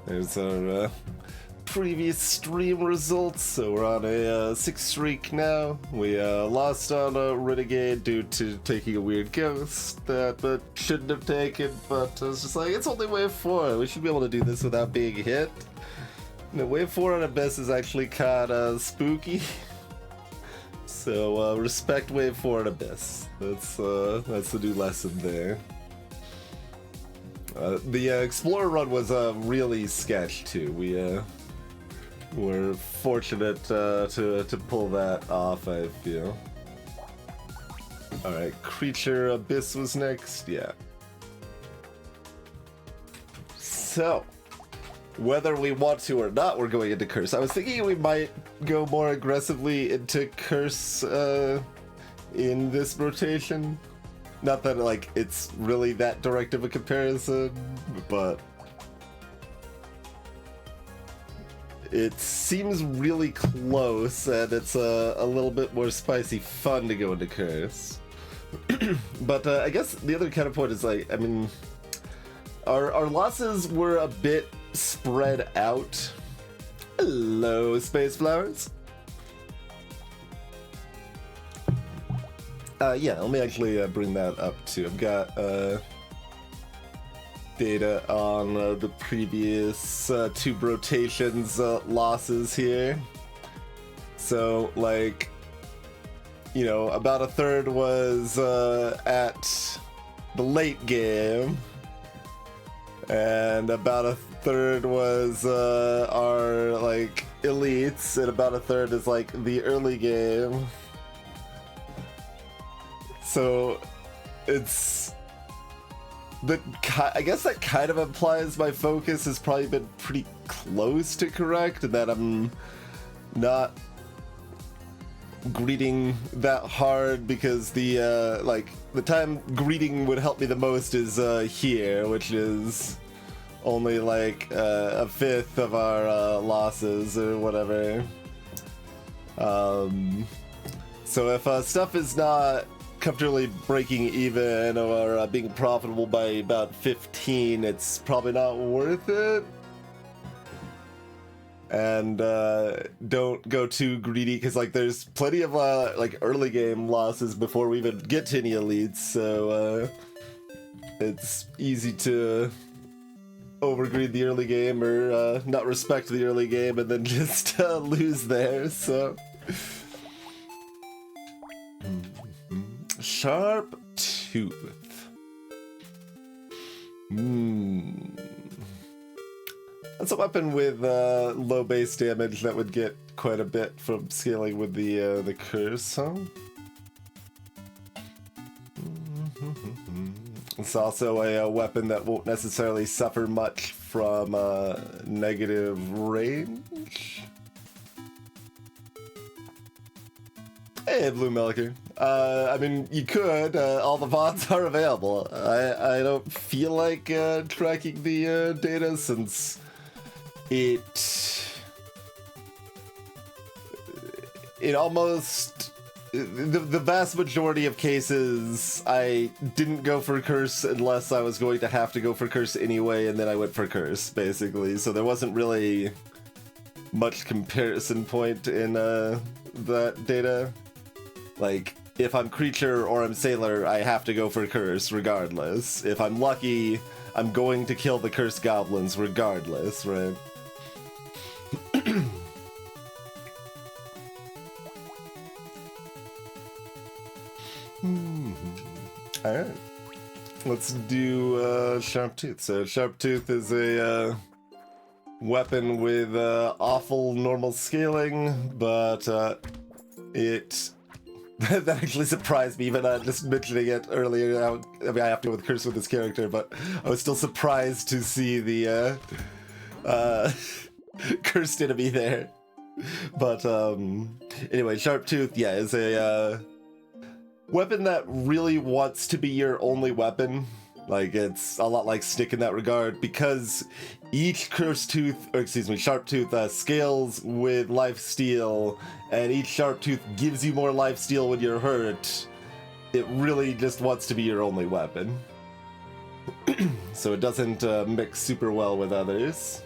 There's our previous stream results. So we're on a 6 streak now. We lost on a Renegade due to taking a weird ghost that shouldn't have taken, but I was just like, it's only wave 4. We should be able to do this without being hit. No, wave 4 on Abyss is actually kind of spooky. So respect wave 4 on Abyss. That's the new lesson there. The Explorer run was really sketch too. We were fortunate to pull that off, I feel. Alright, Creature Abyss was next, yeah. So, whether we want to or not, we're going into Curse. I was thinking we might go more aggressively into Curse in this rotation. Not that, like, it's really that direct of a comparison, but it seems really close, and it's a little bit more spicy fun to go into Curse. But I guess the other counterpoint is, like, I mean, our losses were a bit spread out. Hello, Space Flowers. Yeah, let me actually bring that up too. I've got data on the previous 2 Brotations losses here. So, like, you know, about a third was at the late game, and about a third was our, like, elites, and about a third is, like, the early game. So, it's... I guess that kind of implies my focus has probably been pretty close to correct, and that I'm not greeting that hard, because the, like, the time greeting would help me the most is here, which is only, like, a fifth of our losses, or whatever. So if stuff is not comfortably breaking even or being profitable by about 15, it's probably not worth it. And don't go too greedy, because, like, there's plenty of like early game losses before we even get to any elites, so it's easy to overgreed the early game or not respect the early game and then just lose there. So Sharp Tooth. That's a weapon with low base damage that would get quite a bit from scaling with the curse, huh? It's also a weapon that won't necessarily suffer much from negative range. Hey, Blue Melker. I mean, you could. All the VODs are available. I don't feel like tracking the data, since it almost... The vast majority of cases, I didn't go for Curse unless I was going to have to go for Curse anyway, and then I went for Curse, basically. So there wasn't really much comparison point in that data. Like, if I'm Creature or I'm Sailor, I have to go for Curse regardless. If I'm lucky, I'm going to kill the Cursed Goblins regardless, right? Alright. Let's do Sharp Tooth. So Sharp Tooth is a weapon with awful normal scaling, but it... that actually surprised me, even just mentioning it earlier. I mean, I have to go with Curse with this character, but I was still surprised to see the cursed enemy there. But anyway, Sharp Tooth, yeah, is a weapon that really wants to be your only weapon. Like, it's a lot like Stick in that regard, because each Sharp Tooth scales with lifesteal, and each Sharp Tooth gives you more lifesteal when you're hurt. It really just wants to be your only weapon. So it doesn't mix super well with others.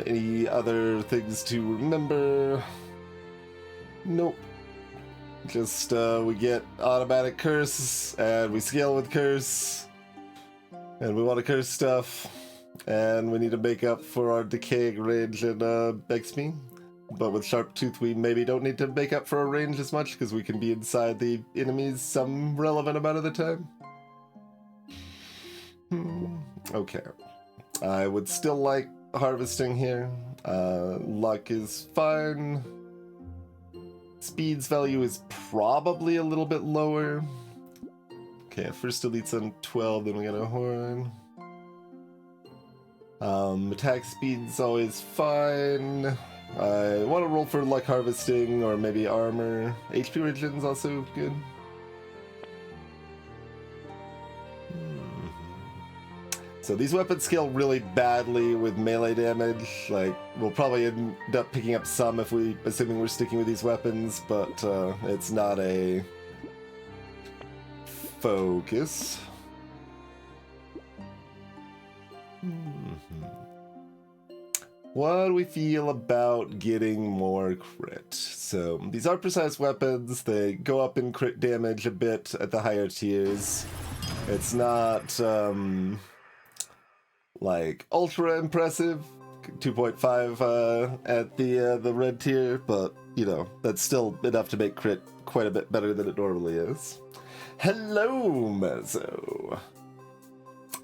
Any other things to remember? Nope. Just, we get automatic curse, and we scale with curse, and we want to curse stuff, and we need to make up for our decaying range and XP. But with Sharp Tooth, we maybe don't need to make up for our range as much, because we can be inside the enemies some relevant amount of the time. Okay. I would still like harvesting here. Luck is fine. Speed's value is probably a little bit lower. Okay, first deletes on 12, then we got a horn. Attack speed's always fine. I want to roll for luck harvesting or maybe armor. HP regen's also good. So these weapons scale really badly with melee damage. Like, we'll probably end up picking up some if assuming we're sticking with these weapons, but it's not a focus. What do we feel about getting more crit? So these are precise weapons. They go up in crit damage a bit at the higher tiers. It's not like ultra impressive, 2.5 at the red tier, but you know, that's still enough to make crit quite a bit better than it normally is. Hello, Mezzo.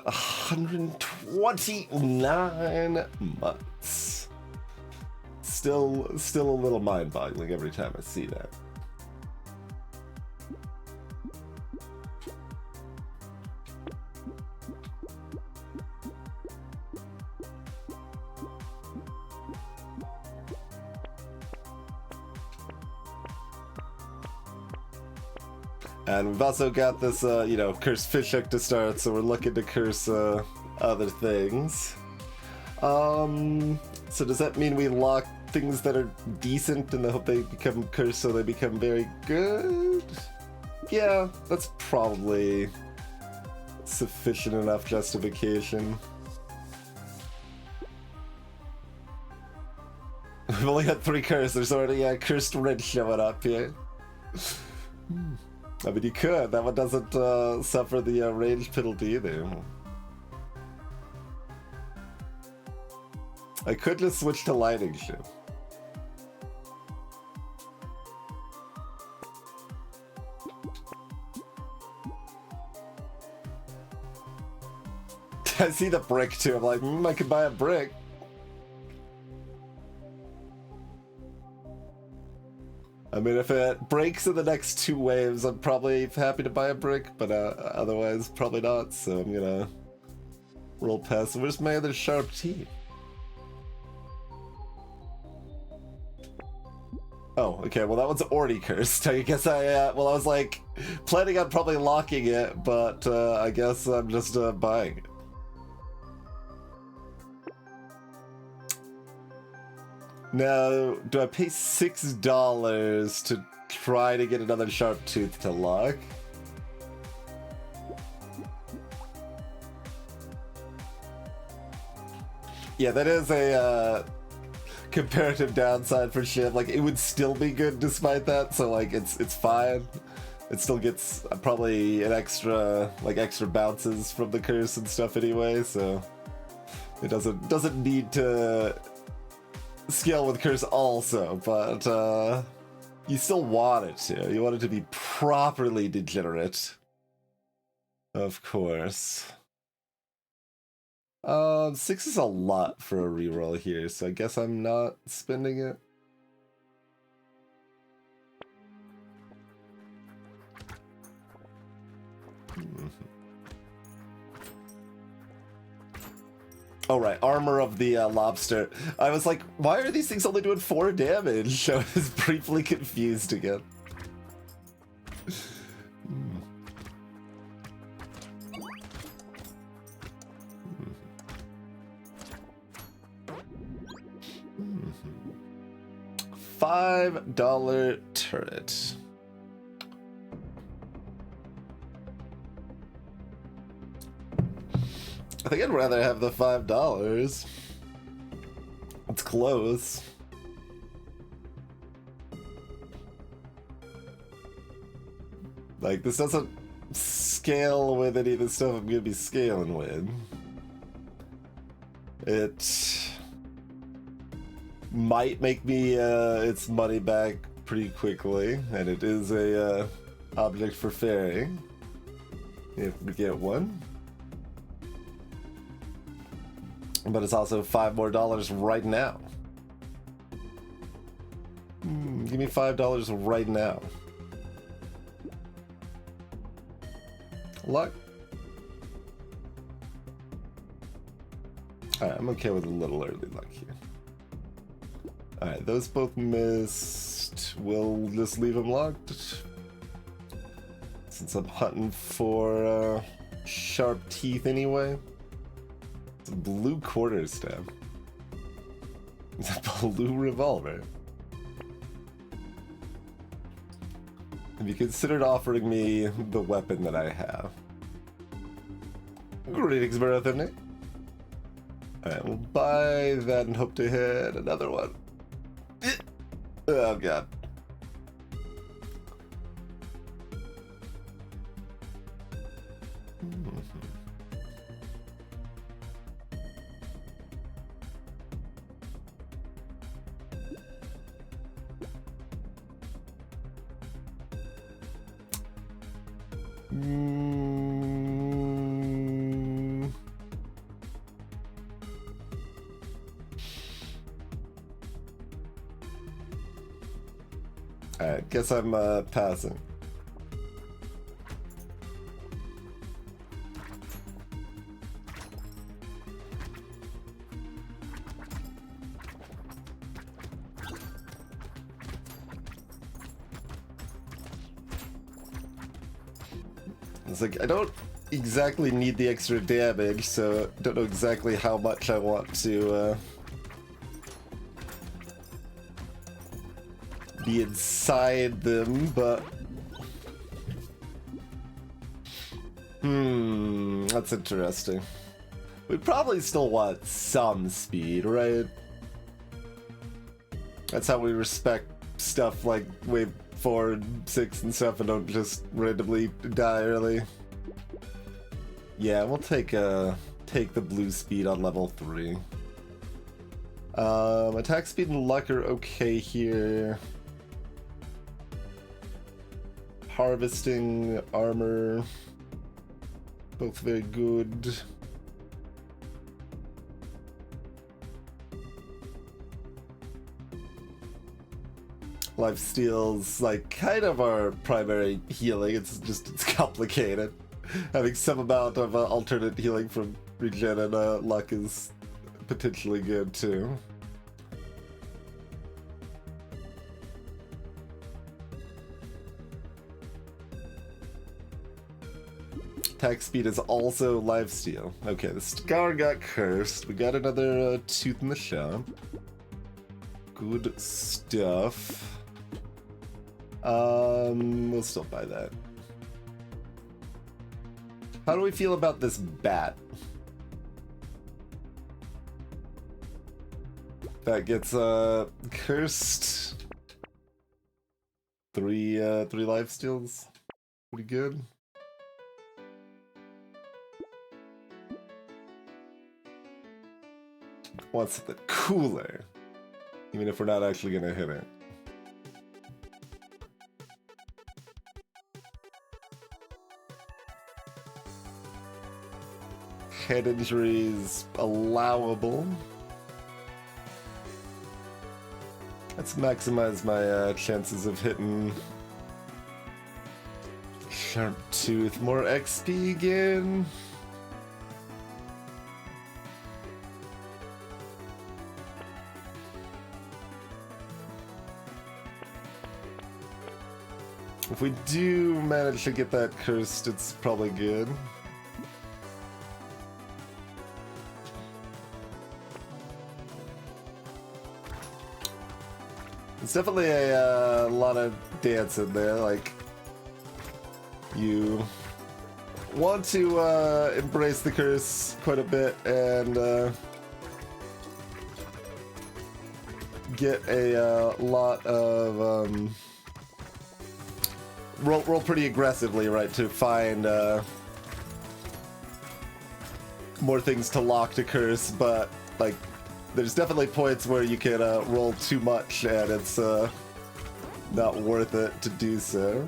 129 months. Still a little mind-boggling every time I see that. And we've also got this, you know, cursed fish hook to start, so we're looking to curse other things. So does that mean we lock things that are decent and I hope they become cursed so they become very good? Yeah, that's probably sufficient enough justification. We've only got 3 curses, there's already a cursed red showing up here. I mean, you could. That one doesn't suffer the range penalty either. I could just switch to lightning ship. I see the brick too. I'm like, I could buy a brick. I mean, if it breaks in the next 2 waves, I'm probably happy to buy a brick, but otherwise, probably not, so I'm gonna roll past. Where's my other sharp teeth? Oh, okay, well that one's already cursed. I guess I was like, planning on probably locking it, but I guess I'm just buying it. Now, do I pay $6 to try to get another sharp tooth to lock? Yeah, that is a comparative downside for Shiv. Like, it would still be good despite that, so like it's fine. It still gets probably an extra bounces from the curse and stuff anyway, so it doesn't need to scale with curse also, but you still want it to. You want it to be properly degenerate. Of course. 6 is a lot for a reroll here, so I guess I'm not spending it. Oh right, armor of the lobster. I was like, why are these things only doing 4 damage? I was briefly confused again. $5 turret. I think I'd rather have the $5. It's close. Like, this doesn't scale with any of the stuff I'm gonna be scaling with. It might make me its money back pretty quickly, and it is a object for fairing if we get one. But it's also $5 more right now. Give me $5 right now. Luck. Alright, I'm okay with a little early luck here. Alright, those both missed. We'll just leave them locked. Since I'm hunting for sharp teeth anyway. It's a blue quarterstaff. It's a blue revolver. Have you considered offering me the weapon that I have? Greetings, Brotato. Alright, we'll buy that and hope to hit another one. Oh god. Alright, guess I'm passing. It's like, I don't exactly need the extra damage, so I don't know exactly how much I want to be inside them, but that's interesting. We probably still want some speed, right? That's how we respect stuff like Wave 4 and 6 and stuff and don't just randomly die early. Yeah, we'll take the blue speed on level 3. Attack speed and luck are okay here. Harvesting, armor, both very good. Lifesteal's like kind of our primary healing. It's complicated. Having some amount of alternate healing from regen and luck is potentially good too. Attack speed is also lifesteal. Okay, the Scar got cursed. We got another tooth in the shop. Good stuff. We'll still buy that. How do we feel about this bat? That gets cursed. Three lifesteals. Pretty good. Want something cooler, even if we're not actually gonna hit it. Head injuries allowable. Let's maximize my chances of hitting Sharp Tooth. More XP again. If we do manage to get that cursed, it's probably good. It's definitely a lot of dance in there, like you want to embrace the curse quite a bit and get a lot of roll pretty aggressively, right, to find more things to lock to curse, but like there's definitely points where you can roll too much and it's not worth it to do so.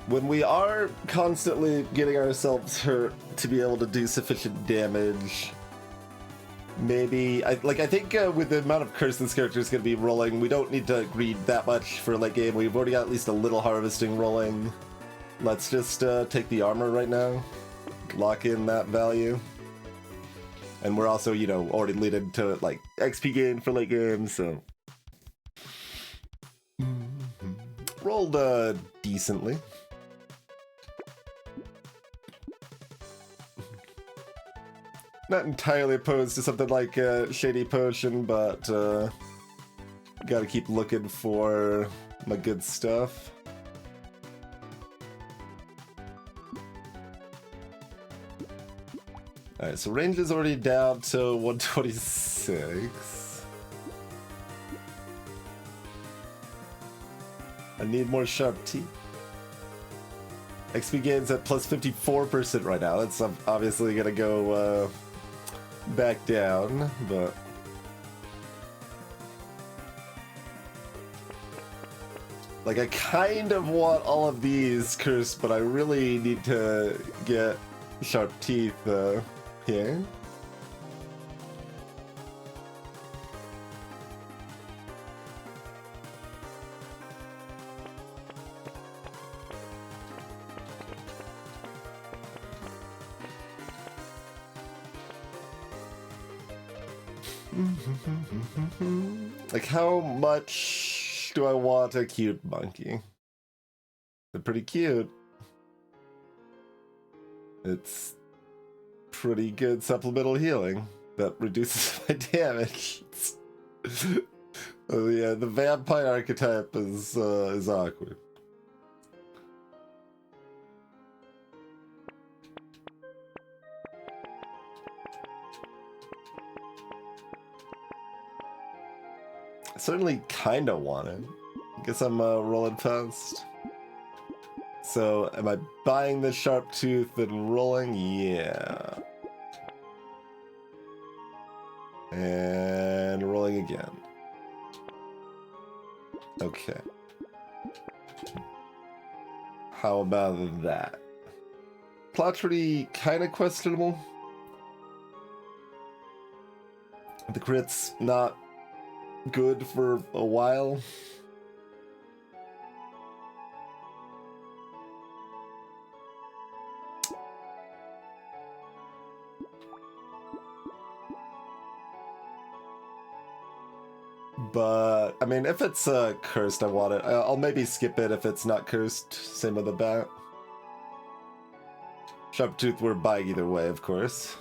When we are constantly getting ourselves hurt to be able to do sufficient damage, maybe I think with the amount of curse this character is going to be rolling, we don't need to greed that much for late game. We've already got at least a little harvesting rolling. Let's just take the armor right now, lock in that value, and we're also, you know, already leading to like XP gain for late game, so rolled decently. Not entirely opposed to something like Shady Potion, but gotta keep looking for my good stuff. Alright, so range is already down to 126. I need more sharp teeth. XP gains at plus 54% right now. It's obviously gonna go back down, but like I kind of want all of these cursed, but I really need to get sharp teeth here. Like, how much do I want a cute monkey? They're pretty cute. It's pretty good supplemental healing that reduces my damage. Oh yeah, the vampire archetype is awkward. I certainly kind of want it. I guess I'm rolling fast. So, am I buying the sharp tooth and rolling? Yeah. And rolling again. Okay. How about that? Plot's pretty kind of questionable. The crit's not good for a while. But I mean, if it's cursed, I want it. I'll maybe skip it if it's not cursed. Same with the bat. Sharp tooth, we're buying either way, of course.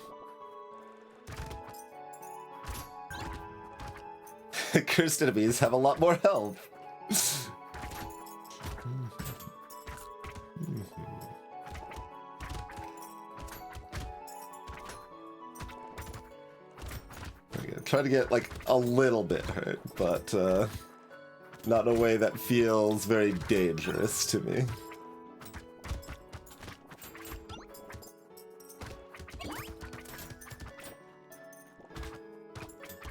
Cursed enemies have a lot more health. Try to get like a little bit hurt, but not in a way that feels very dangerous to me.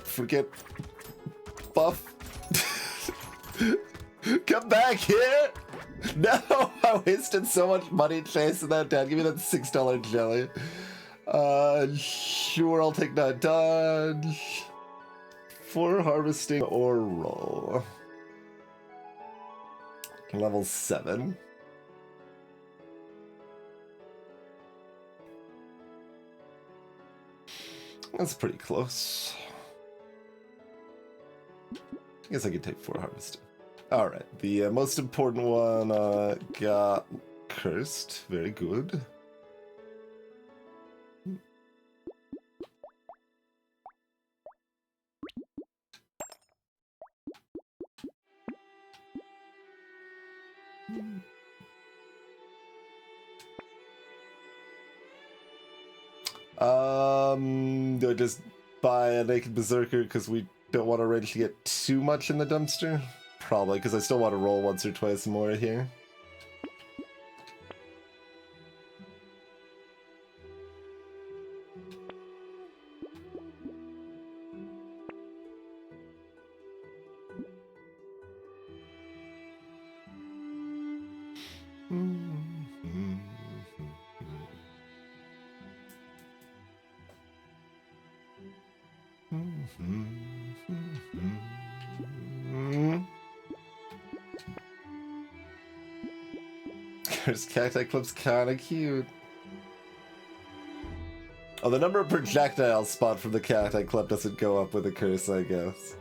Forget buff. Come back here! No, I wasted so much money chasing that down. Give me that $6 jelly. Sure, I'll take that dodge. For harvesting or roll. Level 7. That's pretty close. I guess I could take 4 harvesting. Alright, the most important one got cursed. Very good. Do I just buy a Naked Berserker because we don't want our range to get too much in the dumpster? Probably, because I still want to roll once or twice more here. Curse Cacti Clip's kinda cute. Oh, the number of projectiles spawned from the Cacti Clip doesn't go up with a curse, I guess.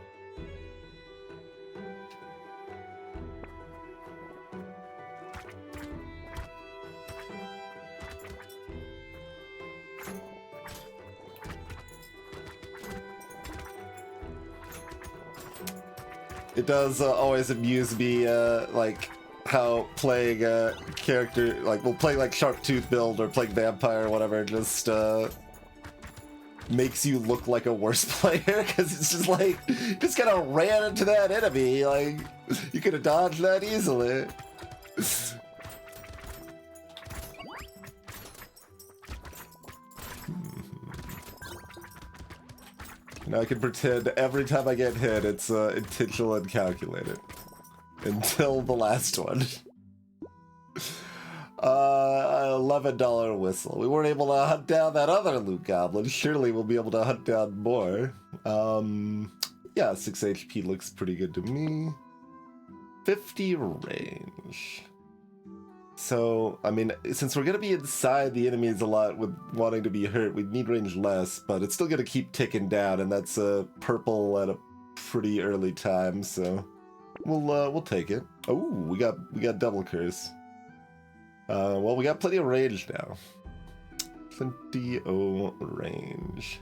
It does always amuse me, like, how playing a character, like, well, playing like Sharptooth build or playing Vampire or whatever, just makes you look like a worse player, because it's just like, just kind of ran into that enemy, like, you could have dodged that easily. Now I can pretend every time I get hit, it's intentional and calculated. Until the last one. $11 whistle. We weren't able to hunt down that other loot goblin. Surely we'll be able to hunt down more. Yeah, 6 HP looks pretty good to me. 50 range. So, I mean, since we're going to be inside the enemies a lot with wanting to be hurt, we need range less, but it's still going to keep ticking down, and that's purple at a pretty early time, so we'll take it. Oh, we got double curse. Well, we got plenty of range now. Plenty of range.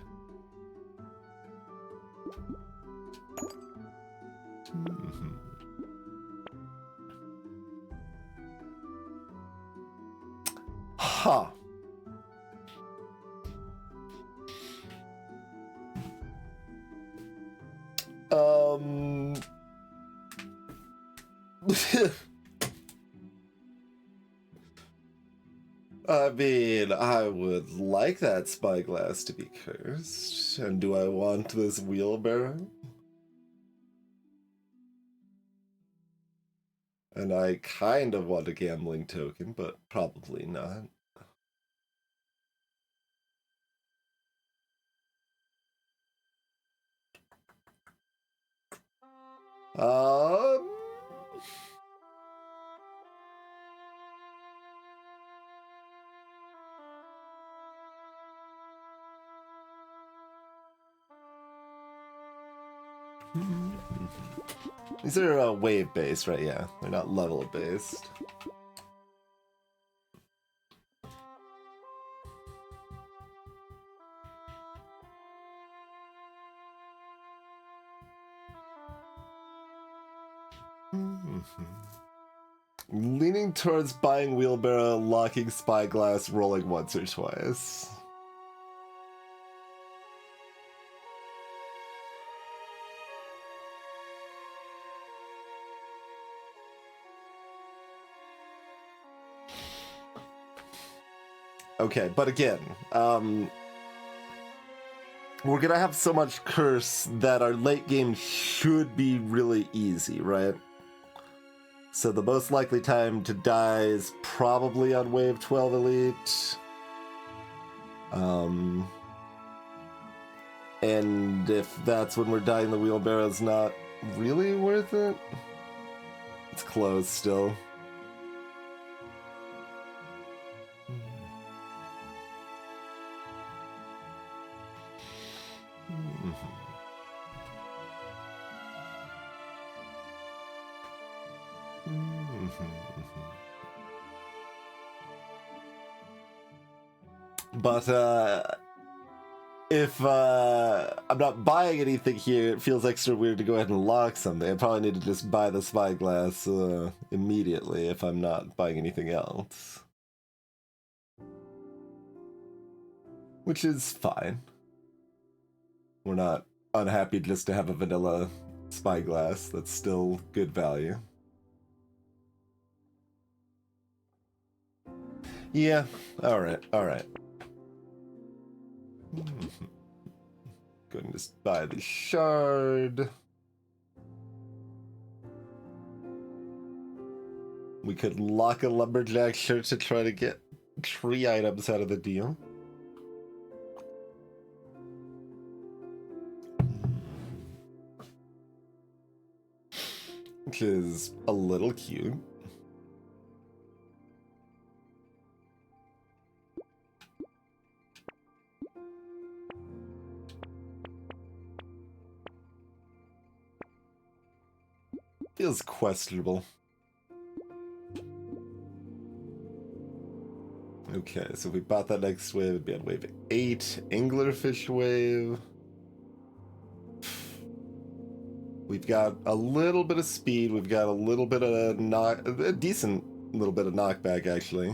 Huh. I mean, I would like that spyglass to be cursed. And do I want this wheelbarrow? And I kind of want a gambling token, but probably not. These are wave-based, right? Yeah, they're not level-based. Leaning towards buying wheelbarrow, locking spyglass, rolling once or twice. Okay, but again, we're gonna have so much curse that our late game should be really easy, right? So the most likely time to die is probably on wave 12 elite. And if that's when we're dying, the wheelbarrow's not really worth it. It's closed still. But if I'm not buying anything here, it feels extra weird to go ahead and lock something. I probably need to just buy the spyglass immediately if I'm not buying anything else. Which is fine. We're not unhappy just to have a vanilla spyglass. That's still good value. Yeah, alright. Go and just buy the shard. We could lock a lumberjack shirt to try to get 3 items out of the deal. Which is a little cute. Feels questionable. Okay, so if we bought that next wave, it'd be on wave 8. Anglerfish wave. We've got a little bit of speed. We've got a little bit of a decent little bit of knockback, actually.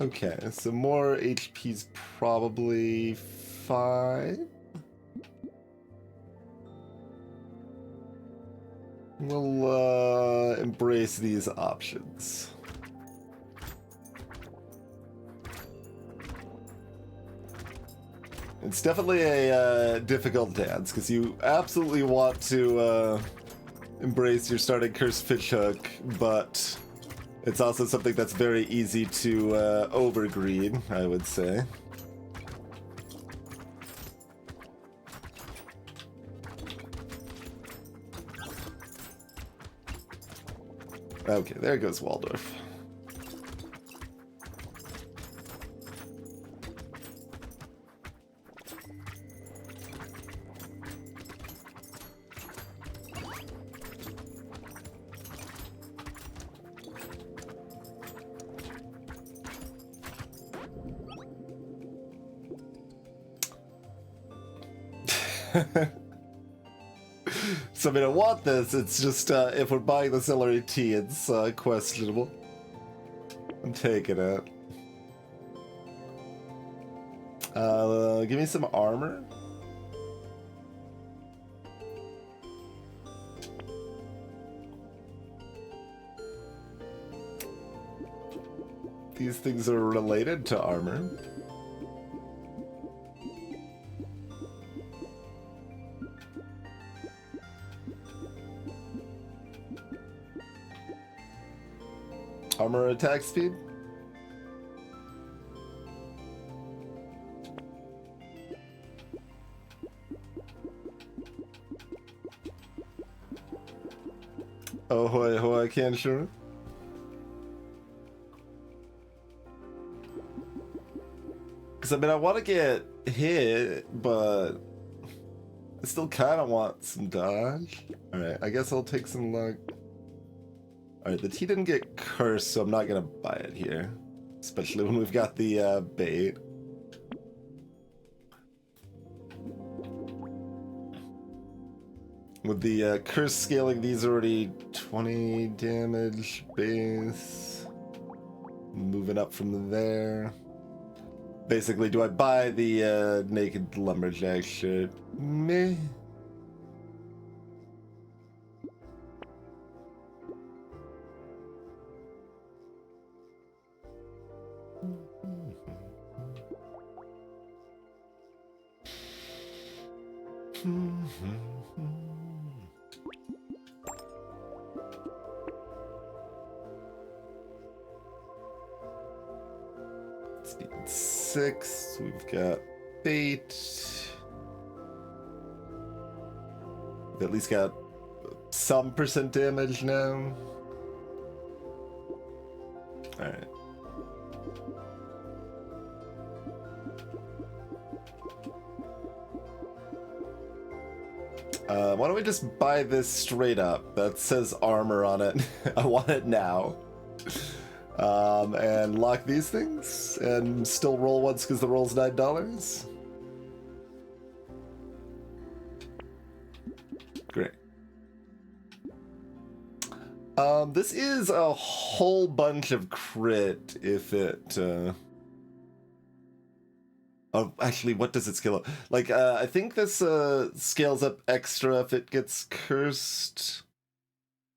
Okay, so more HP's probably fine. We'll embrace these options. It's definitely a difficult dance, because you absolutely want to embrace your starting cursed fishhook, but it's also something that's very easy to overgreed, I would say. Okay, there goes Waldorf. So I mean, I want this, it's just, if we're buying the celery tea, it's questionable. I'm taking it. Give me some armor. These things are related to armor. Armor attack speed? Oh, I can't sure. Because I mean, I want to get hit, but I still kind of want some dodge. Alright, I guess I'll take some luck. Alright, the tea didn't get cursed, so I'm not gonna buy it here. Especially when we've got the bait. With the curse scaling, these are already 20 damage base. Moving up from there. Basically, do I buy the naked lumberjack shirt? Meh. Speed 6, we've got bait. We've at least got some percent damage now. Alright. Why don't we just buy this straight up? That says armor on it. I want it now. And lock these things, and still roll once because the roll's $9. Great. This is a whole bunch of crit if it, oh, actually, what does it scale up? Like, I think this, scales up extra if it gets cursed.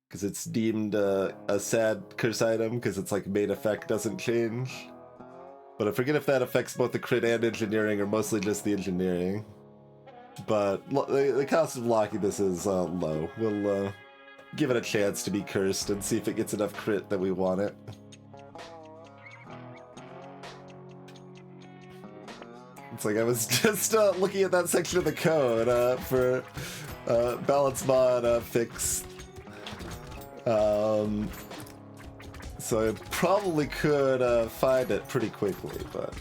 Because it's deemed a sad curse item, because it's like main effect doesn't change. But I forget if that affects both the crit and engineering, or mostly just the engineering. But the cost of locking this is low. We'll give it a chance to be cursed and see if it gets enough crit that we want it. It's like I was just looking at that section of the code for balance mod fix. So I probably could find it pretty quickly, but...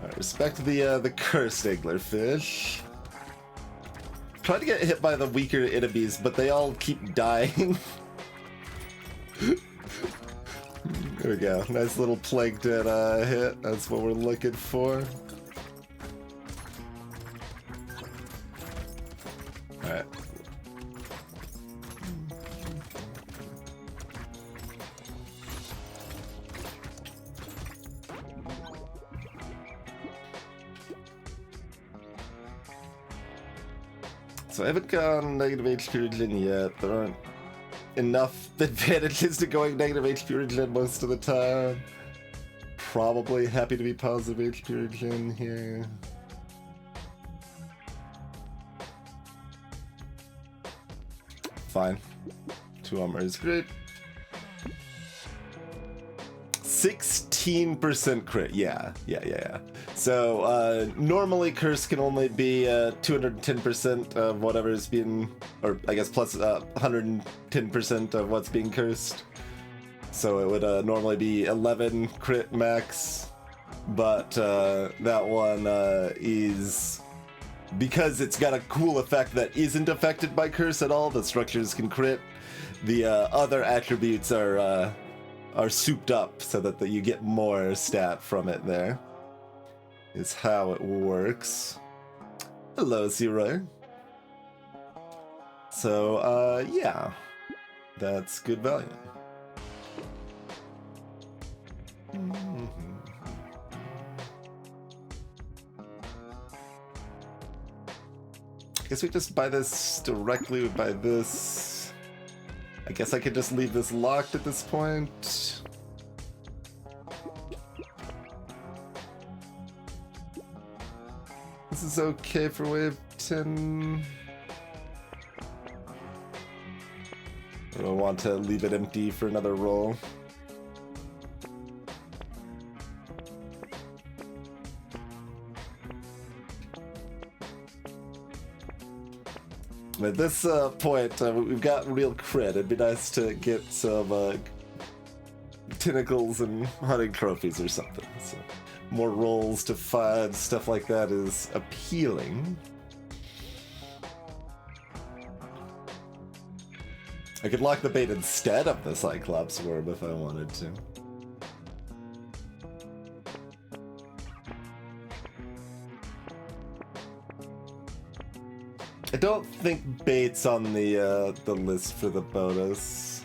Alright, respect the cursed anglerfish. Try to get hit by the weaker enemies, but they all keep dying. There we go. Nice little plankton hit. That's what we're looking for. Alright. So I haven't gone negative HP regen yet. There aren't enough advantages to going negative HP regen most of the time. Probably happy to be positive HP regen here. Fine. 2 armor is great. 16% crit. Yeah. So normally curse can only be 210% of whatever is being, or I guess plus 110% of what's being cursed. So it would normally be 11 crit max, but that one is, because it's got a cool effect that isn't affected by curse at all. The structures can crit. The other attributes are souped up so that you get more stat from it. There is how it works. Hello, Zero. So, yeah, that's good value. I guess we just buy this directly. We buy this. I guess I could just leave this locked at this point. This is okay for wave 10. I don't want to leave it empty for another roll. At this point, we've got real crit. It'd be nice to get some tentacles and hunting trophies or something. So more rolls to find stuff like that is appealing. I could lock the bait instead of the Cyclops Worm if I wanted to. I don't think bait's on the list for the bonus.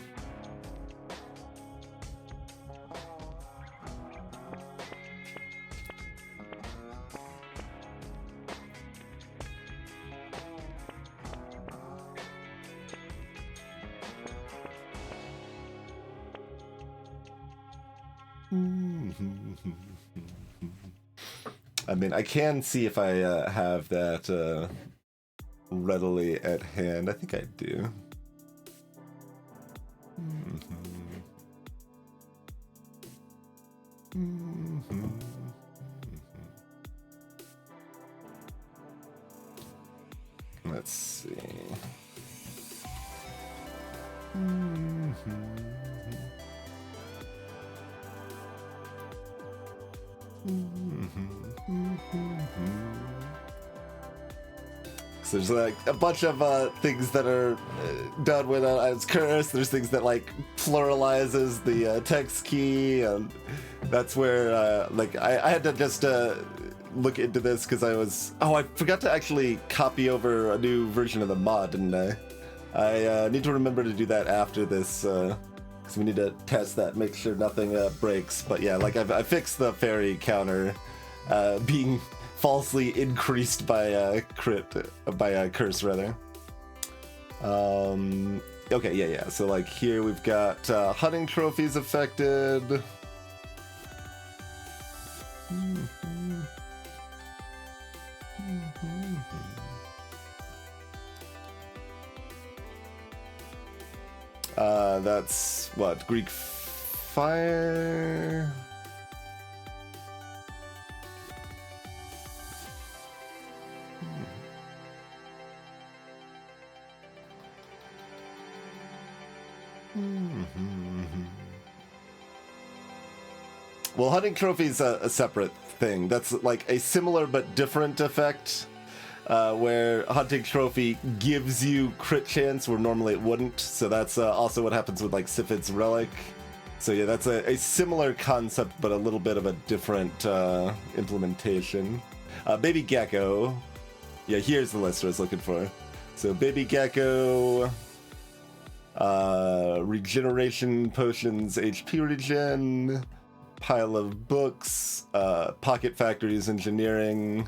I mean, I can see if I have that readily at hand. I think I do. Let's see. So there's like a bunch of things that are done when it's cursed. There's things that like pluralizes the text key, and that's where like I had to just look into this because I forgot to actually copy over a new version of the mod, didn't I? I need to remember to do that after this because we need to test that, make sure nothing breaks. But yeah, like I fixed the fairy counter being falsely increased by curse rather. Okay, yeah. So like here we've got hunting trophies affected. That's what, Greek fire? Well, hunting trophy's a separate thing. That's like a similar but different effect, where hunting trophy gives you crit chance where normally it wouldn't. So that's also what happens with like Sifid's relic. So yeah, that's a similar concept but a little bit of a different implementation. Baby Gecko. Yeah, here's the list I was looking for. So Baby Gecko, regeneration potions, HP regen, pile of books, pocket factories, engineering.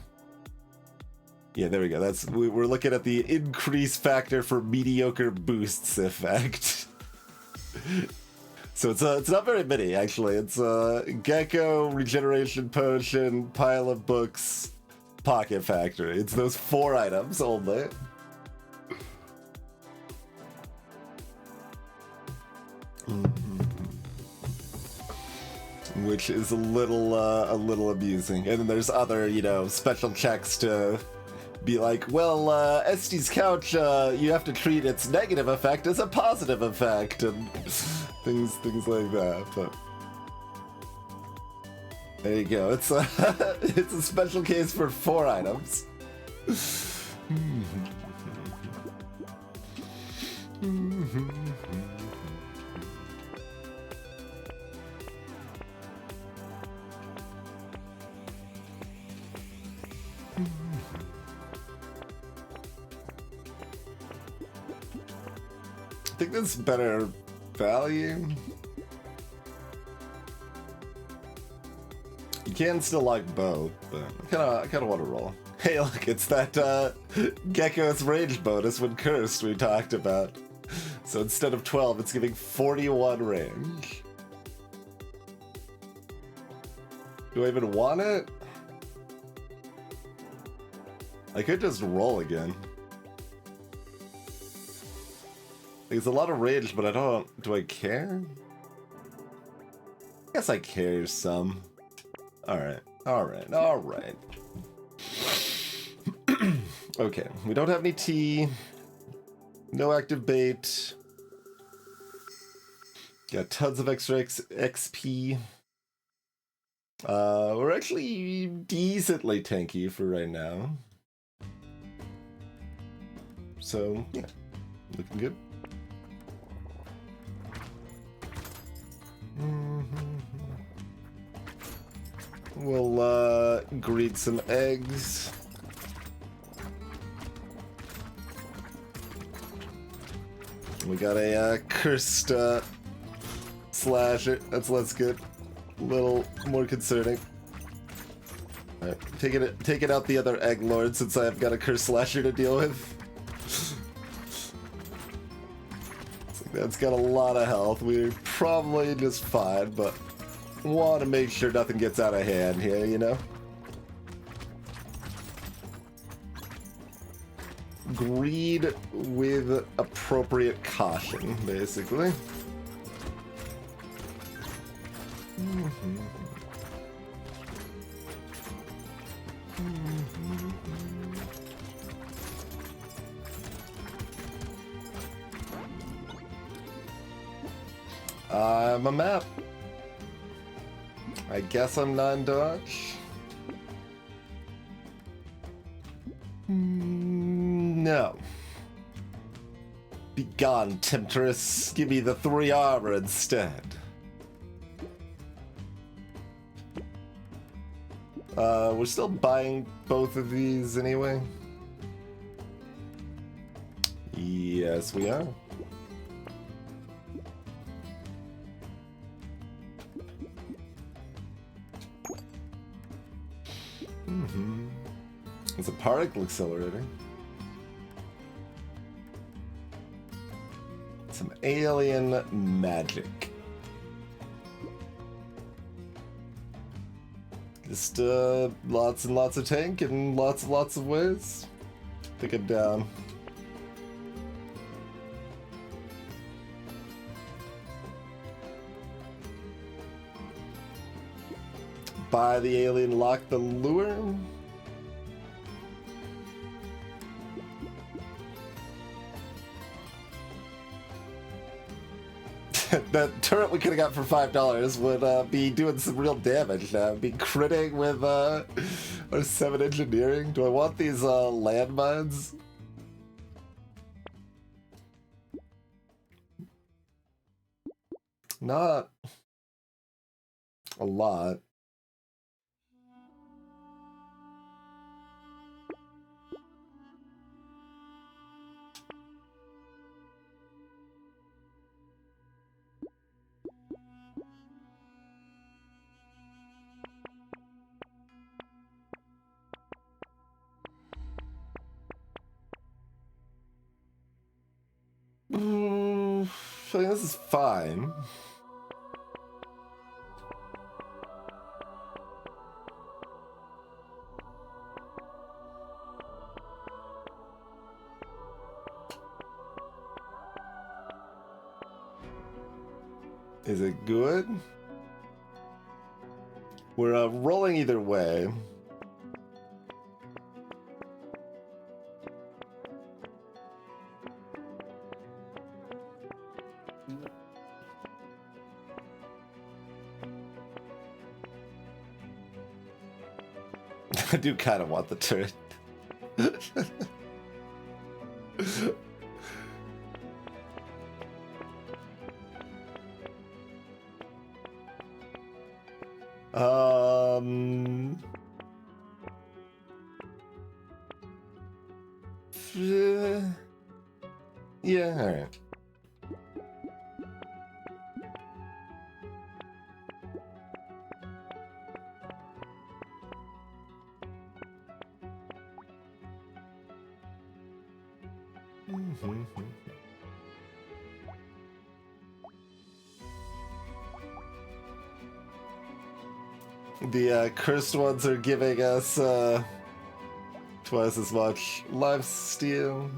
Yeah, there we go. We're looking at the increase factor for mediocre boosts effect. So it's not very many actually. It's Gecko, regeneration potion, pile of books, pocket factory. It's those 4 items only. Which is a little amusing. And then there's other, special checks to be like, well, Estes couch, you have to treat its negative effect as a positive effect, and things like that. But there you go. It's a special case for 4 items. I think that's better value. You can still like both, but I kinda want to roll. Hey, look, it's that Gecko's range bonus when cursed we talked about. So instead of 12, it's giving 41 range. Do I even want it? I could just roll again. There's a lot of rage, but do I care? I guess I care some. Alright. Okay, we don't have any tea. No active bait. Got tons of extra XP. We're actually decently tanky for right now. So, yeah, looking good. We'll greet some eggs. We got a cursed slasher. That's less good. A little more concerning. Alright, taking out the other egg lord since I've got a cursed slasher to deal with. That's got a lot of health. We're probably just fine, but want to make sure nothing gets out of hand here, you know? Greed with appropriate caution, basically. I'm a map. I guess I'm non-dodge. Be gone, temptress. Give me the 3 armor instead. We're still buying both of these anyway. Yes, we are. It's a particle accelerator. Some alien magic. Just lots and lots of tank in lots and lots of ways. Take it down. Buy the alien, lock the lure. That turret we could have got for $5 would be doing some real damage now. Be critting with our 7 engineering. Do I want these landmines? Not a lot. I think this is fine. Is it good? We're rolling either way. I do kind of want the turret. Yeah, all right. The cursed ones are giving us twice as much lifesteal.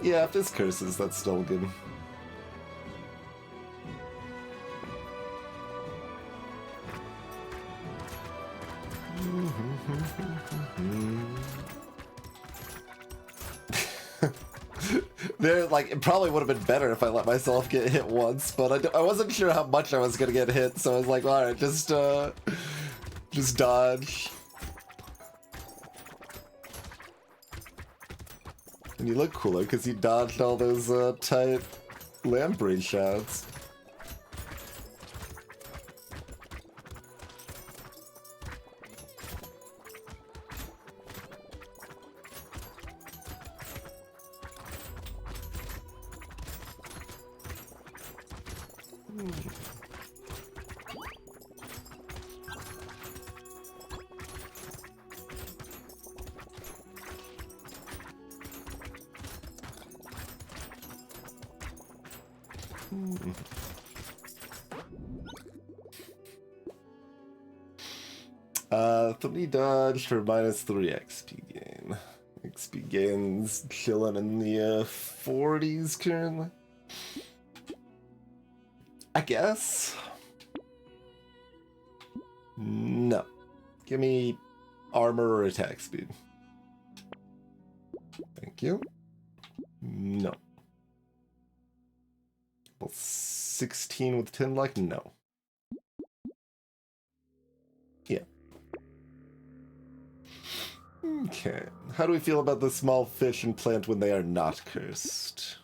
Yeah, if it's curses, that's still good. There, like, it probably would have been better if I let myself get hit once, but I wasn't sure how much I was gonna get hit, so I was like, well, all right, just dodge. And you look cooler because you dodged all those tight lamprey shots. Dodge for -3 XP gain. XP gains chilling in the 40s currently. I guess. No. Give me armor or attack speed. Thank you. No. Well, 16 with 10 luck? No. Okay. How do we feel about the small fish and plant when they are not cursed?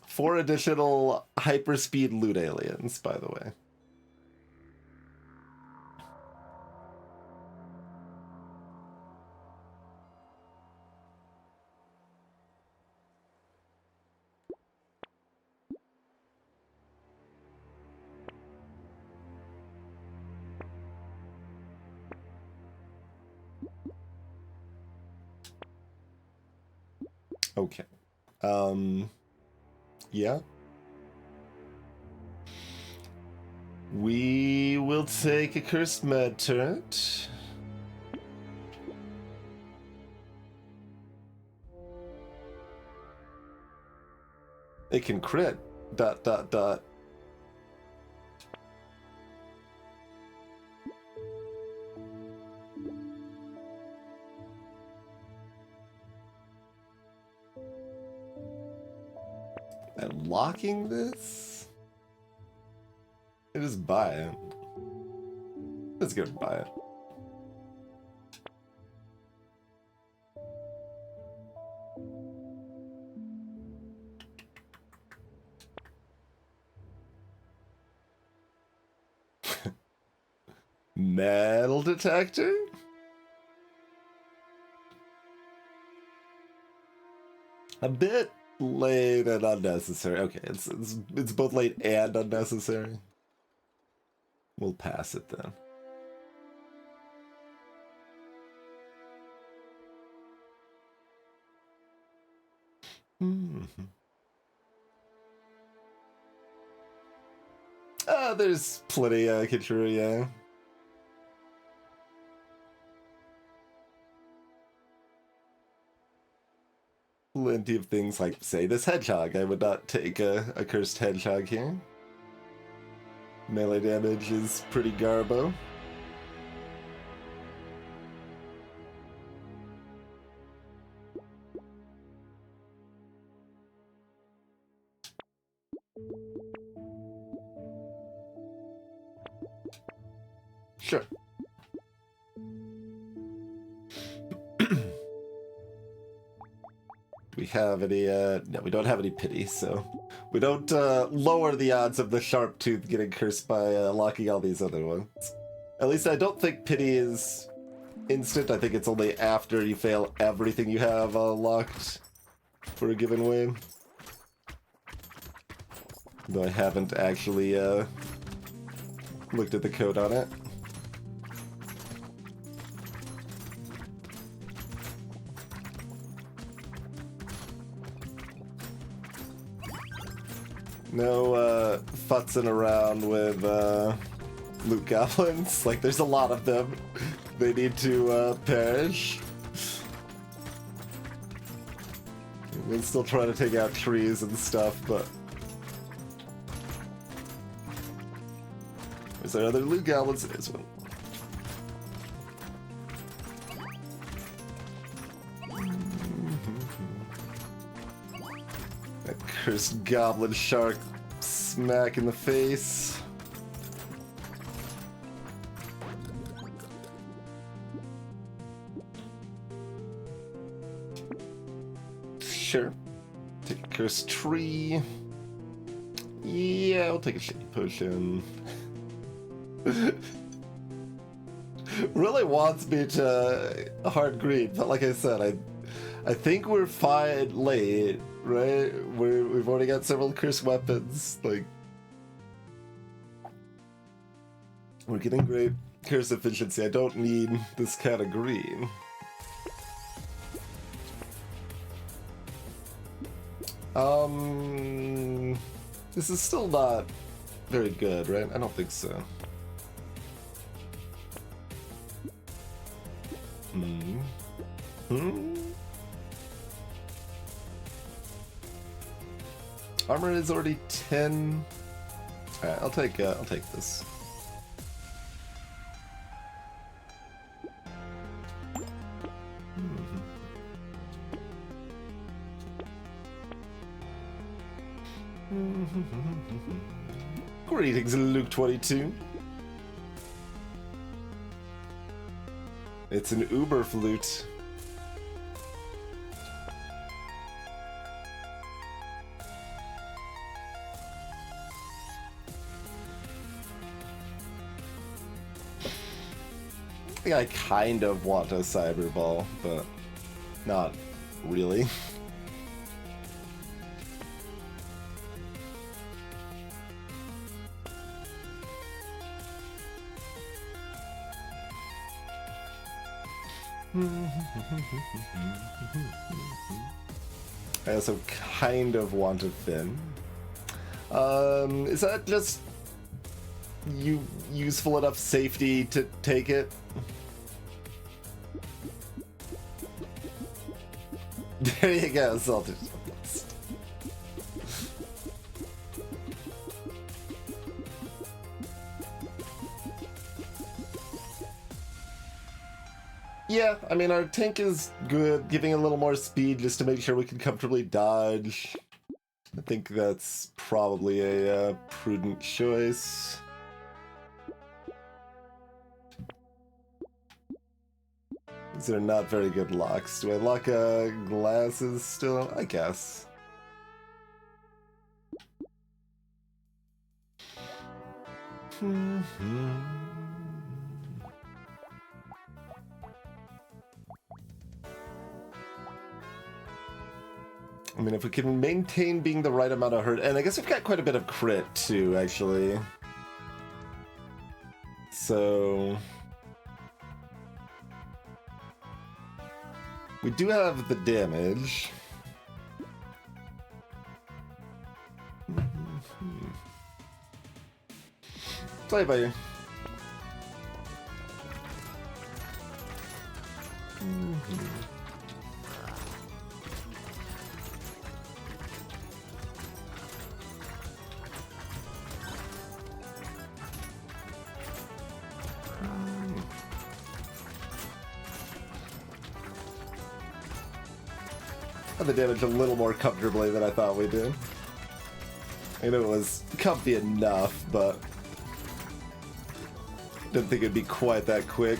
4 additional hyperspeed loot aliens, by the way. Okay. Yeah. We will take a cursed med turret. It can crit. ... And locking this? I just buy it. Let's go buy it. Metal detector? A bit late and unnecessary. Okay, it's both late and unnecessary. We'll pass it then. There's plenty, Kichuru, yeah. Plenty of things like, say, this hedgehog. I would not take a cursed hedgehog here. Melee damage is pretty garbo. Sure. We have any, no, we don't have any pity, so we don't lower the odds of the sharp tooth getting cursed by locking all these other ones. At least I don't think pity is instant. I think it's only after you fail everything you have locked for a given wave. Though I haven't actually looked at the code on it. No futzing around with loot goblins. Like, there's a lot of them. They need to perish. We'll still try to take out trees and stuff, but... Is there other loot goblins? There's one. That cursed goblin shark smack in the face. Sure. Take a cursed tree. Yeah, I'll take a shady potion. Really wants me to hard green, but like I said, I think we're fine late, right? We've already got several cursed weapons. Like, we're getting great curse efficiency. I don't need this kind of green. This is still not very good, right? I don't think so. Armor is already 10. Alright, I'll take this. Greetings, Luke 22. It's an Uber flute. think I kind of want a Cyber Ball, but not really. I also kind of want a Fin. Is that just useful enough safety to take it? There you go, Salted. Yeah, I mean, our tank is good, giving a little more speed just to make sure we can comfortably dodge. I think that's probably a prudent choice. These are not very good locks. Do I lock glasses still? I guess. I mean, if we can maintain being the right amount of hurt, and I guess we've got quite a bit of crit too, actually. So we do have the damage. Play by ear. The damage a little more comfortably than I thought we did. I know it was comfy enough, but didn't think it'd be quite that quick.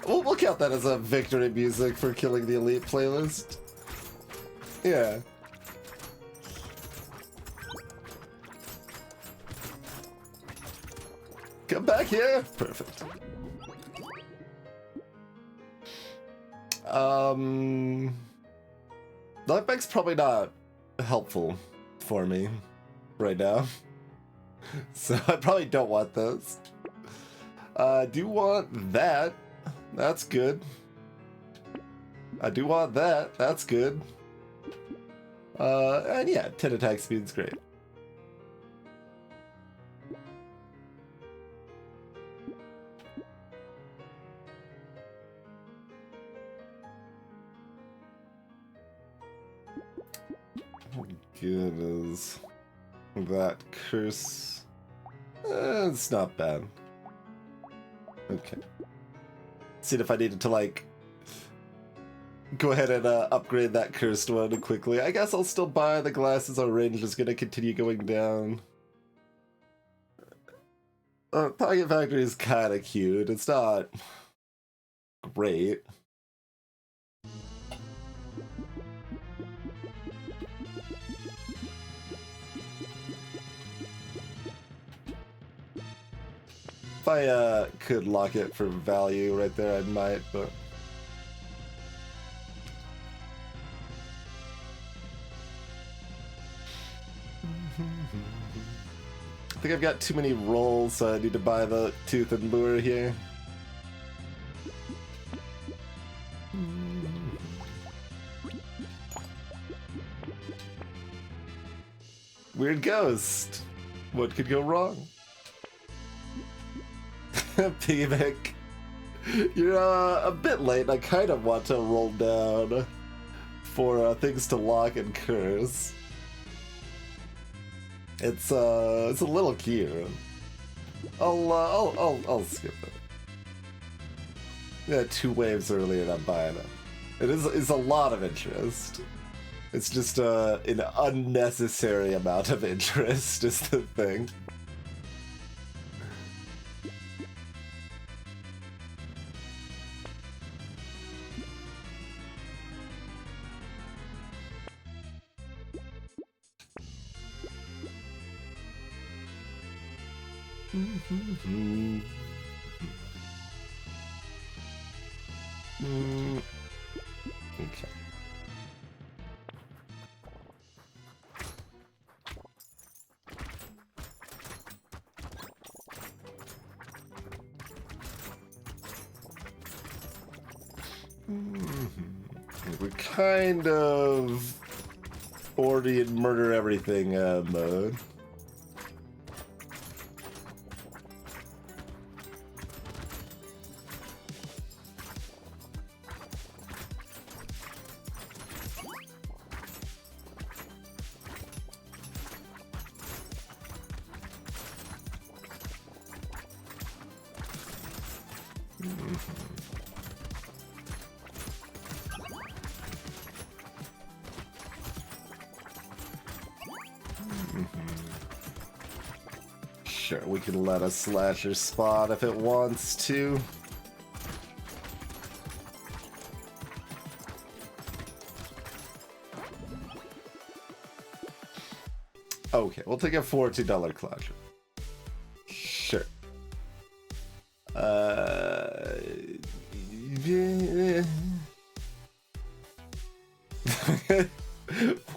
We'll count that as a victory music for killing the elite playlist. Yeah. Come back here. Perfect. Life back's probably not helpful for me right now. So I probably don't want those. I do want that. That's good. I do want that. That's good. And yeah, 10 attack speed's great. How good is that curse? It's not bad. Okay. See if I needed to, like, go ahead and upgrade that cursed one quickly. I guess I'll still buy the glasses. Our range is going to continue going down. Pocket Factory is kind of cute. It's not great. If I could lock it for value right there, I might, but... I think I've got too many rolls, so I need to buy the Tooth and Lure here. Weird ghost. What could go wrong? Piggyback. You're a bit late. I kind of want to roll down for things to lock and curse. It's a little cute. I'll skip it. Yeah, 2 waves earlier and I'm buying it. It's a lot of interest. It's just an unnecessary amount of interest is the thing. Okay. We're kind of already in murder everything mode. Sure, we can let a slasher spot if it wants to. Okay, we'll take a $42 clasher. Sure.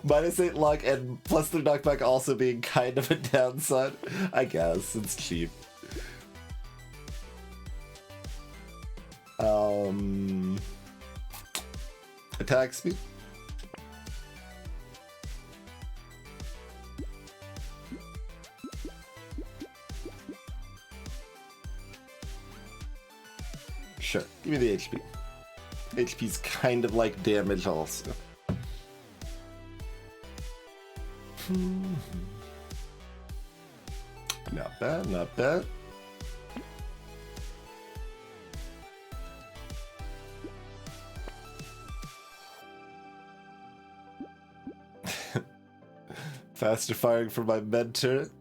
-8 luck and +3 knockback also being kind of a downside. I guess it's cheap. Attack speed. Sure, give me the HP. HP's kind of like damage also. Not bad, not bad. Faster firing for my med turret.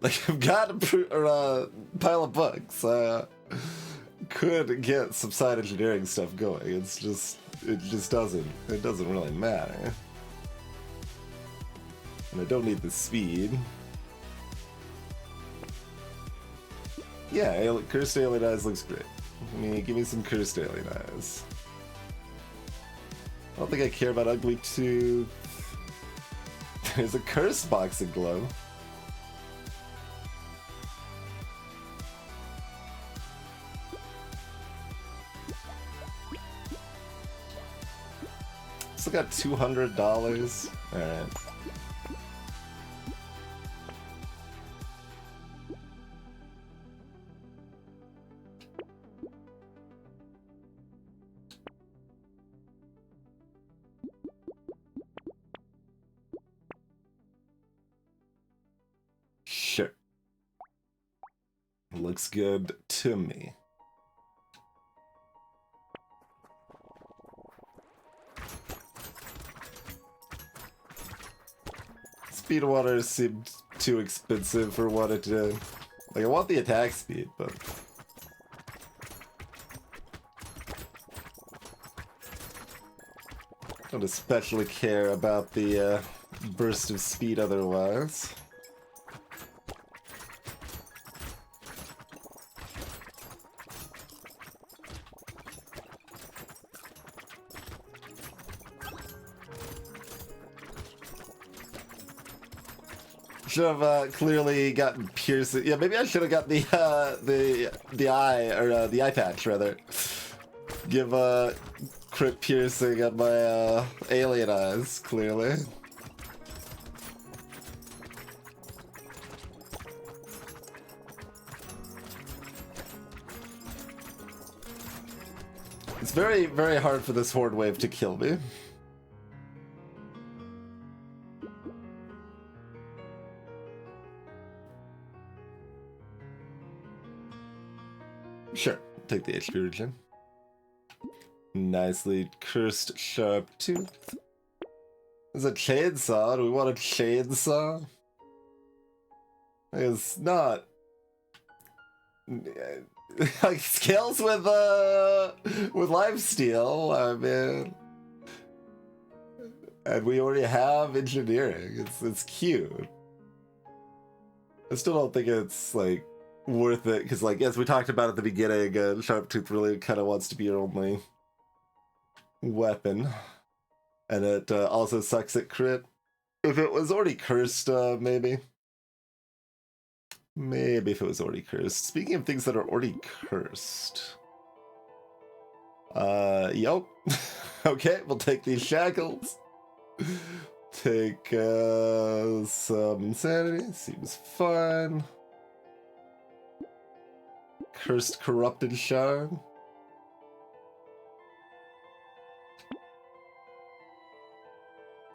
Like, I've got a pile of books. Could get some side engineering stuff going. It just doesn't really matter. And I don't need the speed. Yeah, Cursed Alien Eyes looks great. Give me some Cursed Alien Eyes. I don't think I care about Ugly Tooth. There's a Curse Boxing Glove. Still got $200. Alright. Sure. Looks good to me. Speed water seemed too expensive for what it did. Like, I want the attack speed, but... I don't especially care about the burst of speed otherwise. Should have clearly gotten piercing. Yeah, maybe I should have got the eye, or the eye patch rather. Give crit piercing on my alien eyes, clearly. It's very, very hard for this horde wave to kill me. Sure, take the HP regen. Nicely cursed sharp tooth. There's a chainsaw. Do we want a chainsaw? It's not. Like scales with lifesteal. I mean, And we already have engineering. It's cute. I still don't think it's, like, worth it, because, like, as we talked about at the beginning, Sharptooth really kind of wants to be your only weapon. And it also sucks at crit. If it was already cursed, maybe. Maybe if it was already cursed. Speaking of things that are already cursed. Yep. Okay, we'll take these shackles. Take, some insanity. Seems fun. Cursed Corrupted Shard.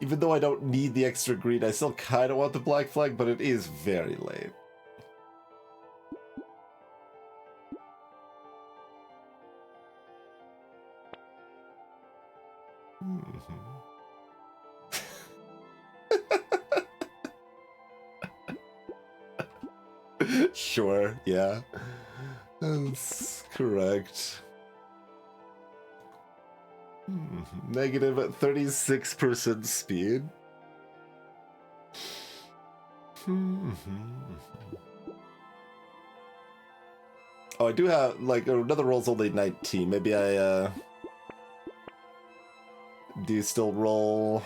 Even though I don't need the extra greed, I still kind of want the Black Flag, but it is very late. Sure, yeah. That's correct. Negative at 36% speed. Oh, I do have, like, another roll's only 19. Maybe I, do still roll...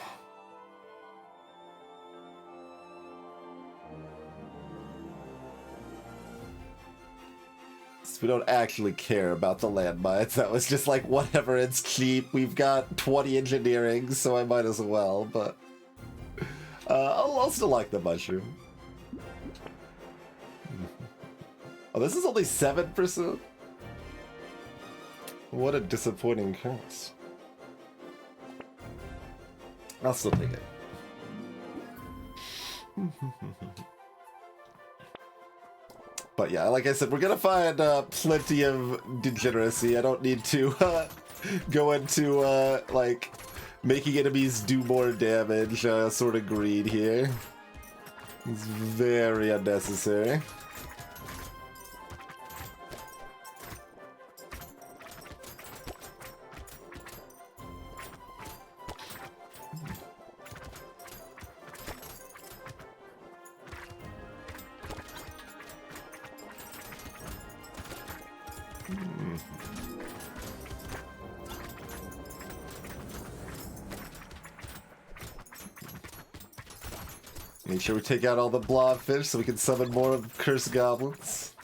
We don't actually care about the landmines. That was just like, whatever, it's cheap. We've got 20 engineering, so I might as well, but... I'll still like the mushroom. Oh, this is only 7%? What a disappointing curse. I'll still take it. But yeah, like I said, we're gonna find plenty of degeneracy. I don't need to go into like making enemies do more damage sort of greed here. It's very unnecessary. Make sure we take out all the blobfish so we can summon more of cursed goblins.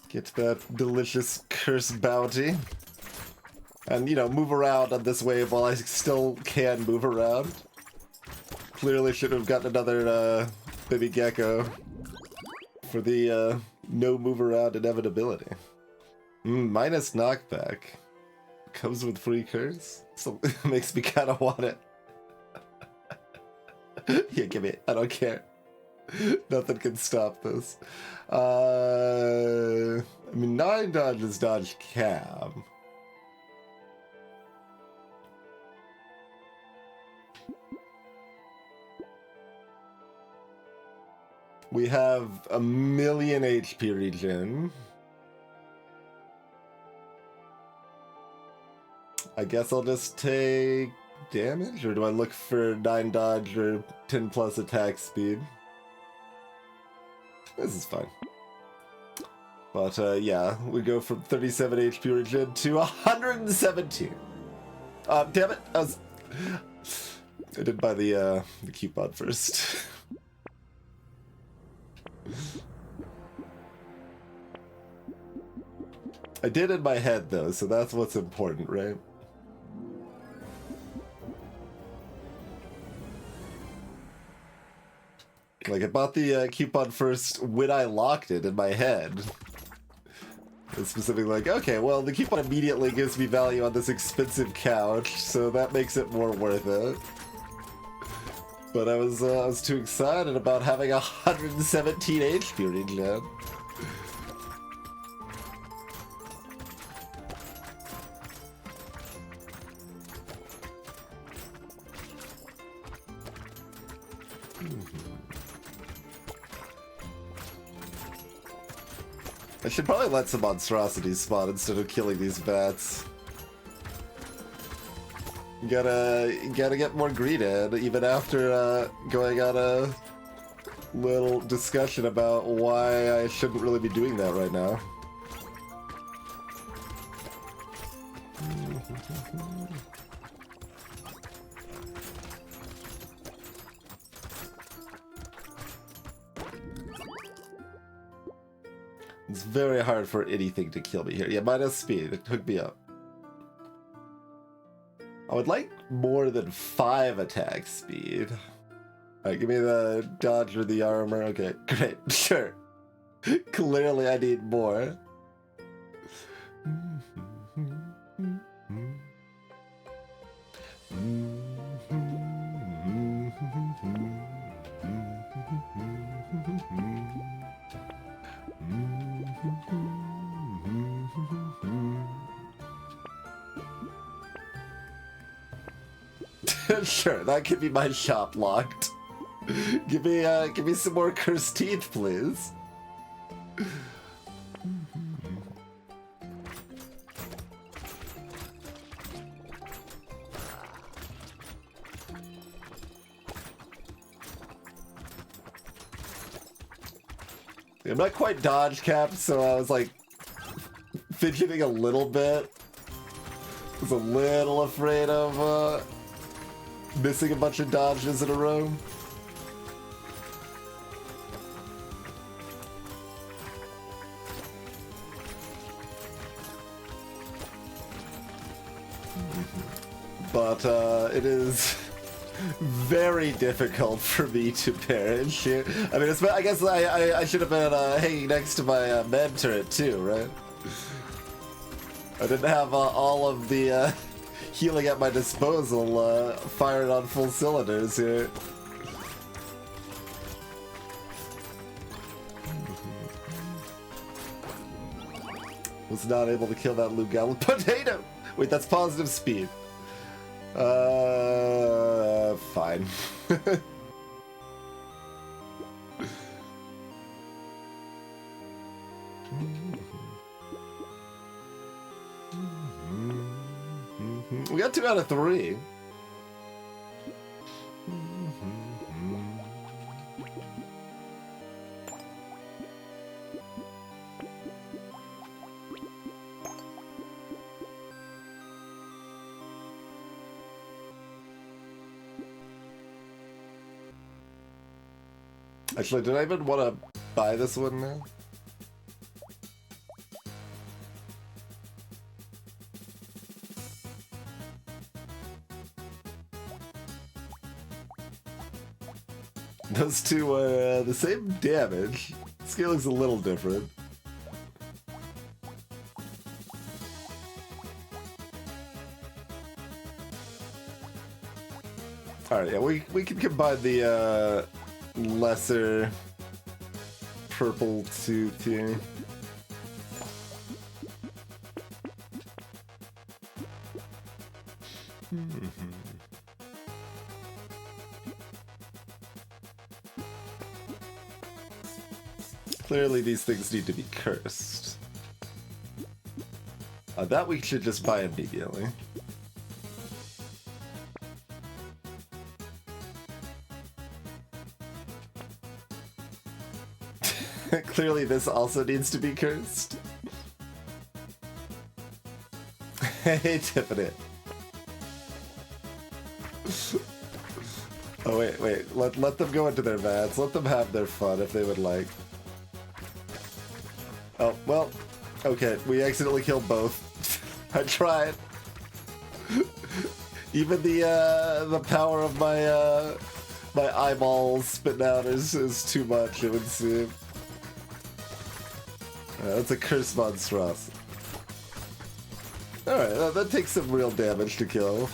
Get that delicious cursed bounty. And, you know, move around on this wave while I still can move around. Clearly should have gotten another baby gecko for the no move around inevitability. Minus knockback. Comes with free curse. So it makes me kind of want it. Yeah, give me it. I don't care. Nothing can stop this. I mean, 9 dodges dodge cab. We have 1,000,000 HP regen. I guess I'll just take damage, or do I look for 9 dodge or 10 plus attack speed? This is fine. But yeah, we go from 37 HP regen to 117. Damn it, I did buy the coupon first. I did in my head though, so that's what's important, right? Like, I bought the coupon first when I locked it in my head. It's specifically like, okay, well, the coupon immediately gives me value on this expensive couch, so that makes it more worth it. But I was too excited about having 117 HP regen. I should probably let some monstrosities spawn instead of killing these bats. Gotta get more greed in, even after going on a little discussion about why I shouldn't really be doing that right now. It's very hard for anything to kill me here. Yeah, minus speed. It hooked me up. I would like more than 5 attack speed. Alright, give me the dodge or the armor. Okay, great. Sure. Clearly I need more. Sure, that could be my shop locked. Give me some more cursed teeth, please. I'm not quite dodge capped, so I was like fidgeting a little bit. I was a little afraid of missing a bunch of dodges in a row. But it is very difficult for me to perish here. I mean, I guess I should have been hanging next to my med turret too, right? I didn't have all of the healing at my disposal fired on full cylinders here. Was not able to kill that Lugal with Brotato! Wait, that's positive speed. Fine. We got 2 out of 3. Actually, did I even want to buy this one now? Those two are the same damage. Scaling's a little different. Alright, yeah, we can combine the lesser purple tooth here. Clearly these things need to be cursed. That we should just buy immediately. Clearly this also needs to be cursed. Hey, Tiffany. Oh wait, let them go into their vats. Let them have their fun if they would like. Oh, well, okay, we accidentally killed both. I tried. Even the power of my my eyeballs spitting out is too much, it would seem. That's a curse monstrosity. Alright, that takes some real damage to kill.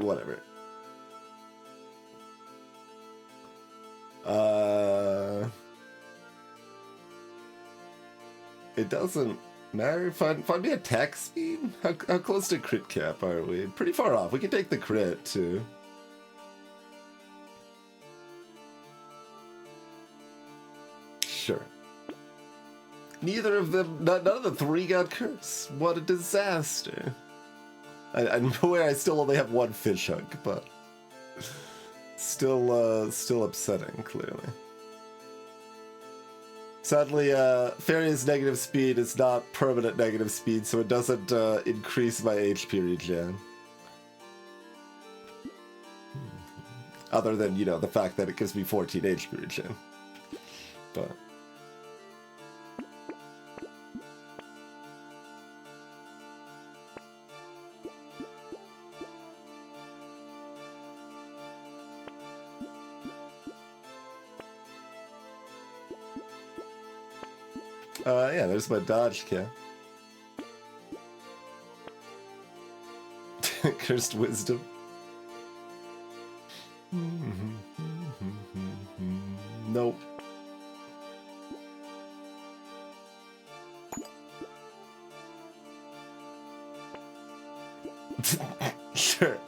whatever. It doesn't matter. Find me attack speed? How close to crit cap are we? Pretty far off. We can take the crit, too. Sure. Neither of them, none of the three got cursed. What a disaster. I'm aware I still only have one fish hunk, but still upsetting, clearly. Sadly, Fairy's negative speed is not permanent negative speed, so it doesn't increase my HP regen. Other than, you know, the fact that it gives me 14 HP regen. But... yeah, there's my dodge cap. Cursed wisdom. Nope. Sure.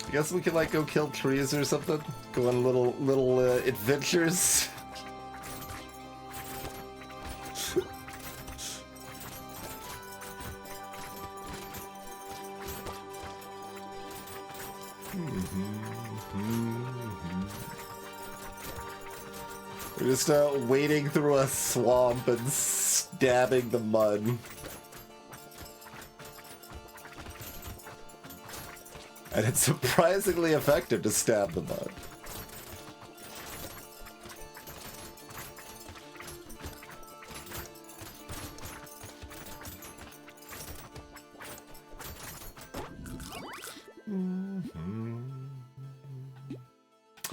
I guess we could like go kill trees or something. Go on little adventures. We're just wading through a swamp and stabbing the mud. And it's surprisingly effective to stab the mud.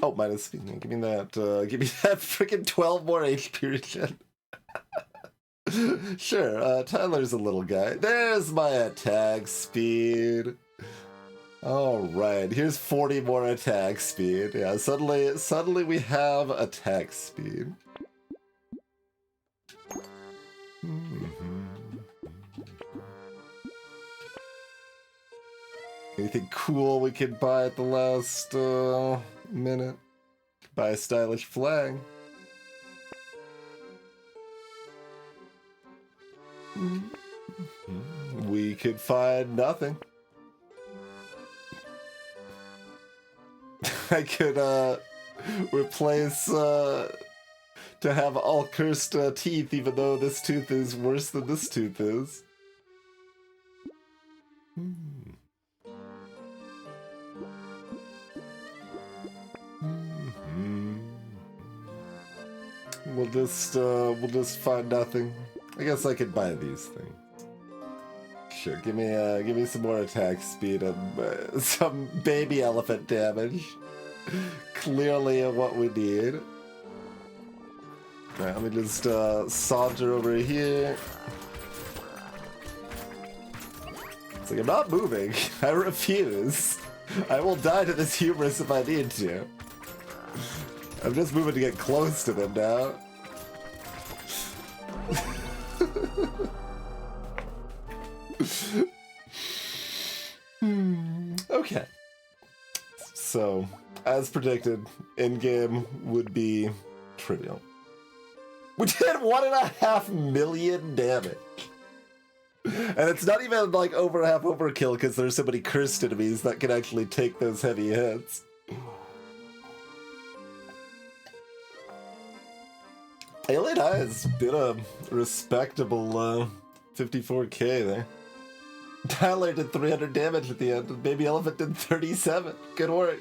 Oh, minus speed. Give me that freaking 12 more HP regen. Sure, Tyler's a little guy. There's my attack speed. Alright, here's 40 more attack speed. Yeah, suddenly we have attack speed. Anything cool we could buy at the last minute? Buy a stylish flag. We could find nothing. I could replace to have all cursed teeth, even though this tooth is worse than this tooth is. We'll just find nothing. I guess I could buy these things. Sure, give me some more attack speed and some baby elephant damage. Clearly what we need. Alright, let me just saunter over here. It's like, I'm not moving. I refuse. I will die to this hubris if I need to. I'm just moving to get close to them now. Okay. So, as predicted, in-game would be trivial. We did 1.5 million damage. And it's not even like over half overkill because there's so many cursed enemies that can actually take those heavy hits. Alien Eyes did a respectable 54k there. Tyler did 300 damage at the end, and Baby Elephant did 37. Good work.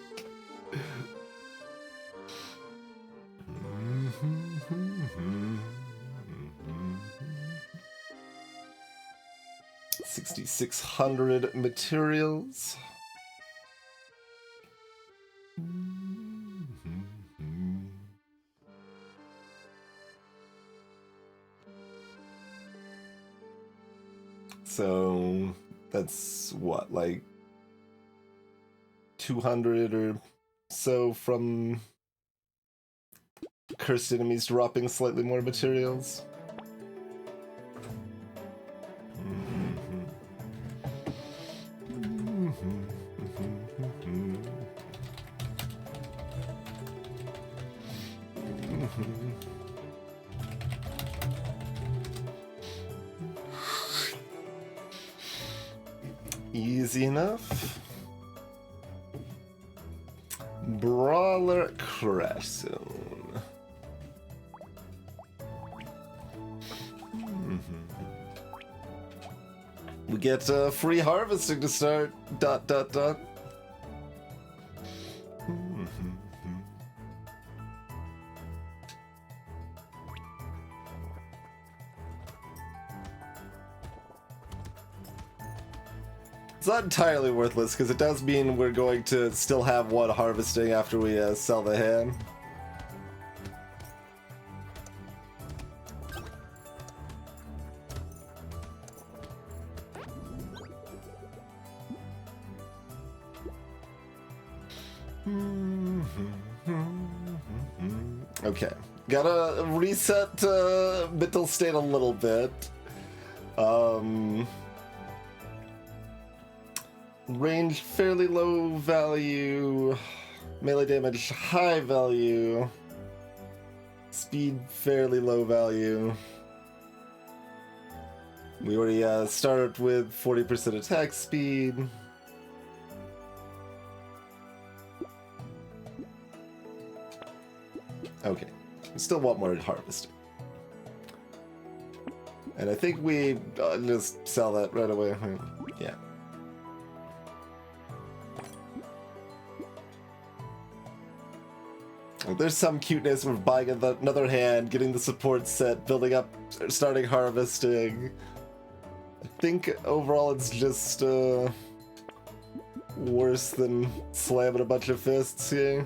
6,600 materials. So that's what, like 200 or so from cursed enemies dropping slightly more materials. Easy enough. Brawler Crash Zone. We get free harvesting to start. ... It's not entirely worthless, because it does mean we're going to still have one harvesting after we sell the hand. Okay, gotta reset mental state a little bit. Range fairly low value, melee damage high value, speed fairly low value. We already started with 40% attack speed. Okay, we still want more harvesting. And I think we just sell that right away. Yeah. There's some cuteness with buying another hand, getting the support set, building up, starting harvesting. I think overall it's just worse than slamming a bunch of fists here.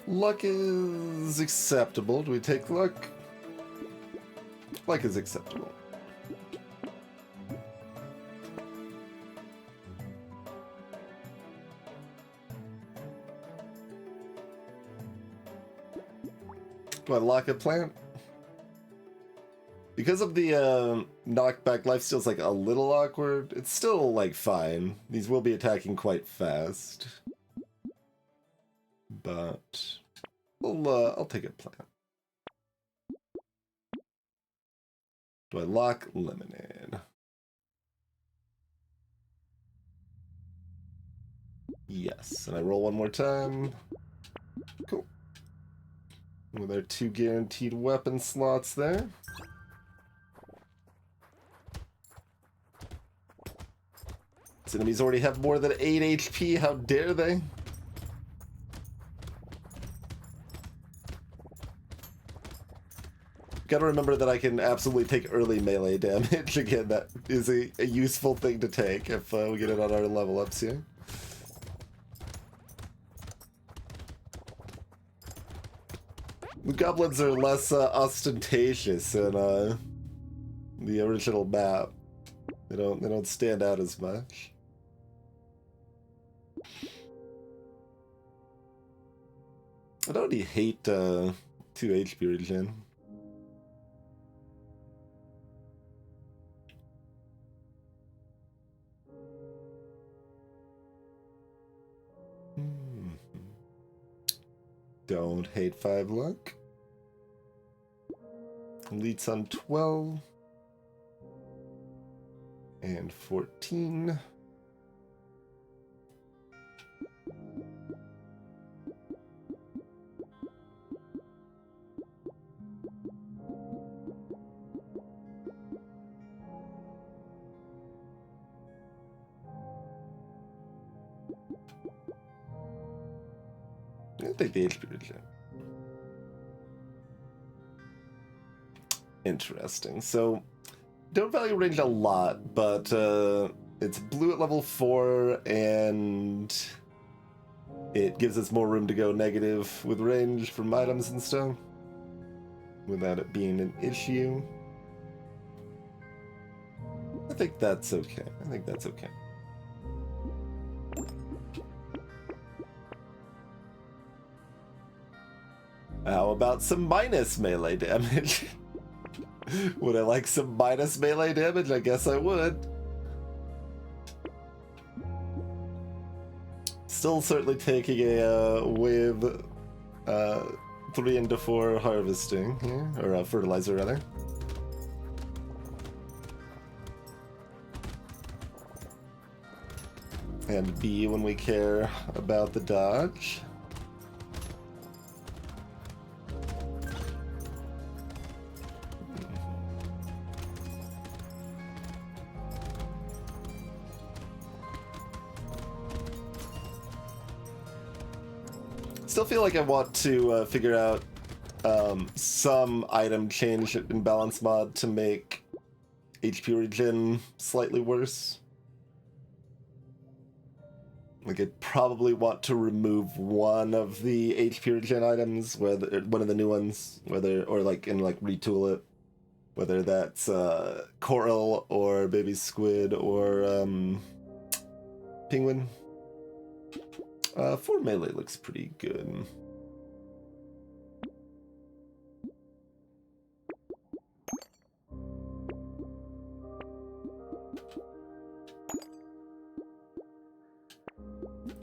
Luck is acceptable. Do we take luck? Luck is acceptable. Do I lock a plant? Because of the knockback, lifesteal's like a little awkward. It's still like fine. These will be attacking quite fast. But I'll take a plant. Do I lock lemonade? Yes, and I roll one more time. Cool. With our 2 guaranteed weapon slots there. These enemies already have more than 8 HP, how dare they? Gotta remember that I can absolutely take early melee damage. Again, that is a useful thing to take if we get it on our level ups here. The goblins are less ostentatious in the original map. They don't stand out as much. I don't really hate 2 HP regen. Don't hate 5 luck. Elites on 12. And 14. I'll take the HP regen. Interesting. So, don't value range a lot, but it's blue at level 4, and it gives us more room to go negative with range from items and stuff, without it being an issue. I think that's okay. I think that's okay. How about some minus melee damage? Would I like some minus melee damage? I guess I would. Still certainly taking a wave 3 into 4 harvesting here, or fertilizer rather. And B when we care about the dodge. Still feel like I want to figure out some item change in balance mod to make HP regen slightly worse. Like, I'd probably want to remove one of the HP regen items, whether one of the new ones, whether, or like, and like retool it, whether that's coral or baby squid or penguin. 4 melee looks pretty good.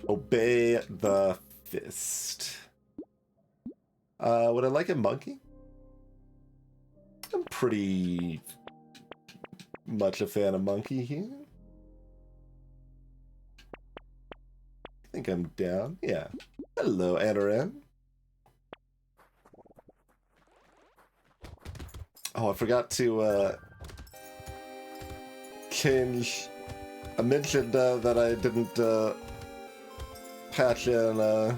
Obey the fist. Would I like a monkey? I'm pretty much a fan of monkey here. I think I'm down. Yeah. Hello, Anoran. Oh, I forgot to change. I mentioned that I didn't patch in the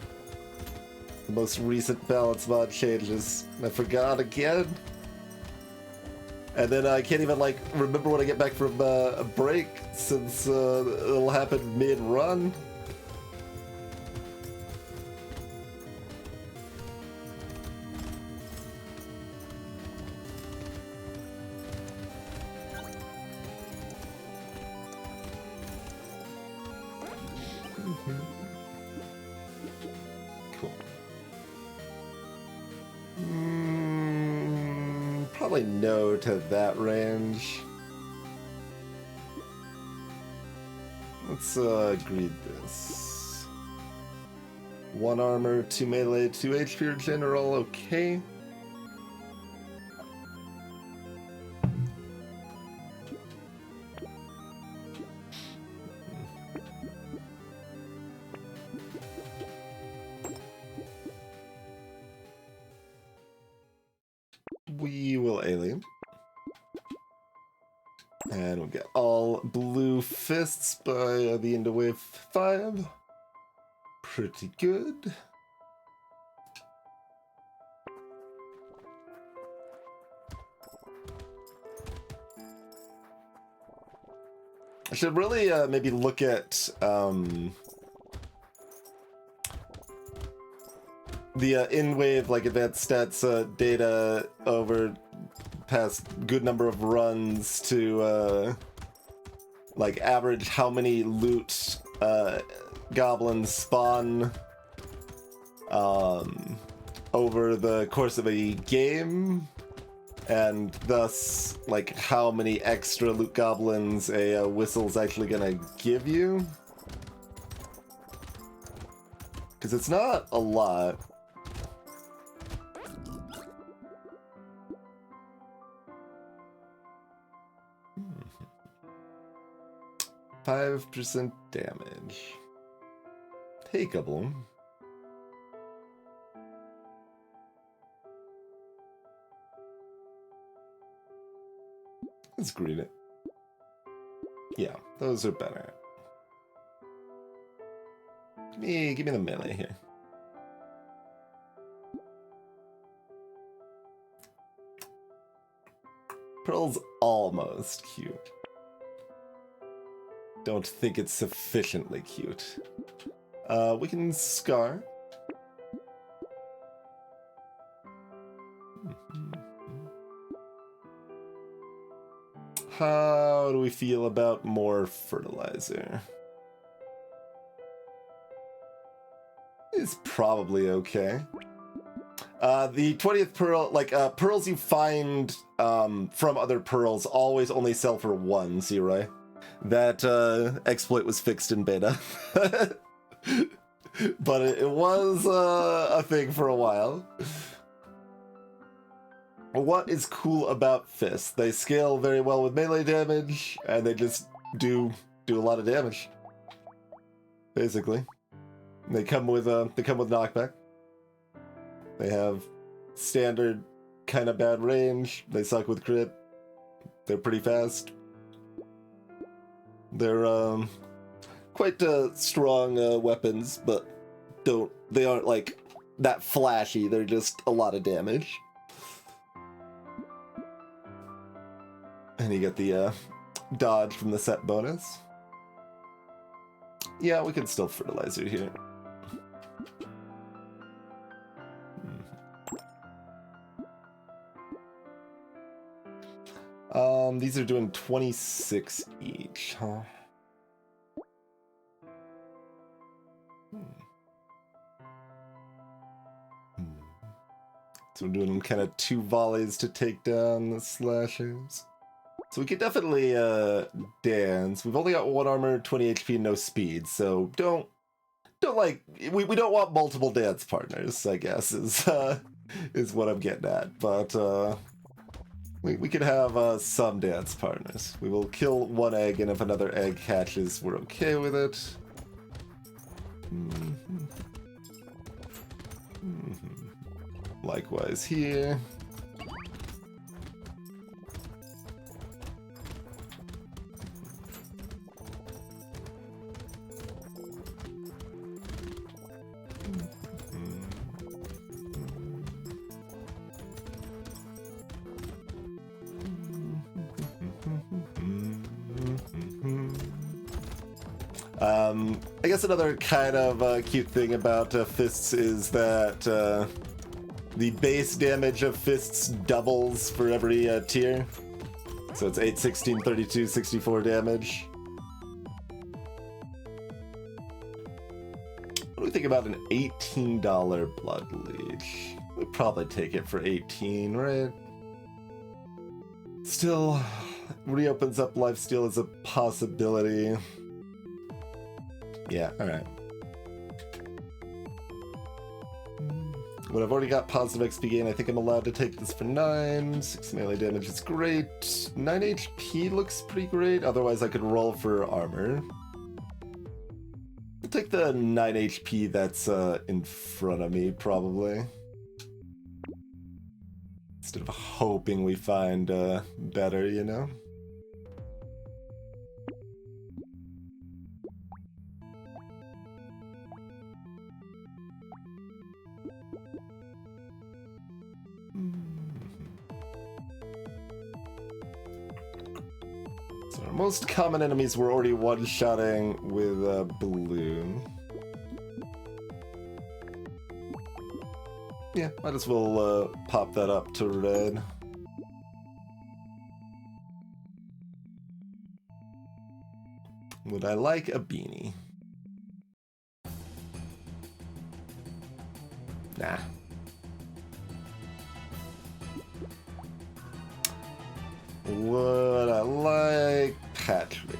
most recent balance mod changes. I forgot again. And then I can't even like remember when I get back from a break, since it'll happen mid-run. Cool. Probably no to that range. Let's greed this. 1 armor, 2 melee, 2 HP regen are all okay. We will alien. And we'll get all blue fists by the end of wave 5. Pretty good. I should really maybe look at the in-wave, like, advanced stats data over past good number of runs to like average how many loot goblins spawn over the course of a game, and thus like how many extra loot goblins a whistle's actually gonna give you, because it's not a lot. 5% damage. Takeable. Let's greet it. Yeah, those are better. Give me the melee here. Pearl's almost cute. Don't think it's sufficiently cute. We can scar. How do we feel about more fertilizer? It's probably okay. The 20th pearl, like, pearls you find from other pearls always only sell for 1, Zeroy. That exploit was fixed in beta. But it was a thing for a while. What is cool about fists? They scale very well with melee damage, and they just do a lot of damage. Basically. They come with knockback. They have standard kind of bad range. They suck with crit. They're pretty fast. They're quite strong weapons, but they aren't like that flashy. They're just a lot of damage. And you get the dodge from the set bonus. Yeah, we can still fertilizer here. These are doing 26 each, huh? So we're doing kind of 2 volleys to take down the slashers. So we could definitely dance. We've only got 1 armor, 20 HP, no speed. So don't like we don't want multiple dance partners, I guess is what I'm getting at. But we could have some dance partners. We will kill 1 egg, and if another egg hatches, we're okay with it. Likewise here. I guess another kind of cute thing about fists is that the base damage of fists doubles for every tier. So it's 8, 16, 32, 64 damage. What do we think about an $18 blood leech? We'd probably take it for 18, right? Still reopens up lifesteal as a possibility. Yeah, alright. When I've already got positive XP gain, I think I'm allowed to take this for 9. 6 melee damage is great. 9 HP looks pretty great. Otherwise, I could roll for armor. I'll take the 9 HP that's in front of me, probably. Instead of hoping we find better, you know? So our most common enemies we're already one-shotting with blue. Yeah, might as well pop that up to red. Would I like a beanie? Nah. Would I like Patrick?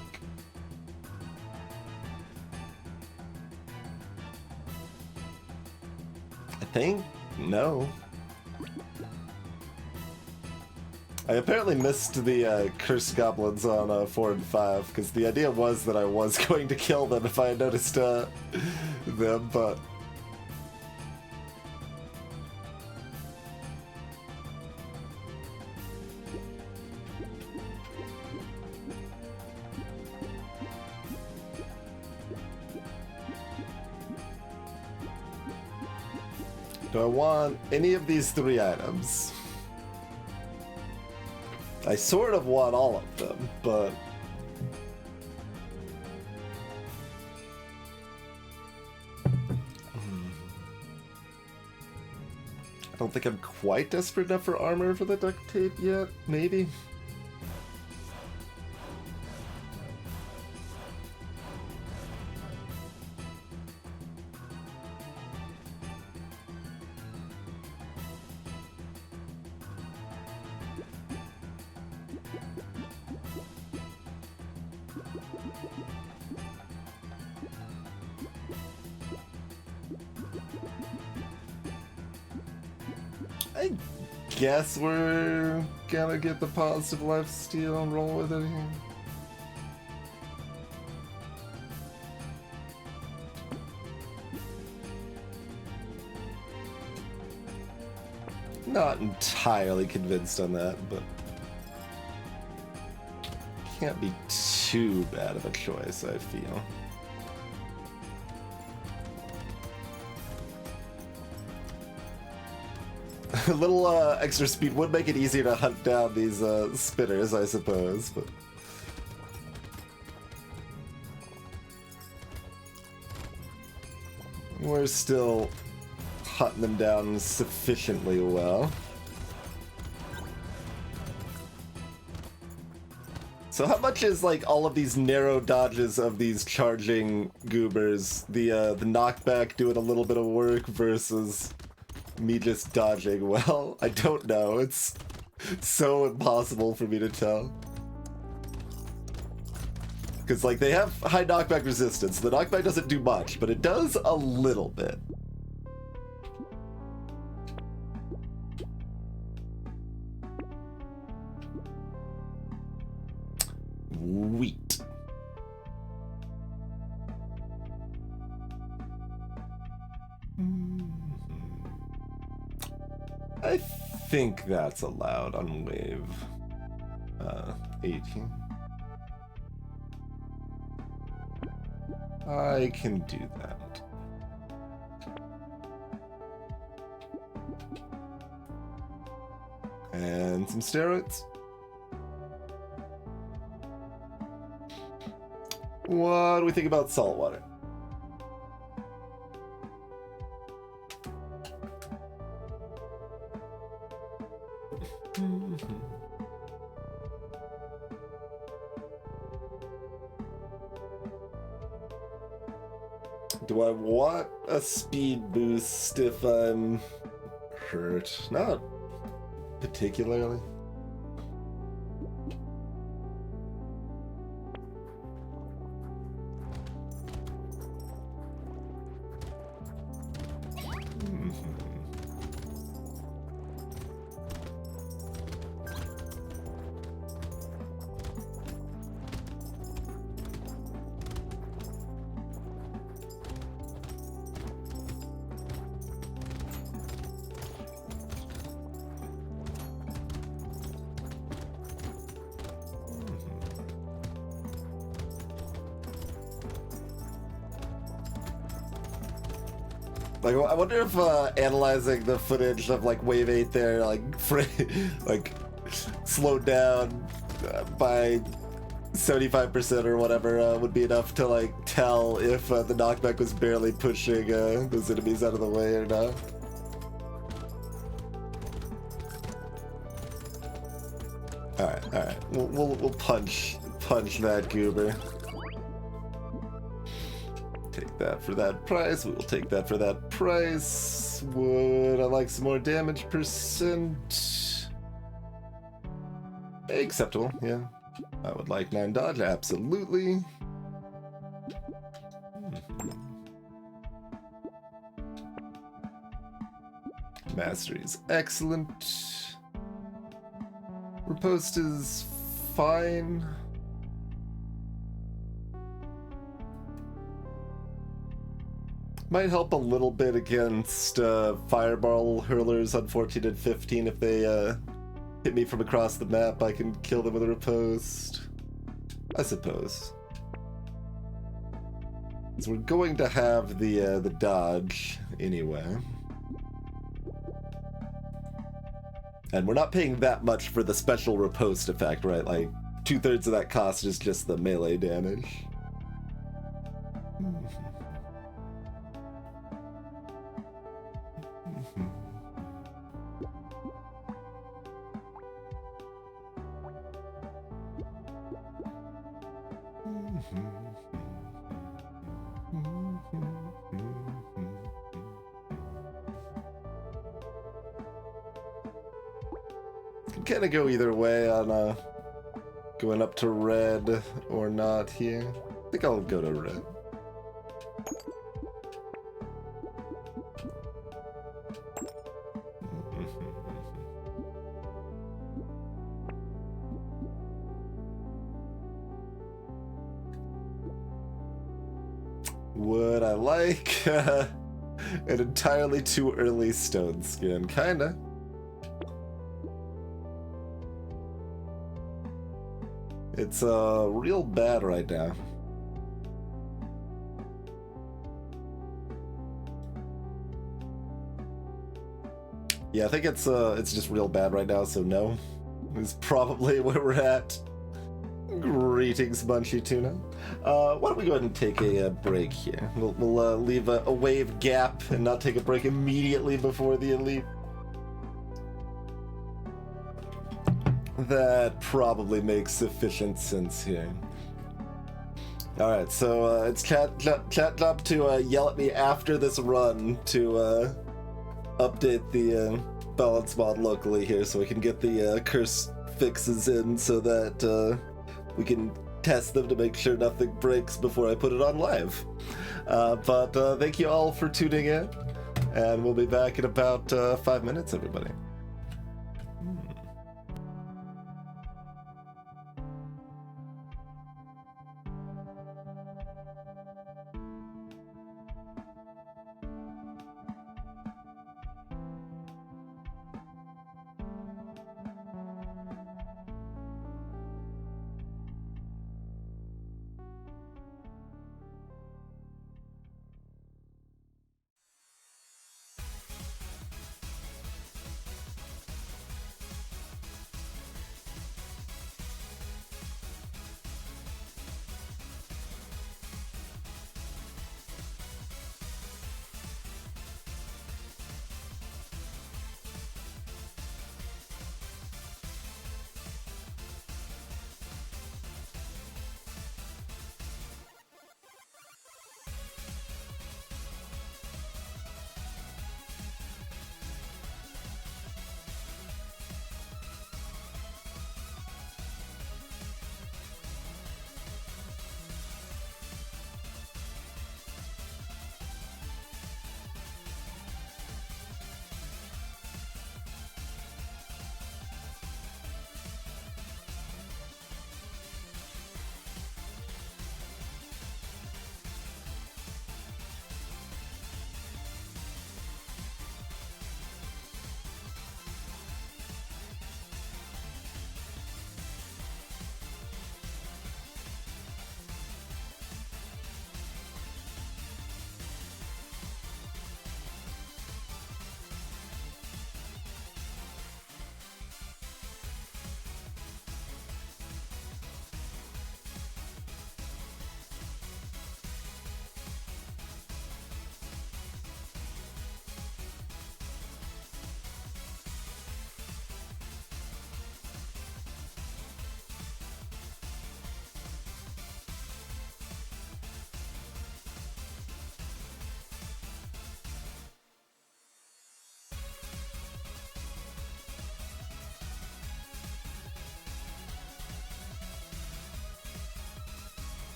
I think no. I apparently missed the cursed goblins on 4 and 5, because the idea was that I was going to kill them if I had noticed them, but... Do I want any of these 3 items? I sort of want all of them, but... I don't think I'm quite desperate enough for armor for the duct tape yet, maybe? I guess we're gonna get the positive lifesteal and roll with it here. Not entirely convinced on that, but can't be too bad of a choice, I feel. A little extra speed would make it easier to hunt down these spinners, I suppose, but... We're still hunting them down sufficiently well. So how much is, like, all of these narrow dodges of these charging goobers, the knockback doing a little bit of work versus... me just dodging? Well, I don't know. It's so impossible for me to tell. Because, like, they have high knockback resistance. The knockback doesn't do much, but it does a little bit. Wheat. I think that's allowed on wave 18. I can do that. And some steroids. What do we think about salt water? Do I want a speed boost if I'm hurt? Not particularly. Like, I wonder if analyzing the footage of like Wave 8 there, like like slowed down by 75% or whatever would be enough to like tell if the knockback was barely pushing those enemies out of the way or not. All right, we'll punch that goober. Take that for that price. We will take that for that price. Would I like some more damage percent? Acceptable, yeah. I would like 9 dodge, absolutely. Mastery is excellent. Riposte is fine. Might help a little bit against fireball hurlers on 14 and 15 if they hit me from across the map. I can kill them with a riposte, I suppose. So we're going to have the dodge anyway. And we're not paying that much for the special riposte effect, right? Like, 2/3 of that cost is just the melee damage. Can kind of go either way on going up to red or not here. I think I'll go to red. Would I like an entirely too early stone skin? Kinda. It's real bad right now. Yeah, I think it's just real bad right now, so no. Is probably where we're at. Greetings, Munchy Tuna. Why don't we go ahead and take a break here? We'll leave a wave gap and not take a break immediately before the elite. That probably makes sufficient sense here. Alright, so it's chat job to yell at me after this run to update the balance mod locally here so we can get the curse fixes in so that we can test them to make sure nothing breaks before I put it on live. But thank you all for tuning in, and we'll be back in about 5 minutes, everybody.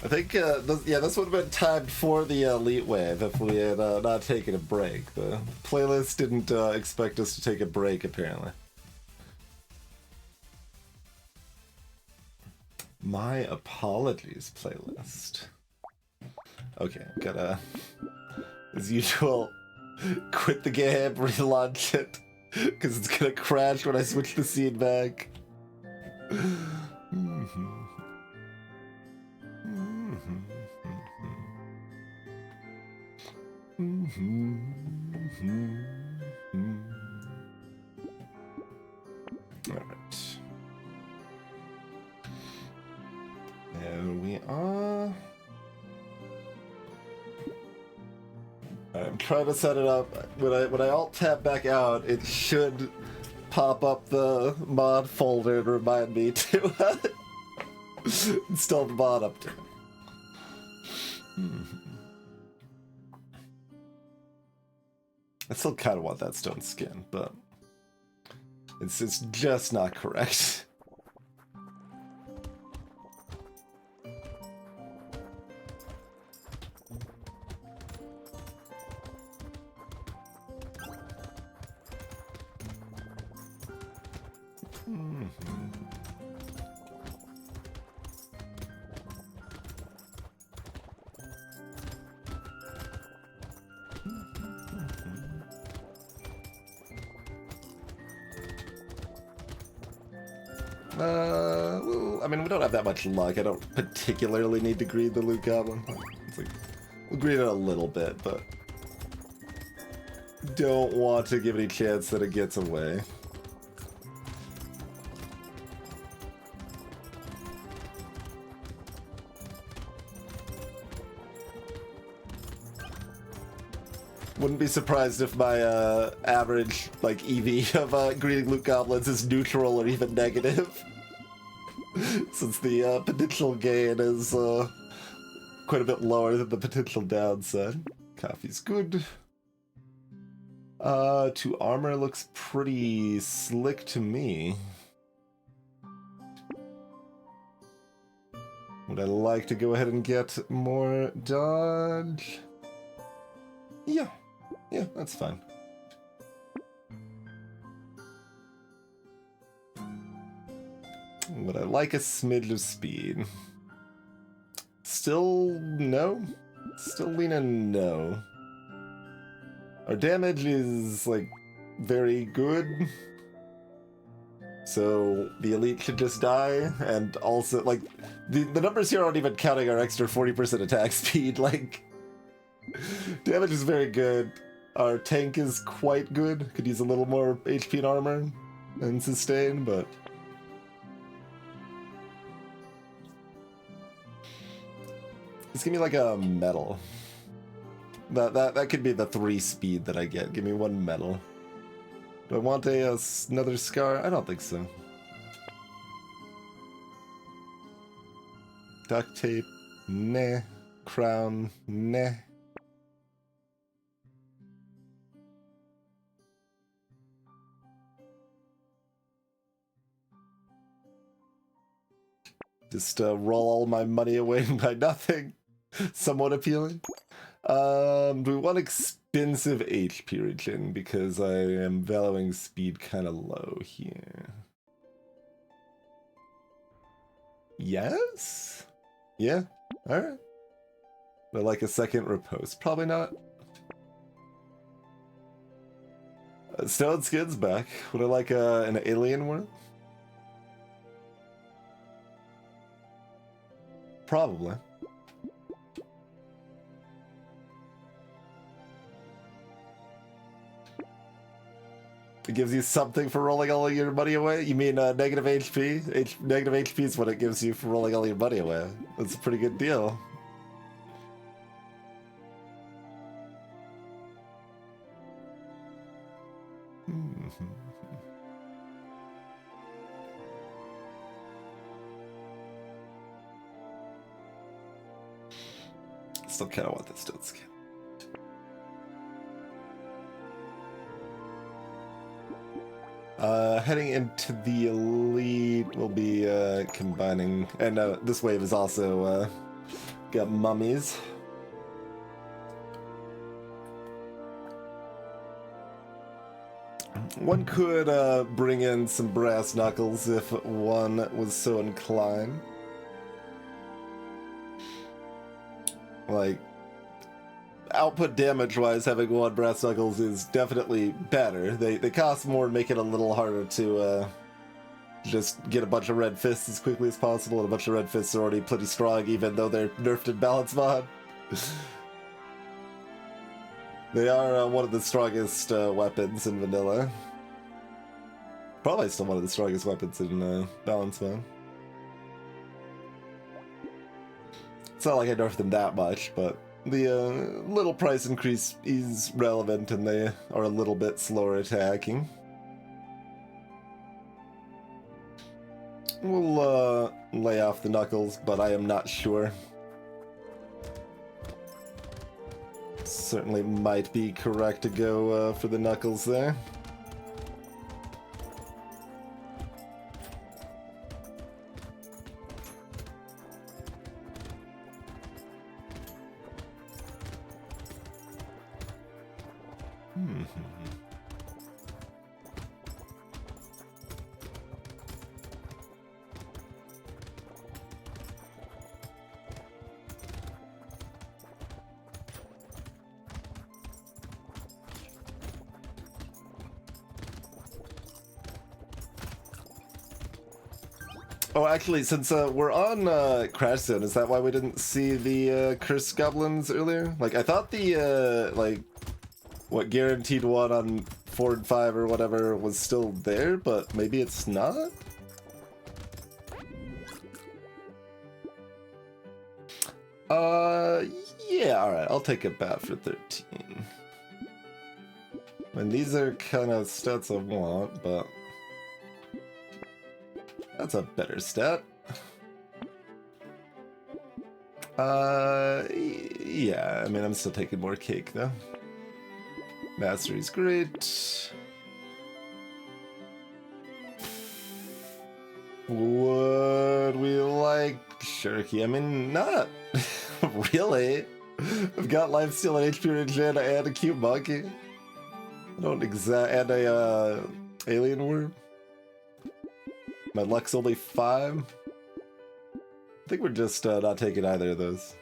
I think, this would have been timed for the Elite Wave if we had not taken a break. The playlist didn't expect us to take a break, apparently. My apologies, playlist. Okay, gotta, as usual, quit the game, relaunch it, because it's gonna crash when I switch the scene back. Alright. There we are. I'm trying to set it up. When I alt tab back out, it should pop up the mod folder and remind me to install the mod update. I still kind of want that stone skin, but it's just not correct. Well, I mean, we don't have that much luck. I don't particularly need to greed the loot goblin. It's like, we'll greed it a little bit, but don't want to give any chance that it gets away. Wouldn't be surprised if my average like EV of greeting loot goblins is neutral or even negative, since the potential gain is quite a bit lower than the potential downside. Coffee's good. 2 armor looks pretty slick to me. Would I like to go ahead and get more dodge? Yeah, that's fine. Would I like a smidge of speed? Still no? Still leaning no. Our damage is, like, very good. So the elite should just die, and also, like, the numbers here aren't even counting our extra 40% attack speed, like, damage is very good. Our tank is quite good. Could use a little more HP and armor and sustain, but just give me like a medal. That could be the 3 speed that I get. Give me 1 medal. Do I want another scar? I don't think so. Duct tape, nah. Crown, nah. Just roll all my money away by nothing. Somewhat appealing. Do we want expensive HP regen? Because I am valuing speed kind of low here. Yes? Yeah? Alright. Would I like a second repose? Probably not. Stone Skin's back. Would I like an alien one? Probably. It gives you something for rolling all your money away? You mean negative HP? Negative HP is what it gives you for rolling all your money away. That's a pretty good deal. Still kind of want that stone skin. Heading into the elite, we'll be combining, and this wave is also Got mummies. One could bring in some brass knuckles if one was so inclined. Like, output damage-wise, having one brass knuckles is definitely better. They cost more and make it a little harder to just get a bunch of red fists as quickly as possible, and a bunch of red fists are already pretty strong, even though they're nerfed in balance mod. They are one of the strongest weapons in vanilla. Probably still one of the strongest weapons in balance mod. It's not like I nerfed them that much, but the little price increase is relevant, and they are a little bit slower attacking. We'll lay off the knuckles, but I am not sure. Certainly might be correct to go for the knuckles there. Oh, actually, since we're on Crash Zone, is that why we didn't see the Cursed Goblins earlier? Like, I thought the, like, what, guaranteed one on 4 and 5 or whatever was still there, but maybe it's not? Yeah, alright, I'll take a bat for 13. And these are kind of stats I want, but that's a better stat. Yeah, I mean, I'm still taking more cake, though. Mastery's great. Would we like Shirky? I mean, not really. I've got Lifesteal and HP Regen and a Cute Monkey. I don't and a Alien Worm. My luck's only 5. I think we're just not taking either of those.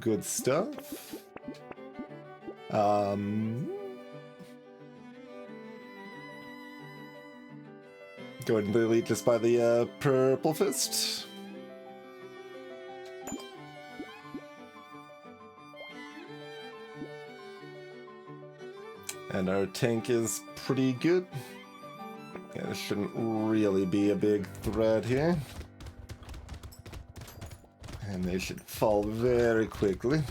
Good stuff. Go ahead and delete just by the purple fist. And our tank is pretty good. Yeah, this shouldn't really be a big threat here. And they should fall very quickly.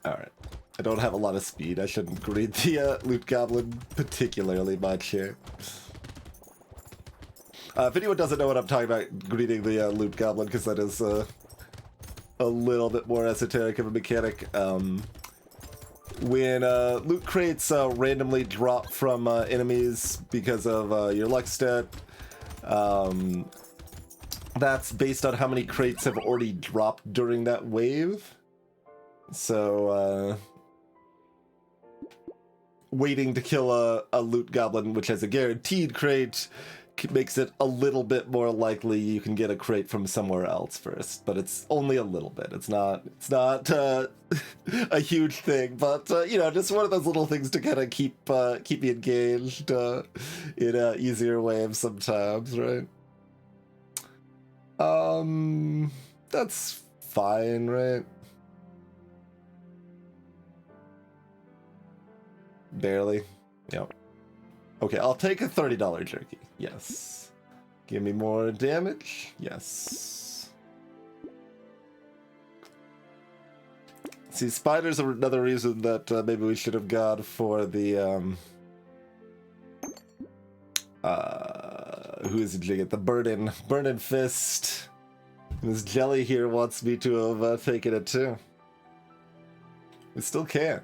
Alright. I don't have a lot of speed. I shouldn't greet the Loot Goblin particularly much here. If anyone doesn't know what I'm talking about, greeting the Loot Goblin, because that is a little bit more esoteric of a mechanic. When loot crates randomly drop from enemies because of your luck stat, that's based on how many crates have already dropped during that wave. So, waiting to kill a loot goblin, which has a guaranteed crate, makes it a little bit more likely you can get a crate from somewhere else first. But it's only a little bit. It's not a huge thing. But you know, just one of those little things to kind of keep me engaged in easier waves sometimes, right? That's fine, right? Barely. Yep. Okay, I'll take a $30 jerky. Yes. Give me more damage. Yes. See, spiders are another reason that maybe we should have gone for the who is it? The burning fist. This jelly here wants me to have taken it too. We still can.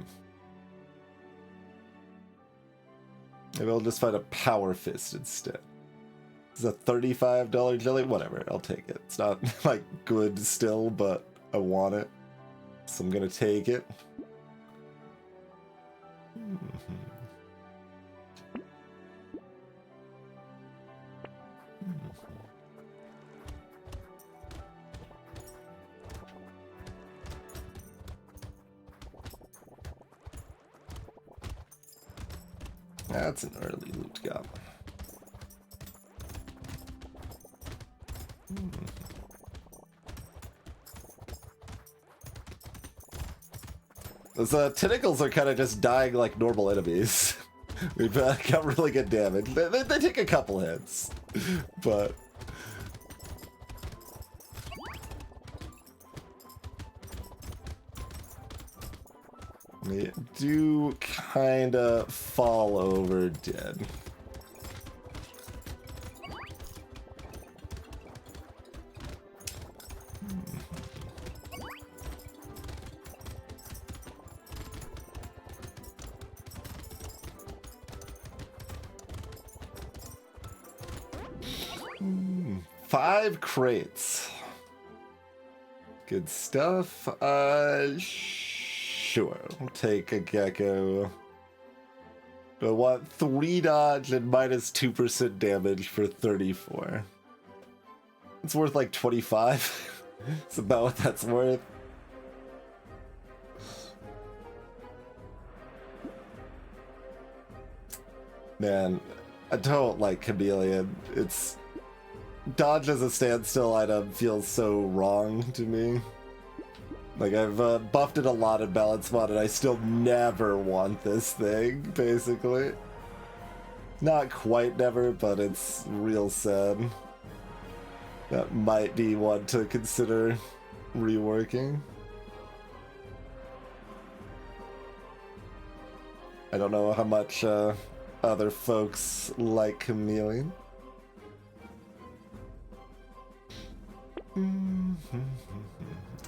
Maybe I'll just find a power fist instead. It's a $35 jelly? Whatever, I'll take it. It's not, like, good still, but I want it. So I'm gonna take it. That's an early loot goblin. Those tentacles are kind of just dying like normal enemies. We've got really good damage. They take a couple hits, but... They do kind of fall over dead. Five crates. Good stuff. Sure. We'll take a gecko. I want 3 dodge and minus 2% damage for 34. It's worth like 25. It's about what that's worth. Man, I don't like Chameleon. It's... Dodge as a standstill item feels so wrong to me. Like, I've buffed it a lot in balance mod, and I still never want this thing, basically. Not quite never, but it's real sad. That might be one to consider reworking. I don't know how much other folks like Chameleon.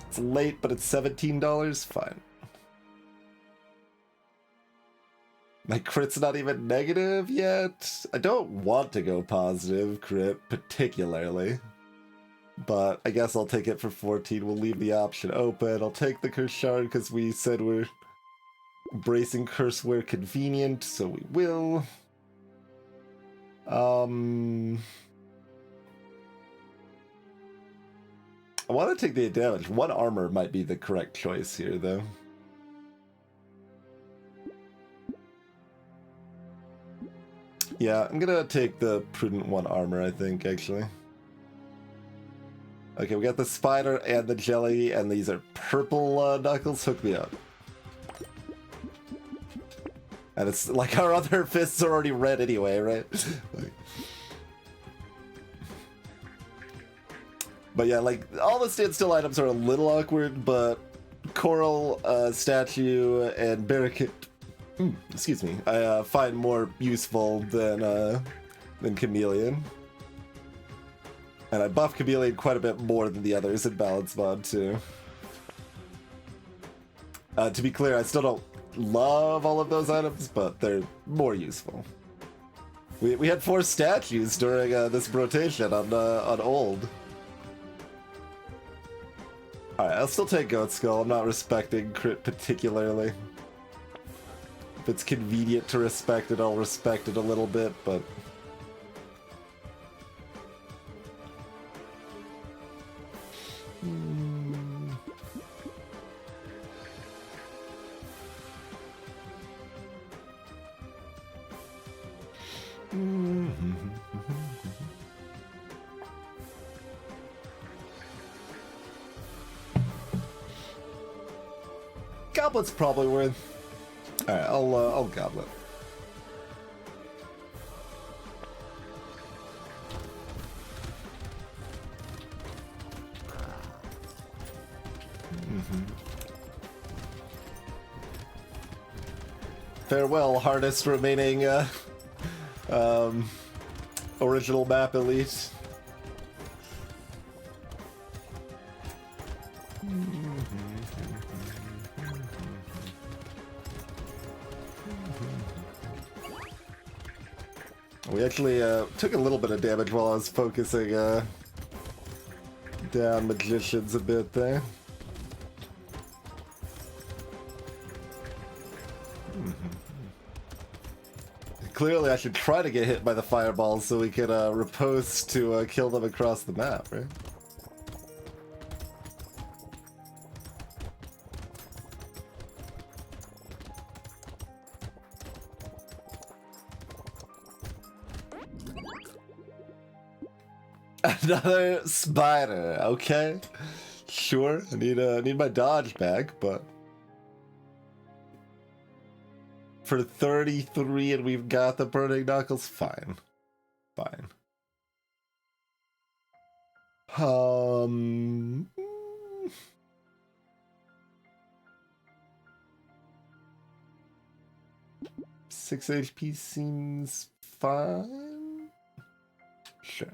It's late, but it's $17. Fine. My crit's not even negative yet. I don't want to go positive crit, particularly. But I guess I'll take it for 14. We'll leave the option open. I'll take the curse shard because we said we're bracing curse where convenient, so we will. I want to take the damage. 1 armor might be the correct choice here, though. Yeah, I'm gonna take the prudent 1 armor, I think, actually. Okay, we got the spider and the jelly, and these are purple knuckles. Hook me up. And it's like our other fists are already red anyway, right? Like... But yeah, like, all the standstill items are a little awkward, but coral, statue, and barricade, excuse me, I find more useful than Chameleon. And I buff Chameleon quite a bit more than the others in balance mod, too. To be clear, I still don't love all of those items, but they're more useful. We had 4 statues during this rotation on old. Alright, I'll still take Goat Skull. I'm not respecting crit particularly. If it's convenient to respect it, I'll respect it a little bit, but... Goblet's probably worth. Alright, I'll goblet. Farewell, hardest remaining original map elite. We actually took a little bit of damage while I was focusing down magicians a bit there. Clearly I should try to get hit by the fireballs so we can riposte to kill them across the map, right? Another spider, okay. Sure, I need my dodge back, but for 33 and we've got the burning knuckles, fine. Fine. 6 HP seems fine. Sure.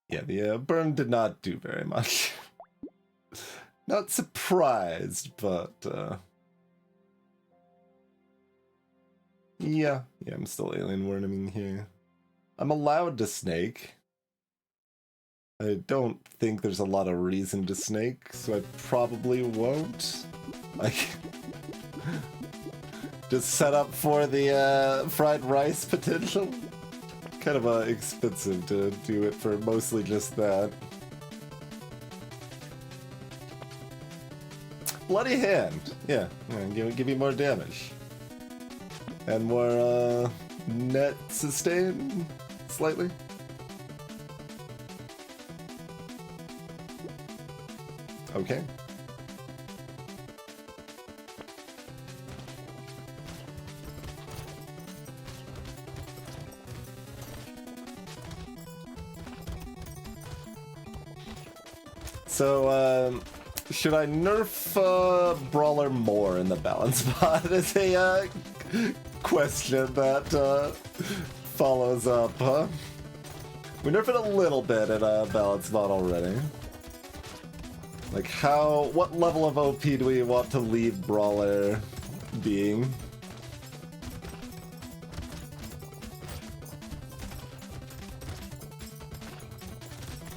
Yeah, the burn did not do very much. Not surprised, but yeah, I'm still alien worming here. I'm allowed to snake. I don't think there's a lot of reason to snake, so I probably won't. Like, just set up for the fried rice potential. Kind of expensive to do it for mostly just that. Bloody hand. Yeah, give me more damage. And more net sustain, slightly. Okay. So, should I nerf Brawler more in the balance mod? Is a question that follows up, huh? We nerfed it a little bit in a balance mod already. Like what level of OP do we want to leave Brawler being?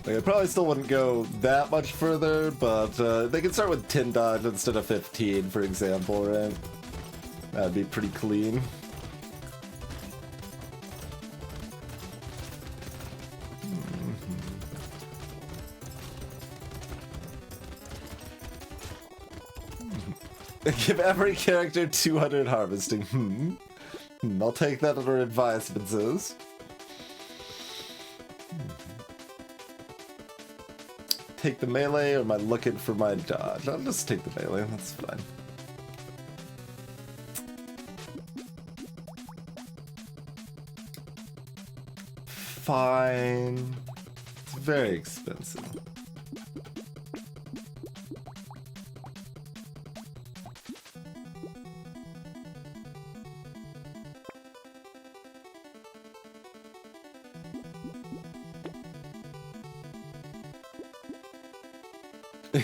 Like, I probably still wouldn't go that much further, but they can start with 10 dodge instead of 15, for example, right? That'd be pretty clean. Give every character 200 harvesting. I'll take that under advisements. Take the melee, or am I looking for my dodge? I'll just take the melee, that's fine. Fine. It's very expensive.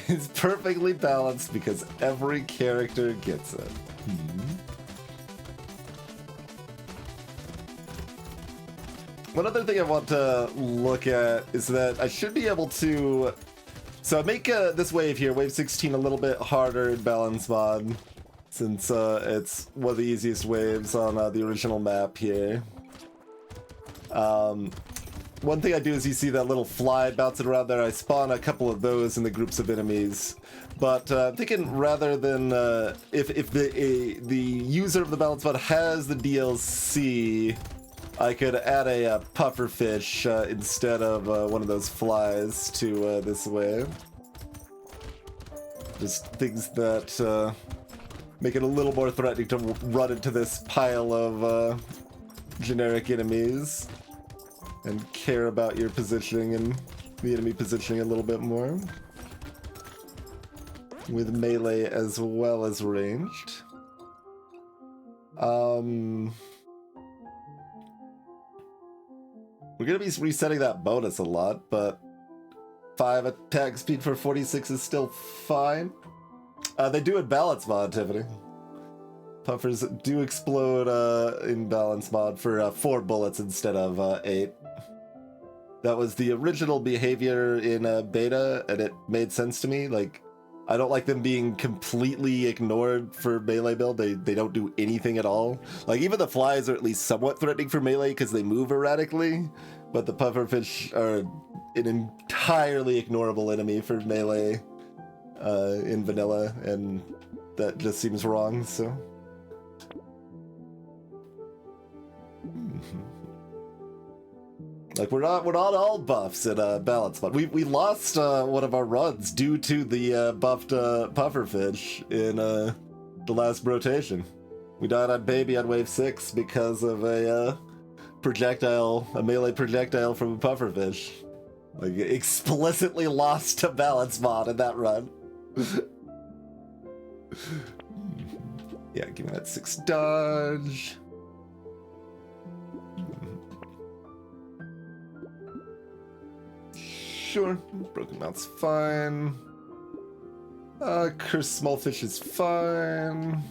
It's perfectly balanced because every character gets it. One other thing I want to look at is that I should be able to... So I make this wave here, wave 16, a little bit harder in balance mod, since it's one of the easiest waves on the original map here. One thing I do is you see that little fly bouncing around there. I spawn a couple of those in the groups of enemies. But I'm thinking rather than if the user of the balance mod has the DLC, I could add a pufferfish instead of one of those flies to this wave. Just things that make it a little more threatening to run into this pile of generic enemies. and care about your positioning and the enemy positioning a little bit more. With melee as well as ranged. We're gonna be resetting that bonus a lot, but 5 attack speed for 46 is still fine. They do in balance mod, Tiffany. Puffers do explode in balance mod for 4 bullets instead of 8. That was the original behavior in beta, and it made sense to me. Like, I don't like them being completely ignored for melee build. They don't do anything at all. Like, even the flies are at least somewhat threatening for melee because they move erratically, but the pufferfish are an entirely ignorable enemy for melee in vanilla, and that just seems wrong, so... Like, we're not all buffs in balance mod. We lost one of our runs due to the buffed pufferfish in the last Brotation. We died on baby on wave 6 because of a melee projectile from a pufferfish. Like, explicitly lost to balance mod in that run. Yeah, give me that 6 dodge. Sure, broken mouth's fine. Cursed small fish is fine.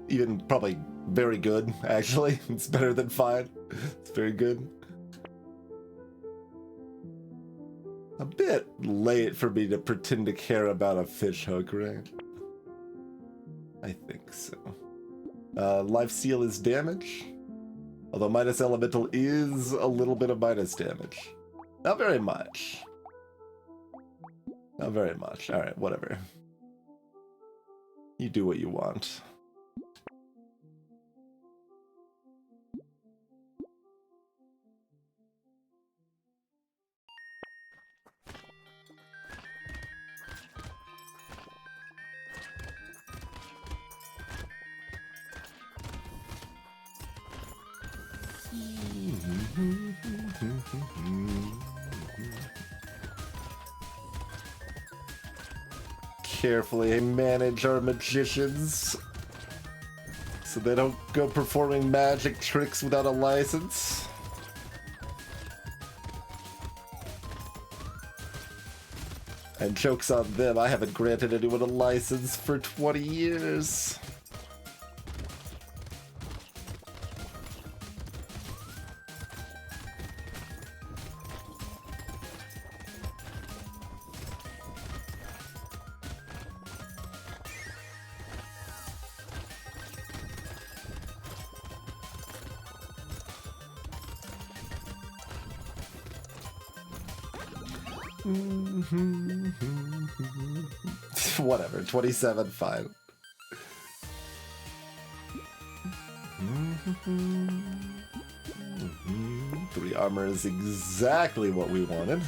Even probably very good, actually. It's better than fine. It's very good. A bit late for me to pretend to care about a fish hook, right? I think so. Life Seal is damage. Although minus elemental is a little bit of minus damage. Not very much. Not very much. Alright, whatever. You do what you want. Carefully manage our magicians so they don't go performing magic tricks without a license. And joke's on them, I haven't granted anyone a license for 20 years. Whatever, 27, fine. Three armor is exactly what we wanted.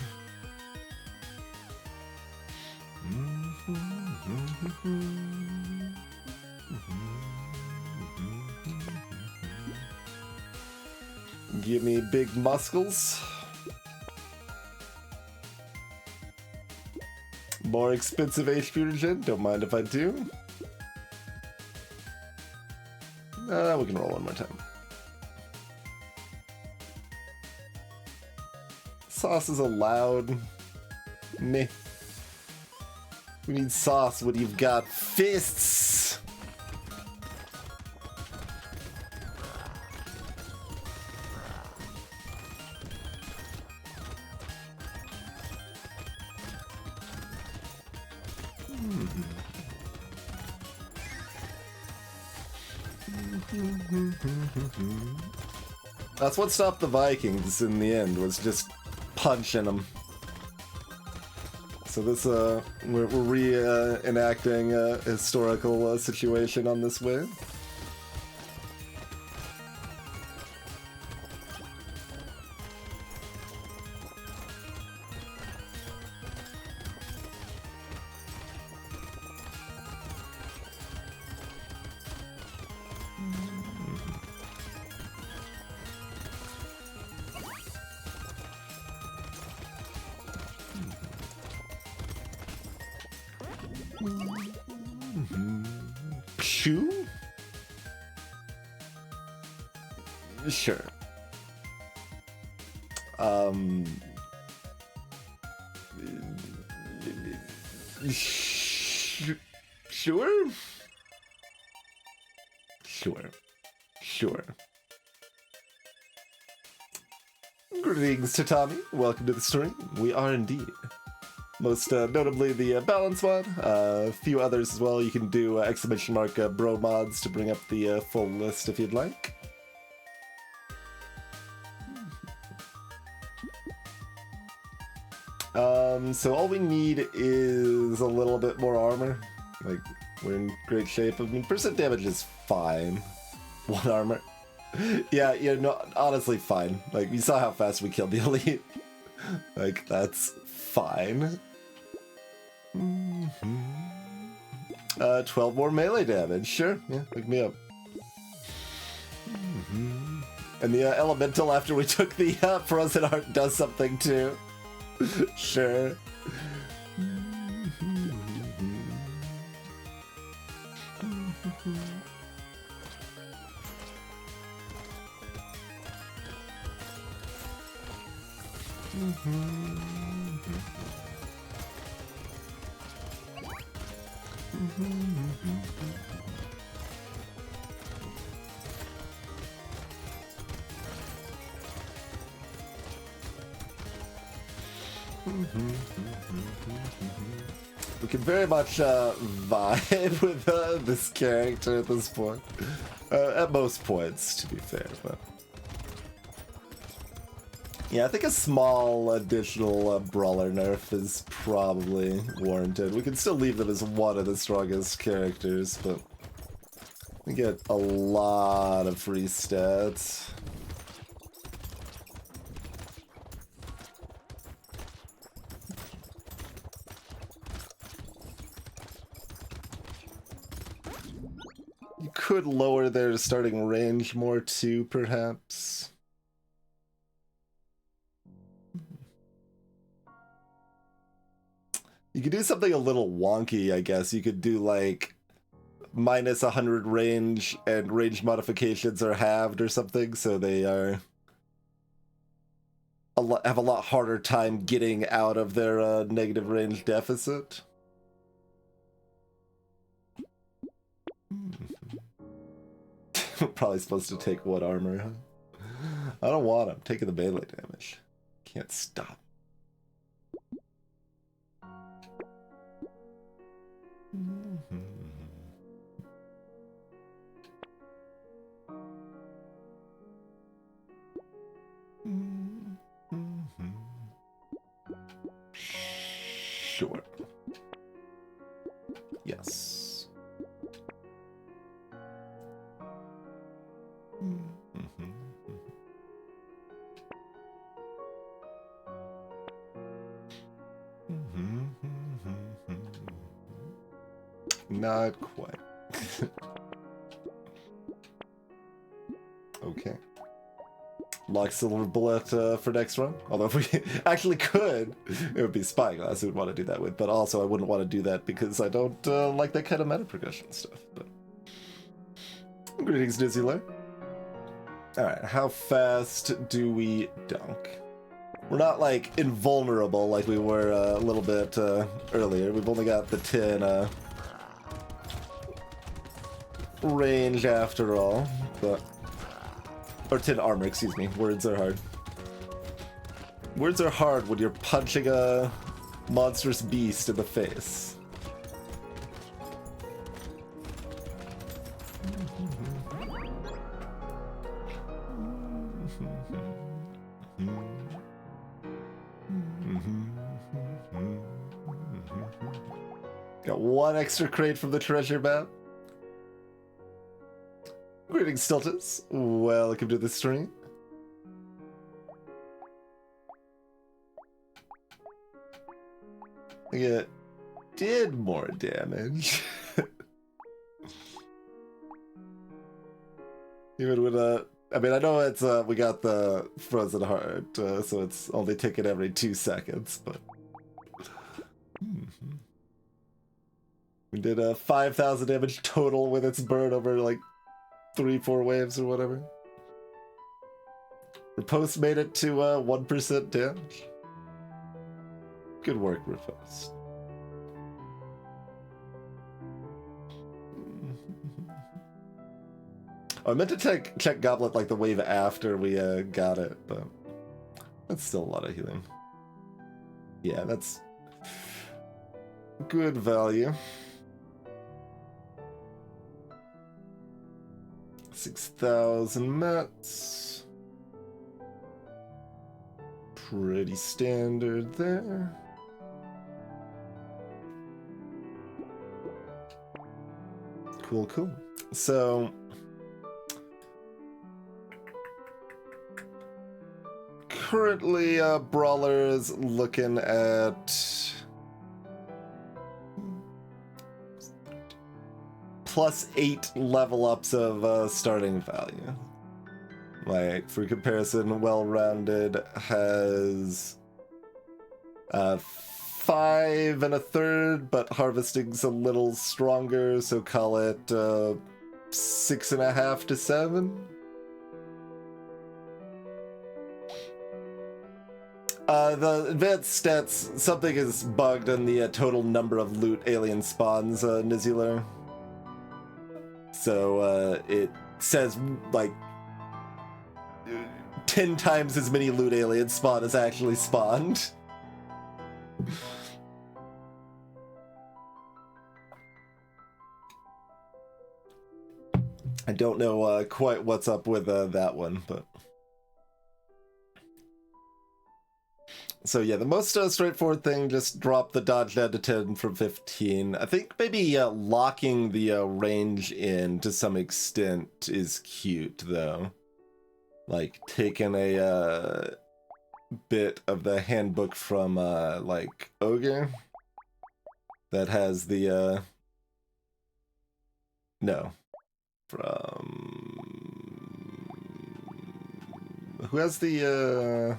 Give me big muscles. More expensive HP regen, don't mind if I do. We can roll one more time. Sauce is allowed. Meh. We need sauce when you've got fists. That's what stopped the Vikings in the end, was just punching them. So this, we're re-enacting a historical situation on this wave. Shoe? Sure. Sure? Sure. Greetings, Tatami. Welcome to the stream. We are indeed. Most notably the balance mod. A few others as well. You can do exclamation mark bro mods to bring up the full list if you'd like. So all we need is a little bit more armor. Like, we're in great shape. I mean, percent damage is fine. 1 armor. Yeah, no, honestly fine. Like, you saw how fast we killed the elite. Like, that's fine. 12 more melee damage. Sure, yeah, pick me up. And the elemental after we took the frozen heart does something too. Sure. We can very much vibe with this character at this point. At most points, to be fair, but... Yeah, I think a small additional brawler nerf is probably warranted. We can still leave them as one of the strongest characters, but we get a lot of free stats. You could lower their starting range more too, perhaps. You could do something a little wonky, I guess. You could do like minus 100 range and range modifications are halved or something, so they are have a lot harder time getting out of their negative range deficit. Probably supposed to take 1 armor, huh? I don't want him. Taking the melee damage. Can't stop. Sure. Yes. Not quite. Okay. Lock Silver Bullet for next run. Although if we actually could, it would be Spyglass who would want to do that with. But also I wouldn't want to do that because I don't like that kind of meta progression stuff. But greetings, Dizzyler. Alright, how fast do we dunk? We're not like invulnerable like we were a little bit earlier. We've only got the 10 range after all, but... Or 10 armor, excuse me. Words are hard. Words are hard when you're punching a monstrous beast in the face. Got 1 extra crate from the treasure map. Greetings, Stiltus. Welcome to the stream. It did more damage. Even with I mean, I know it's we got the frozen heart, so it's only ticking every 2 seconds, but We did a 5,000 damage total with its burn over like 3-4 waves or whatever. Riposte made it to 1% damage. Good work, Riposte. Oh, I meant to check Goblet like the wave after we got it, but that's still a lot of healing. Yeah, that's good value. 6,000 mats. Pretty standard there. Cool, cool. So currently, Brawler is looking at +8 level ups of starting value. Like, for comparison, Well-Rounded has 5 1/3, but Harvesting's a little stronger, so call it 6.5 to 7. The advanced stats, something is bugged in the total number of loot alien spawns, Nizular. So it says like 10 times as many loot aliens spawn as actually spawned. I don't know quite what's up with that one, but... So yeah, the most straightforward thing, just drop the dodge down to 10 from 15. I think maybe locking the range in to some extent is cute, though. Like, taking a bit of the handbook from, like, Ogre that has the, no. From... Who has the,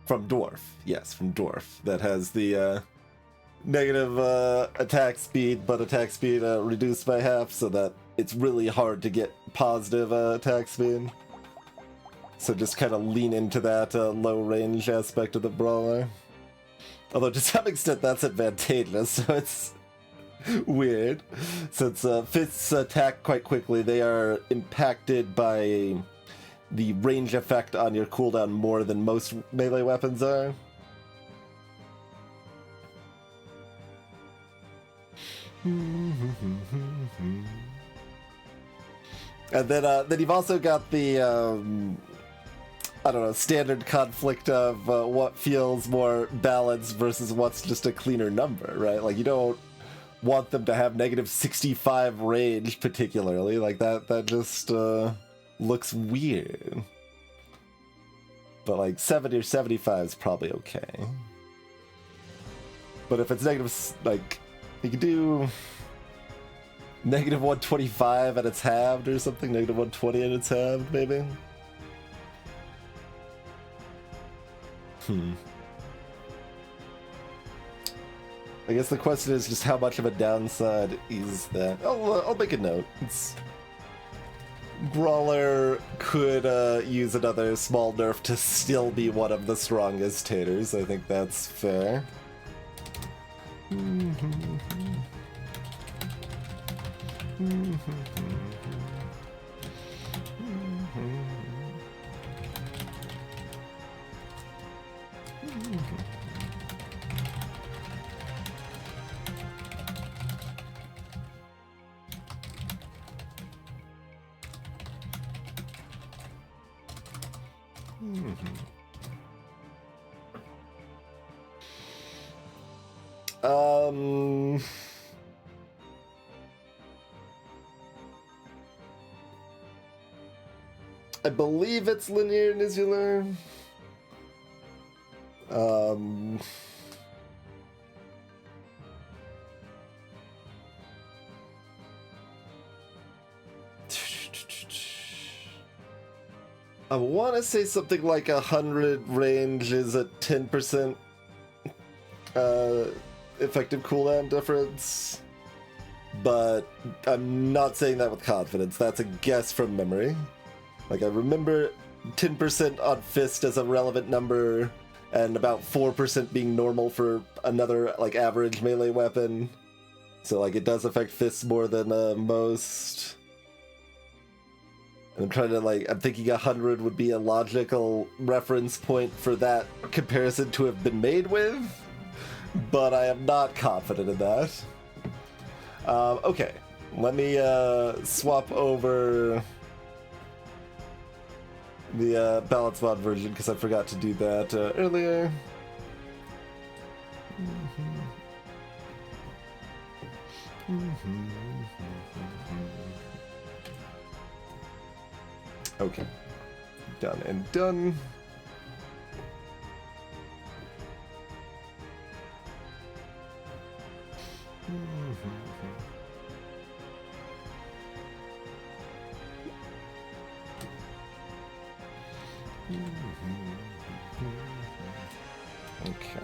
From Dwarf. Yes, from Dwarf. That has the negative attack speed, but attack speed reduced by half, so that it's really hard to get positive attack speed. So just kind of lean into that low range aspect of the Brawler. Although to some extent that's advantageous, so it's weird. Since fists attack quite quickly, they are impacted by the range effect on your cooldown more than most melee weapons are. And then you've also got the, I don't know, standard conflict of what feels more balanced versus what's just a cleaner number, right? Like, you don't want them to have -65 range particularly. Like, that just looks weird. But like 70 or 75 is probably okay. But if it's negative, like, you could do -125 and it's halved or something, -120 and it's halved, maybe? I guess the question is just how much of a downside is that? I'll make a note. Brawler could use another small nerf to still be one of the strongest taters. I think that's fair. I believe it's linear Nizular. I want to say something like 100 range is a 10% effective cooldown difference, but I'm not saying that with confidence. That's a guess from memory. Like, I remember 10% on Fist as a relevant number, and about 4% being normal for another, like, average melee weapon. So, like, it does affect Fists more than most. And I'm trying to, like, I'm thinking 100 would be a logical reference point for that comparison to have been made with, but I am not confident in that. Okay, let me swap over the balance mod version because I forgot to do that earlier. Okay, done and done. Okay.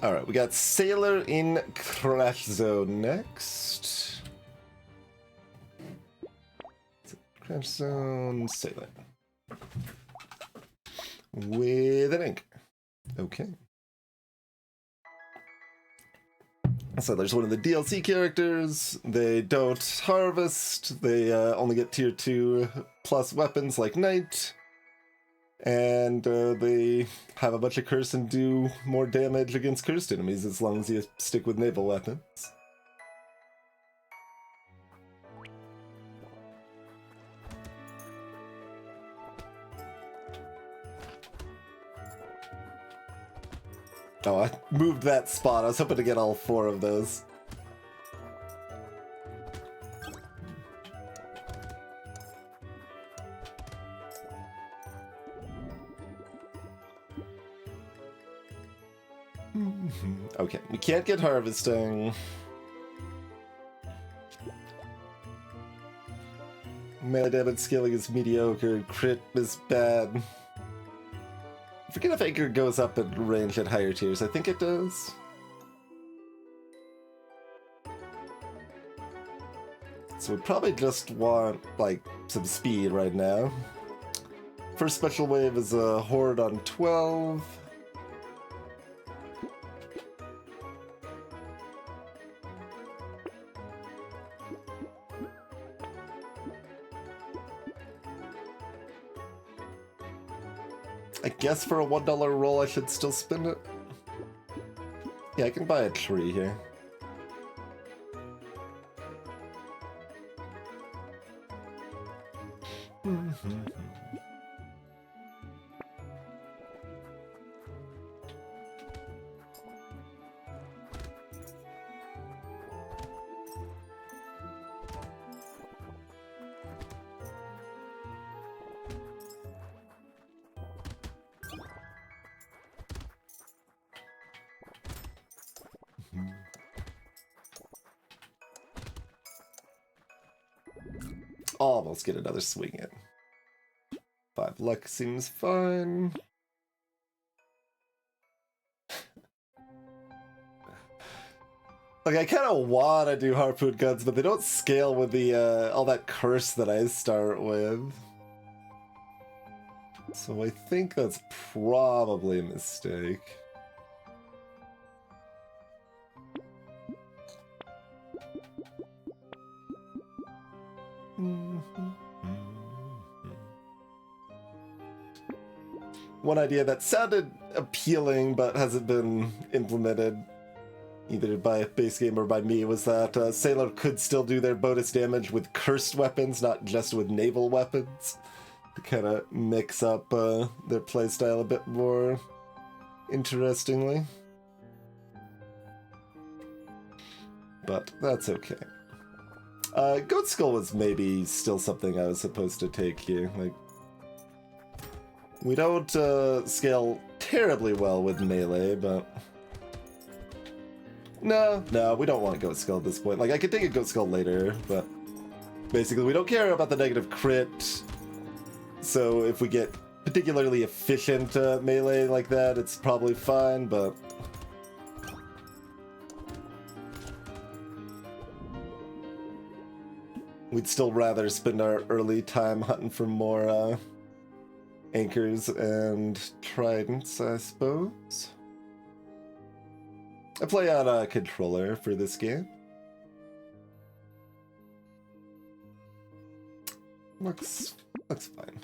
All right, we got Sailor in Crash Zone next. Crash Zone, Sailor. With an anchor. Okay. So there's one of the DLC characters. They don't harvest. They only get tier 2 plus weapons like Knight. And they have a bunch of curse and do more damage against cursed enemies as long as you stick with naval weapons. Oh, I moved that spot. I was hoping to get all 4 of those. Okay, we can't get harvesting. Melee damage scaling is mediocre. Crit is bad. I forget if Anchor goes up in range at higher tiers. I think it does. So we probably just want, like, some speed right now. First special wave is a Horde on 12. I guess for a $1 roll I should still spend it. Yeah, I can buy a tree here. Almost get another swing in. 5 luck seems fine. Like, I kind of want to do harpoon guns, but they don't scale with the all that curse that I start with. So I think that's probably a mistake. One idea that sounded appealing but hasn't been implemented either by base game or by me was that Sailor could still do their bonus damage with cursed weapons, not just with naval weapons, to kind of mix up their playstyle a bit more interestingly. But that's okay. Goat Skull was maybe still something I was supposed to take here. Like, we don't scale terribly well with melee, but No, we don't want a Goat Skull at this point. Like, I could take a Goat Skull later, but basically we don't care about the negative crit. So if we get particularly efficient melee like that, it's probably fine, but... we'd still rather spend our early time hunting for more anchors and tridents, I suppose. I play on a controller for this game. Looks fine.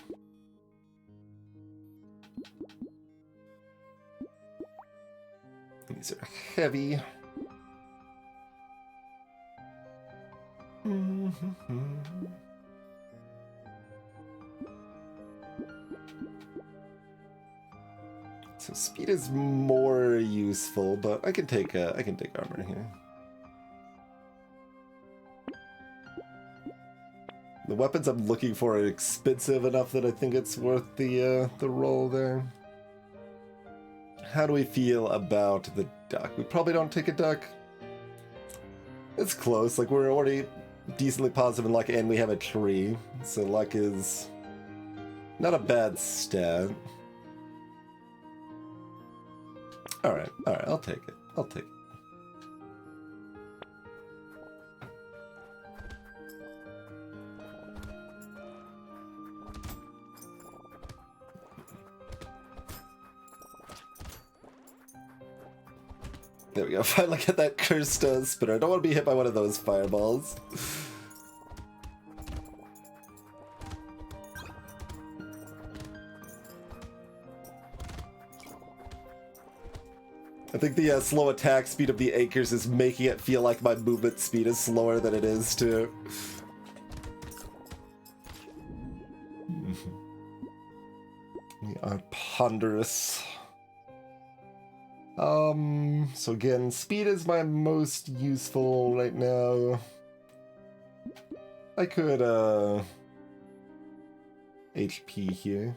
These are heavy. So speed is more useful, but I can take armor here. The weapons I'm looking for are expensive enough that I think it's worth the roll there. How do we feel about the duck? We probably don't take a duck. It's close. Like, we're already decently positive in luck, and we have a tree, so luck is not a bad stat. All right, I'll take it. There we go. Finally get that cursed spinner. I don't want to be hit by one of those fireballs. I think the slow attack speed of the anchors is making it feel like my movement speed is slower than it is, too. We are ponderous. So again, speed is my most useful right now. I could, HP here.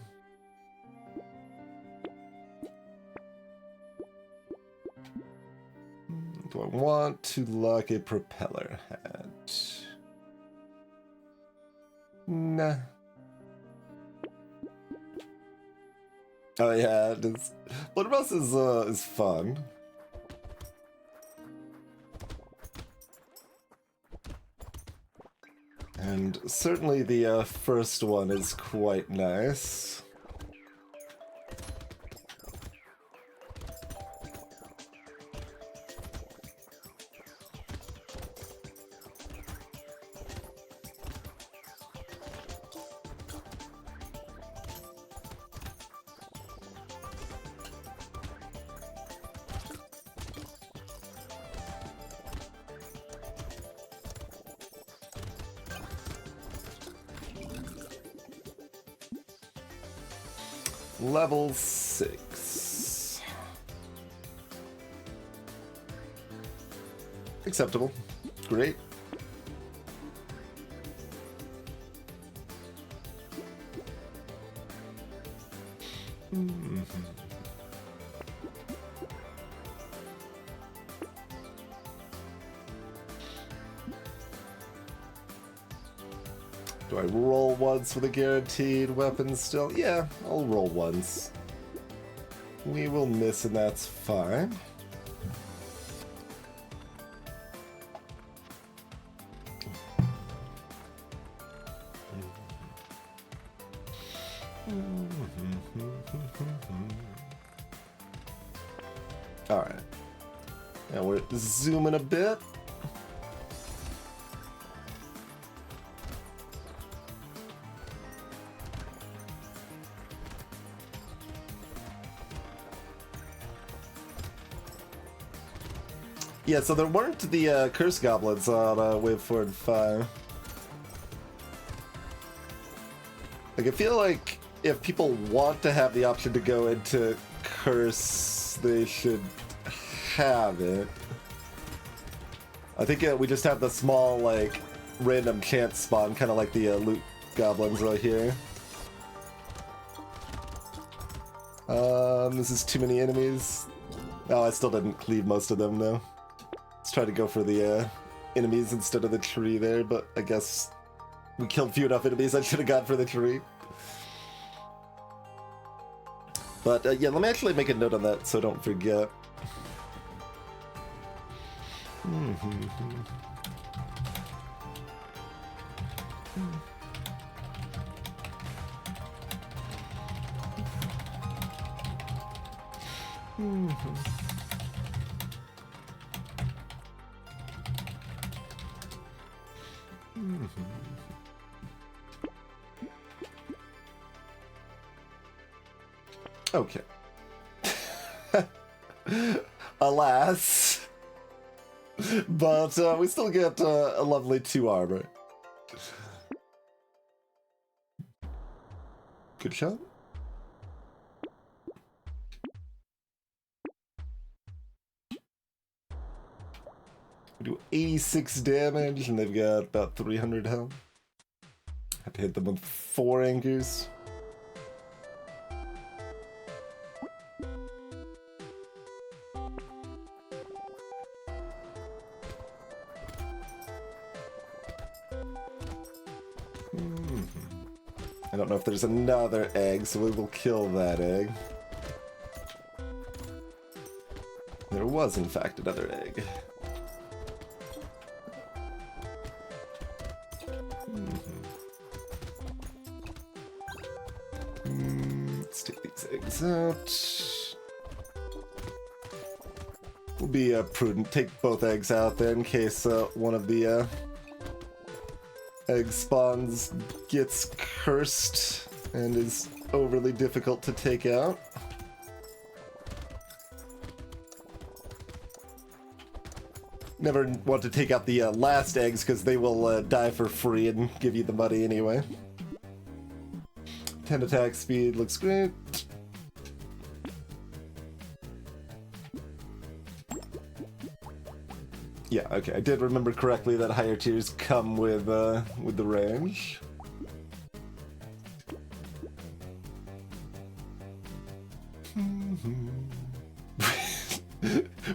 Do I want to lock a propeller hat? Nah. Oh yeah, Bloodrust is fun. And certainly the first one is quite nice. Level 6. Acceptable. Great. Do I roll once with a guaranteed weapon still? Yeah, I'll roll once. We will miss, and that's fine. Alright. Now we're zooming a bit. Yeah, so there weren't the curse goblins on Wave 4 and 5. Like, I feel like if people want to have the option to go into curse, they should have it. I think we just have the small, like, random chance spawn, kind of like the loot goblins right here. This is too many enemies. Oh, I still didn't cleave most of them, though. Let's try to go for the enemies instead of the tree there, but I guess we killed few enough enemies. I should have gone for the tree. But yeah, let me actually make a note on that so I don't forget. Okay. Alas. But we still get a lovely 2 armor. Good shot. We do 86 damage, and they've got about 300 health. Have to hit them with 4 anchors. I don't know if there's another egg, so we will kill that egg. There was, in fact, another egg. Let's take these eggs out. We'll be prudent. Take both eggs out there in case one of the egg spawns gets cursed and is overly difficult to take out. Never want to take out the last eggs because they will die for free and give you the money anyway. 10 attack speed looks great. Yeah, okay, I did remember correctly that higher tiers come with the range.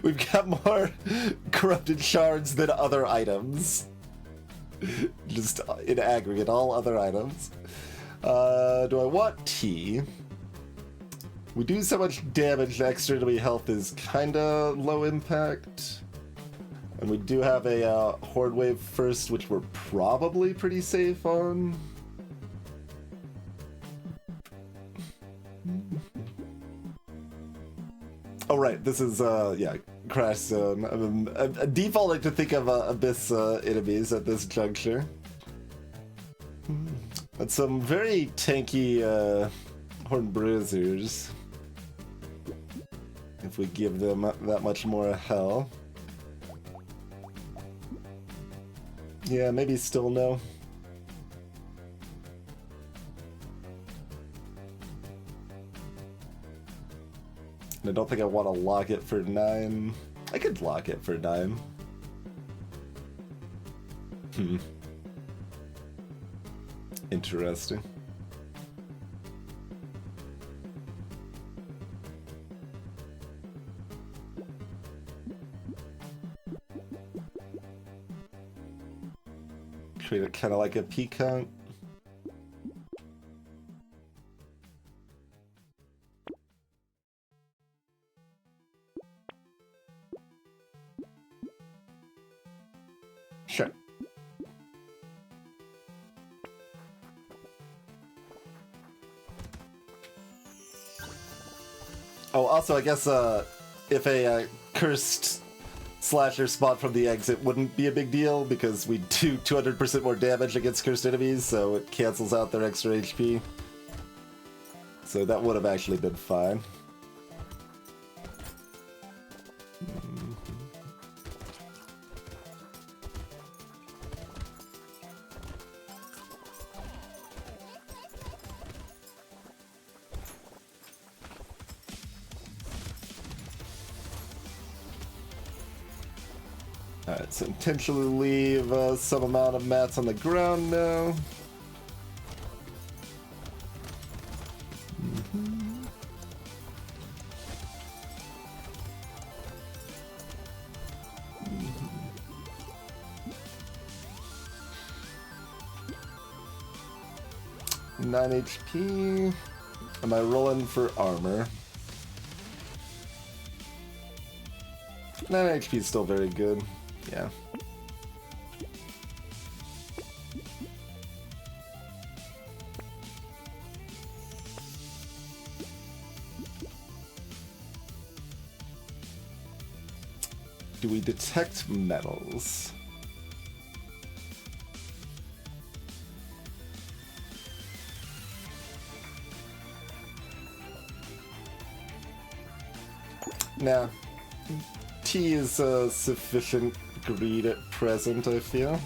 We've got more corrupted shards than other items. Just in aggregate, all other items. Do I want tea? We do so much damage, extra enemy health is kinda low impact. And we do have a Horde Wave first, which we're probably pretty safe on. Oh right, this is, yeah, Crash Zone. I'm defaulting to think of Abyss enemies at this juncture. But some very tanky Horned Bruisers. If we give them that much more hell. Yeah, maybe still no. I don't think I want to lock it for 9. I could lock it for 9. Interesting. Treat it kind of like a peacock. Sure. Oh, also, I guess if a cursed slasher spawned from the eggs, it wouldn't be a big deal because we do 200% more damage against cursed enemies, so it cancels out their extra HP. So that would have actually been fine. Alright, so intentionally leave some amount of mats on the ground now. 9 HP. Am I rolling for armor? 9 HP is still very good. Yeah. Do we detect metals? Nah. T is sufficient greed at present, I feel.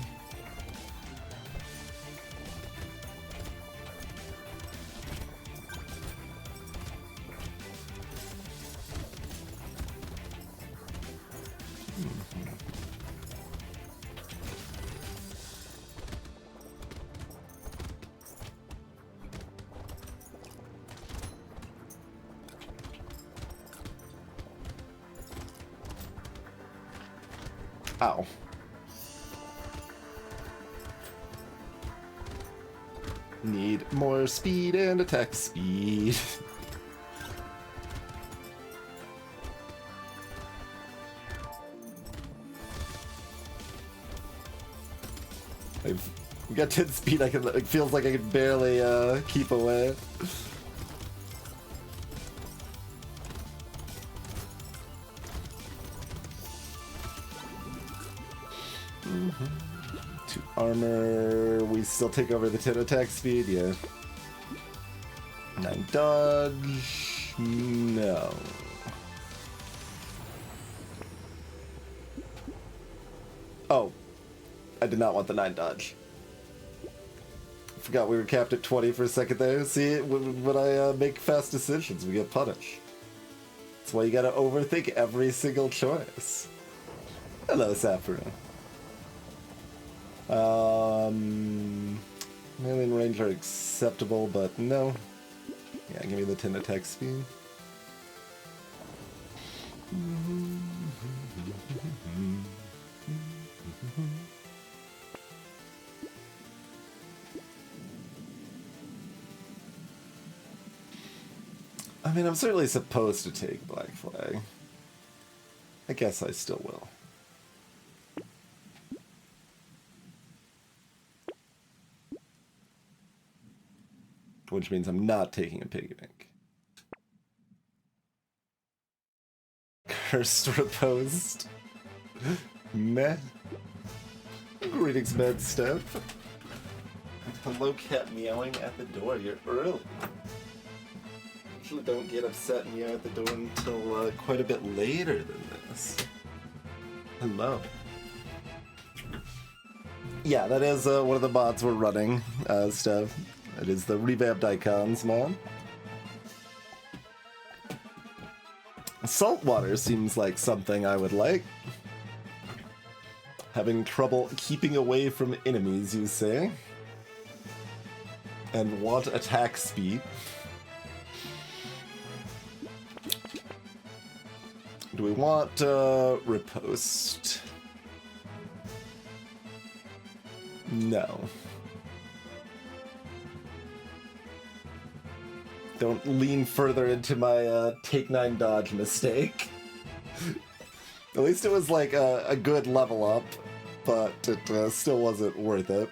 Ow. Need more speed and attack speed. I've got 10 speed, I can, it feels like I can barely keep away. To armor, we still take over the 10 attack speed, yeah. 9 dodge, no. Oh, I did not want the 9 dodge. Forgot we were capped at 20 for a second there. See, when I make fast decisions, we get punished. That's why you gotta overthink every single choice. Hello, Saffron. Melee and range are acceptable, but no. Yeah, give me the 10 attack speed. I mean, I'm certainly supposed to take Black Flag. I guess I still will. Which means I'm not taking a piggy bank. Cursed Reposed. Meh. Greetings, Mad Step. Hello, cat meowing at the door. You're early. Usually don't get upset and meow at the door until quite a bit later than this. Hello. Yeah, that is one of the mods we're running, Steph. It is the revamped icons mod. Saltwater seems like something I would like. Having trouble keeping away from enemies, you say? And want attack speed. Do we want riposte? No. Don't lean further into my take 9 dodge mistake. At least it was like a good level up, but it still wasn't worth it.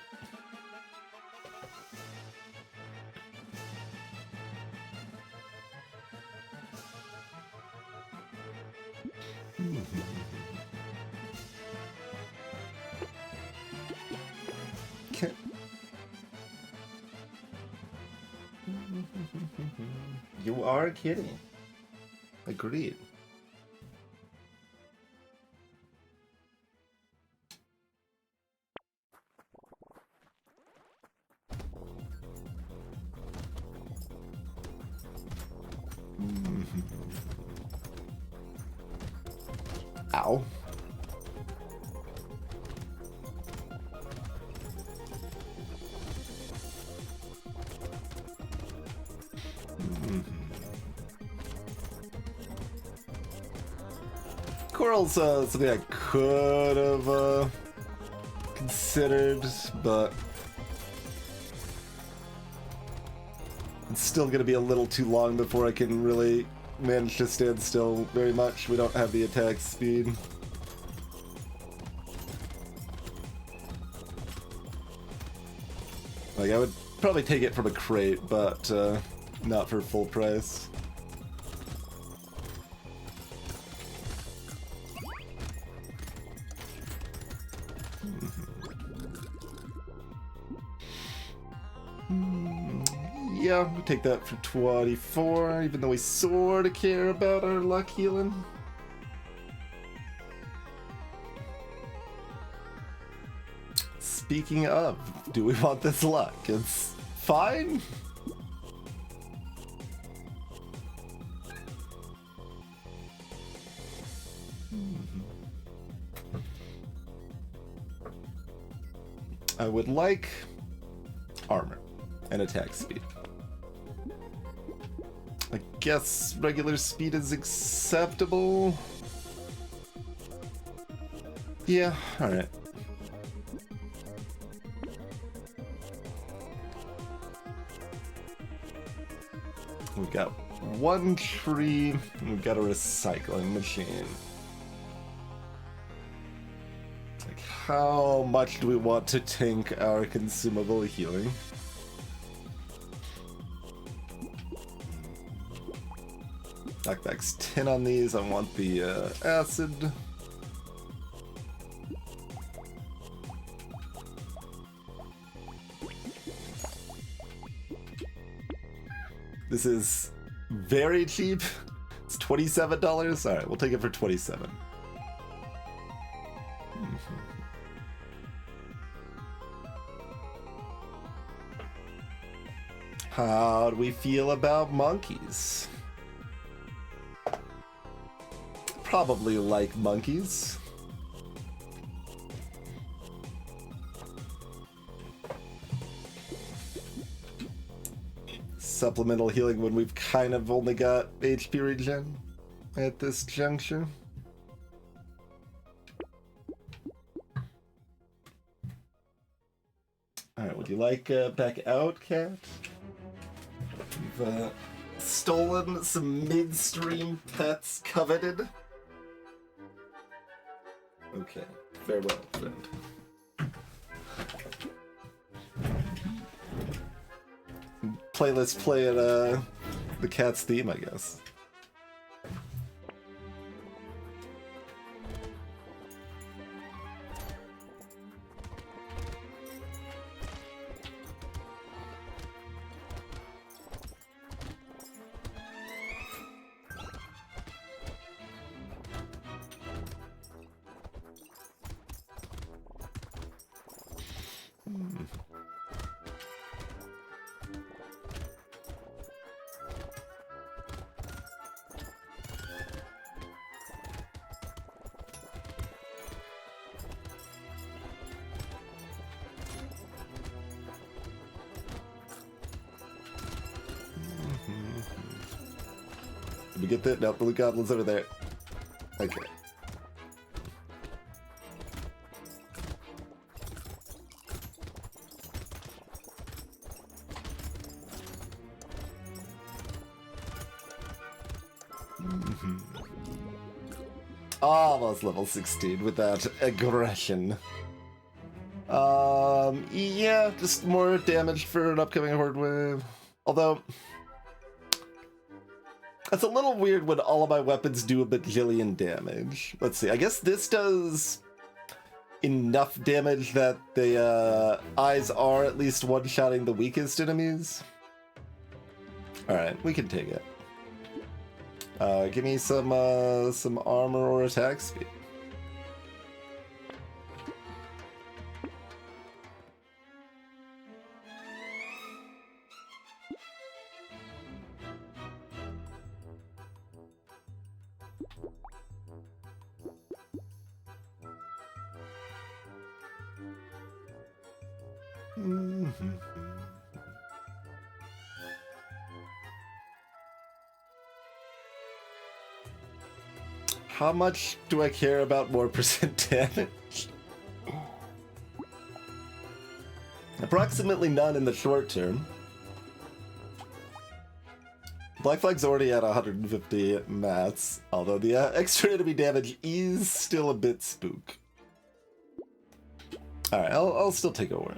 Okay. You are kidding. Agreed. Ow. Coral's something I could have considered, but It's still going to be a little too long before I can really manage to stand still very much. We don't have the attack speed. Like, I would probably take it from a crate, but not for full price. Yeah, we take that for 24, even though we sort of care about our luck healing. Speaking of, do we want this luck? It's fine. I would like armor and attack speed. I guess regular speed is acceptable. Yeah, alright. We've got one tree, and we've got a recycling machine. Like, how much do we want to tank our consumable healing? Knockback's 10 on these. I want the acid. This is very cheap. It's $27. All right, we'll take it for 27. How do we feel about monkeys? Probably like monkeys. Supplemental healing when we've kind of only got HP regen at this juncture. Alright, would you like back out, cat? We've stolen some midstream pets coveted. Okay, farewell, friend. Playlist playing the cat's theme, I guess. Did we get that? No, the blue goblin's over there. Okay. Almost level 16 with that aggression. Yeah, just more damage for an upcoming horde wave. Although, that's a little weird when all of my weapons do a bajillion damage. Let's see, I guess this does enough damage that the eyes are at least one-shotting the weakest enemies. Alright, we can take it. Give me some armor or attack speed. How much do I care about more percent damage? Approximately none in the short term. Black Flag's already at 150 mats, although the extra enemy damage is still a bit spook. Alright, I'll still take over.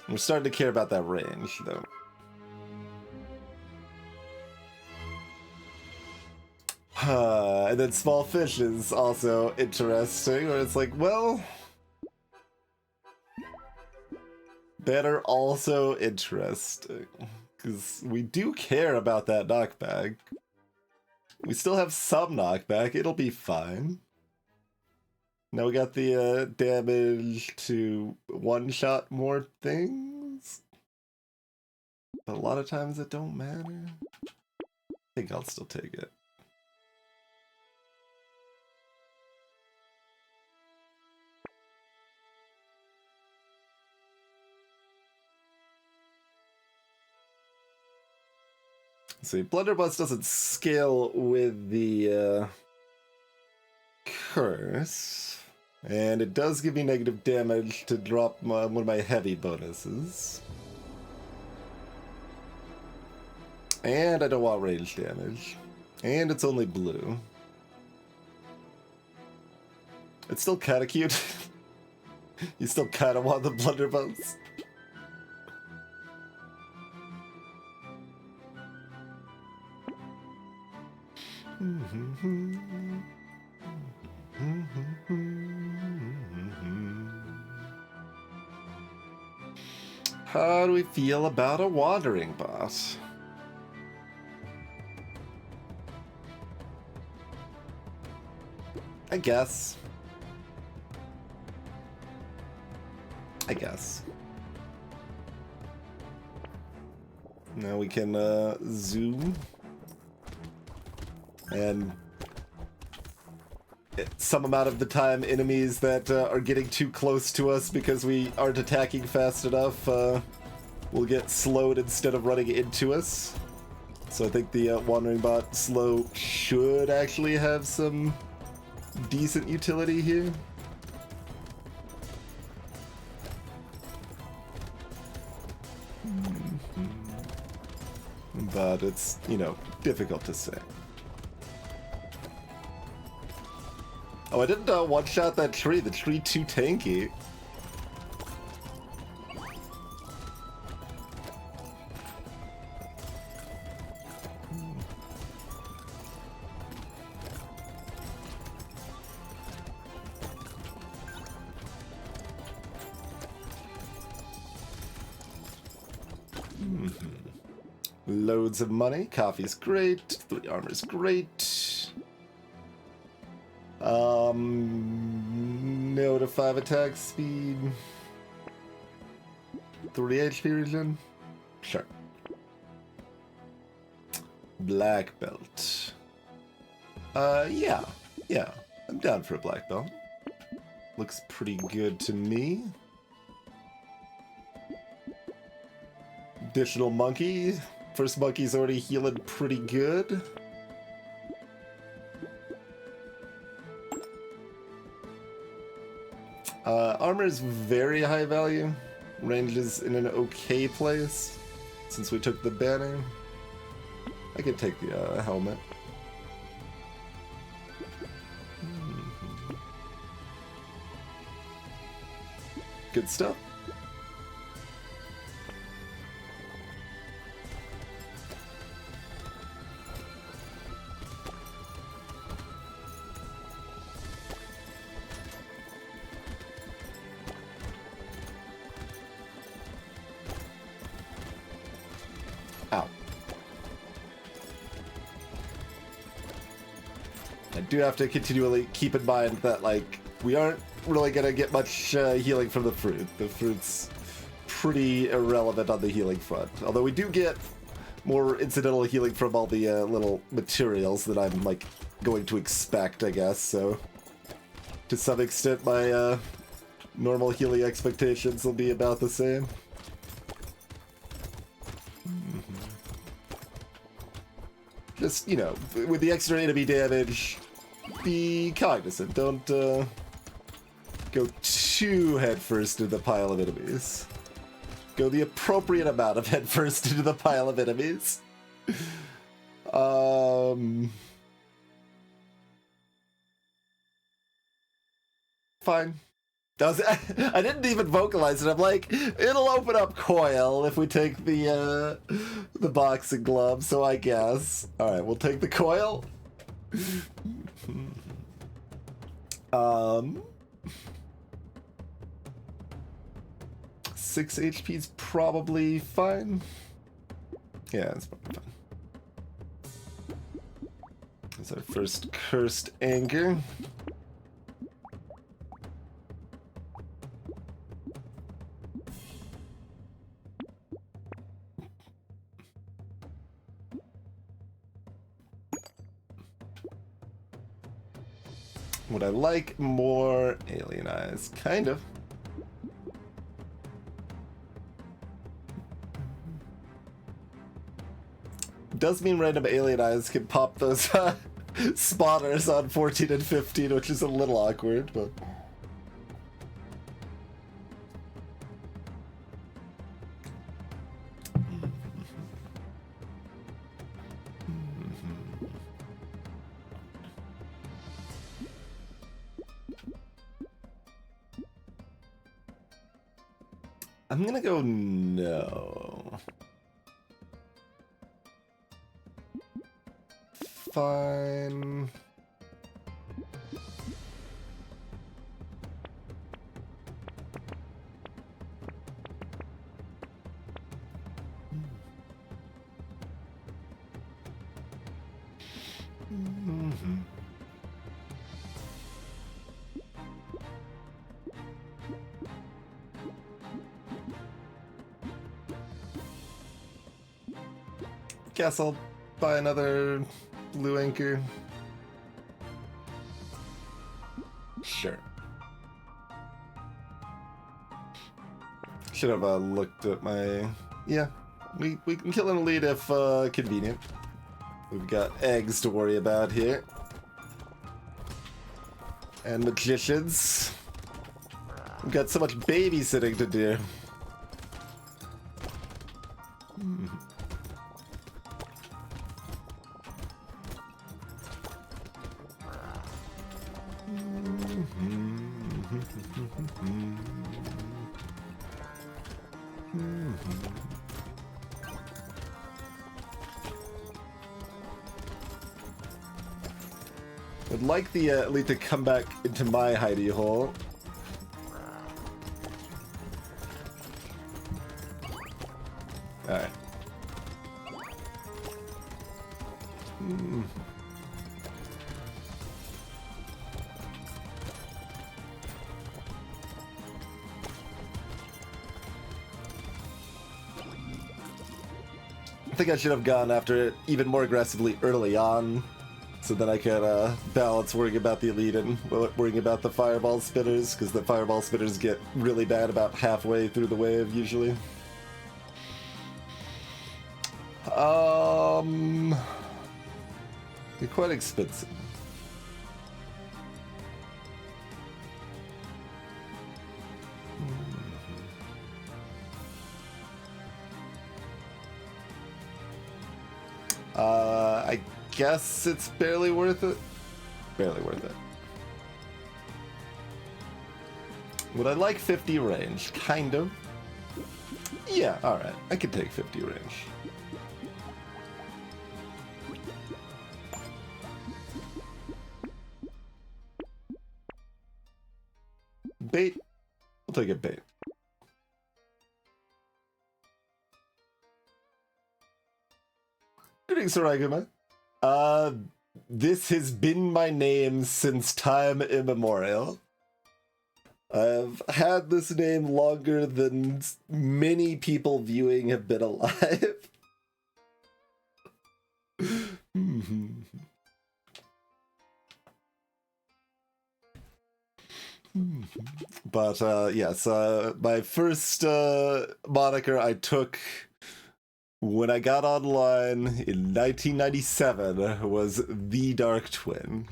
I'm starting to care about that range, though. And then Small Fish is also interesting, where it's like, well... Better also interesting. Because we do care about that knockback. We still have some knockback, it'll be fine. Now we got the damage to one-shot more things. But a lot of times it don't matter. I think I'll still take it. See, Blunderbuss doesn't scale with the curse, and it does give me negative damage to drop one of my heavy bonuses. And I don't want range damage. And it's only blue. It's still kinda cute. You still kinda want the Blunderbuss. How do we feel about a wandering boss? I guess. Now we can zoom. And some amount of the time, enemies that are getting too close to us because we aren't attacking fast enough will get slowed instead of running into us. So I think the Wandering Bot slow should actually have some decent utility here. But it's, you know, difficult to say. Oh, I didn't one-shot that tree. The tree too tanky. Loads of money. Coffee's great. 3 armor's great. No to 5 attack speed. 3 HP regen. Sure. Black belt. Yeah. I'm down for a black belt. Looks pretty good to me. Additional monkey. First monkey's already healing pretty good. Armor is very high value. Range is in an okay place since we took the banner. I can take the helmet. Good stuff. Do have to continually keep in mind that, like, we aren't really gonna get much healing from the fruit. The fruit's pretty irrelevant on the healing front. Although we do get more incidental healing from all the little materials that I'm, like, going to expect, I guess, so... To some extent, my normal healing expectations will be about the same. Just, you know, with the extra enemy damage... Be cognizant. Don't go too headfirst into the pile of enemies. Go the appropriate amount of headfirst into the pile of enemies. Fine. I didn't even vocalize it. I'm like, it'll open up coil if we take the boxing glove, so I guess. Alright, we'll take the coil. 6 HP is probably fine. Yeah, it's probably fine. That's our first cursed anger. Would I like more alien eyes? Kind of. Does mean random alien eyes can pop those spotters on 14 and 15, which is a little awkward, but... I'm gonna go no. Fine. Guess I'll buy another blue anchor. Sure. Should have looked at my... Yeah, we can kill an elite if convenient. We've got eggs to worry about here. And magicians. We've got so much babysitting to do. Would like the elite to come back into my hidey hole. Alright. I think I should have gone after it even more aggressively early on, so that I could balance worrying about the elite and worrying about the fireball spitters, because the fireball spitters get really bad about halfway through the wave usually. They're quite expensive. I guess it's barely worth it. Barely worth it. Would I like 50 range? Kind of. Yeah, alright. I could take 50 range. Bait. We'll take it bait. Greetings, Saraguma. This has been my name since time immemorial. I've had this name longer than many people viewing have been alive. But yes, my first moniker I took when I got online in 1997 was The Dark Twin.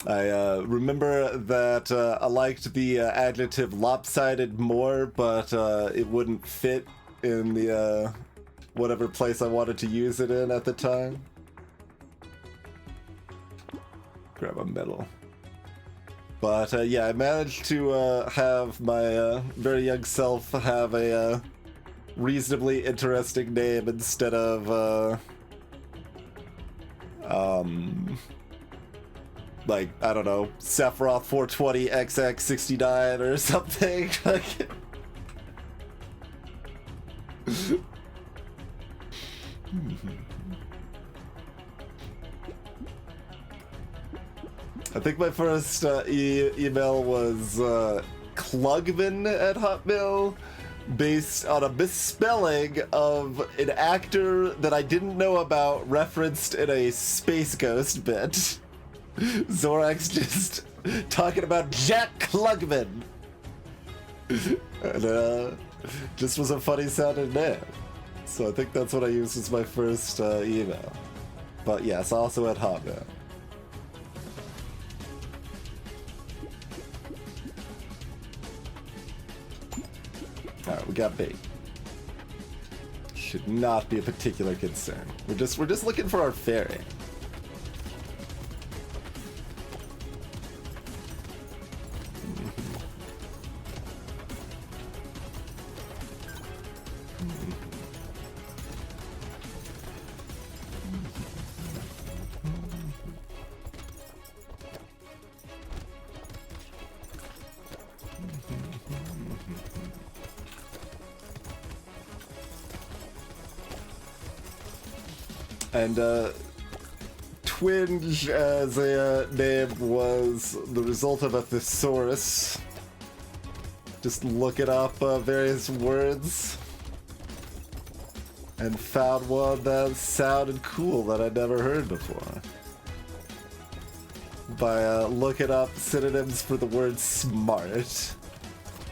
I remember that I liked the adjective lopsided more, but it wouldn't fit in the whatever place I wanted to use it in at the time. Grab a medal. But yeah, I managed to have my very young self have a reasonably interesting name instead of like, I don't know, Sephiroth 420 XX69 or something. I think my first email was Klugman at Hotmail, based on a misspelling of an actor that I didn't know about referenced in a Space Ghost bit. Zorax just talking about Jack Klugman. And just was a funny sounding name. So I think that's what I used as my first email. But yes, also at Hotmail. Alright, we got bait. Should not be a particular concern. We're just looking for our fairy. And Twinge as a name was the result of a thesaurus. Just looking up various words and found one that sounded cool that I'd never heard before. By looking up synonyms for the word smart,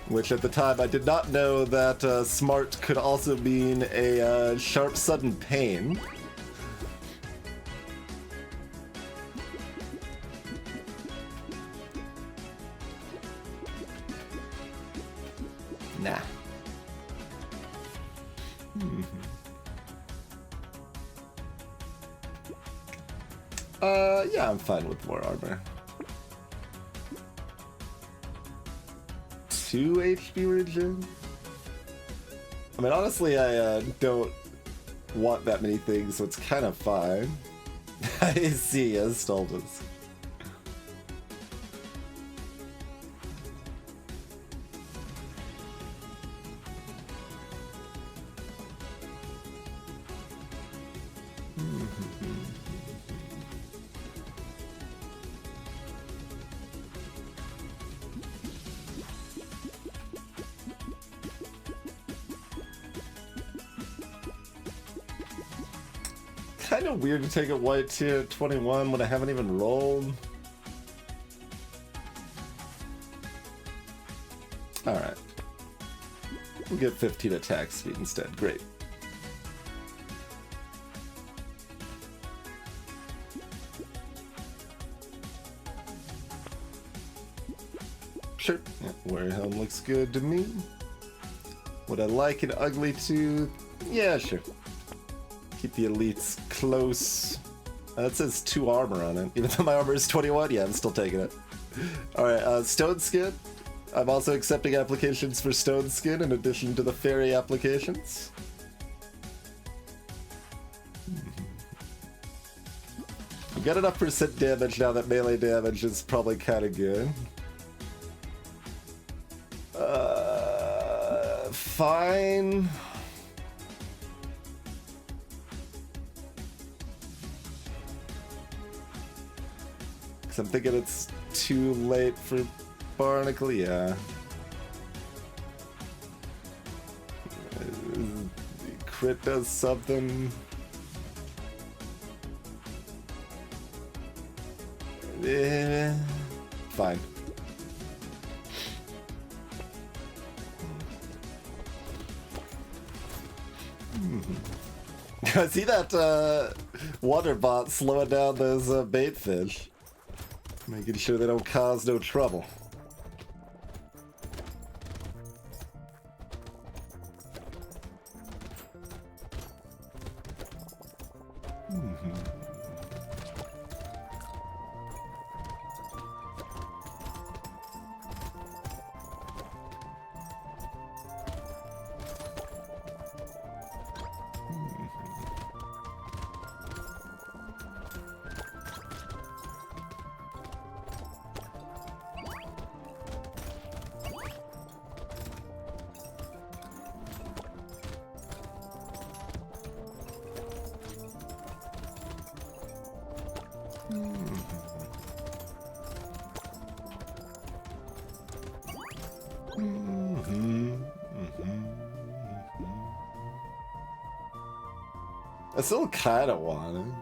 which at the time I did not know that smart could also mean a sharp sudden pain. Nah. Yeah, I'm fine with more armor. 2 HP regen? I mean, honestly, I don't want that many things, so it's kind of fine. I see, as Staldus. Kind of weird to take a white tier 21 when I haven't even rolled. Alright. We'll get 15 attack speed instead. Great. Sure. Yeah, Warrior Helm looks good to me. Would I like an ugly tooth? Yeah, sure. Keep the elites close. It says 2 armor on it. Even though my armor is 21, yeah, I'm still taking it. Alright, Stone Skin. I'm also accepting applications for Stone Skin in addition to the Fairy applications. I've got enough percent damage now that melee damage is probably kind of good. Fine. I'm thinking it's too late for Barnacle, yeah. Crit does something. Fine. See that water bot slowing down those bait fish? Making sure they don't cause no trouble. still kind of want it.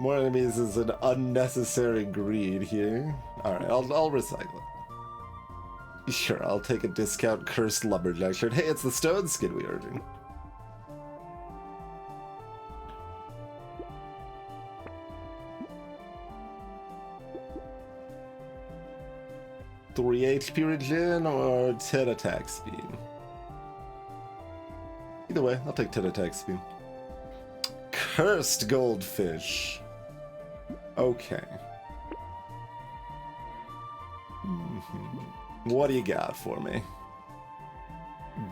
More enemies is an unnecessary greed here. Alright, I'll recycle it. Sure, I'll take a discount cursed lumberjack shirt. Hey, it's the stone skin we ordered. Three HP regen or 10 attack speed? Either way, I'll take 10 attack speed. Cursed goldfish. Okay. What do you got for me?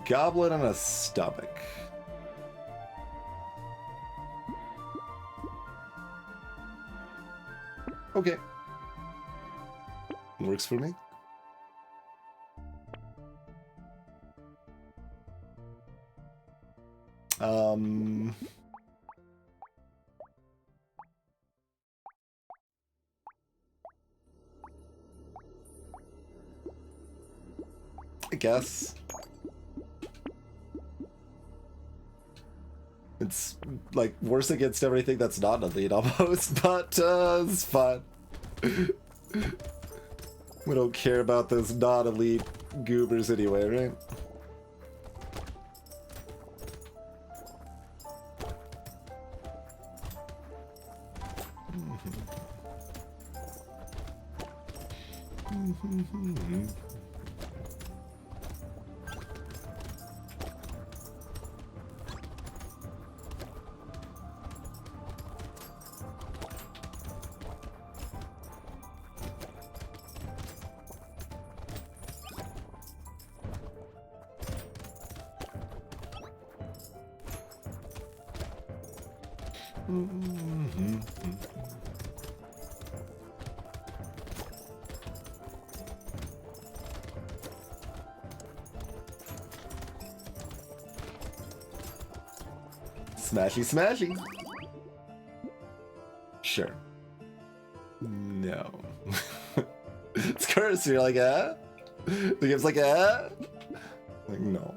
Goblin and a stomach. Okay. Works for me. I guess. It's like worse against everything that's not a lead almost, but it's fine. We don't care about those non-elite goobers anyway, right? Smashy, smashy. Sure. No. It's cursed. You're like, ah? The game's like, ah? Like, no.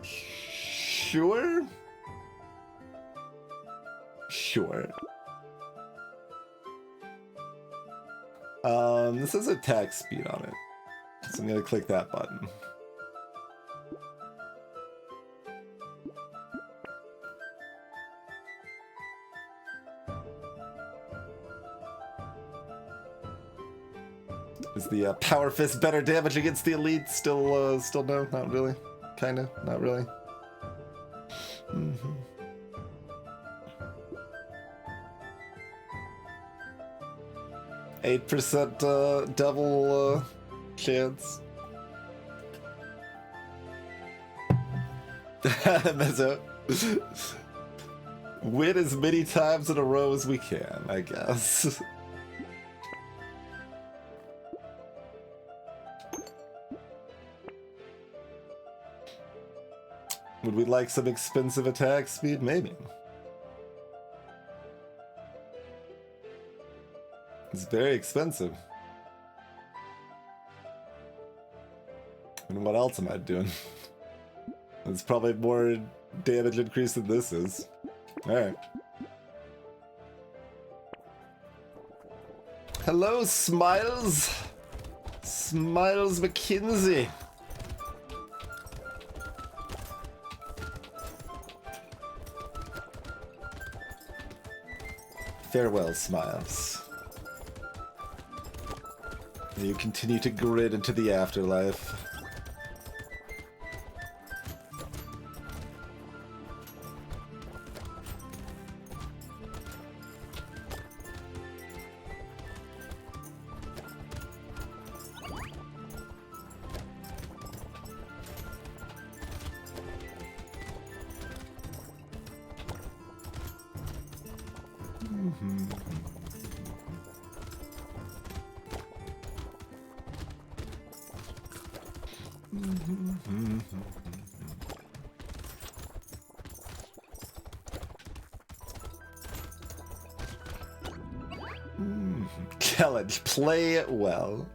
Sure? Sure. This has attack speed on it, so I'm gonna click that button. Is the Power Fist better damage against the elite? Still no, not really. Kinda, not really. 8% double chance. Mezzo. Win as many times in a row as we can, I guess. Would we like some expensive attack speed? Maybe. It's very expensive. And what else am I doing? It's probably more damage increase than this is. Alright. Hello, Smiles! Smiles McKinsey! Farewell, Smiles. You continue to grid into the afterlife. Challenge, play it well.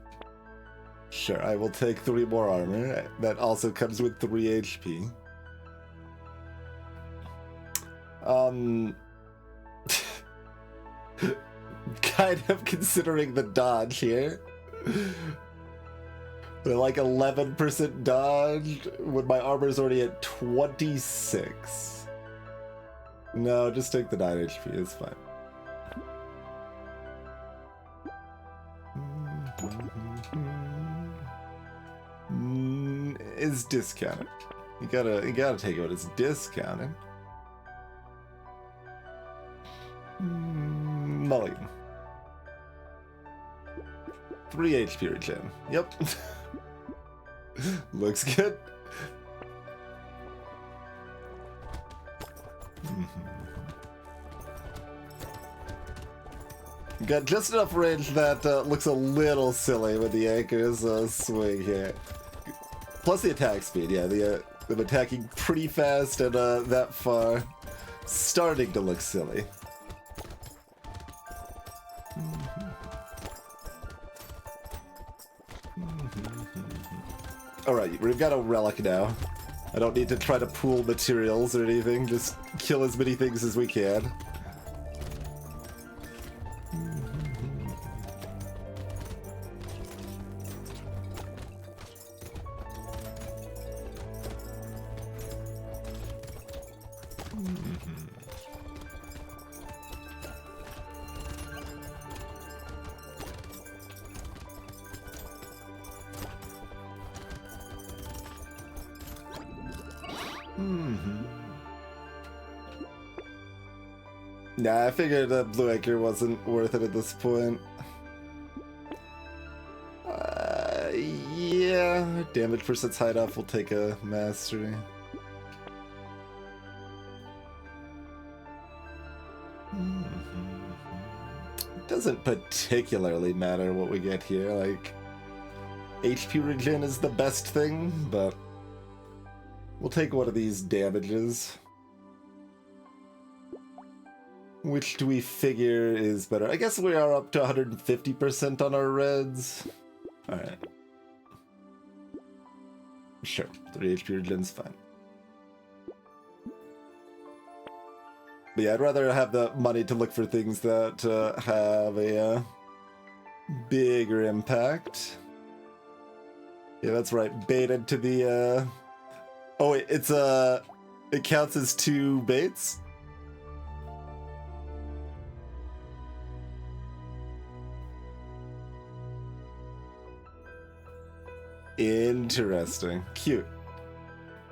Sure, I will take 3 more armor. That also comes with 3 HP. Kind of considering the dodge here. They're like 11% dodge when my armor's already at 26. No, just take the 9 HP, it's fine. Is discounted. You gotta take it when it's discounted. Mulligan. 3 HP regen. Yep. Looks good. Got just enough range that looks a little silly with the anchors swing here. Plus the attack speed, yeah. I'm attacking pretty fast and that far. Starting to look silly. Alright, we've got a relic now. I don't need to try to pool materials or anything, just kill as many things as we can. Nah, I figured that Blue Anchor wasn't worth it at this point. Yeah, damage percent's high enough, we'll take a mastery. It doesn't particularly matter what we get here, like, HP regen is the best thing, but we'll take one of these damages. Which do we figure is better? I guess we are up to 150% on our reds. Alright. Sure, 3 HP regen's fine. But yeah, I'd rather have the money to look for things that have a bigger impact. Yeah, that's right. Baited to the oh wait, it's it counts as 2 baits? Interesting. Cute.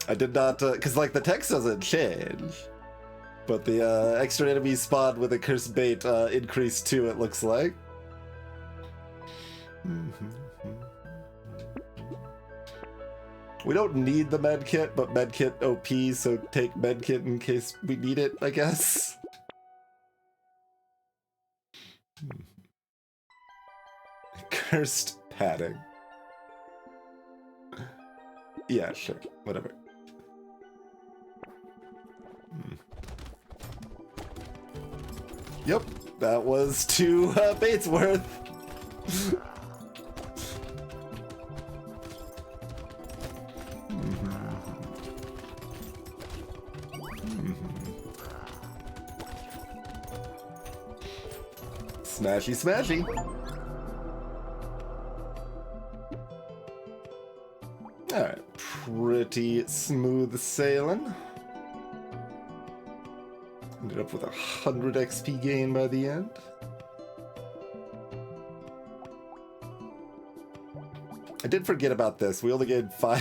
I did not, because like the text doesn't change, but the extra enemy spawned with a cursed bait increased too, it looks like. We don't need the medkit, but medkit OP, so take medkit in case we need it, I guess. Cursed padding. Yeah, sure. Whatever. Yep, that was 2 baits worth. Smashy, smashy. Alright, pretty smooth sailing. Ended up with 100 XP gain by the end. I did forget about this. We only gained 5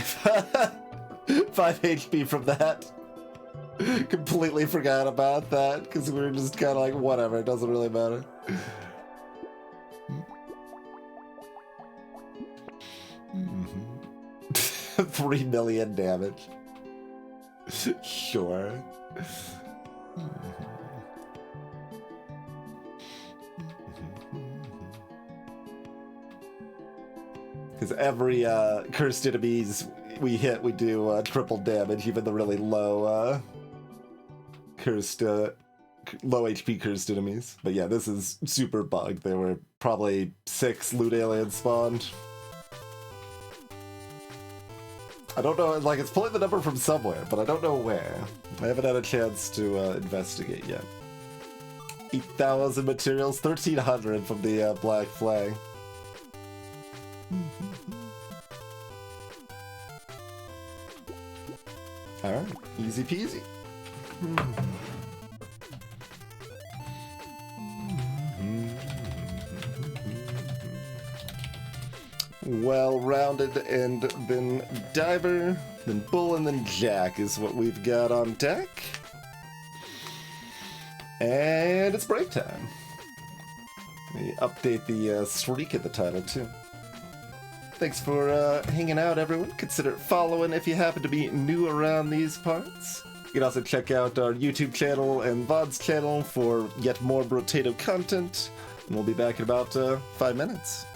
HP from that. Completely forgot about that because we were just kind of like, whatever, it doesn't really matter. 3 million damage. Sure. Because every cursed enemies we hit, we do triple damage, even the really low cursed, low HP cursed enemies. But yeah, this is super bugged. There were probably 6 loot aliens spawned. I don't know, like, it's pulling the number from somewhere, but I don't know where. I haven't had a chance to investigate yet. 8,000 materials, 1,300 from the Black Flag. Alright, easy peasy. Well-rounded, and then Diver, then Bull, and then Jack is what we've got on deck. And it's break time. Let me update the streak at the title, too. Thanks for hanging out, everyone. Consider following if you happen to be new around these parts. You can also check out our YouTube channel and VOD's channel for yet more Brotato content. And we'll be back in about 5 minutes.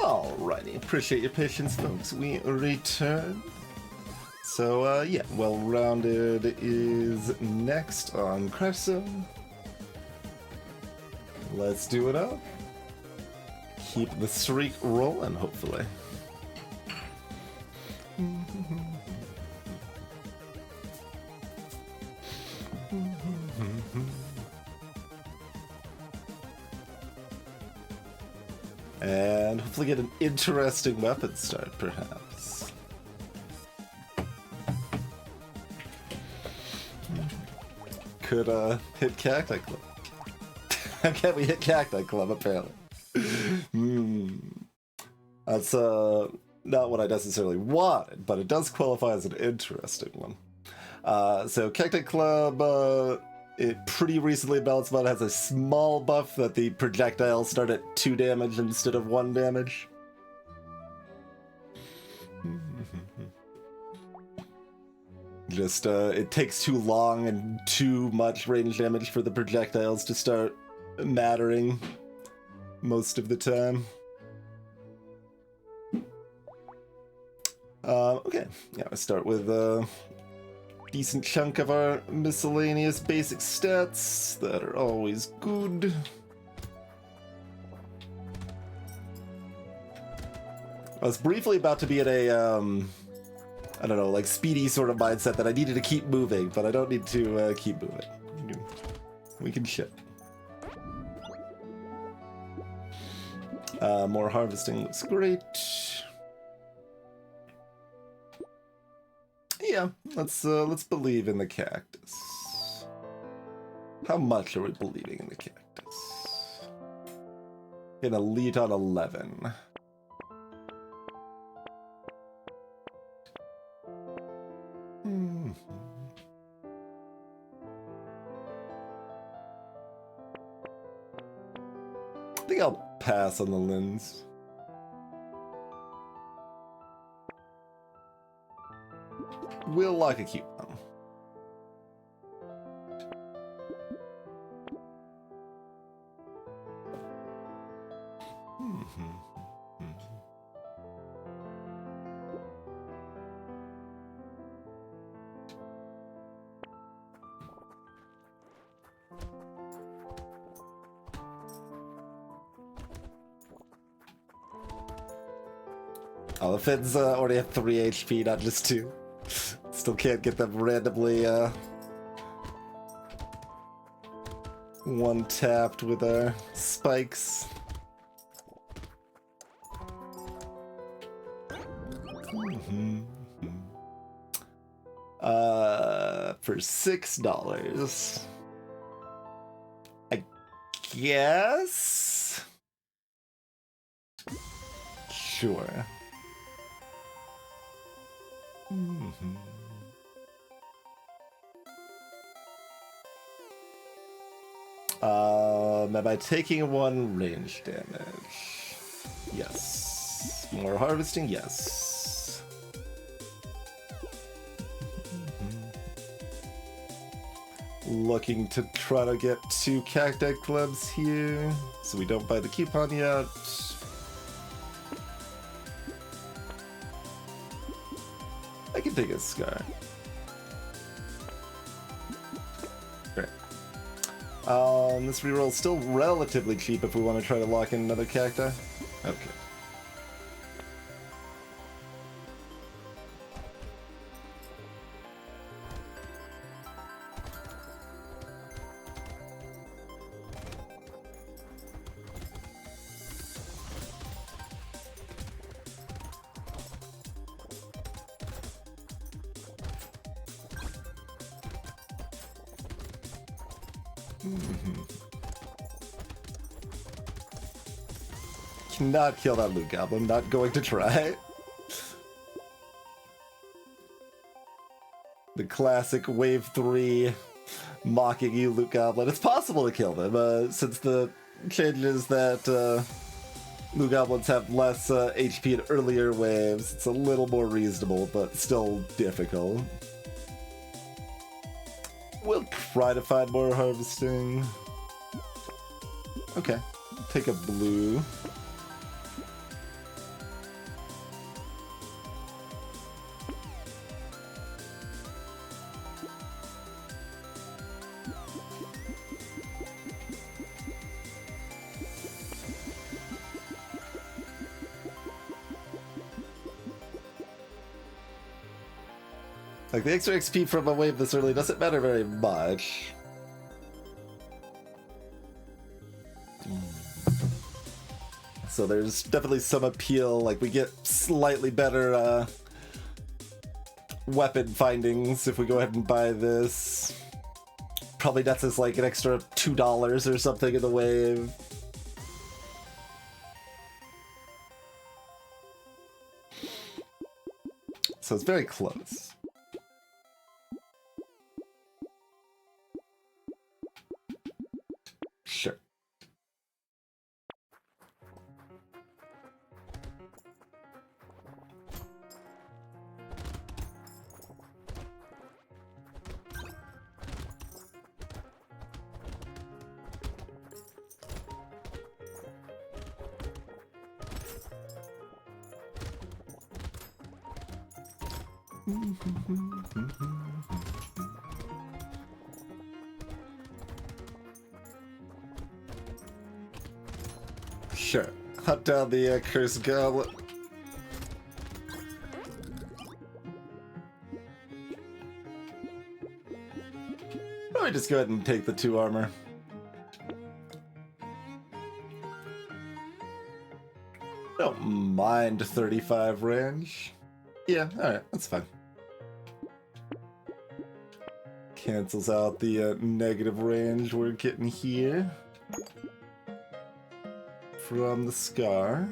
Alrighty, appreciate your patience, folks. We return. So, yeah, Well Rounded is next on Crash Zone. Let's do it up. Keep the streak rolling, hopefully. And hopefully get an interesting weapon start, perhaps. Could, hit Cacti Club. How can we hit Cacti Club, apparently? That's, not what I necessarily wanted, but it does qualify as an interesting one. So Cacti Club, it pretty recently balanced mod has a small buff that the projectiles start at 2 damage instead of 1 damage. Just, it takes too long and too much range damage for the projectiles to start mattering most of the time. Okay, yeah, I start with a decent chunk of our miscellaneous basic stats that are always good. I was briefly about to be at a, I don't know, like speedy sort of mindset that I needed to keep moving, but I don't need to keep moving. We can ship. More harvesting looks great. Yeah, let's believe in the cactus. How much are we believing in the cactus? An elite on 11. I think I'll pass on the lens. We'll lock a coupon. Oh, the Fins already have 3 HP, not just 2. Still can't get them randomly one-tapped with our spikes. For $6. I guess? Sure. Am I taking 1 range damage? Yes. More harvesting? Yes. Looking to try to get 2 cacti clubs here, so we don't buy the coupon yet. I can take a scar. Great. This reroll is still relatively cheap if we want to try to lock in another cacti. Okay. Cannot kill that loot goblin, not going to try. The classic wave 3 mocking you loot goblin. It's possible to kill them, since the changes that loot goblins have less HP in earlier waves. It's a little more reasonable, but still difficult. We'll try to find more harvesting. Okay, take a blue. Like, the extra XP from a wave this early doesn't matter very much. So there's definitely some appeal. Like, we get slightly better weapon findings if we go ahead and buy this. Probably nets us like an extra $2 or something in the wave. So it's very close. Sure. Sure. Hunt down the cursed goblet. Probably just go ahead and take the 2 armor. Don't mind 35 range. Yeah, alright, that's fine. Cancels out the negative range we're getting here from the scar.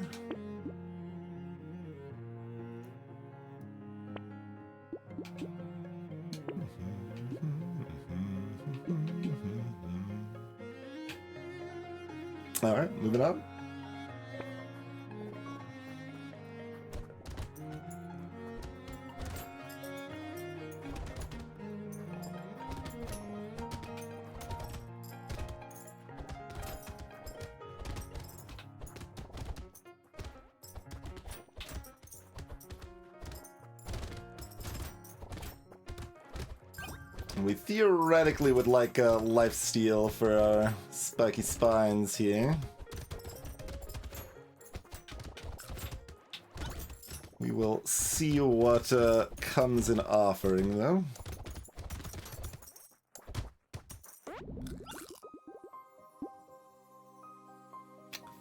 Alright, moving on. We theoretically would like a lifesteal for our spiky spines here. We will see what comes in offering, though.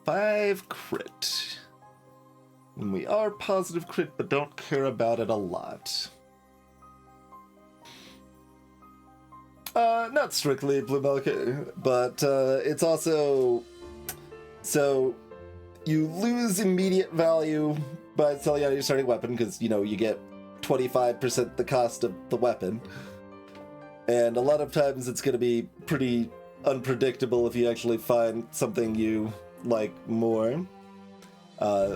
Five crit. And we are positive crit, but don't care about it a lot. Not strictly blue milk, but it's also... So, you lose immediate value by selling out your starting weapon, because, you know, you get 25% the cost of the weapon. And a lot of times it's going to be pretty unpredictable if you actually find something you like more.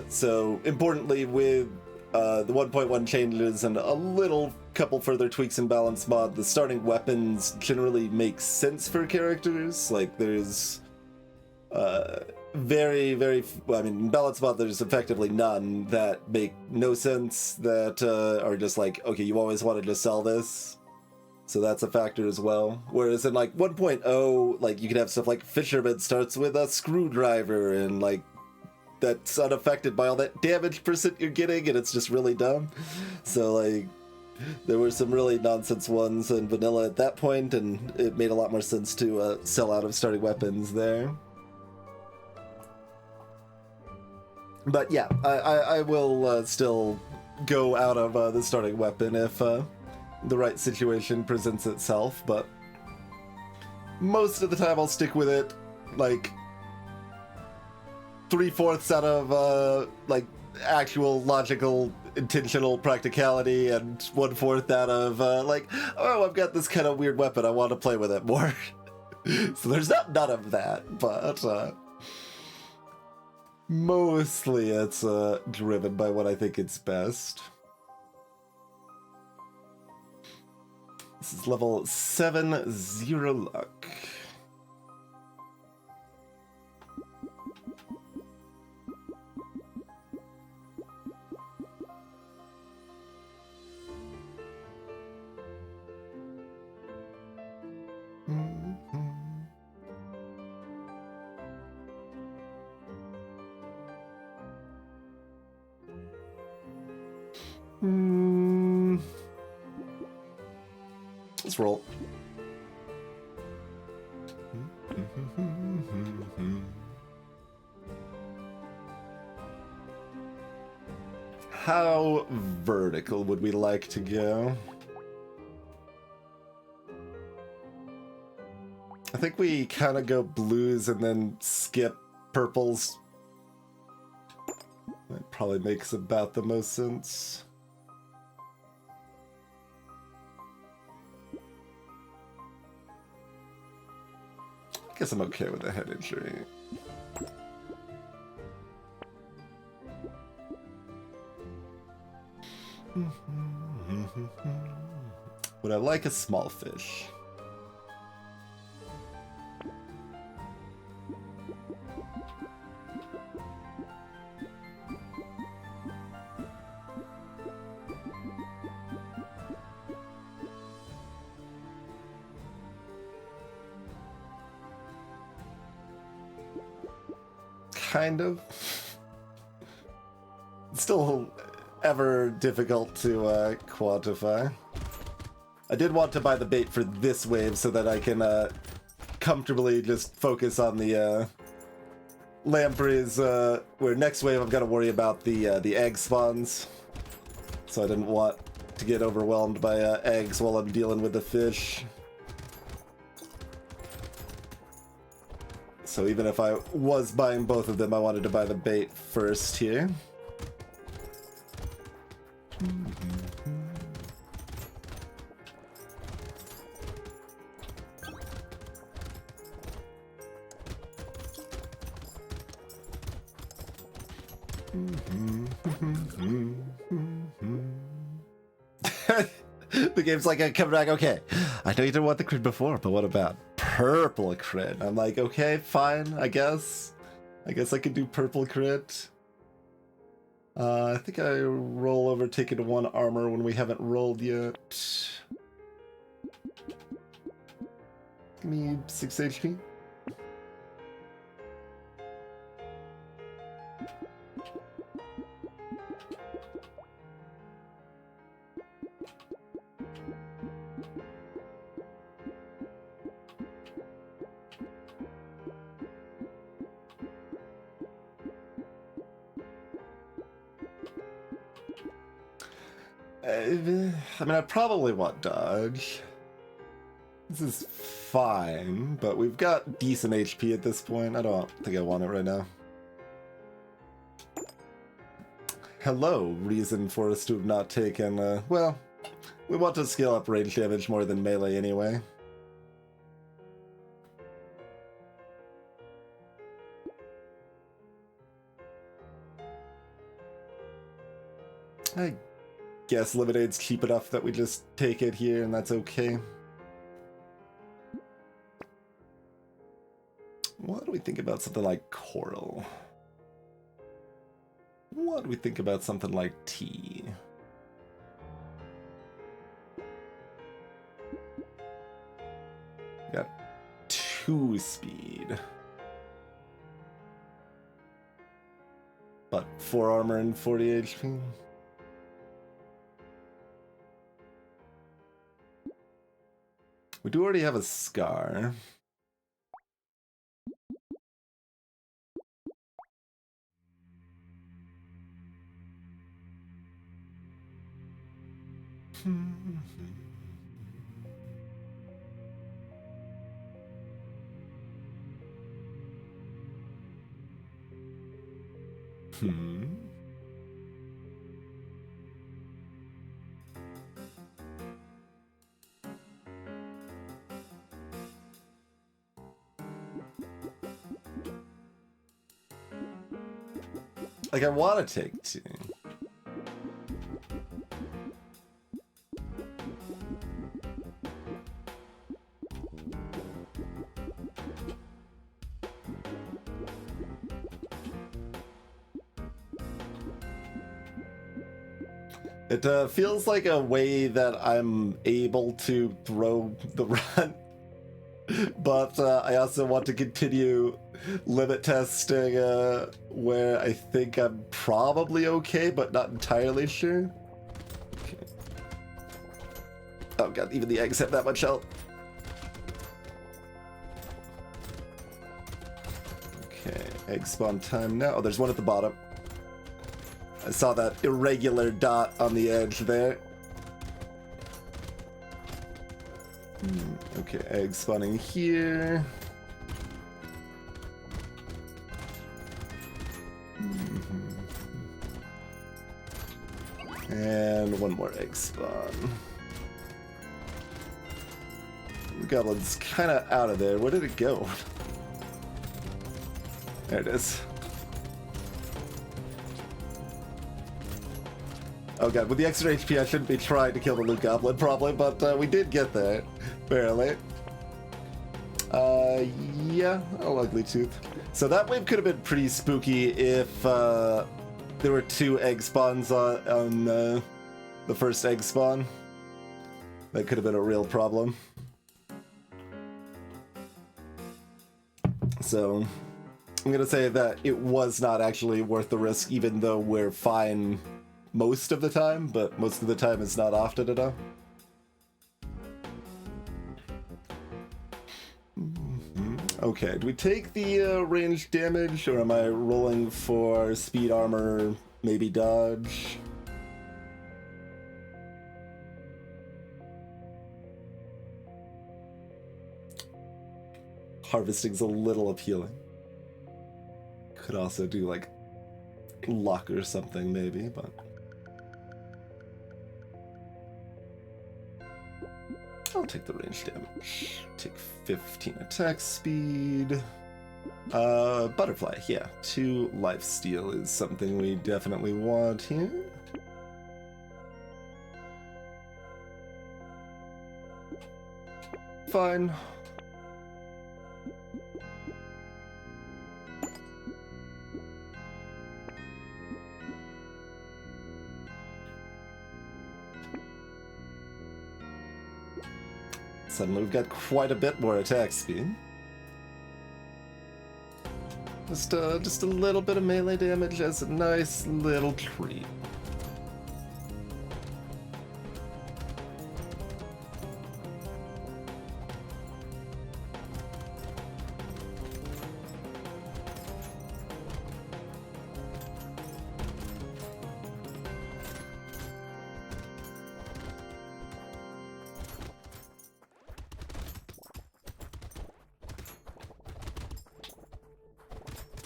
So, importantly, with the 1.1 changes and a little couple further tweaks in balance mod, the starting weapons generally make sense for characters. Like, there's in balance mod there's effectively none that make no sense, that are just like, okay, you always wanted to sell this, so that's a factor as well. Whereas in like 1.0, like, you could have stuff like Fisherman starts with a screwdriver, and like that's unaffected by all that damage percent you're getting, and it's just really dumb. So like, there were some really nonsense ones in vanilla at that point, and it made a lot more sense to sell out of starting weapons there. But yeah, I will still go out of the starting weapon if the right situation presents itself, but most of the time I'll stick with it, like 3/4 out of like actual logical intentional practicality, and 1/4 out of like, oh, I've got this kind of weird weapon, I want to play with it more. So there's none of that, but mostly it's driven by what I think it's best. This is level 70 luck. Let's roll. How vertical would we like to go? I think we kind of go blues and then skip purples. That probably makes about the most sense. I guess I'm okay with a head injury. Would I like a small fish? Kind of. It's still ever difficult to quantify. I did want to buy the bait for this wave so that I can comfortably just focus on the lampreys, where next wave I've got to worry about the egg spawns. So I didn't want to get overwhelmed by eggs while I'm dealing with the fish. So even if I was buying both of them, I wanted to buy the bait first here. The game's like, I come back, okay, I know you didn't want the crit before, but what about purple crit? I'm like, okay, fine, I guess I could do purple crit. I think I roll over, take it to 1 armor when we haven't rolled yet. Give me 6 HP. I mean, I probably want dodge. This is fine, but we've got decent HP at this point. I don't think I want it right now. Hello, reason for us to have not taken, well, we want to scale up range damage more than melee anyway. I guess Lemonade's cheap enough that we just take it here and that's okay. What do we think about something like coral? What do we think about something like tea? Got 2 speed. But 4 armor and 40 HP. We do already have a scar. Like, I want to take 2. It feels like a way that I'm able to throw the run, but I also want to continue limit testing where I think I'm probably okay, but not entirely sure. Okay. Oh god, even the eggs have that much health. Okay, egg spawn time now. Oh, there's one at the bottom. I saw that irregular dot on the edge there. Okay, egg spawning here. And one more egg spawn. The goblin's kind of out of there. Where did it go? There it is. Oh god, with the extra HP I shouldn't be trying to kill the loot goblin probably, but we did get there. Barely. Yeah, a ugly tooth. So that wave could have been pretty spooky if there were 2 egg spawns on the first egg spawn. That could have been a real problem. So I'm gonna say that it was not actually worth the risk, even though we're fine most of the time, but most of the time it's not often enough. Okay, do we take the range damage, or am I rolling for speed armor, maybe dodge? Harvesting's a little appealing. Could also do like luck or something maybe, but I'll take the range damage. Take 15 attack speed. Butterfly, yeah. 2 lifesteal is something we definitely want here. Fine. Suddenly we've got quite a bit more attack speed. Just a little bit of melee damage as a nice little treat.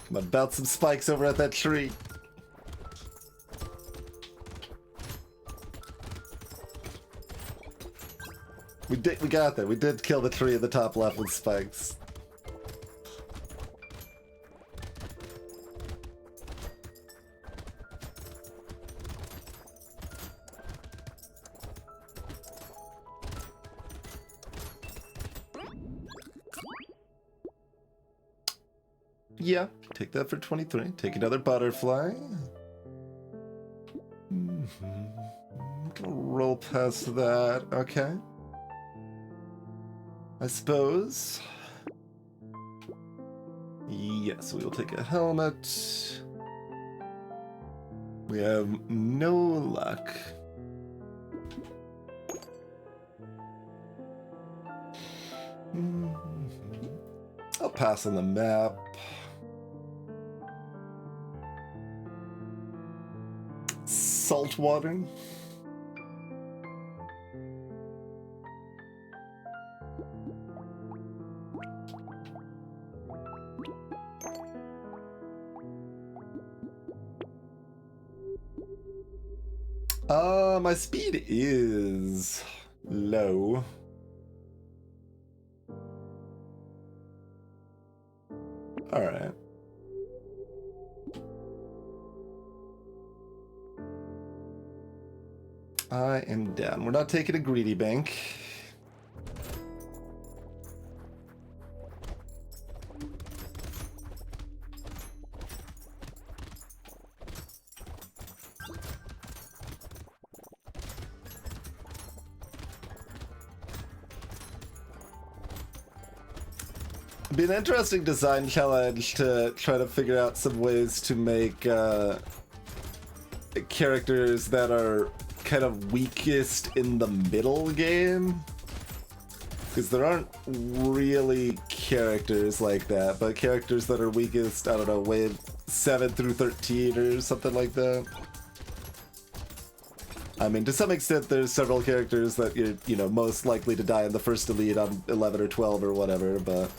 I'm about some spikes over at that tree. We got there. We did kill the tree at the top left with spikes. Yeah, take that for 23. Take another butterfly. Gonna roll past that. Okay. I suppose. Yes, we will take a helmet. We have no luck. I'll pass on the map. Salt water. My speed is low. All right. I am down. We're not taking a greedy bank. It'd be an interesting design challenge to try to figure out some ways to make characters that are kind of weakest in the middle game. Because there aren't really characters like that, but characters that are weakest, I don't know, wave 7 through 13 or something like that. I mean, to some extent, there's several characters that you're, you know, most likely to die in the first elite on 11 or 12 or whatever, but...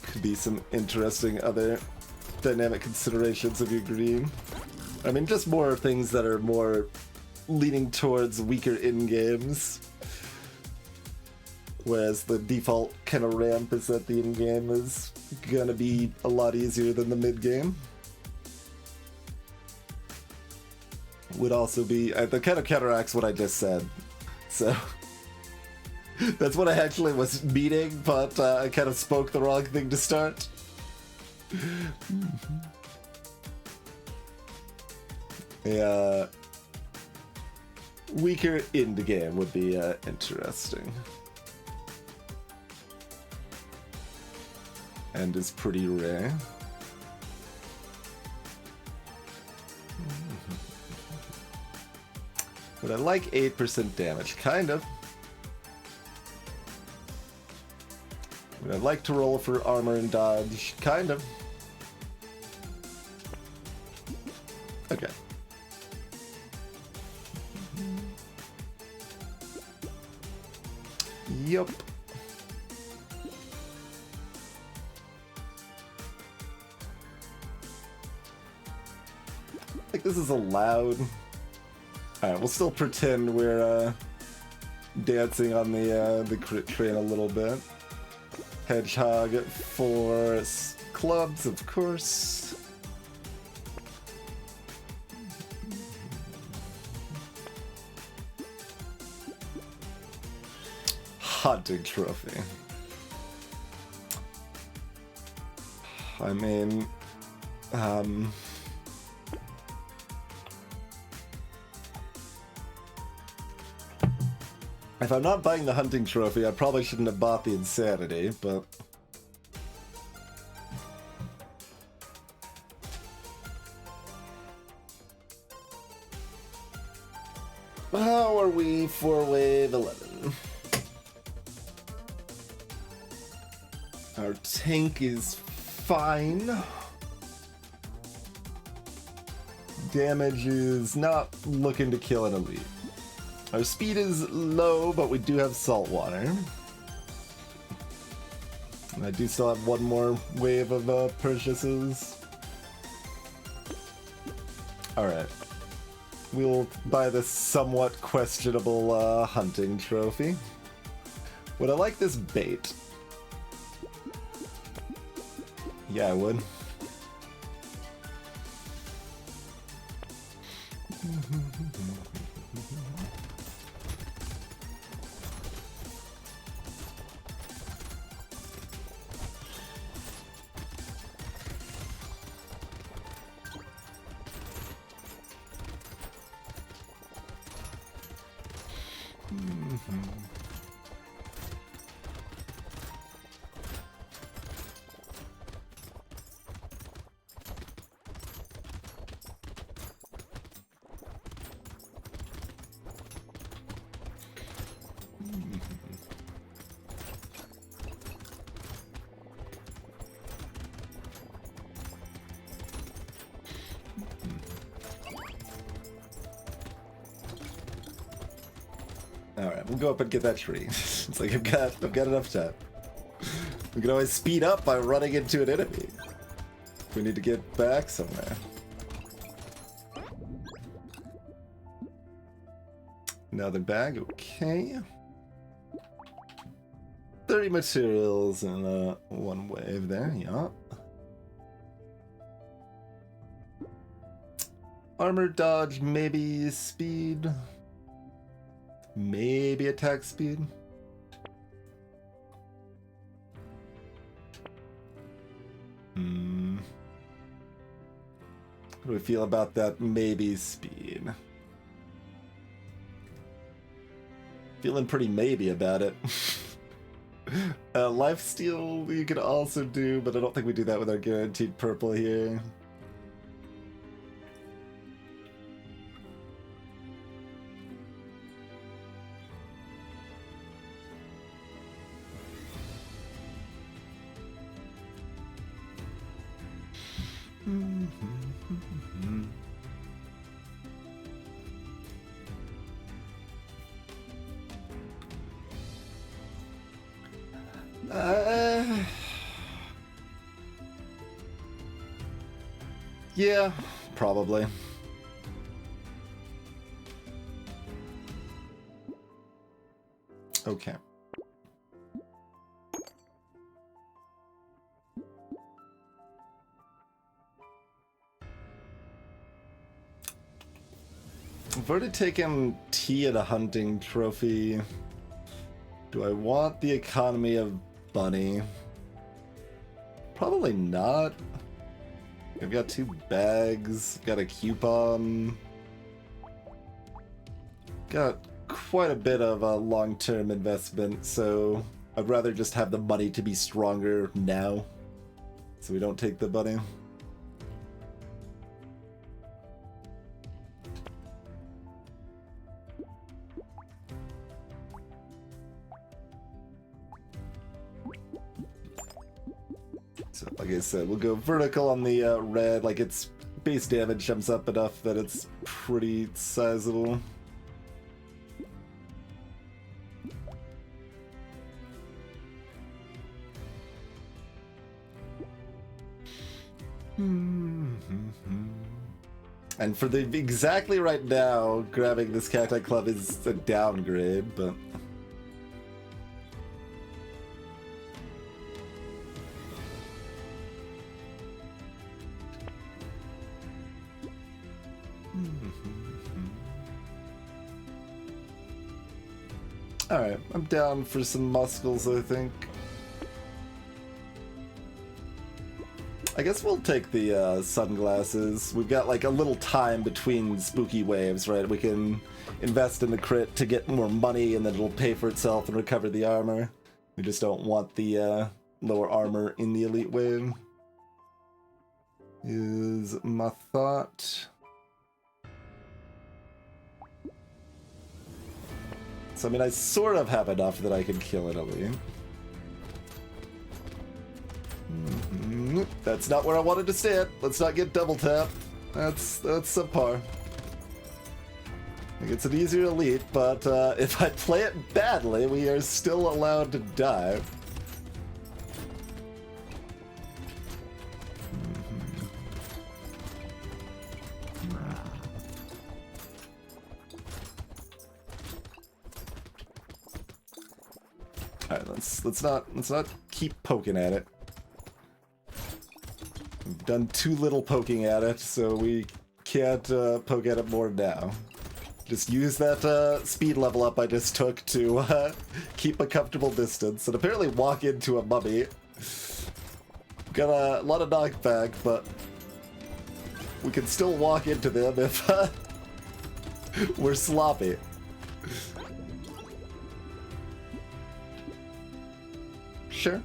could be some interesting other dynamic considerations if you agree. I mean, just more things that are more leaning towards weaker in-games. Whereas the default kind of ramp is that the in-game is gonna be a lot easier than the mid-game. Would also be... that kind of counteracts what I just said. So... that's what I actually was meaning, but I kind of spoke the wrong thing to start. Yeah... weaker in the game would be interesting. And is pretty rare. But I like 8% damage, kind of. But I'd like to roll for armor and dodge, kind of. Okay. Yup. I think this is allowed. Alright, we'll still pretend we're dancing on the crit train a little bit. Hedgehog for clubs, of course. Hunting trophy. I mean, if I'm not buying the hunting trophy, I probably shouldn't have bought the insanity, but... how are we for wave 11? Our tank is fine. Damage is not looking to kill an elite. Our speed is low, but we do have salt water. And I do still have one more wave of purchases. Alright. We'll buy this somewhat questionable hunting trophy. Would I like this bait? Yeah, I would. Alright, we'll go up and get that tree. It's like I've got enough time. We can always speed up by running into an enemy. If we need to get back somewhere. Another bag, okay. 30 materials and one wave there, yeah. Armor, dodge, maybe speed. Maybe attack speed. How do we feel about that maybe speed? Feeling pretty maybe about it. Lifesteal you could also do, but I don't think we do that with our guaranteed purple here. Yeah, probably. Okay. I've already taken tea at a hunting trophy. Do I want the economy of Bunny? Probably not. I've got 2 bags, got a coupon. Got quite a bit of a long-term investment, so I'd rather just have the money to be stronger now, so we don't take the bunny. So, like I said, we'll go vertical on the red. Like, its base damage jumps up enough that it's pretty sizable. And for the exactly right now, grabbing this Cacti Club is a downgrade, but... Alright, I'm down for some muscles, I think. I guess we'll take the sunglasses. We've got like a little time between spooky waves, right? We can invest in the crit to get more money and then it'll pay for itself and recover the armor. We just don't want the lower armor in the elite wave. Is my thought. So I mean, I sort of have enough that I can kill an elite. That's not where I wanted to stand. Let's not get double tapped. That's subpar. Like, it's an easier elite, but if I play it badly, we are still allowed to die. All right, let's not keep poking at it. We've done too little poking at it, so we can't poke at it more now. Just use that speed level up I just took to keep a comfortable distance, and apparently walk into a mummy. Got a lot of knockback, but we can still walk into them if we're sloppy. Sure.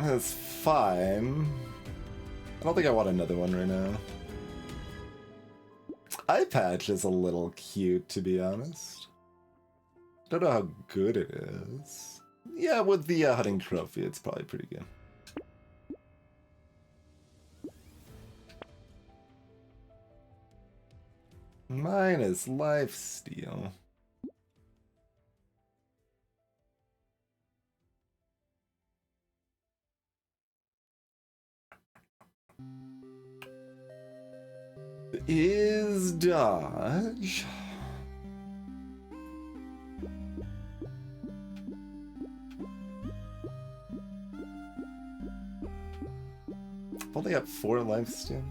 That's fine. I don't think I want another one right now. Eye patch is a little cute, to be honest. Don't know how good it is. Yeah, with the hunting trophy, it's probably pretty good. Mine is lifesteal. Is dodge. I've only got 4 lifesteal.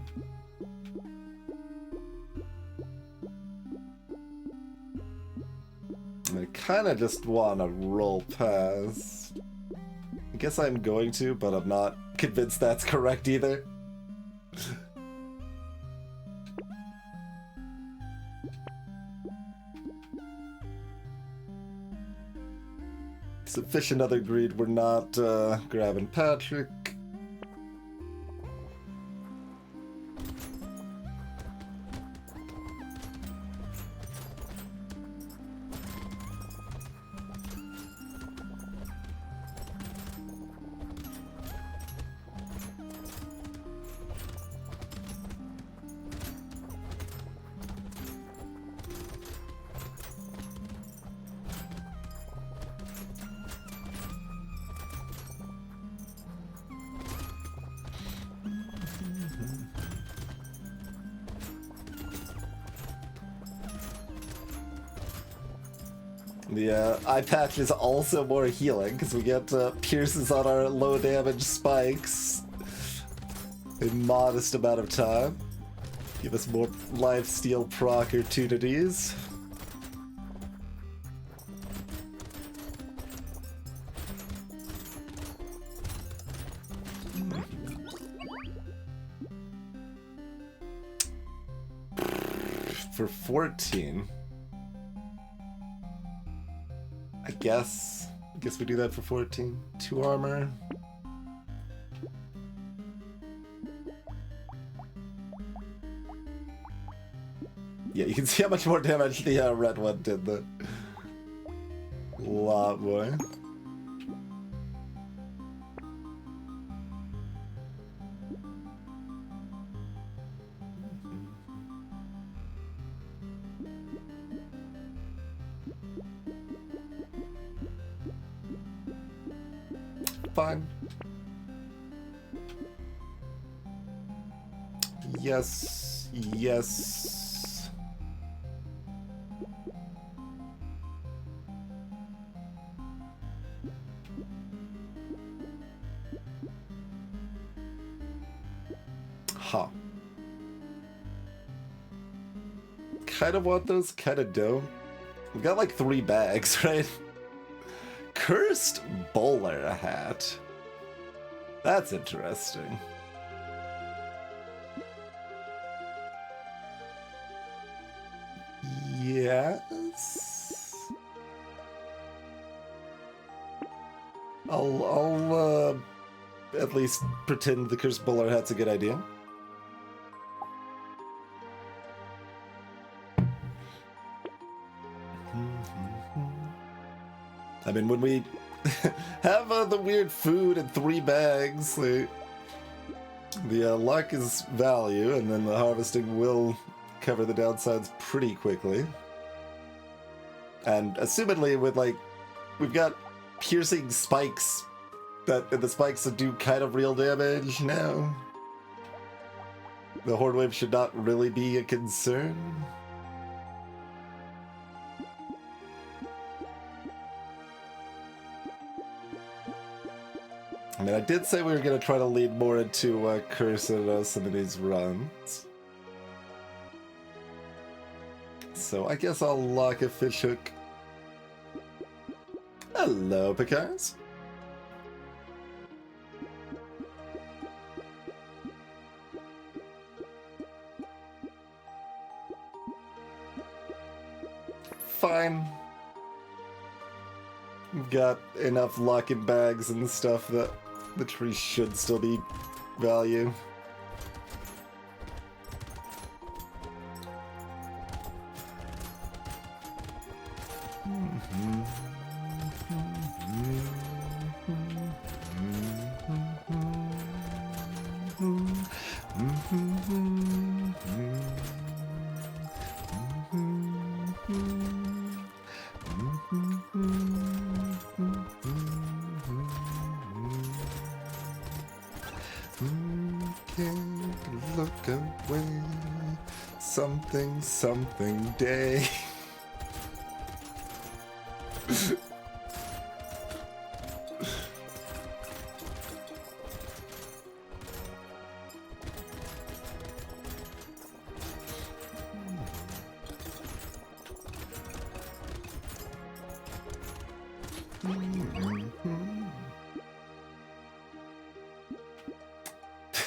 I kind of just want to roll past. I guess I'm going to, but I'm not convinced that's correct either. Sufficient other greed, we're not grabbing Patrick. The eye patch is also more healing because we get pierces on our low damage spikes a modest amount of time. Give us more lifesteal proc opportunities. For 14. I guess we do that for 14. 2 armor. Yeah, you can see how much more damage the red one did though. A lot more. Fine. Yes. Yes. Huh. Kind of want those, kind of don't. We got like 3 bags, right? Cursed bowler hat. That's interesting. Yes. I'll at least pretend the cursed bowler hat's a good idea. I mean, when we have the weird food and 3 bags, the luck is value, and then the harvesting will cover the downsides pretty quickly. And assumedly, with like, we've got piercing spikes and the spikes that do kind of real damage now. The Horde Wave should not really be a concern. I mean, I did say we were going to try to lead more into Curse in some of these runs. So I guess I'll lock a fishhook. Hello, Picars. Fine. We've got enough luck in bags and stuff that the tree should still be value. Look away, something day.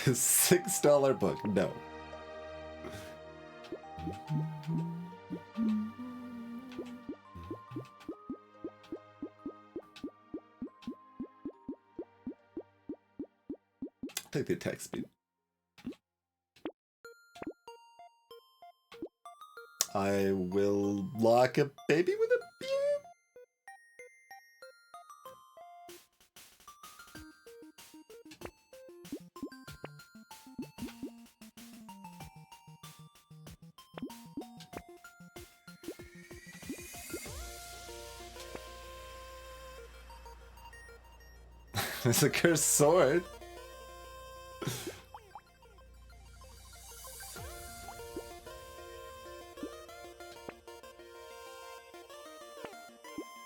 $6 book, no. Take the attack speed. I will lock a baby with a beam. It's a cursed sword.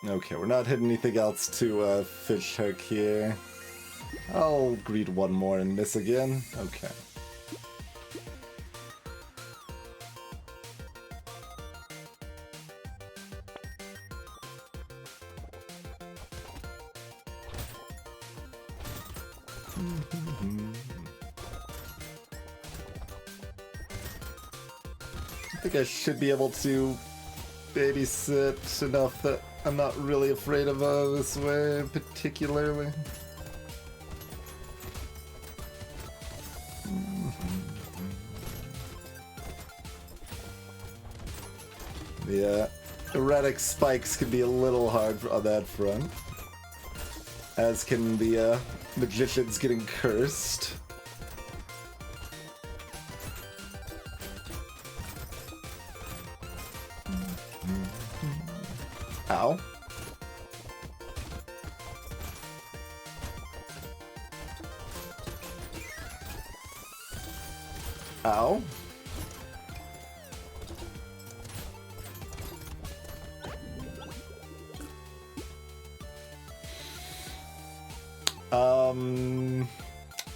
Okay, we're not hitting anything else to fish hook here. I'll greet one more and miss again. Okay. I think I should be able to babysit enough that I'm not really afraid of this way particularly. The erratic spikes can be a little hard on that front, as can the magicians getting cursed. Ow. Ow.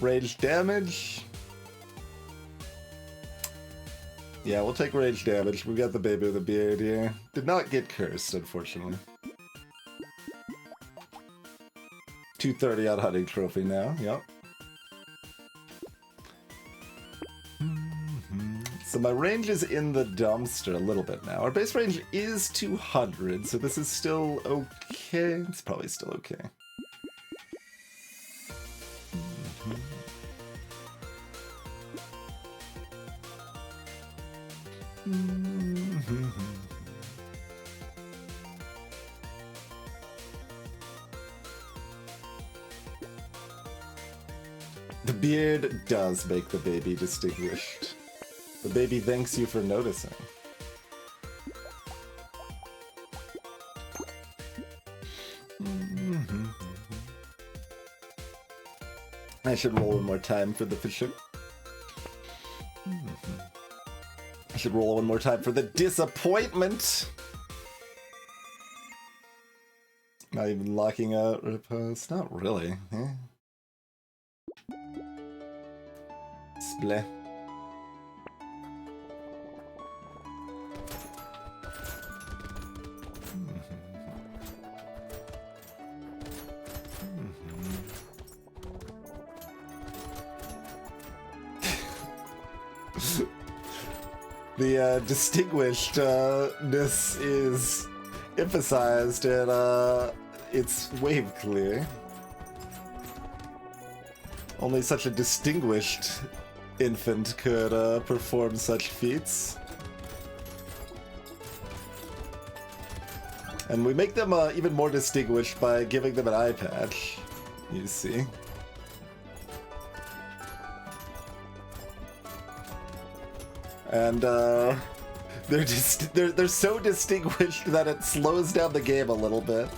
Rage damage. Yeah, we'll take rage damage. We got the baby with a beard here. Did not get cursed, unfortunately. 230 on hunting trophy now. Yep. So my range is in the dumpster a little bit now. Our base range is 200, so this is still okay. It's probably still okay. The beard does make the baby distinguished. The baby thanks you for noticing. I should roll one more time for the fishing. I should roll one more time for the disappointment. Not even locking out repose. Not really. Eh? Split. The distinguishedness is emphasized and it's wave clear. Only such a distinguished infant could perform such feats. And we make them even more distinguished by giving them an eye patch, you see. And they're so distinguished that it slows down the game a little bit.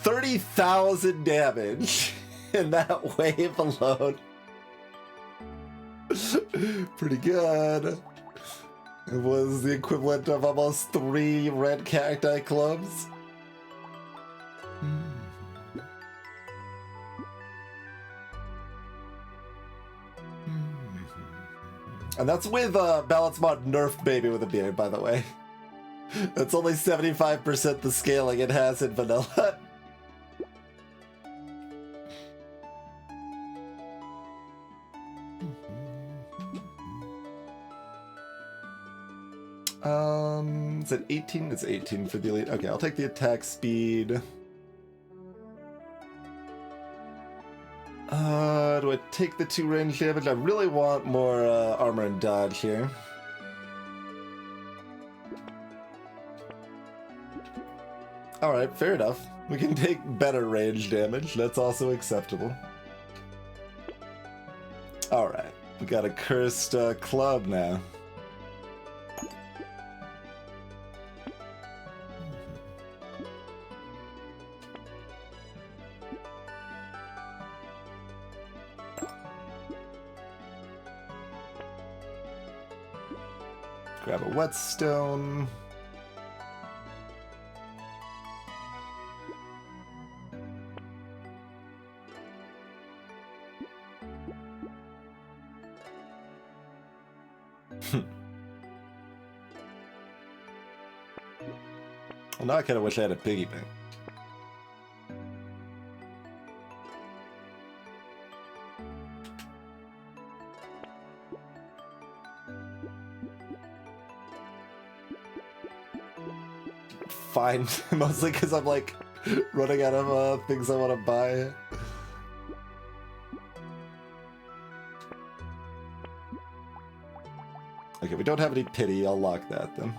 $30,000 damage in that wave alone. Pretty good. It was the equivalent of almost 3 red cacti clubs. And that's with Balance Mod nerfed baby with a beard, by the way. That's only 75% the scaling it has in vanilla. Is it 18? It's 18 for the elite. Okay, I'll take the attack speed. Do I take the 2 range damage? I really want more armor and dodge here. Alright, fair enough. We can take better range damage. That's also acceptable. Alright, we got a cursed club now. Grab a whetstone. Well, now I kind of wish I had a piggy bank. Fine, mostly because I'm like running out of things I want to buy. Okay, we don't have any pity. I'll lock that then.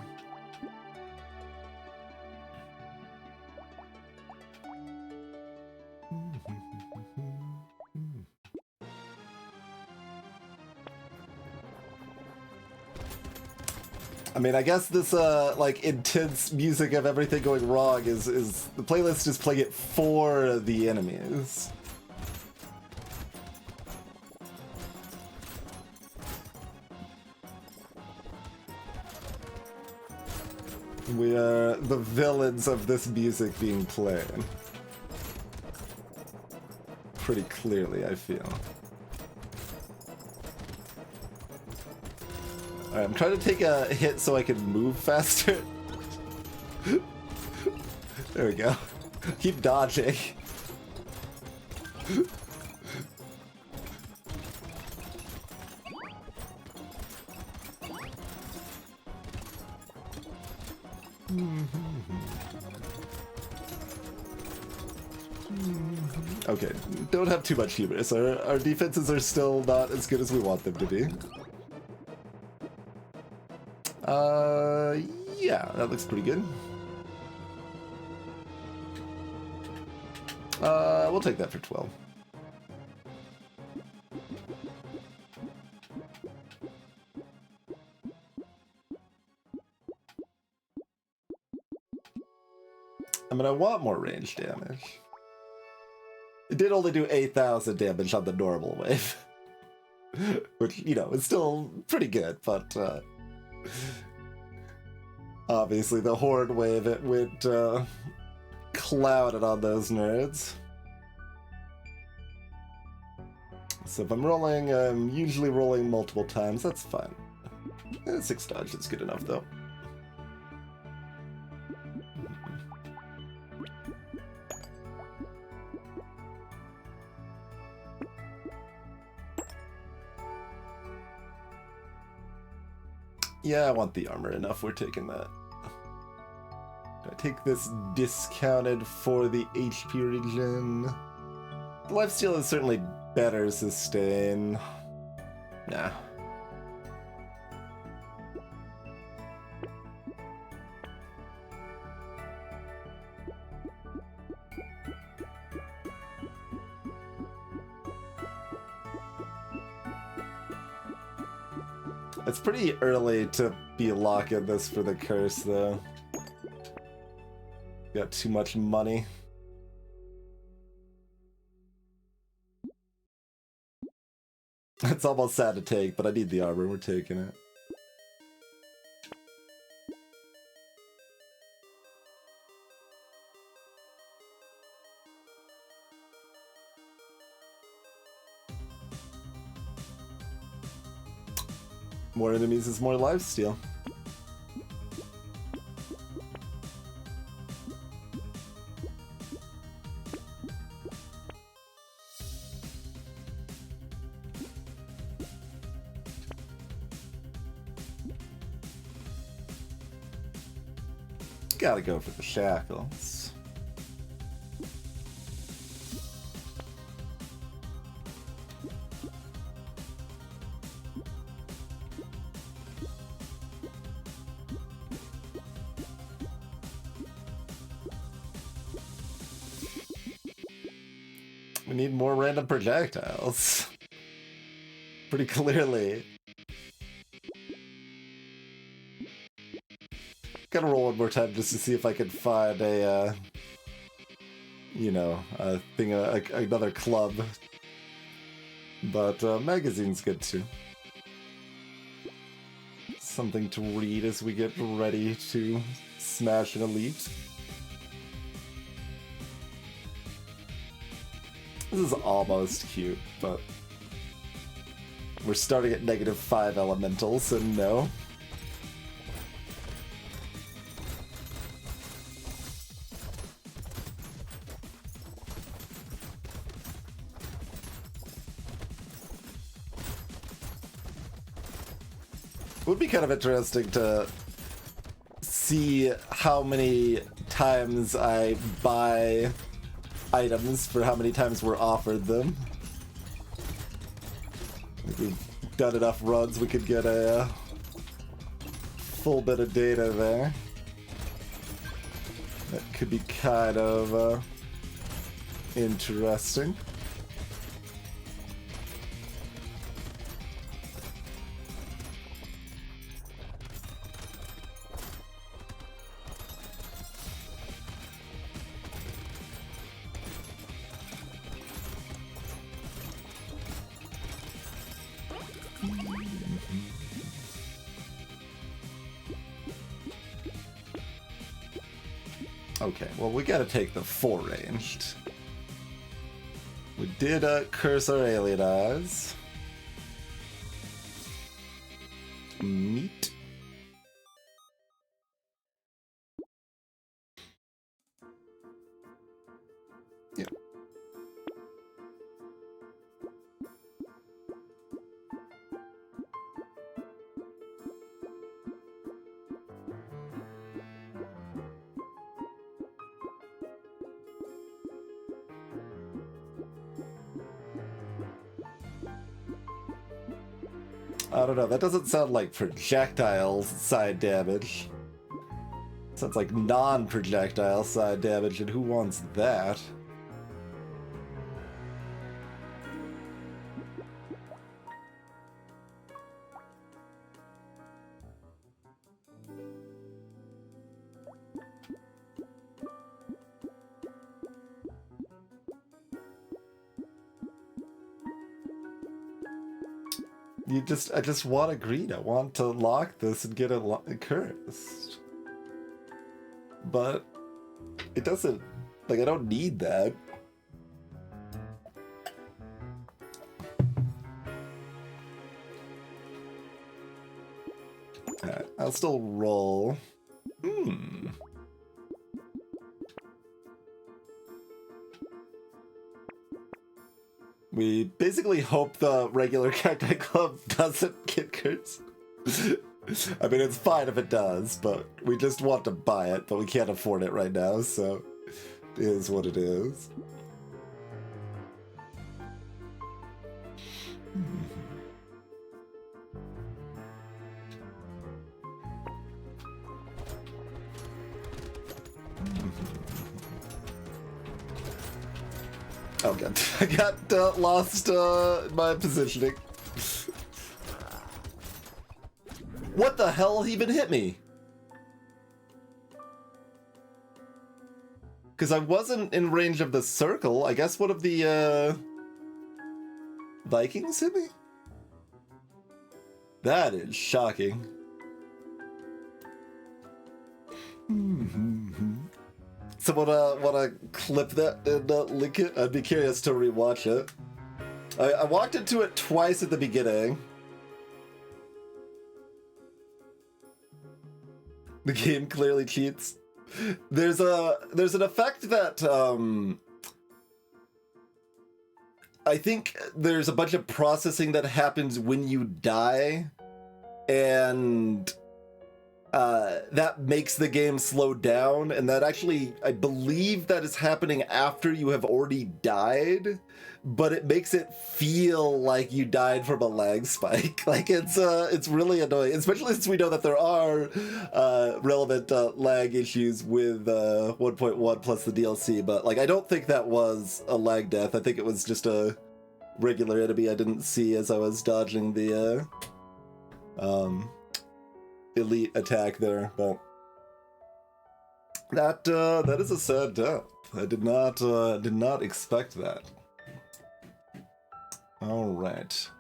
I mean, I guess this, like, intense music of everything going wrong is the playlist just playing it for the enemies. We are the villains of this music being played. Pretty clearly, I feel. Alright, I'm trying to take a hit so I can move faster. There we go. Keep dodging. Okay, don't have too much hubris. Our defenses are still not as good as we want them to be. Yeah, that looks pretty good. We'll take that for 12. I mean, I want more range damage. It did only do 8,000 damage on the normal wave. Which, you know, is still pretty good, but, obviously the Horde wave, it went, clouded on those nerds. So if I'm rolling, I'm usually rolling multiple times, that's fine. 6 dodge is good enough, though. Yeah, I want the armor enough, we're taking that. I take this discounted for the HP regen. The lifesteal is certainly better sustain. Nah. It's pretty early to be locking this for the curse, though. Got too much money. It's almost sad to take, but I need the armor. We're taking it. More enemies is more lifesteal. Gotta go for the shackles. We need more random projectiles. Pretty clearly. Gotta roll one more time just to see if I can find a, you know, a thing, another club. But magazine's good too. something to read as we get ready to smash an elite. This is almost cute, but we're starting at -5 elementals, so no. It would be kind of interesting to see how many times I buy items for how many times we're offered them. If we've done enough runs, we could get a full bit of data there. That could be kind of interesting. Okay, well, we gotta take the 4-ranged. We did curse our alien eyes. Neat. Yeah. I don't know, that doesn't sound like projectile side damage. Sounds like non-projectile side damage, and who wants that? I just want a green. I want to lock this and get it cursed. But it doesn't, like, I don't need that. Alright, I'll still roll. We basically hope the regular Cacti Club doesn't get cursed. I mean, it's fine if it does, but we just want to buy it, but we can't afford it right now, so it is what it is. Oh god, I got lost in my positioning. What the hell even hit me? Because I wasn't in range of the circle. I guess one of the Vikings hit me? That is shocking. Someone wanna clip that and link it? I'd be curious to rewatch it. I walked into it twice at the beginning. The game clearly cheats. There's an effect that I think there's a bunch of processing that happens when you die, and that makes the game slow down, and that actually, I believe that is happening after you have already died, but it makes it feel like you died from a lag spike. Like, it's really annoying, especially since we know that there are relevant lag issues with 1.1 plus the DLC, but like, I don't think that was a lag death. I think it was just a regular enemy I didn't see as I was dodging the elite attack there, but that is a sad death. I did not expect that. All right,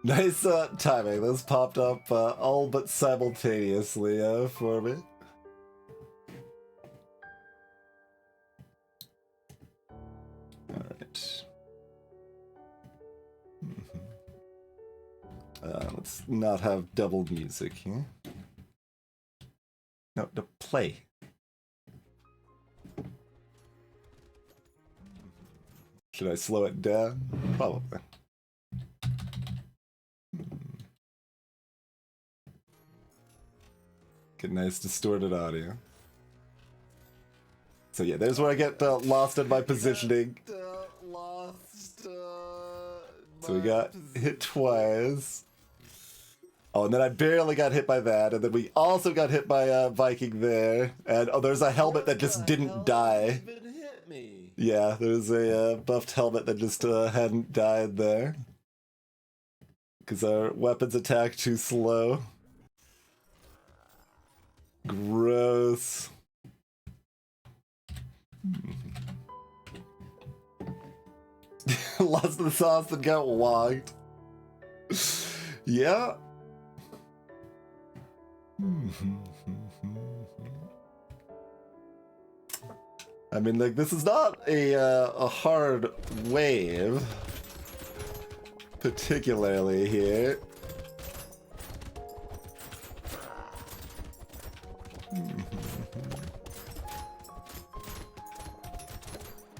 Nice timing. Those popped up all but simultaneously for me. Alright. Let's not have double music here. No, to play. Should I slow it down? Probably. Get nice distorted audio. So yeah, there's where I get lost in my positioning. So we got hit twice. Oh, and then I barely got hit by that, and then we also got hit by Viking there. And oh, there's a helmet that just didn't die. Yeah, there's a buffed helmet that just hadn't died there. Because our weapons attack too slow. Gross. Lost the sauce and got wogged. Yeah. I mean, like, this is not a hard wave, particularly here.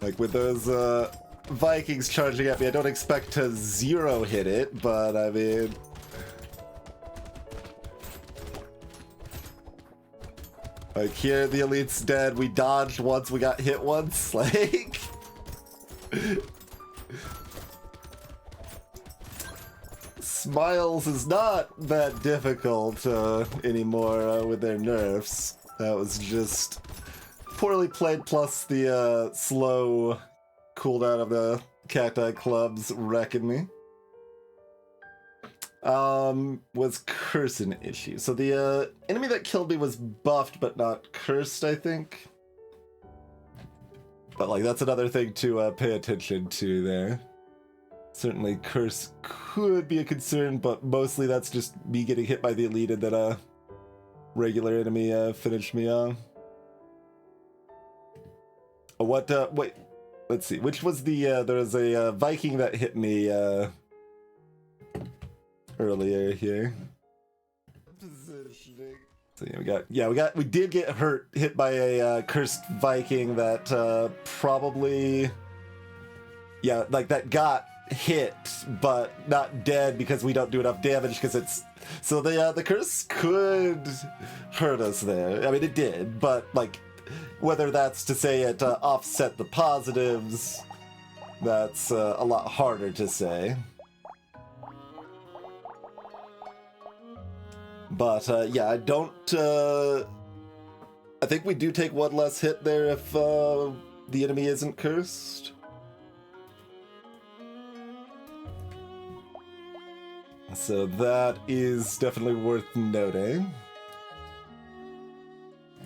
Like, with those Vikings charging at me, I don't expect to zero hit it, but I mean... Like, here, the elite's dead, we dodged once, we got hit once, like... Smiles is not that difficult anymore with their nerfs. That was just poorly played, plus the slow cooldown of the Cacti Clubs wrecking me. Was curse an issue? So the enemy that killed me was buffed but not cursed, I think. But like that's another thing to pay attention to there. Certainly curse could be a concern, but mostly that's just me getting hit by the elite and then a regular enemy finished me off. What wait, let's see, which was the there was a Viking that hit me earlier here. So we did get hit by a cursed Viking that probably like that got hit but not dead because we don't do enough damage because it's so the curse could hurt us there. I mean it did, but like whether that's to say it offset the positives, that's a lot harder to say. But yeah, I don't I think we do take one less hit there if the enemy isn't cursed. So that is definitely worth noting.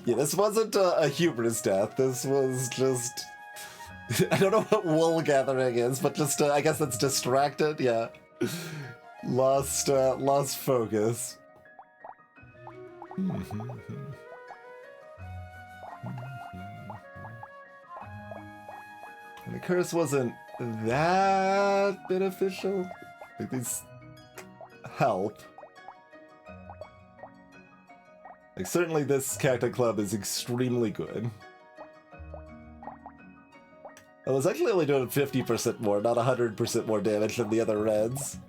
Yeah, this wasn't a hubris death. This was just... I don't know what wool gathering is, but just, I guess it's distracted, yeah. Lost focus. And the curse wasn't that beneficial. Like, these help. Like, certainly this Cacti Club is extremely good. I was actually only doing 50% more, not 100% more damage than the other reds.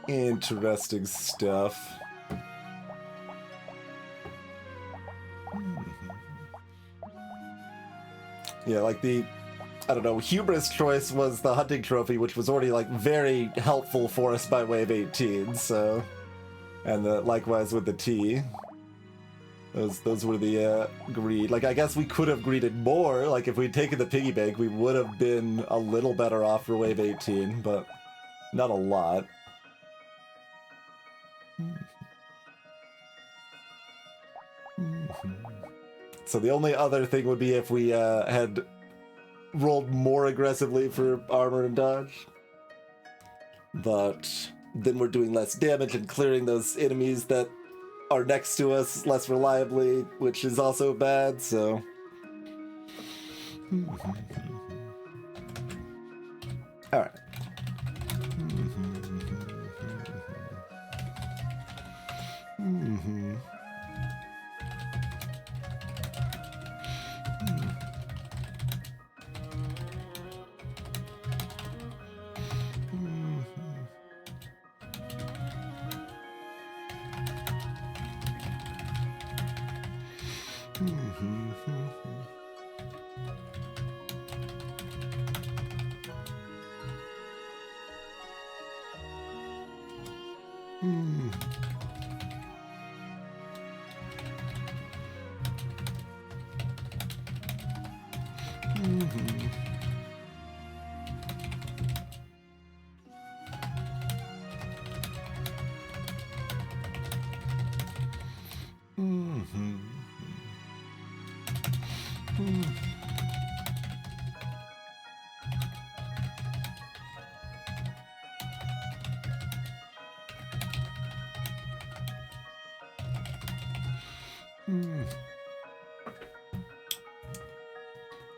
Interesting stuff. Yeah, like I don't know, hubris choice was the hunting trophy, which was already like very helpful for us by wave 18, so... And likewise with the T. Those were the greed. Like, I guess we could have greeded more. Like, if we'd taken the piggy bank, we would have been a little better off for wave 18, but not a lot. So the only other thing would be if we had rolled more aggressively for armor and dodge. But then we're doing less damage and clearing those enemies that are next to us less reliably, which is also bad, so... Alright.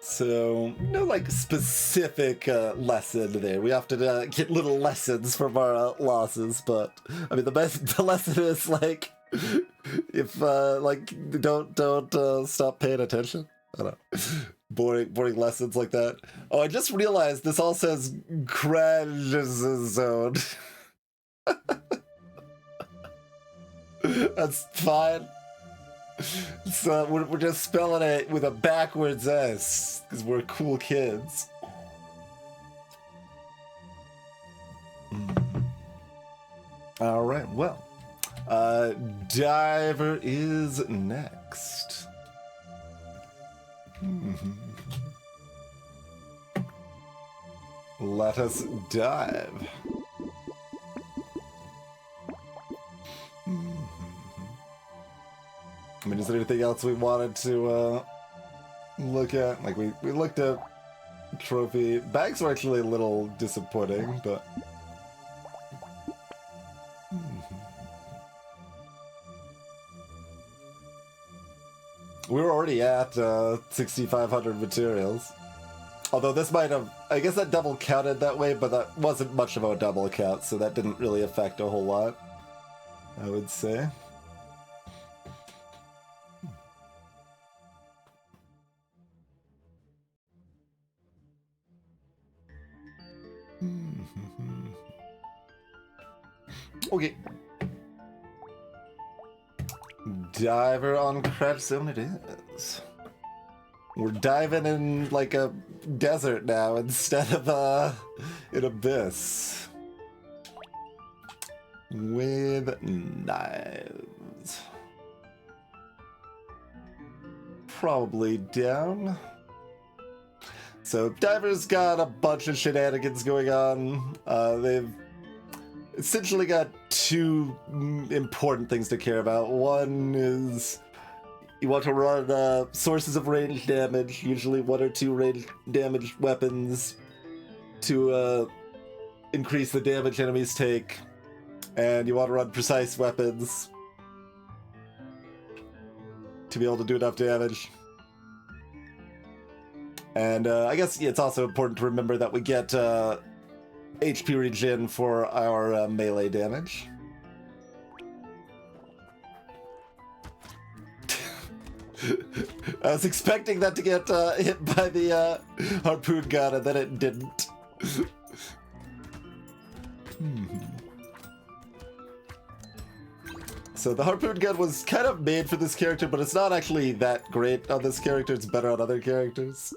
So, no, like, specific lesson there. We have to get little lessons from our losses, but, I mean, the lesson is, like, if, like, don't stop paying attention. I don't know. Boring lessons like that. Oh, I just realized this all says crash zone. That's fine. So we're just spelling it with a backwards S because we're cool kids. All right, well, Diver is next. Let us dive. I mean, is there anything else we wanted to look at? Like, we looked at trophy. Bags were actually a little disappointing, but... We were already at 6,500 materials. Although this might have... I guess that double counted that way, but that wasn't much of a double count, so that didn't really affect a whole lot, I would say. Okay. Diver on crash zone it is. We're diving in like a desert now instead of an abyss. With knives. Probably down. So Diver's got a bunch of shenanigans going on. They've essentially got two important things to care about. One is you want to run sources of range damage, usually 1 or 2 range damage weapons to increase the damage enemies take. And you want to run precise weapons to be able to do enough damage. And I guess it's also important to remember that we get HP regen for our melee damage. I was expecting that to get hit by the harpoon gun, and then it didn't. So the harpoon gun was kind of made for this character, but it's not actually that great on this character. It's better on other characters.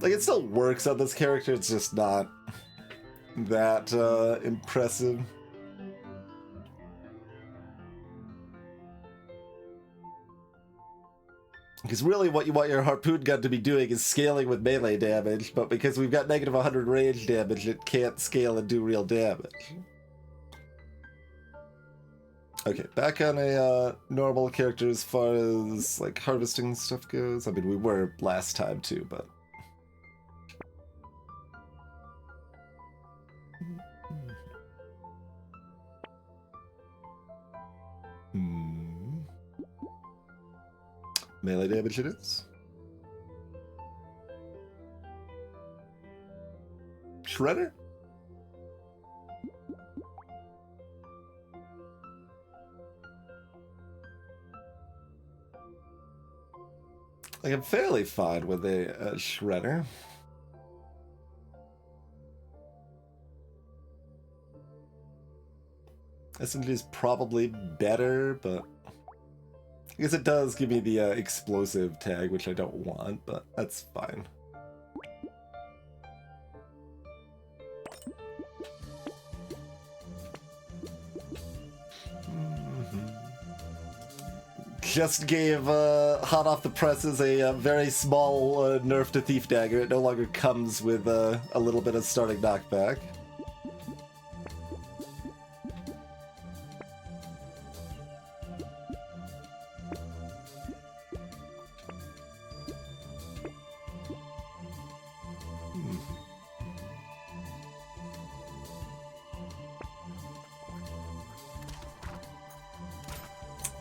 Like, it still works on this character, it's just not that impressive. Because really what you want your harpoon gun to be doing is scaling with melee damage, but because we've got negative 100 range damage, it can't scale and do real damage. Okay, back on a normal character as far as like harvesting stuff goes. I mean, we were last time too, but... Melee damage it is. Shredder? Like, I'm fairly fine with a Shredder. SMG is probably better, but... I guess it does give me the explosive tag, which I don't want, but that's fine. Just gave hot off the presses a very small nerf to Thief Dagger. It no longer comes with a little bit of starting knockback.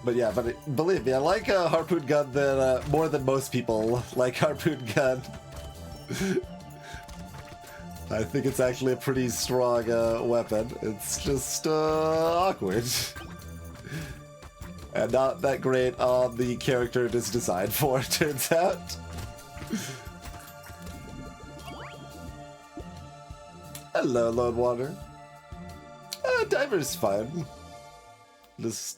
But yeah, believe me, I like a harpoon gun more than most people like harpoon gun. I think it's actually a pretty strong weapon. It's just awkward. And not that great on the character it is designed for, it turns out. Hello, Lone Water. Diver's fine. Just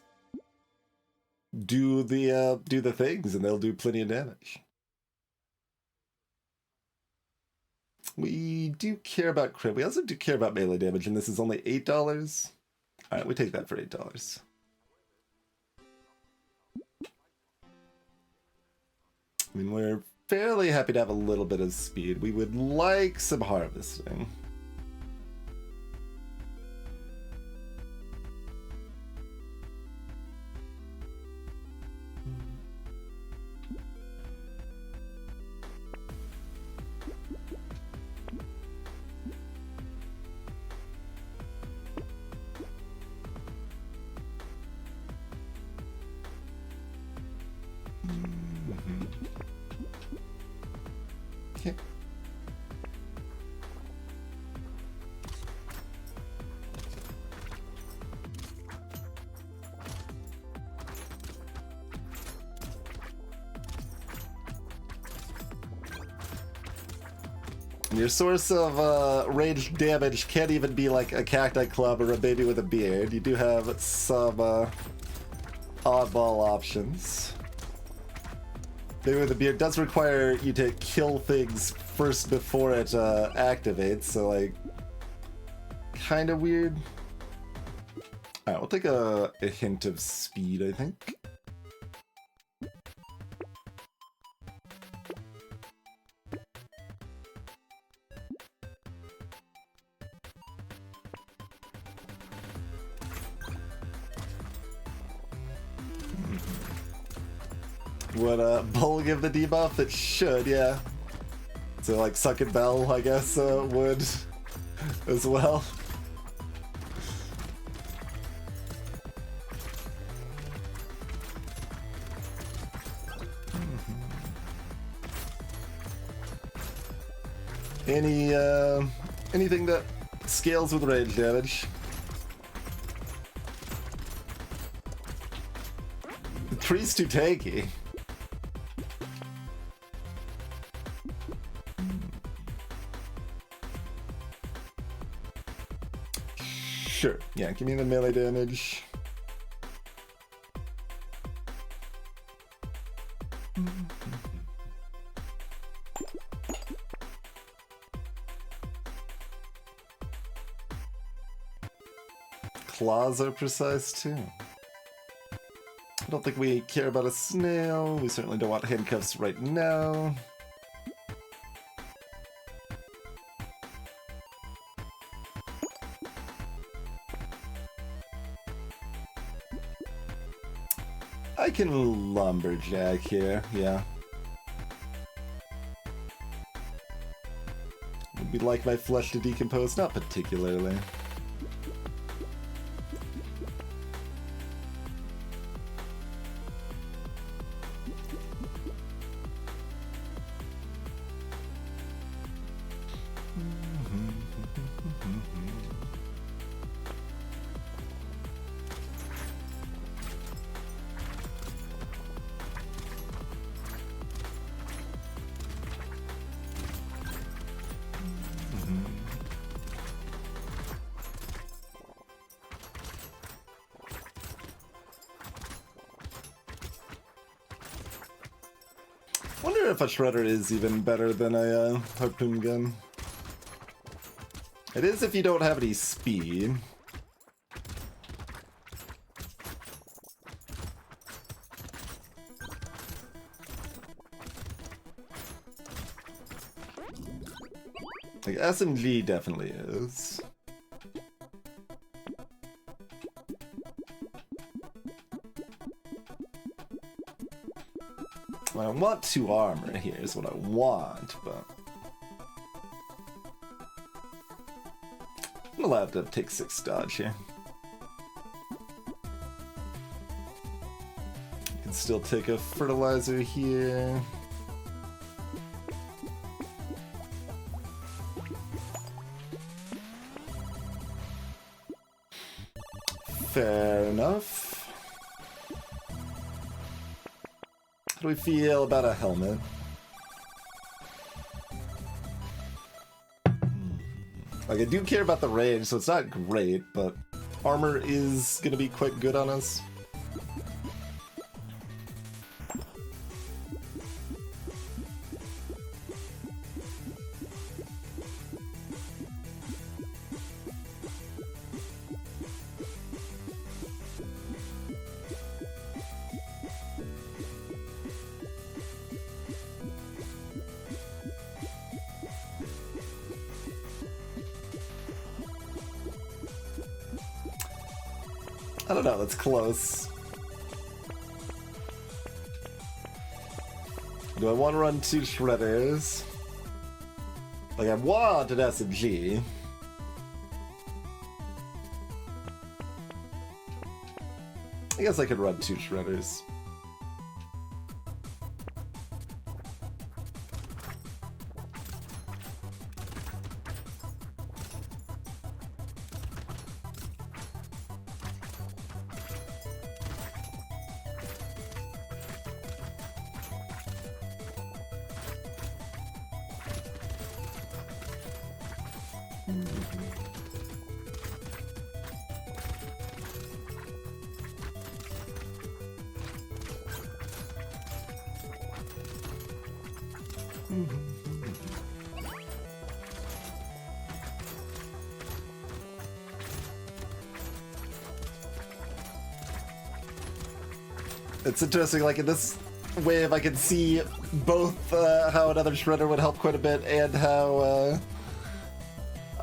do the things and they'll do plenty of damage. We do care about crit. We also do care about melee damage, and this is only $8. Alright, we take that for $8. I mean, we're fairly happy to have a little bit of speed. We would like some harvesting. Okay. Your source of ranged damage can't even be like a cacti club or a baby with a beard. You do have some oddball options. Baby with a beard does require you to kill things first before it activates, so like, kind of weird. Alright, we'll take a hint of speed, I think. Would Bull give the debuff? It should, yeah. So like Suckin' Bell, I guess, would as well. Anything that scales with range damage. The tree's too tanky. Sure, yeah, give me the melee damage. Claws are precise too. don't think we care about a snail. We certainly don't want handcuffs right now. I can lumberjack here, yeah. Would we like my flesh to decompose? Not particularly. Wonder if a shredder is even better than a harpoon gun. It is if you don't have any speed. Like SMG definitely is. I want 2 armor here is what I want, but I'm allowed to take 6 dodge here. I can still take a fertilizer here. Fair enough. How do we feel about a helmet? Like, I do care about the range, so it's not great, but armor is gonna be quite good on us. I don't know, that's close. Do I want to run 2 shredders? Like, I want an SMG. I guess I could run 2 shredders. It's interesting, like in this wave I can see both how another shredder would help quite a bit and how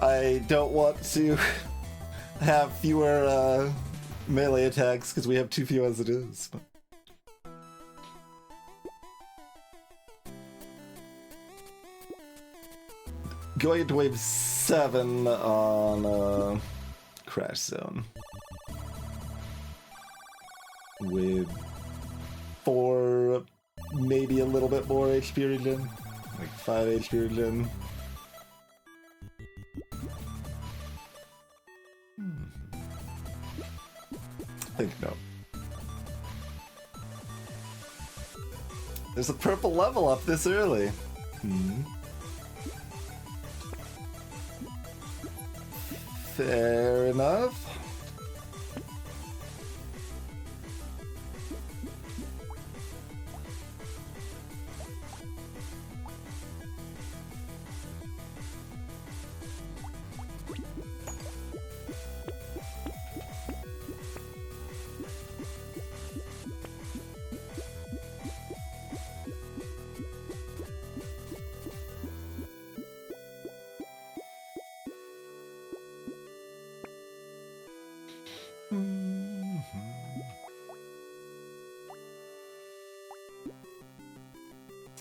I don't want to have fewer melee attacks because we have too few as it is. But... going into wave 7 on Crash Zone. With 4, maybe a little bit more HP regen, like 5 HP regen. I think no. There's a purple level up this early. Fair enough.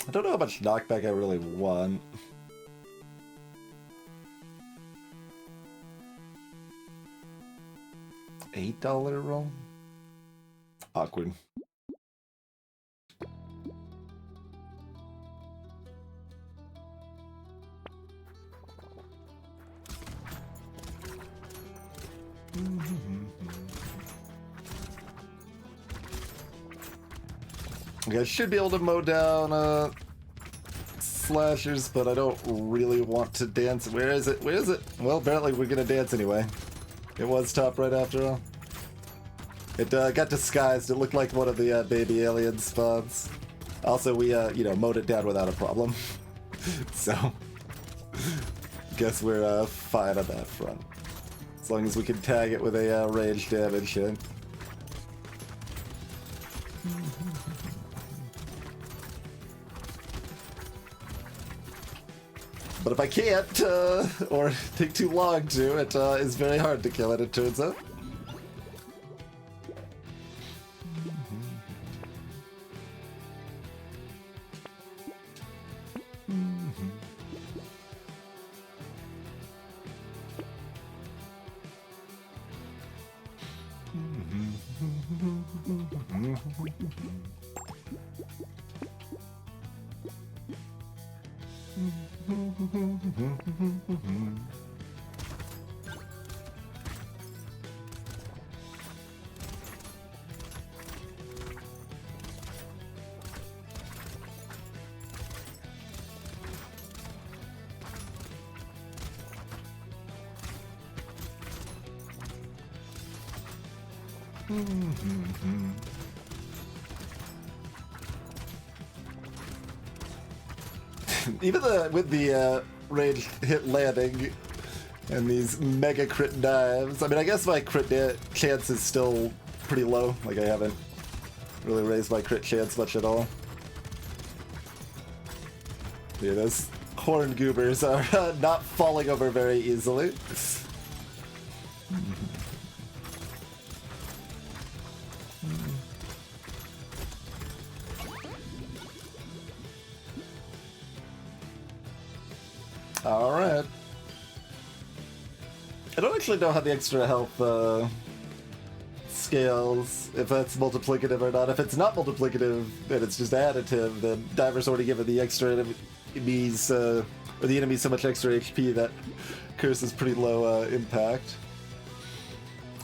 I don't know how much knockback I really want. $8 roll? Awkward. Okay, I should be able to mow down slashers, but I don't really want to dance. Where is it? Where is it? Well, apparently we're gonna dance anyway. It was top right after all. It got disguised. It looked like one of the baby alien spawns. Also, we, you know, mowed it down without a problem. So, guess we're fine on that front. As long as we can tag it with a range damage hit. But if I can't, or take too long to, it is very hard to kill it, it turns out. Even with the range hit landing and these mega crit dives, I mean, I guess my crit chance is still pretty low. Like, I haven't really raised my crit chance much at all. Yeah, those horn goobers are not falling over very easily. Alright. I don't actually know how the extra health scales, if that's multiplicative or not. If it's not multiplicative and it's just additive, then Diver's already given the extra enemies, or the enemies so much extra HP that Curse is pretty low impact.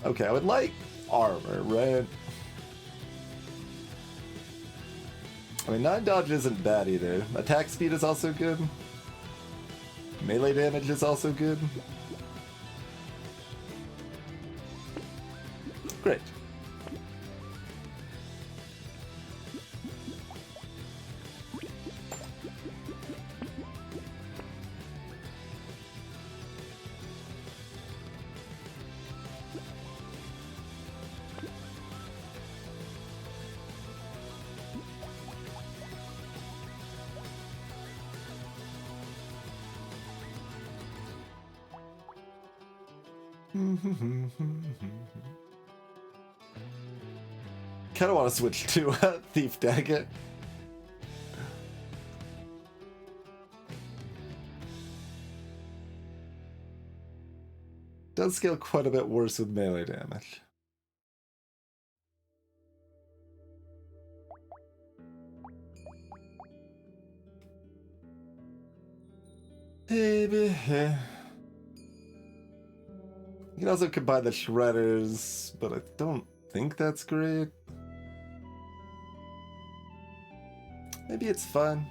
Okay, I would like armor, right? I mean, 9 dodge isn't bad either. Attack speed is also good. Melee damage is also good. Great. Kind of want to switch to Thief Dagger. Does scale quite a bit worse with melee damage. Maybe. You can also combine the shredders, but I don't think that's great. Maybe it's fun.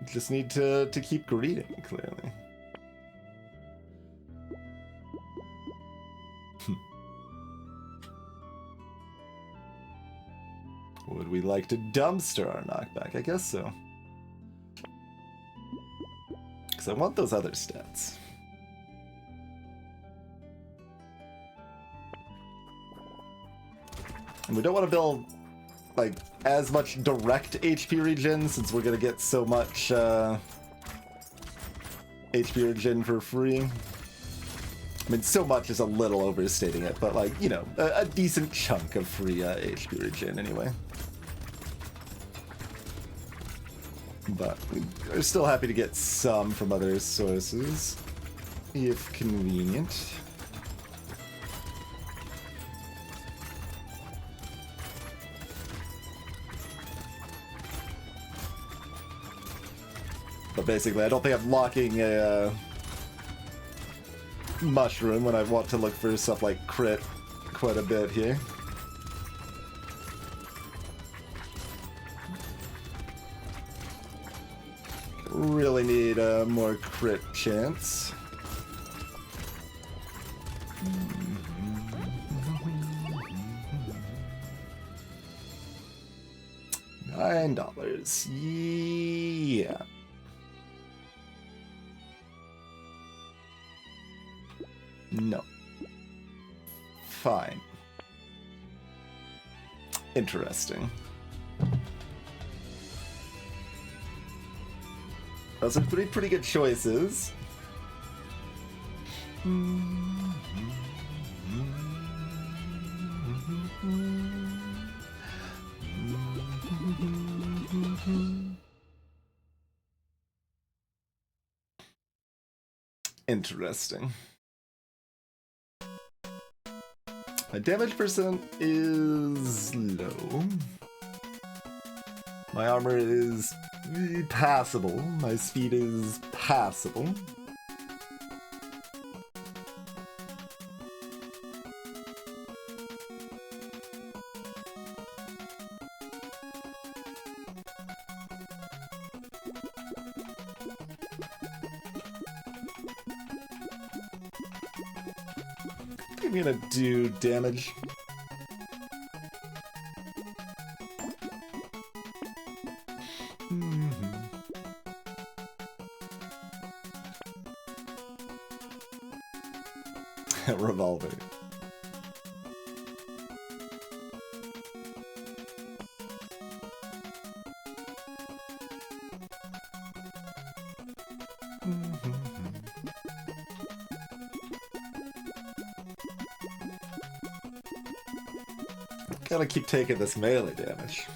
You just need to keep greeting, clearly. Would we like to dumpster our knockback? I guess so. Because I want those other stats. And we don't want to build like as much direct HP regen, since we're gonna get so much HP regen for free. I mean, so much is a little overstating it, but like, you know, a decent chunk of free HP regen anyway. but we're still happy to get some from other sources, if convenient. But basically, I don't think I'm locking a mushroom when I want to look for stuff like crit quite a bit here. Really need a more crit chance. $9. Yeah. No. Fine. Interesting. Those are three pretty good choices. Interesting. My damage percent is low. My armor is passable. My speed is passable. I'm gonna do damage. Revolver. Gotta keep taking this melee damage.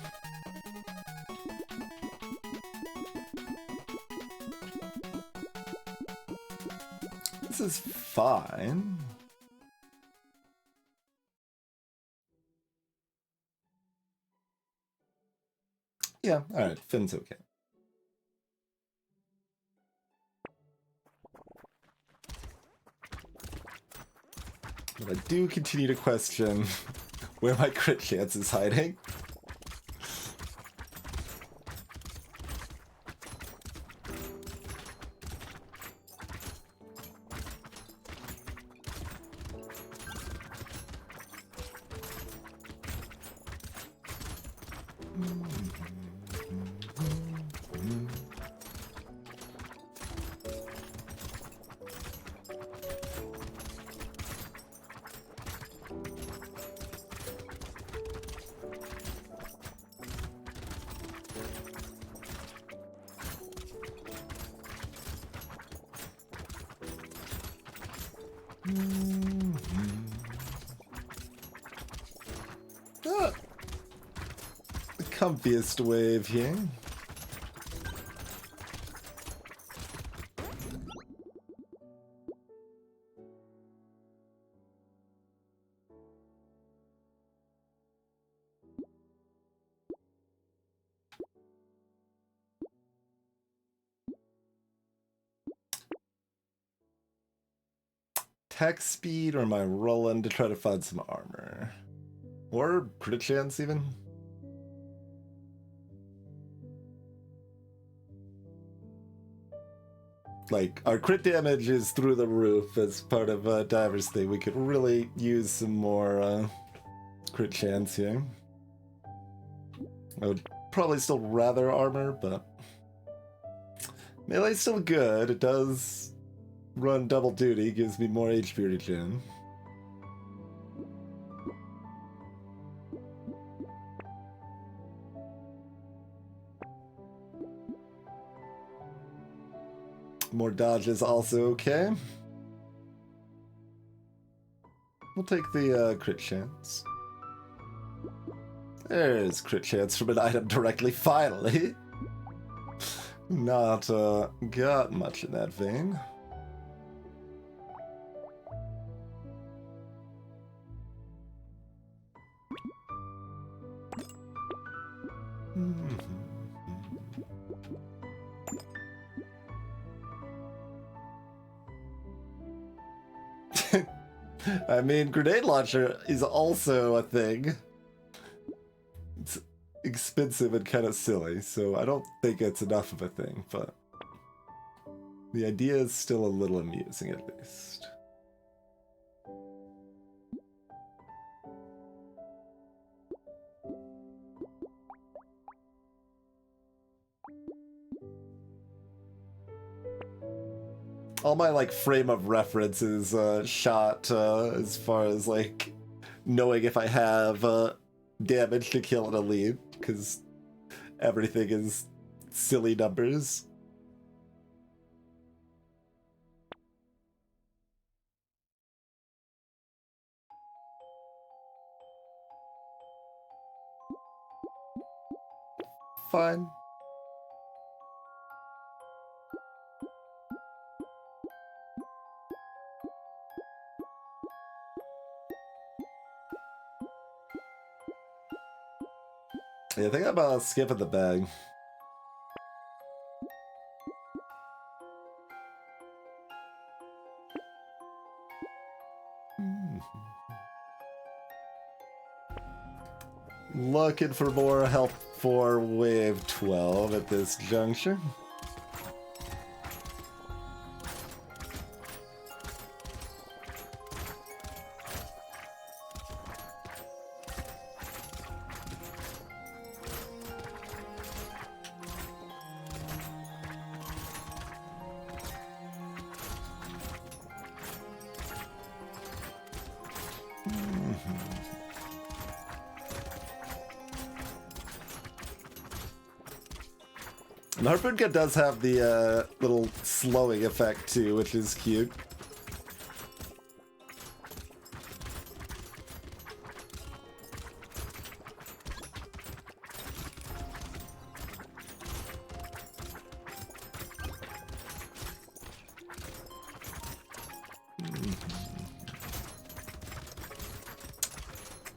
This is fine. Yeah, alright, Finn's okay. But I do continue to question where my crit chance is hiding. The comfiest wave here. Attack speed, or am I rolling to try to find some armor? Or crit chance, even? Like, our crit damage is through the roof as part of Diver's thing. We could really use some more crit chance here. I would probably still rather armor, but melee's still good. It does run double duty, gives me more HP regen. More dodge is also okay. We'll take the crit chance. There's crit chance from an item directly, finally. Not got much in that vein. I mean, grenade launcher is also a thing. It's expensive and kind of silly, so I don't think it's enough of a thing, but the idea is still a little amusing at least. All my like frame of reference is shot as far as like knowing if I have damage to kill an elite, because everything is silly numbers. Fine. Yeah, I think I'm skipping the bag. Looking for more help for wave 12 at this juncture. And Harpoonka does have the little slowing effect too, which is cute.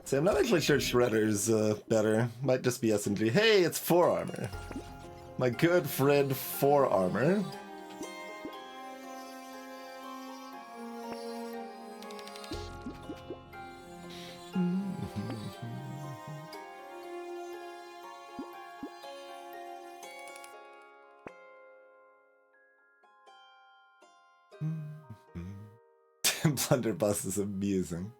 See, I'm not actually sure Shredder's better. Might just be SMG. Hey, it's 4 armor. My good friend 4 armor. Blunderbuss is amusing.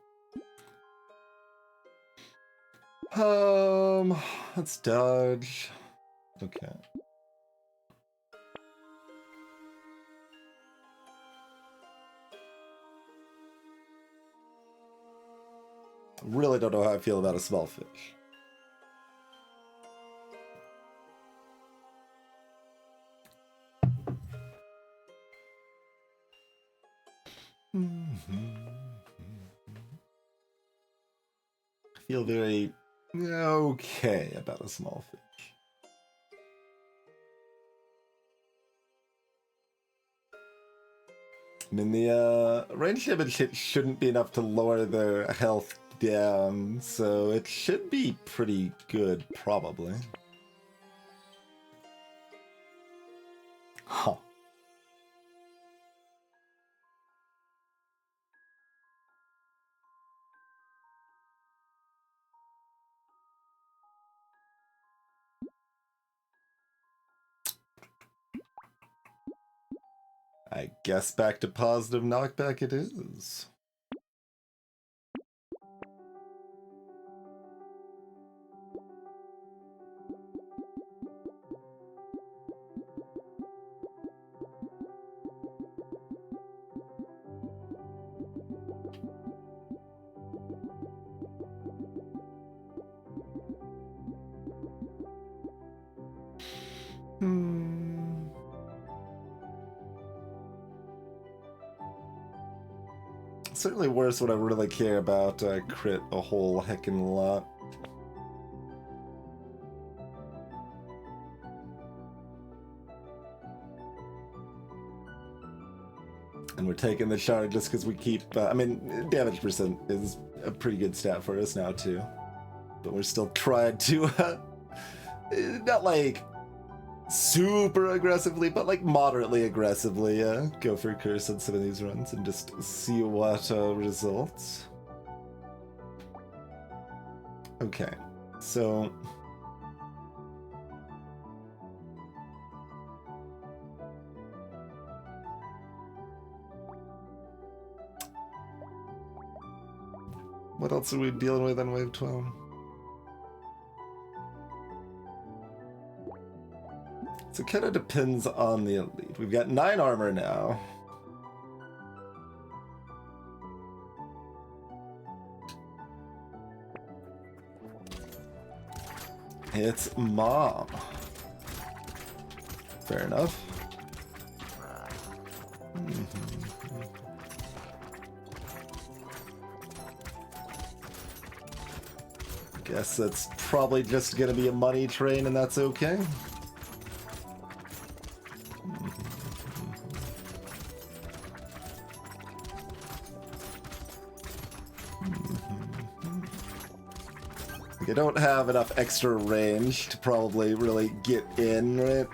Let's dodge. Okay. Really don't know how I feel about a small fish. I feel very okay about a small fish. I mean, the range damage hit shouldn't be enough to lower their health down, so it should be pretty good, probably. Huh. I guess back to positive knockback it is. Certainly worse when I really care about crit a whole heckin' lot. And we're taking the shard just because we keep... I mean, damage percent is a pretty good stat for us now, too. But we're still trying to... not, like, super aggressively, but, like, moderately aggressively go for Curse on some of these runs and just see what results. Okay, so... What else are we dealing with on wave 12? So it kind of depends on the elite. We've got 9 armor now. It's Mom. Fair enough. Guess that's probably just gonna be a money train, and that's okay. I don't have enough extra range to probably really get in, right?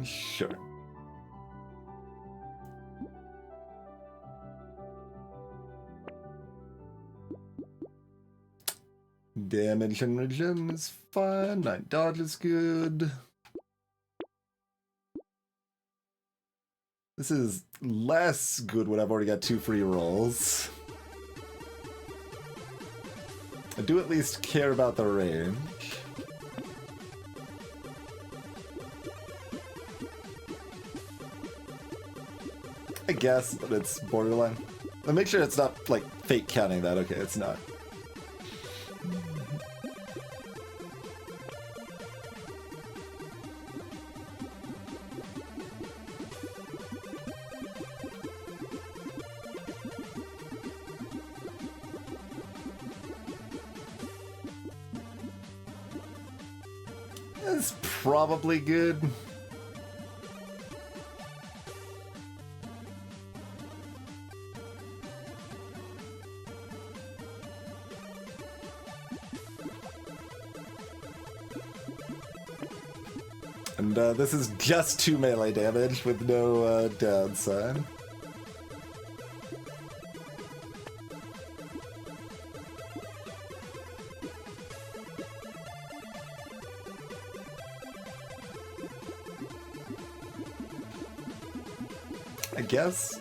Sure. Damage and regen is fine. 9 dodge is good. This is less good when I've already got 2 free rolls. I do at least care about the range. I guess, but it's borderline. But make sure it's not, like, fake counting that. Okay, it's not. It's probably good. And this is just 2 melee damage with no downside. I guess.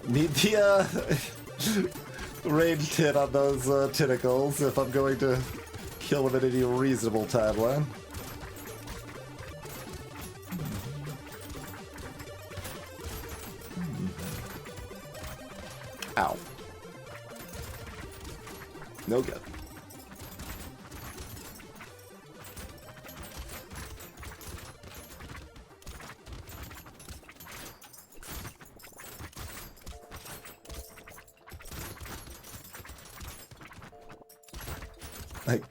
Need the ranged hit on those tentacles if I'm going to kill them at any reasonable timeline. Ow. No good. Like,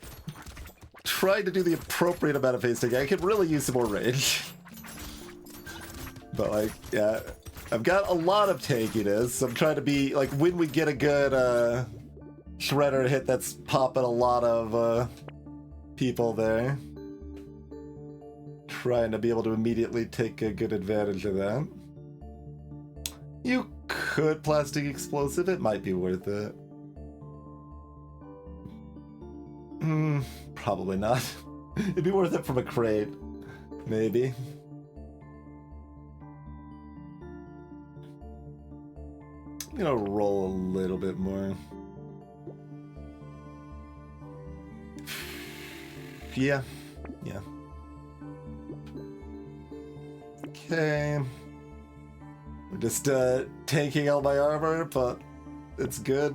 trying to do the appropriate amount of face taking. I could really use some more range. But, like, yeah, I've got a lot of tankiness. So I'm trying to be, like, when we get a good shredder hit that's popping a lot of people there. Trying to be able to immediately take a good advantage of that. You could plastic explosive. It might be worth it. Probably not. It'd be worth it from a crate. Maybe. I'm gonna roll a little bit more. Yeah. Yeah. Okay. We're just tanking all my armor, but it's good.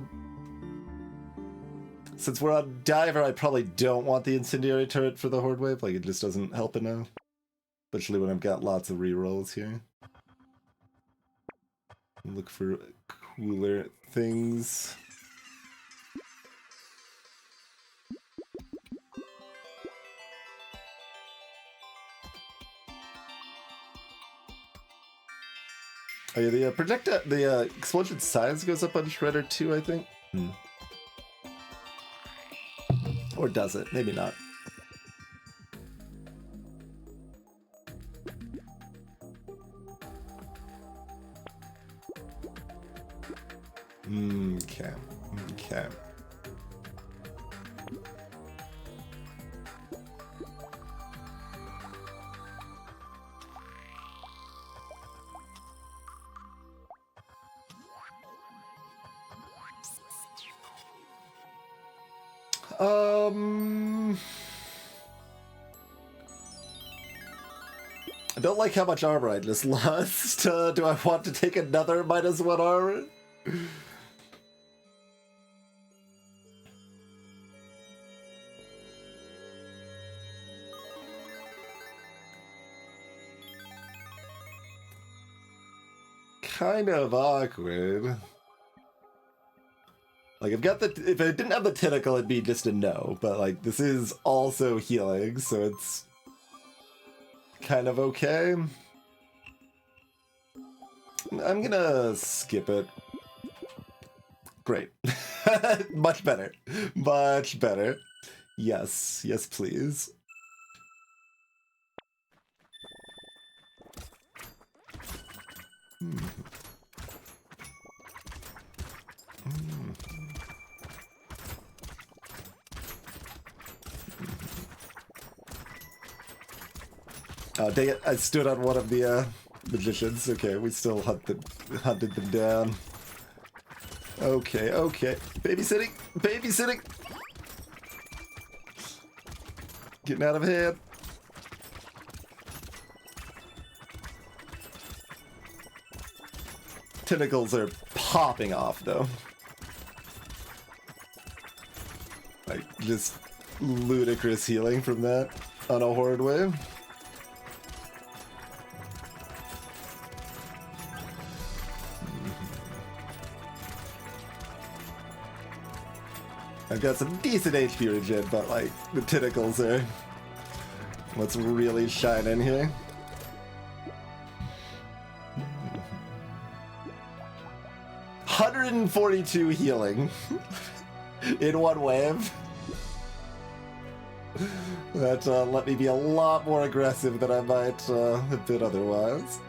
Since we're on Diver, I probably don't want the Incendiary Turret for the Horde Wave. Like, it just doesn't help enough. Especially when I've got lots of rerolls here. Look for cooler things. Oh yeah, the explosion size goes up on Shredder too, I think. Or does it? Maybe not. Okay. Okay. I don't like how much armor I just lost. Do I want to take another -1 armor? Kind of awkward. Like, I've got if I didn't have the tentacle, it'd be just a no. But, like, this is also healing, so it's kind of okay. I'm gonna skip it. Great. Much better. Much better. Yes. Yes, please. Oh, dang it. I stood on one of the magicians. Okay, we still hunted them down. Okay, okay. Babysitting! Babysitting! Getting out of hand. Tentacles are popping off, though. Like, just ludicrous healing from that on a Horde Wave. I've got some decent HP regen, but like the tentacles are what's really shining here. $142 healing in one wave. That let me be a lot more aggressive than I might have been otherwise.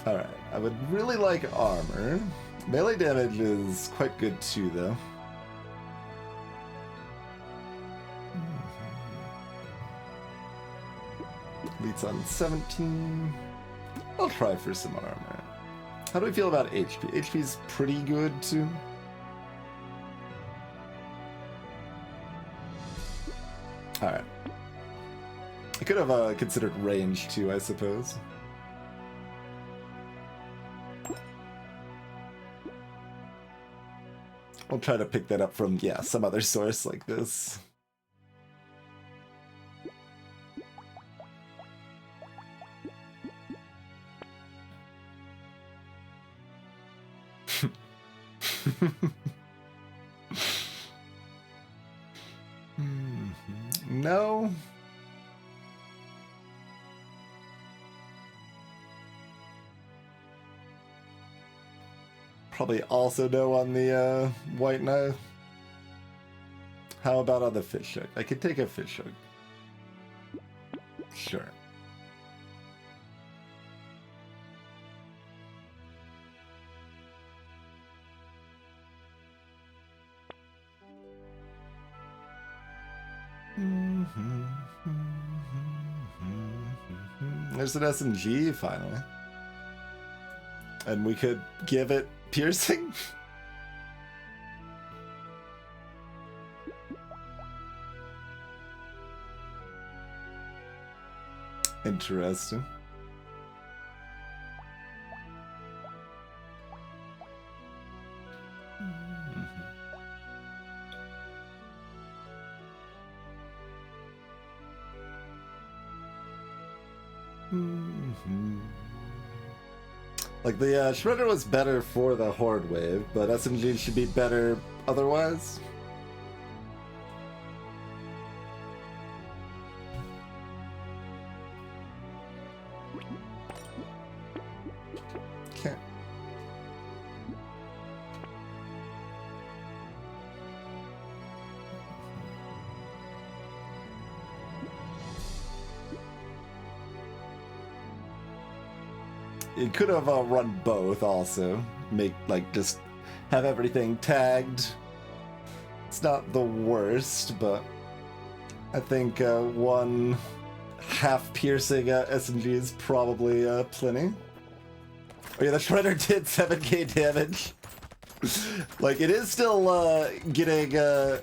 Alright, I would really like armor. Melee damage is quite good too, though. Leads on 17. I'll try for some armor. How do we feel about HP? HP's pretty good too. Alright. I could have considered range too, I suppose. I'll try to pick that up from, yeah, some other source like this. No. Probably also no on the white knife. How about on the fish hook? I could take a fish hook. Sure. There's an S&G finally. And we could give it piercing? Interesting. Like, the Shredder was better for the Horde Wave, but SMG should be better otherwise. Okay. You could have run both also. Make, like, just have everything tagged. It's not the worst, but I think one half piercing SMG is probably plenty. Oh yeah, the Shredder did 7k damage. Like, it is still getting the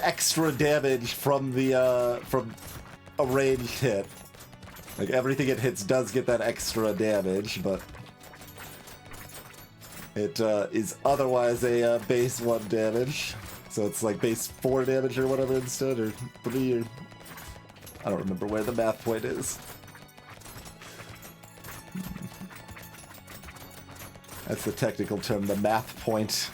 extra damage from the from a ranged hit. Like, everything it hits does get that extra damage, but it is otherwise a base 1 damage. So it's like base 4 damage or whatever instead, or 3, or... I don't remember where the math point is. That's the technical term, the math point.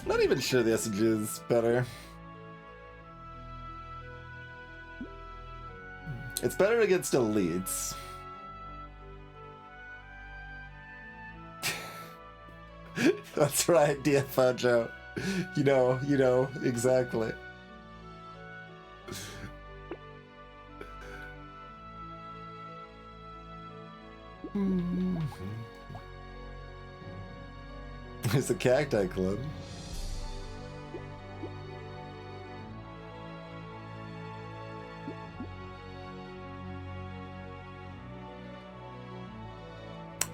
Not even sure the SMG is better. It's better against elites. That's right, DFO Joe. You know, exactly. There's the Cacti Club.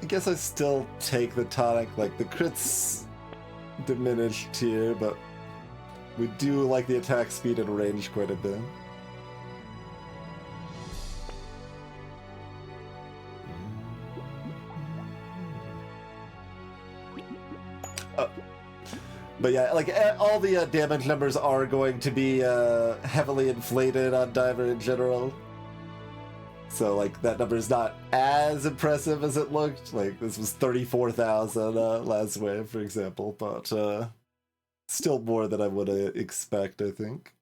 I guess I still take the tonic, like the crit's diminished here, but we do like the attack speed and range quite a bit. But yeah, like all the damage numbers are going to be heavily inflated on Diver in general. So, like, that number is not as impressive as it looked. Like, this was 34,000 last wave, for example, but still more than I would expect, I think.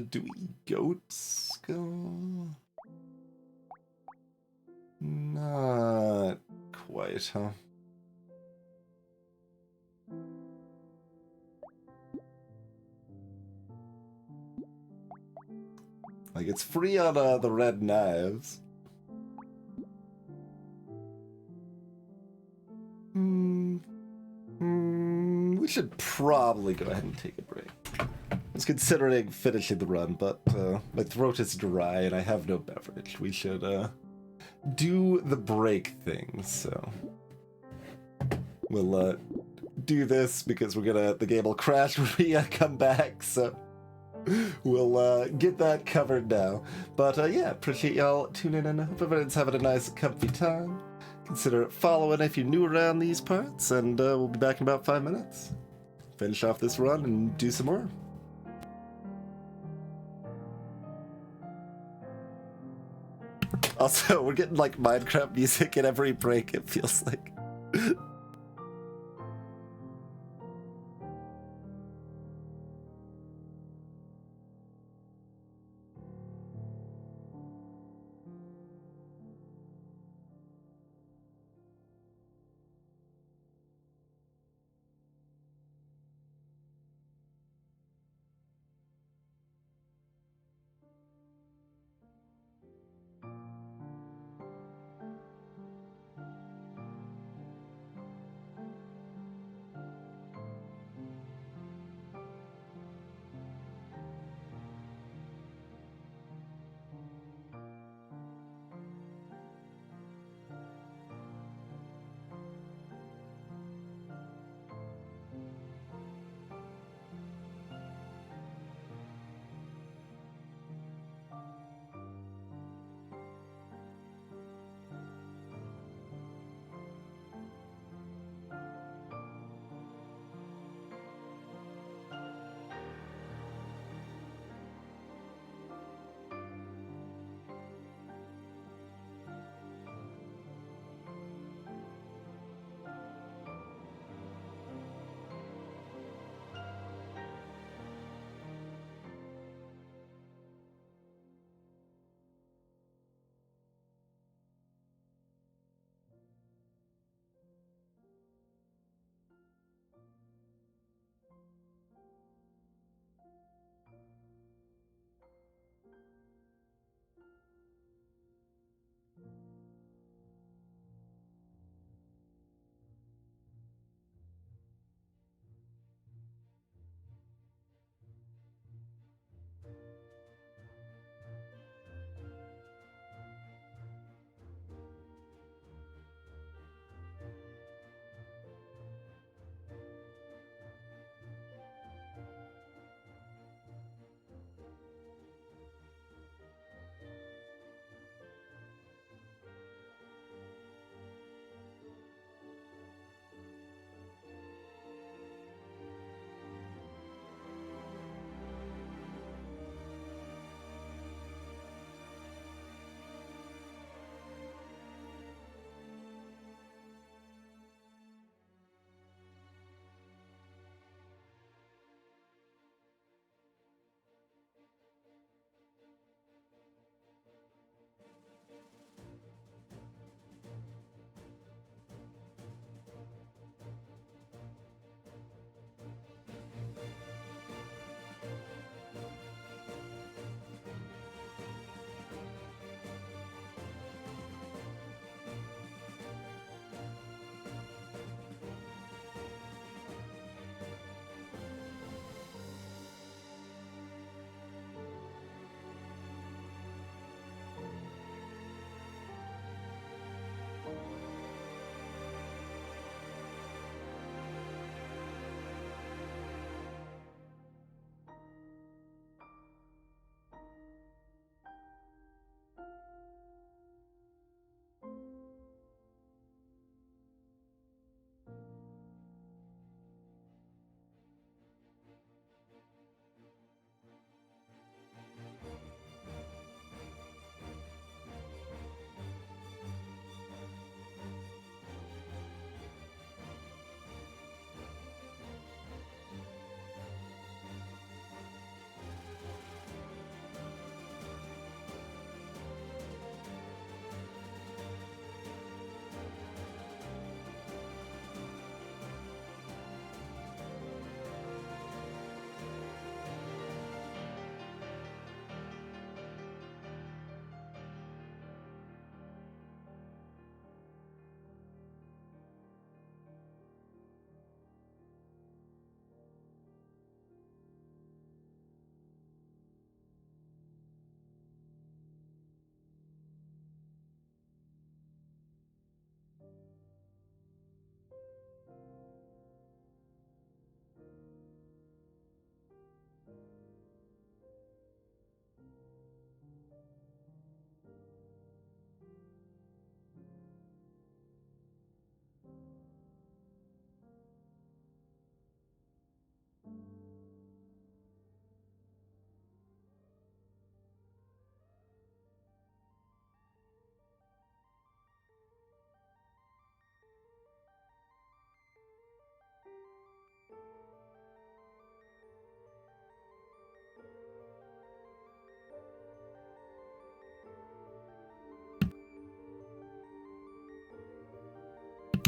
Do we goats go? Not quite, huh? Like, it's free on the red knives. We should probably go ahead and take a break. I was considering finishing the run, but my throat is dry and I have no beverage. We should do the break thing, so we'll do this because the game will crash when we come back, so we'll get that covered now. But yeah, appreciate y'all tuning in. Hope everyone's having a nice, comfy time. Consider following if you're new around these parts, and we'll be back in about 5 minutes. Finish off this run and do some more. Also, we're getting like Minecraft music at every break, it feels like.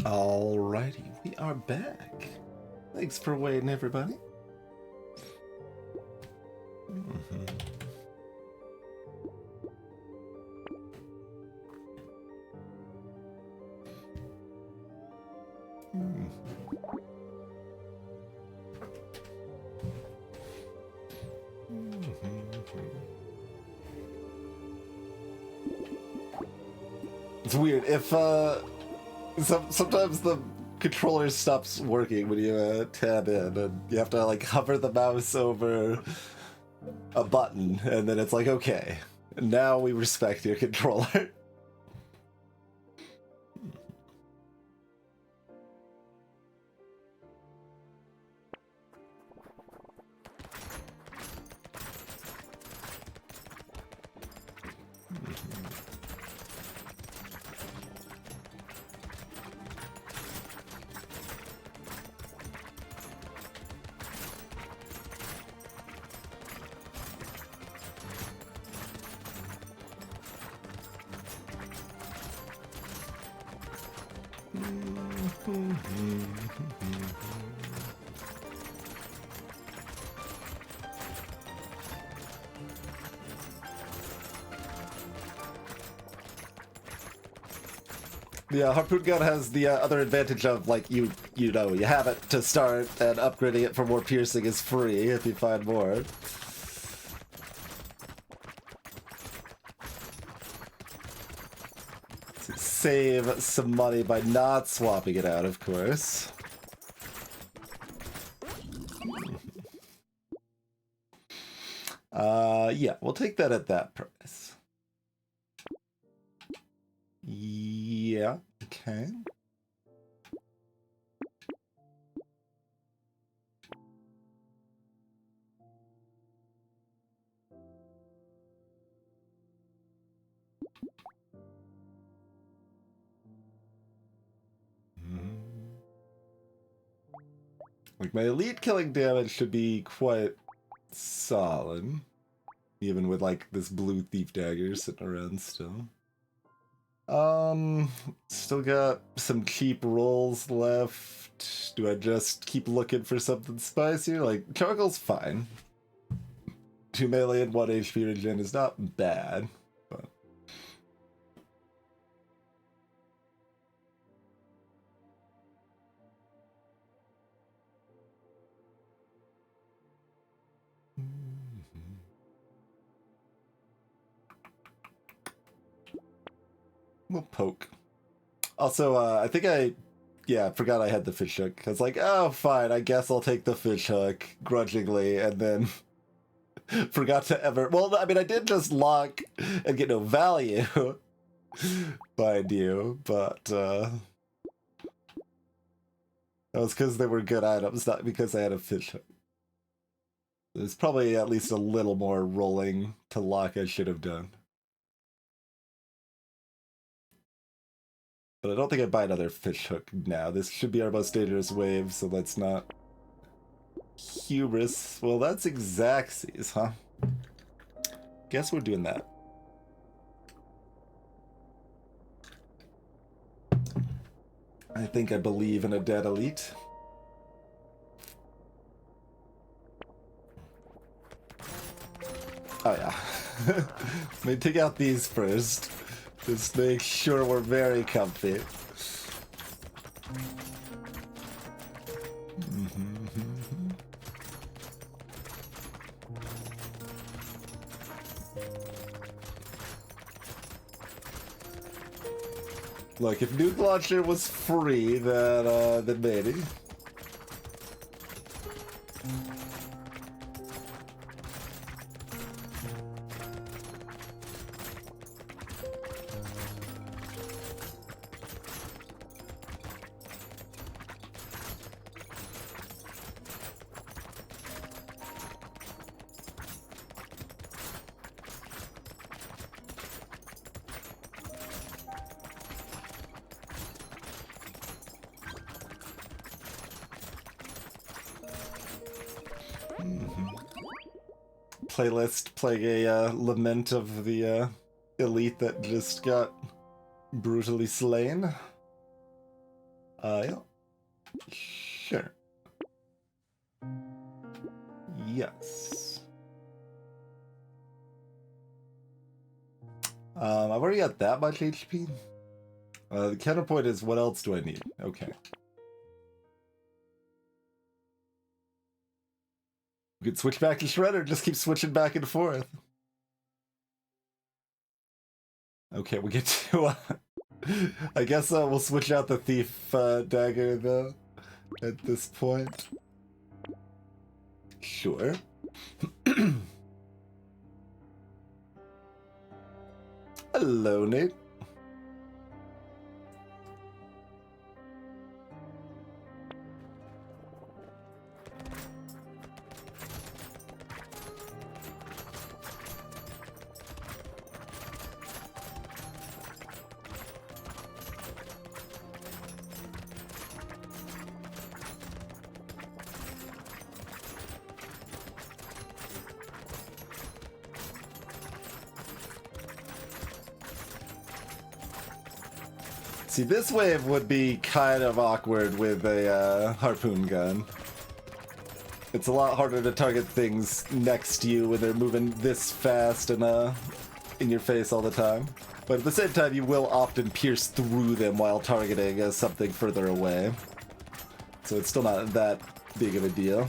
Alrighty, we are back. Thanks for waiting, everybody. It's weird if sometimes the controller stops working when you tab in, and you have to like hover the mouse over a button, and then it's like, okay, now we respect your controller. Yeah, Harpoon Gun has the other advantage of, like, you know, you have it to start, and upgrading it for more piercing is free if you find more. Save some money by not swapping it out, of course. Yeah, we'll take that at that price. Yeah, okay. Like, my elite killing damage should be quite solid. Even with, like, this blue thief dagger sitting around still. Still got some cheap rolls left. Do I just keep looking for something spicier? Like, charcoal's fine. 2 melee and 1 HP regen is not bad, but... We'll poke. Also, I think I forgot I had the fish hook. I was like, oh, fine, I guess I'll take the fish hook, grudgingly, and then forgot to ever... Well, I mean, I did just lock and get no value behind you, but that was because they were good items, not because I had a fish hook. There's probably at least a little more rolling to lock I should have done. But I don't think I'd buy another fish hook now. This should be our most dangerous wave, so let's not hubris. Well, that's Xaxes, huh? Guess we're doing that. I think I believe in a dead elite. Oh yeah. Let me take out these first. Just make sure we're very comfy. Look, if nuke launcher was free, then maybe. Playlist playing a lament of the elite that just got brutally slain. Yeah. Sure. Yes. I've already got that much HP. The counterpoint is, what else do I need? Okay. We could switch back to Shredder, just keep switching back and forth. Okay, we get to, I guess we'll switch out the Thief dagger, though, at this point. Sure. Hello, Nate. See, this wave would be kind of awkward with a harpoon gun. It's a lot harder to target things next to you when they're moving this fast and in your face all the time. But at the same time, you will often pierce through them while targeting something further away. So it's still not that big of a deal.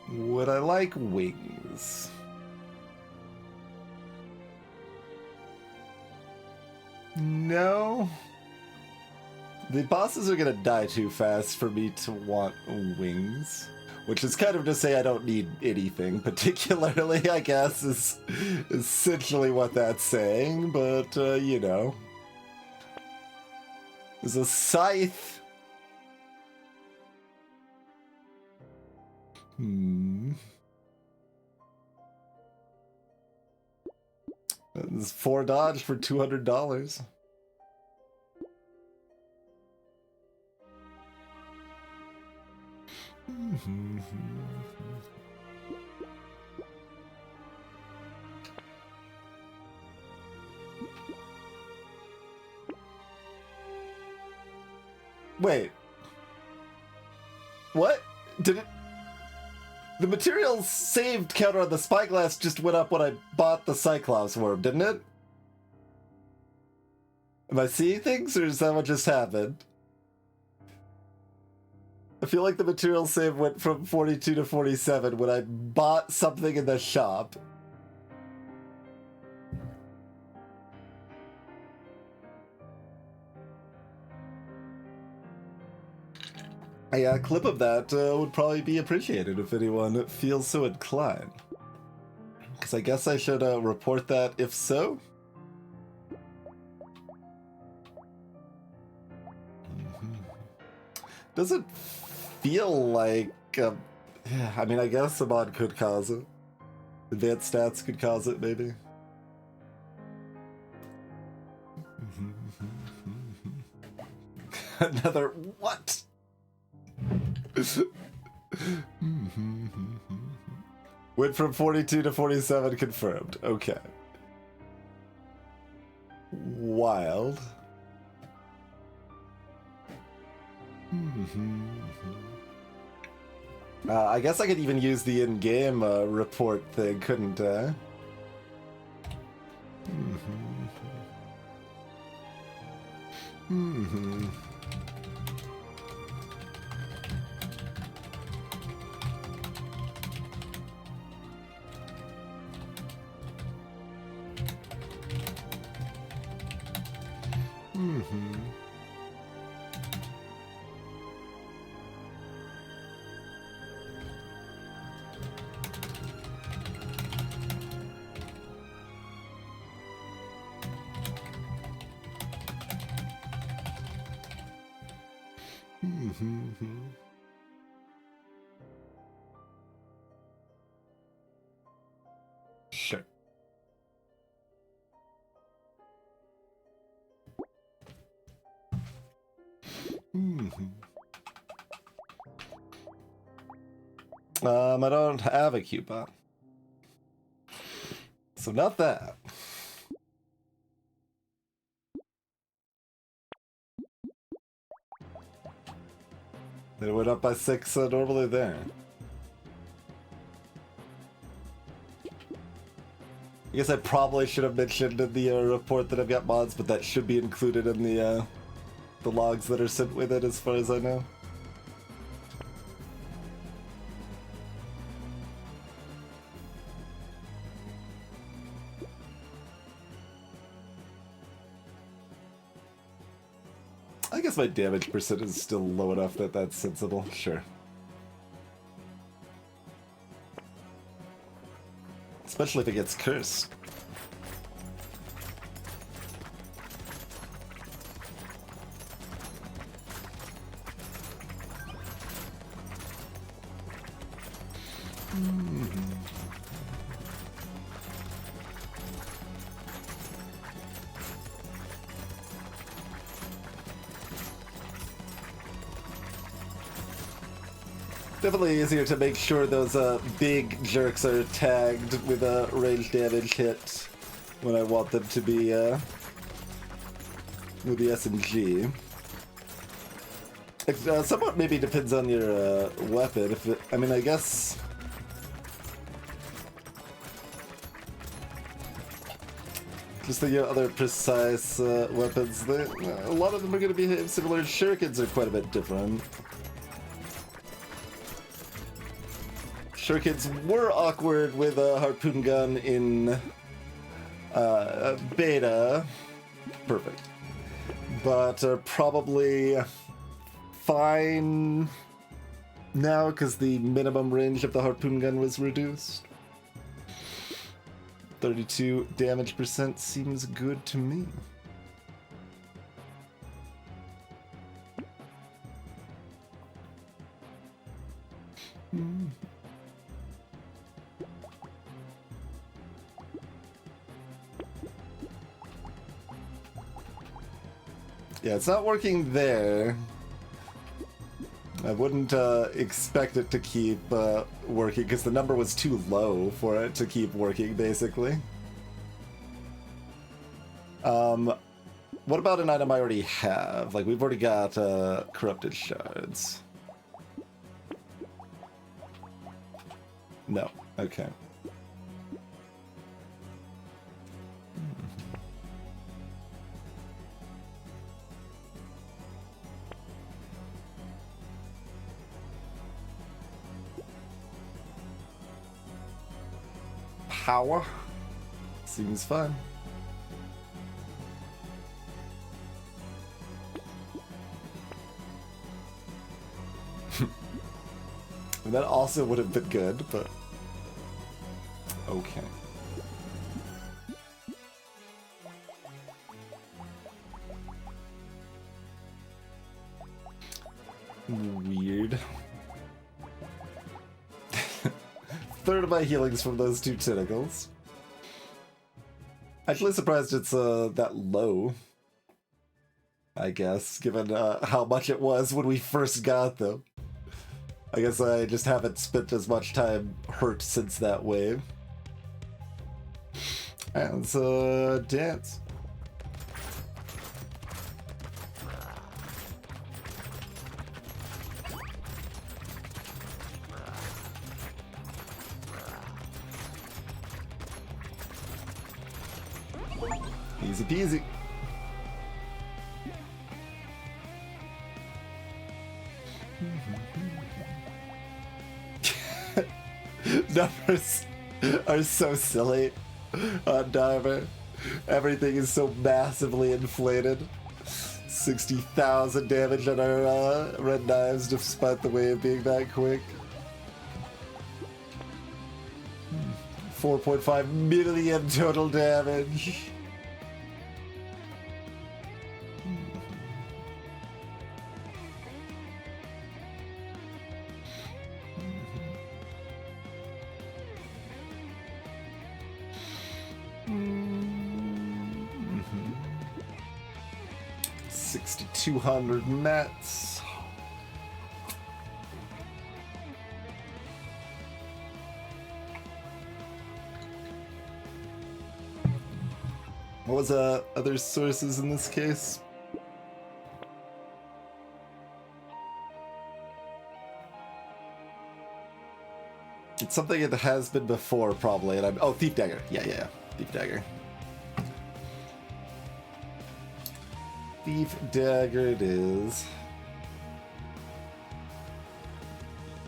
Would I like wings? No. The bosses are gonna die too fast for me to want wings. Which is kind of to say I don't need anything particularly, I guess, is essentially what that's saying, but, you know. There's a scythe. This is 4 dodge for $200. Wait. What? Did it... The materials saved counter on the spyglass just went up when I bought the Cyclops worm, didn't it? Am I seeing things, or is that what just happened? I feel like the material save went from 42 to 47 when I bought something in the shop. A clip of that would probably be appreciated if anyone feels so inclined. Because I guess I should report that if so. Doesn't feel like... yeah, I mean, I guess a mod could cause it. Advanced stats could cause it, maybe. Another... What? Went from 42 to 47 confirmed. Okay. Wild. I guess I could even use the in-game report thing, couldn't I? Sure. I don't have a coupon. So not that. It went up by 6 normally there. I guess I probably should have mentioned in the report that I've got mods, but that should be included in the logs that are sent with it, as far as I know. I guess my damage percent is still low enough that that's sensible. Sure. Especially if it gets cursed. Definitely easier to make sure those big jerks are tagged with a range damage hit when I want them to be with the SMG. It somewhat maybe depends on your weapon. If it, I mean, I guess just the other precise weapons, a lot of them are going to be similar. Shurikens are quite a bit different. Shurikens were awkward with a harpoon gun in beta. Perfect. But are probably fine now because the minimum range of the harpoon gun was reduced. 32 damage percent seems good to me. Yeah, it's not working there. I wouldn't expect it to keep working because the number was too low for it to keep working, basically. What about an item I already have? Like, we've already got corrupted shards. No. Okay. Power seems fun. That also would have been good, but okay. Weird. Third of my healings from those 2 tentacles. Actually surprised it's that low, I guess, given how much it was when we first got them. I guess I just haven't spent as much time hurt since that wave. And so, dance. Easy peasy. Numbers are so silly on Diver. Everything is so massively inflated. 60,000 damage on our red knives despite the wave being that quick. 4.5 million total damage. 6,200 mets. What was other sources in this case? It's something it has been before, probably, and I'm... Oh, Thief Dagger. Yeah. Thief Dagger. Thief Dagger it is.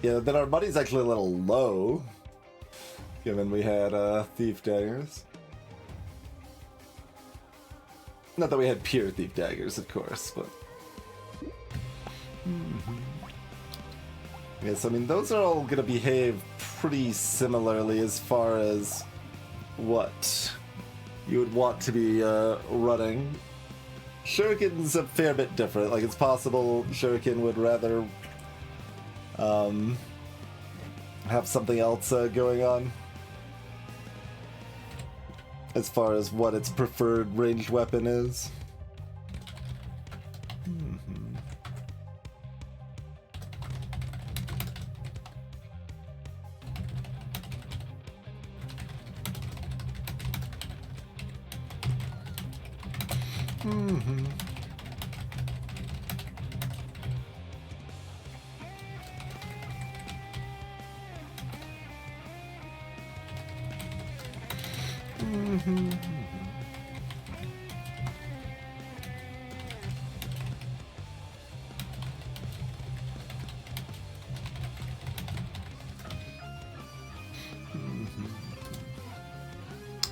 Yeah, then our money's actually a little low, given we had Thief Daggers. Not that we had pure Thief Daggers, of course, but... Yes, I mean, those are all gonna behave pretty similarly as far as what you would want to be running. Shuriken's a fair bit different. Like, it's possible Shuriken would rather have something else going on as far as what its preferred ranged weapon is.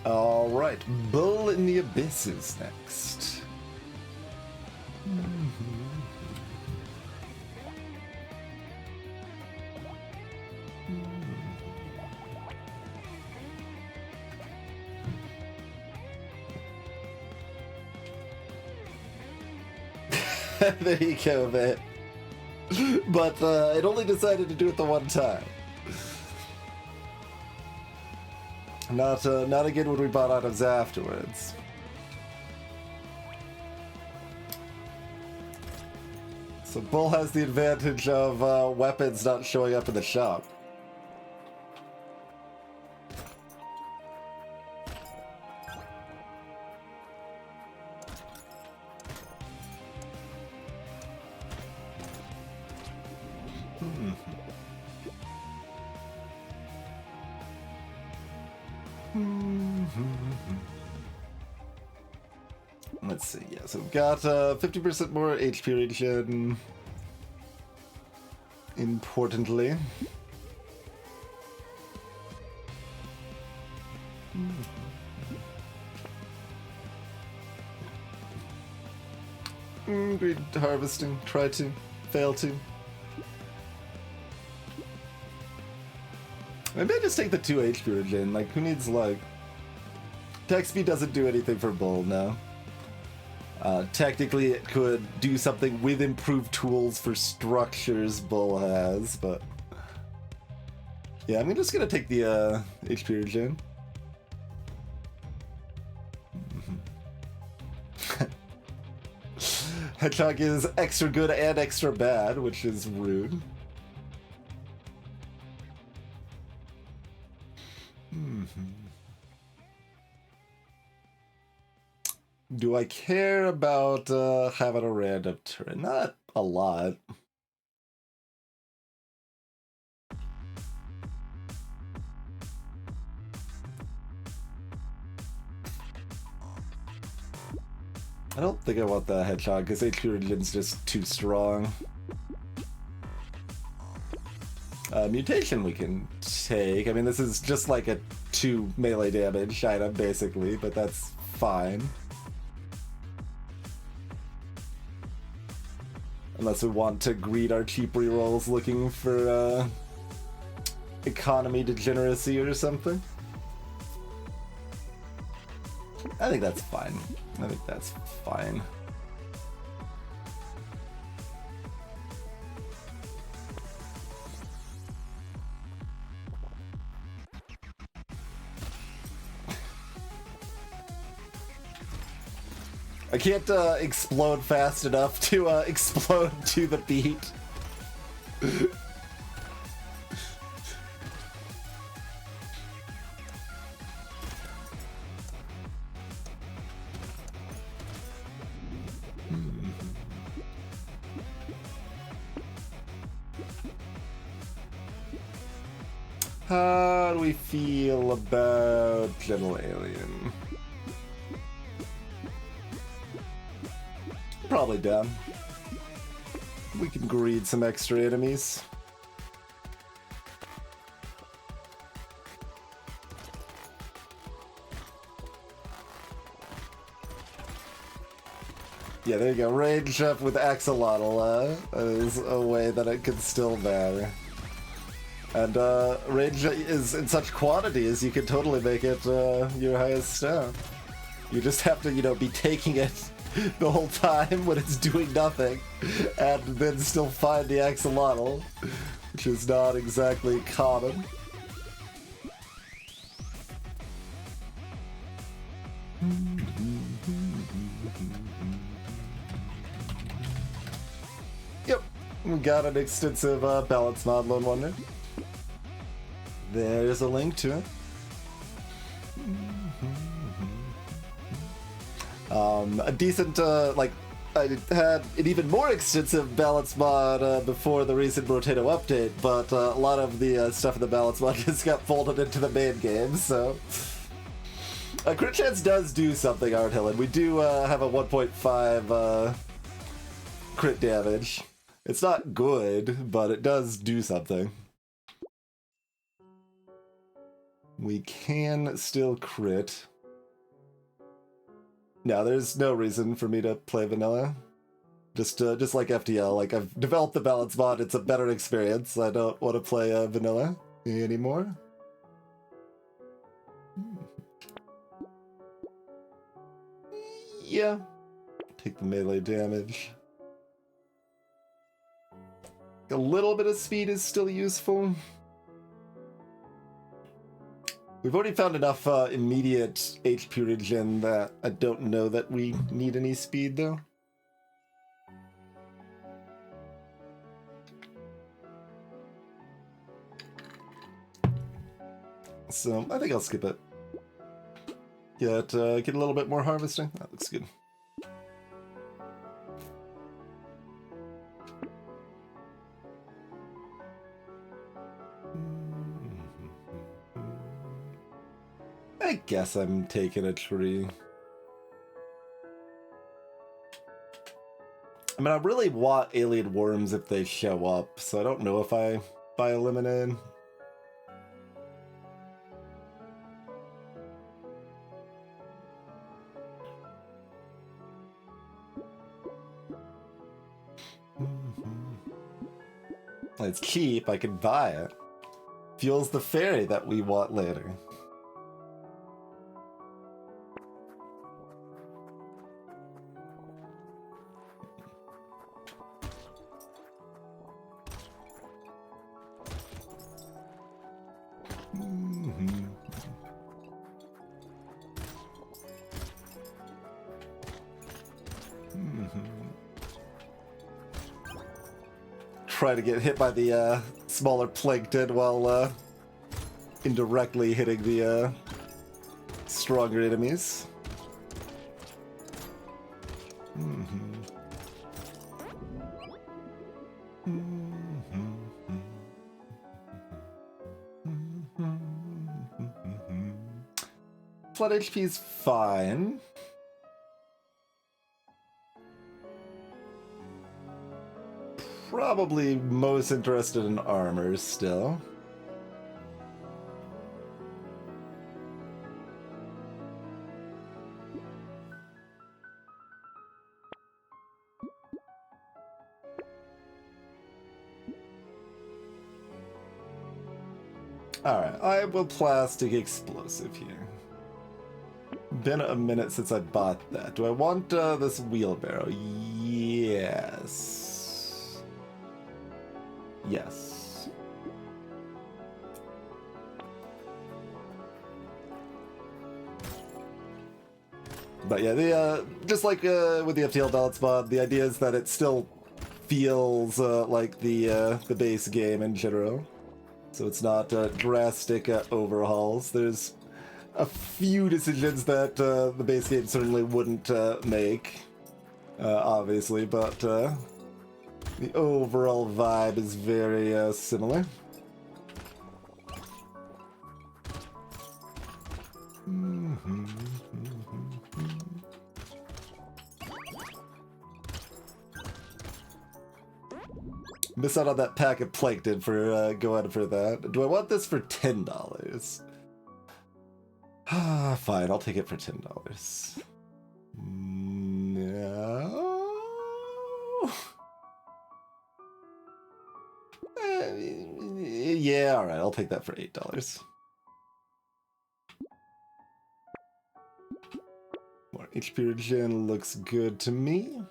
All right, Bull in the Abyss is next. There you go, man. But it only decided to do it the one time. Not again when we bought items afterwards. So Bull has the advantage of weapons not showing up in the shop. Let's see, yeah, so we've got 50% more HP regen, importantly. Great harvesting, try to, fail to. Maybe I just take the 2 HP regen, like, who needs, like... Attack speed doesn't do anything for Bull now. Technically, it could do something with improved tools for structures Bull has, but... Yeah, I'm just gonna take the HP regen. Hedgehog is extra good and extra bad, which is rude. Do I care about having a random turn? Not a lot. I don't think I want the Hedgehog because HP regen's just too strong. Mutation we can take. I mean, this is just like a 2 melee damage item, basically, but that's fine. Unless we want to greed our cheap rerolls looking for economy degeneracy or something. I think that's fine. I think that's fine. I can't explode fast enough to explode to the beat. How do we feel about Gentle Alien? Probably down. We can greed some extra enemies. Yeah, there you go. Range up with Axolotl is a way that it could still matter. And range is in such quantity as you can totally make it your highest stat. You just have to, you know, be taking it the whole time when it's doing nothing, and then still find the Axolotl, which is not exactly common. Yep, we got an extensive balance mod, Lone Wonder. There's a link to it. A decent, like, I had an even more extensive balance mod before the recent Brotato update, but a lot of the stuff in the balance mod just got folded into the main game, so... Crit Chance does do something, Art Hill, and we do have a 1.5 crit damage. It's not good, but it does do something. We can still crit. No, there's no reason for me to play vanilla. Just like FTL, like I've developed the balance mod, it's a better experience. I don't want to play vanilla anymore. Yeah. Take the melee damage. A little bit of speed is still useful. We've already found enough immediate HP regen that I don't know that we need any speed, though. So, I think I'll skip it. Get a little bit more harvesting. That looks good. I guess I'm taking a tree. I mean, I really want alien worms if they show up, so I don't know if I buy a lemonade. It's cheap, I can buy it. Fuels the fairy that we want later. Try to get hit by the smaller plankton while indirectly hitting the stronger enemies. Flat HP is fine. Probably most interested in armor still. Alright, I will plastic explosive here. Been a minute since I bought that. Do I want this wheelbarrow? Yes. Yes. But yeah, the just like with the FTL balance mod, the idea is that it still feels like the base game in general. So it's not drastic overhauls. There's a few decisions that the base game certainly wouldn't make, obviously, but the overall vibe is very similar. Miss out on that pack of plankton for going for that. Do I want this for $10? Fine, I'll take it for $10. No. Yeah, all right, I'll take that for $8. More HP regen looks good to me.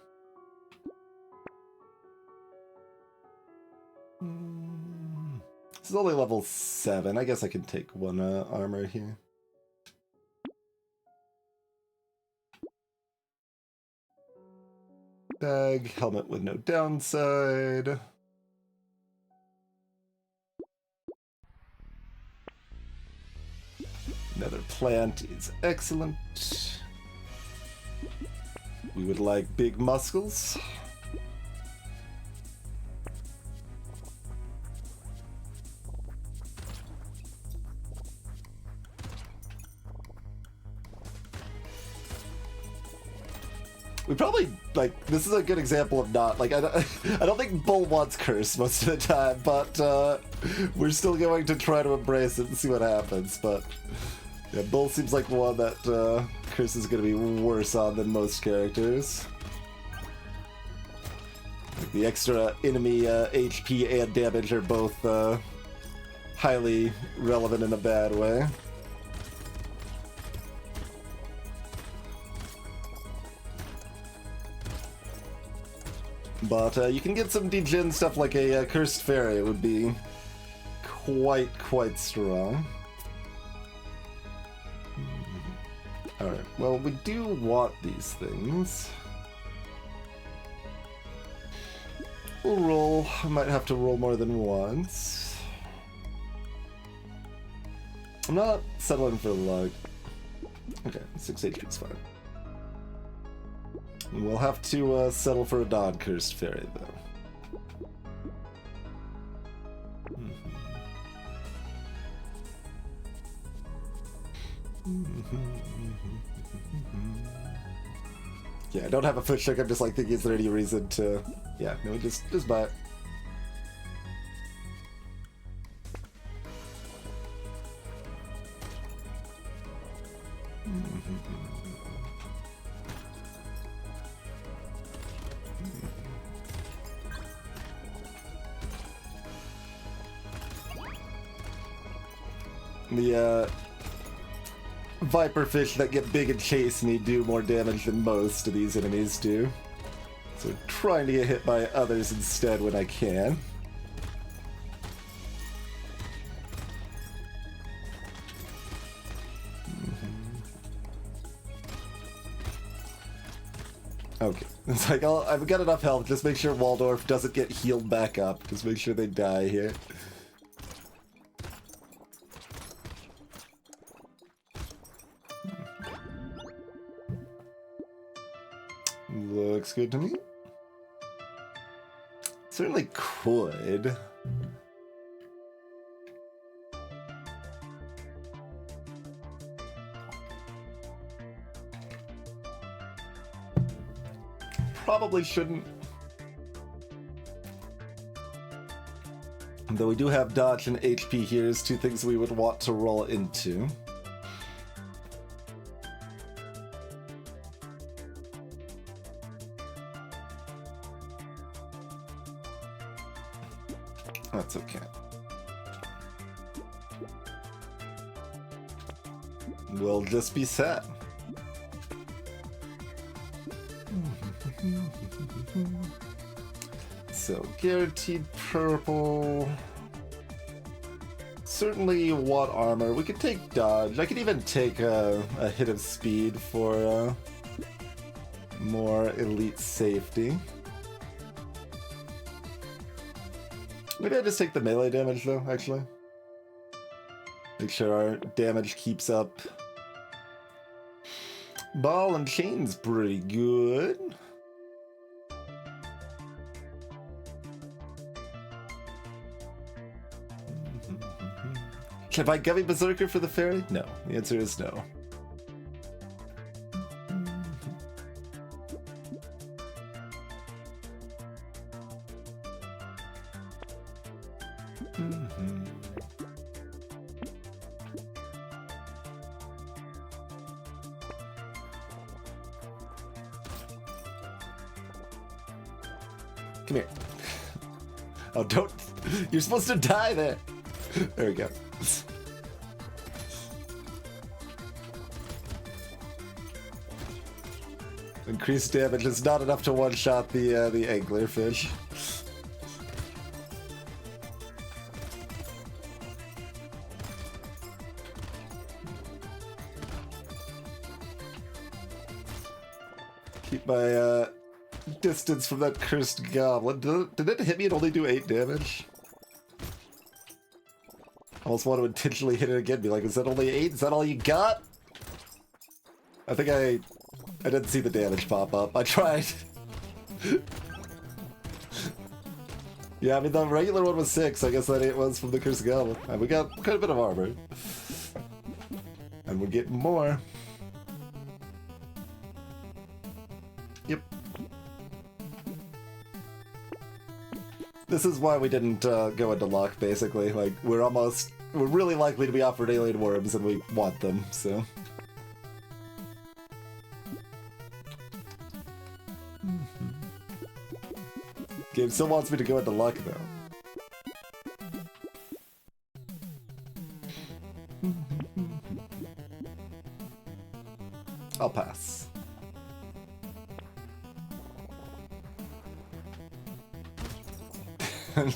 This is only level 7. I guess I can take one armor here. Bag, helmet with no downside. Another plant is excellent. We would like big muscles. We probably, like, this is a good example of not, like, I don't think Bull wants Curse most of the time, but we're still going to try to embrace it and see what happens, but yeah, Bull seems like one that Curse is going to be worse on than most characters. Like, the extra enemy HP and damage are both highly relevant in a bad way. But you can get some degen stuff like a Cursed Fairy. It would be quite strong. Alright, well, we do want these things. We'll roll. I might have to roll more than once. I'm not settling for luck. Okay, 6 HP is fine. We'll have to settle for a non-Cursed Fairy, though. Yeah, I don't have a foot shook. I'm just like thinking, is there any reason to... Yeah, no, just buy it. The Viperfish that get big and chase me do more damage than most of these enemies do. So trying to get hit by others instead when I can. Okay, it's like I've got enough health. Just make sure Waldorf doesn't get healed back up. Just make sure they die here. Looks good to me. Certainly could. Probably shouldn't. Though we do have dodge and HP here as two things we would want to roll into. That's okay. We'll just be set. So, guaranteed purple. Certainly want armor. We could take dodge. I could even take a hit of speed for More elite safety. Maybe I just take the melee damage though, actually. Make sure our damage keeps up. Ball and chain's pretty good. Can I Gummy Berserker for the fairy? No. The answer is no. Come here. Oh, don't. You're supposed to die there. There we go. Increased damage is not enough to one-shot the anglerfish. Keep my distance from that cursed goblin. Did it hit me and only do 8 damage? I almost want to intentionally hit it again, be like, is that only 8? Is that all you got? I think I didn't see the damage pop up. I tried. Yeah, I mean, the regular one was 6. I guess that 8 was from the cursed goblin. And we got quite a bit of armor. And we're getting more. Yep. This is why we didn't go into luck, basically. Like, we're really likely to be offered alien worms, and we want them, so. Game still wants me to go into luck, though. I'll pass.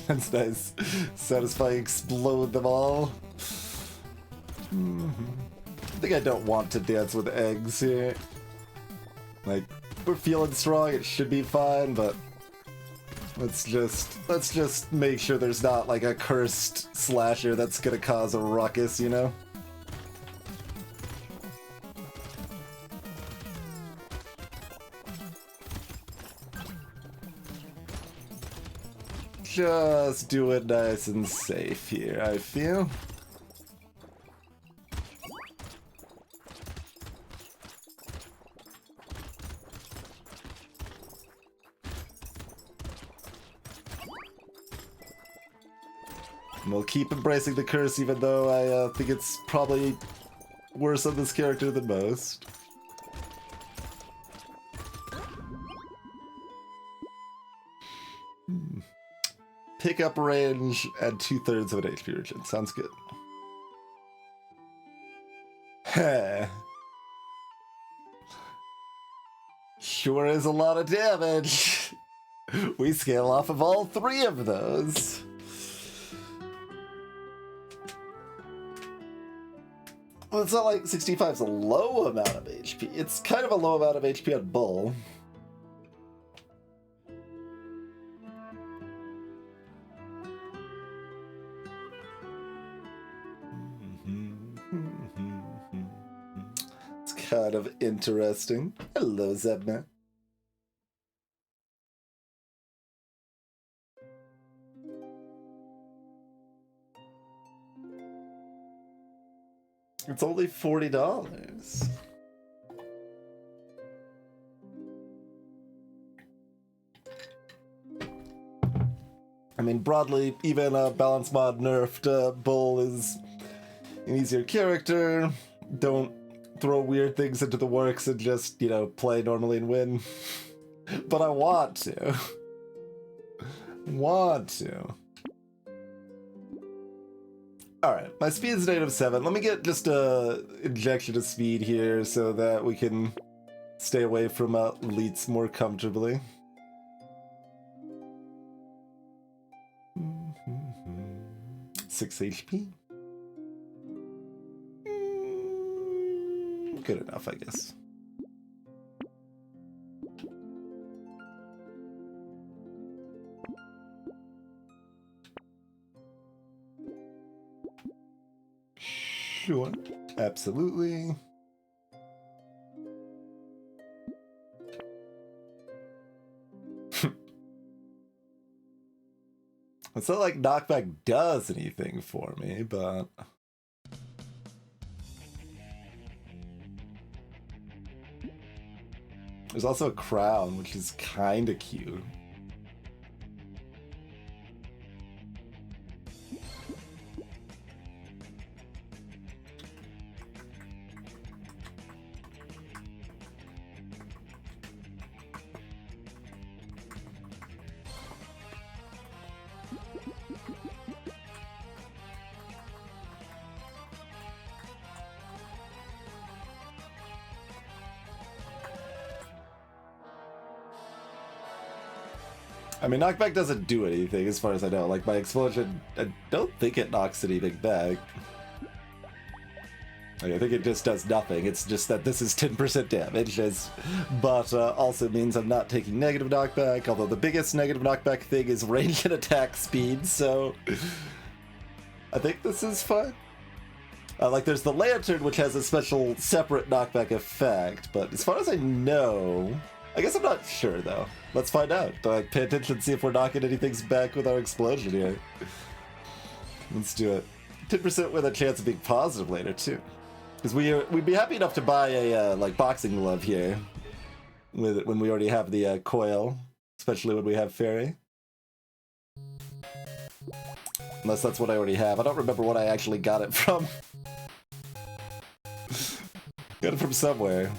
That's nice. Satisfying, explode them all. I think I don't want to dance with eggs here. Like, we're feeling strong, it should be fine, but let's just make sure there's not like a cursed slasher that's gonna cause a ruckus, you know? Just do it nice and safe here, I feel. And we'll keep embracing the curse, even though I think it's probably worse on this character than most. Pickup range and 2/3 of an HP regen. Sounds good. Heh. Sure is a lot of damage. We scale off of all 3 of those. Well, it's not like 65 is a low amount of HP. It's kind of a low amount of HP on Bull. It's kind of interesting. Hello, Zebna. It's only $40. I mean, broadly, even a balance mod nerfed Bull is an easier character. Don't throw weird things into the works and just, you know, play normally and win. But I want to. Alright, my speed is -7. Let me get just a injection of speed here so that we can stay away from elites more comfortably. 6 HP. Good enough, I guess. Sure. Absolutely. It's not like knockback does anything for me, but... There's also a crown, which is kinda cute. I mean, knockback doesn't do anything as far as I know. Like, my explosion, I don't think it knocks anything back. Like, I think it just does nothing. It's just that this is 10% damage, but also means I'm not taking negative knockback, although the biggest negative knockback thing is range and attack speed, so I think this is fine. Like, there's the lantern, which has a special separate knockback effect, but as far as I know... I guess I'm not sure, though. Let's find out. Pay attention and see if we're knocking anything back with our explosion here. Let's do it. 10% with a chance of being positive later, too. Because we'd be happy enough to buy a, boxing glove here. When we already have the coil. Especially when we have fairy. Unless that's what I already have. I don't remember what I actually got it from. Got it from somewhere.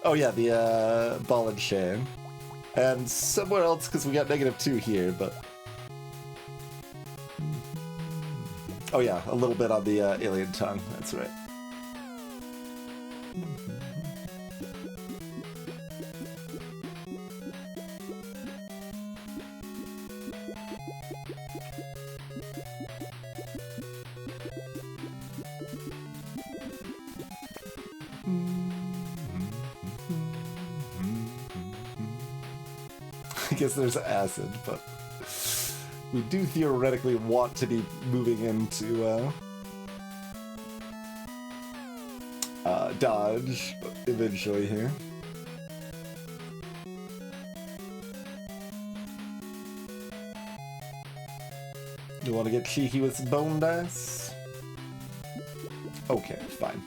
Oh yeah, the ball and chain. And somewhere else, because we got -2 here, but... Oh yeah, a little bit on the alien tongue, that's right. I guess there's acid, but we do theoretically want to be moving into dodge eventually here. You want to get cheeky with some bone dice? Okay, fine.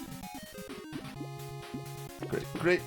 Great, great.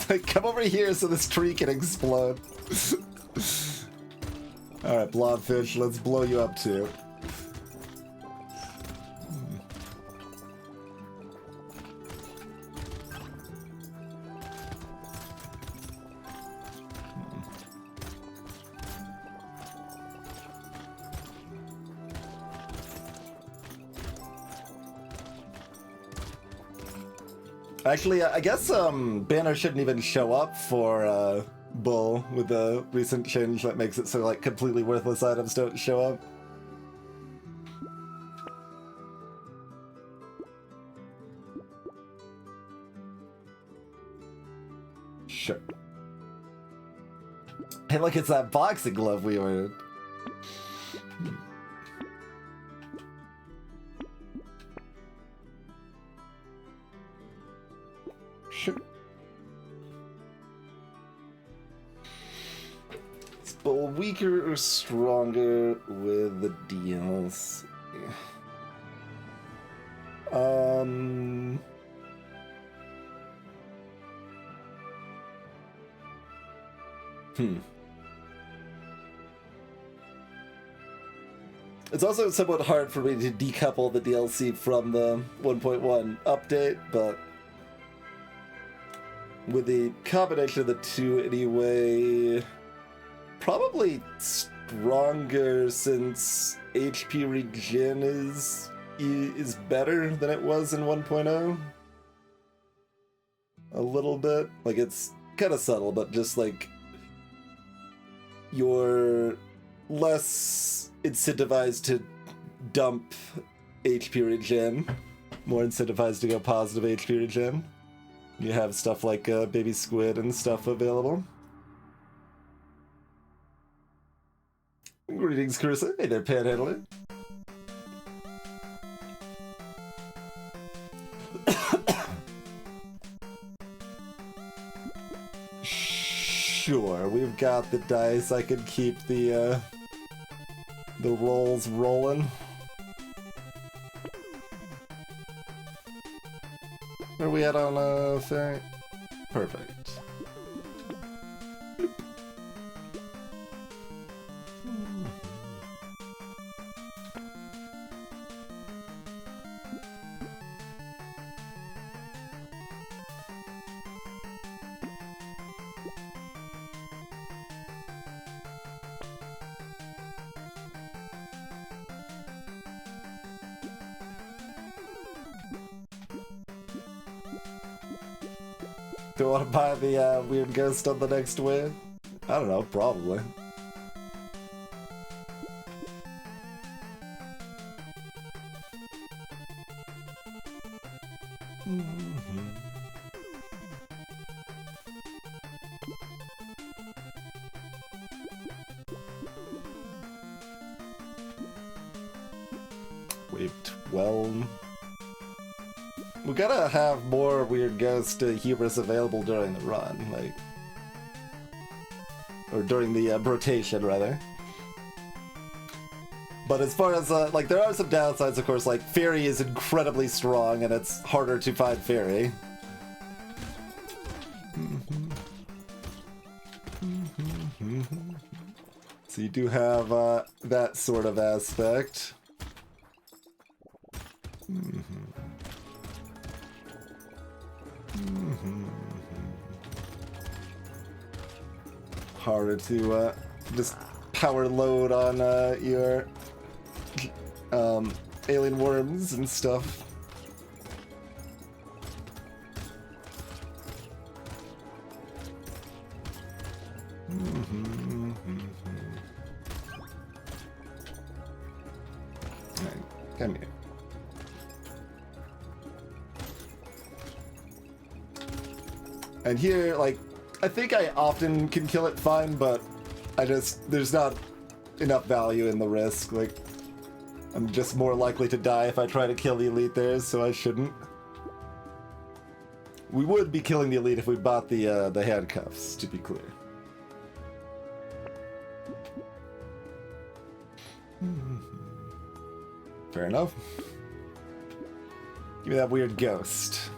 Like, come over here so this tree can explode. Alright, blobfish, let's blow you up too. Actually, I guess Banner shouldn't even show up for Bull with the recent change that makes it so like completely worthless items don't show up. Sure. Hey, look, it's that boxing glove we ordered. Sure. Is Bull weaker or stronger with the DLC? It's also somewhat hard for me to decouple the DLC from the 1.1 update, but with the combination of the two anyway, probably stronger since HP regen is better than it was in 1.0. A little bit. Like, it's kind of subtle, but just like you're less incentivized to dump HP regen, more incentivized to go positive HP regen. You have stuff like baby squid and stuff available. Greetings, Carissa. Hey there, Panhandler. Sure, we've got the dice. I can keep the rolls rolling. Where are we at on thing? Perfect. Do I want to buy the weird ghost on the next win? I don't know, probably. Wave 12. We gotta have more weird ghost hubris available during the run, like, or during the Brotation, rather. But as far as like, there are some downsides, of course. Like, fairy is incredibly strong, and it's harder to find fairy. So you do have that sort of aspect. Harder to just power load on your alien worms and stuff. Right, come here. And here, like, I think I often can kill it fine, but there's not enough value in the risk. Like, I'm just more likely to die if I try to kill the elite there, so I shouldn't. We would be killing the elite if we bought the handcuffs, to be clear. Fair enough. Give me that weird ghost.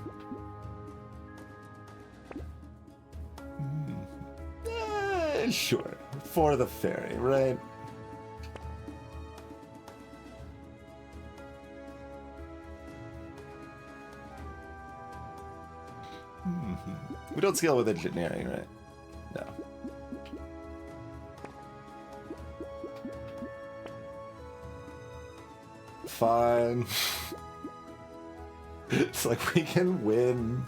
Sure, for the fairy, right? We don't scale with engineering, right? No. Fine. It's like we can win.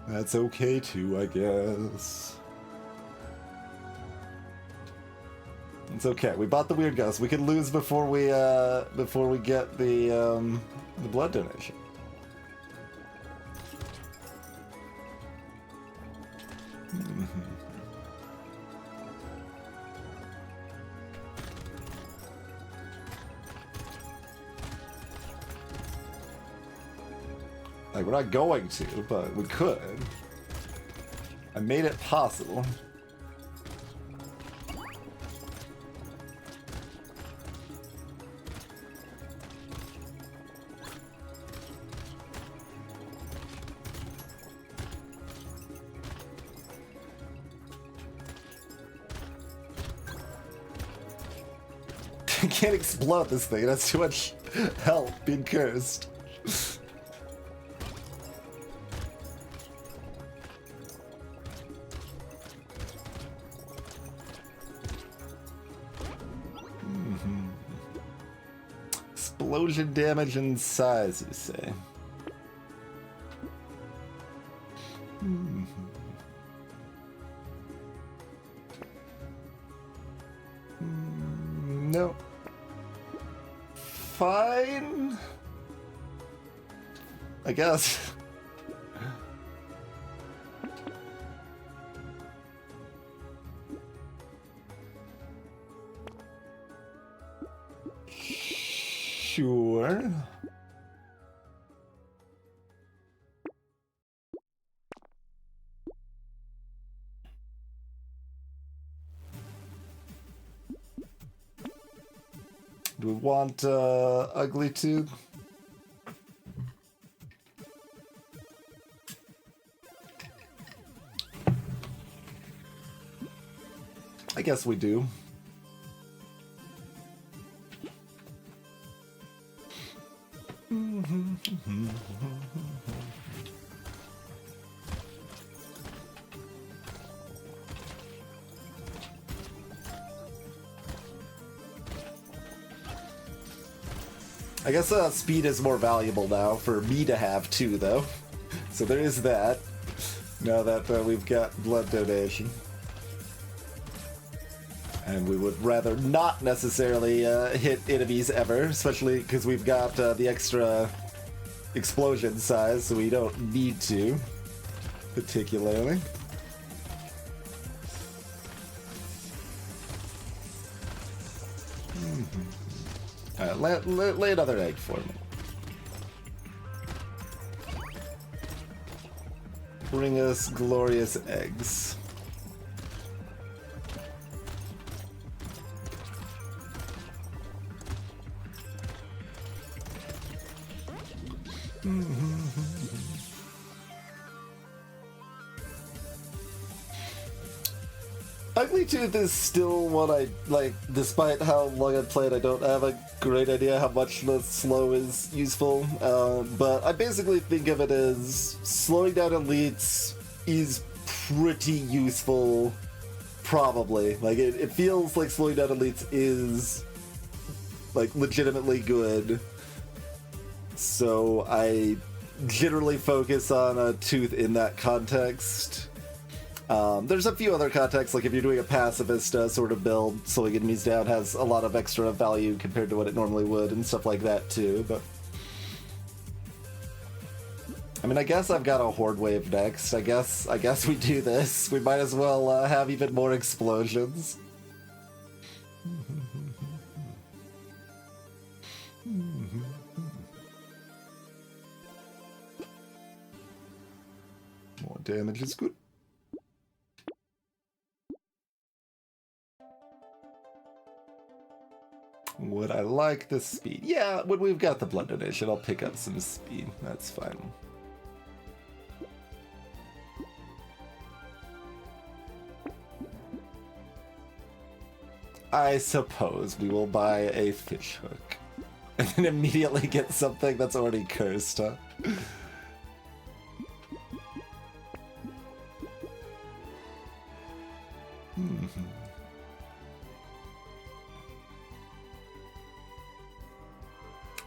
That's okay too, I guess. It's okay. We bought the weird ghost. We can lose before we get the blood donation. Like, we're not going to, but we could. I made it possible. I can't explode this thing. That's too much help being cursed. Explosion damage and size, you say? No. Fine. I guess. Sure. Do we want Ugly Tube? I guess we do. I guess speed is more valuable now for me to have too, though. So there is that. Now that we've got blood donation. And we would rather not necessarily hit enemies ever, especially because we've got the extra explosion size, so we don't need to, particularly. Alright, lay another egg for me. Bring us glorious eggs. Ugly Tooth is still one I like, despite how long I've played. I don't have a great idea how much the slow is useful, but I basically think of it as slowing down elites is pretty useful, probably. Like, it feels like slowing down elites is, like, legitimately good. So I generally focus on a Tooth in that context. There's a few other contexts, like if you're doing a pacifist sort of build, slowing enemies down has a lot of extra value compared to what it normally would, and stuff like that too, but... I mean, I guess I've got a Horde Wave next. I guess we do this. We might as well have even more explosions. More damage is good. Would I like the speed? Yeah, when we've got the blood donation, I'll pick up some speed. That's fine. I suppose we will buy a fish hook. And then immediately get something that's already cursed, huh?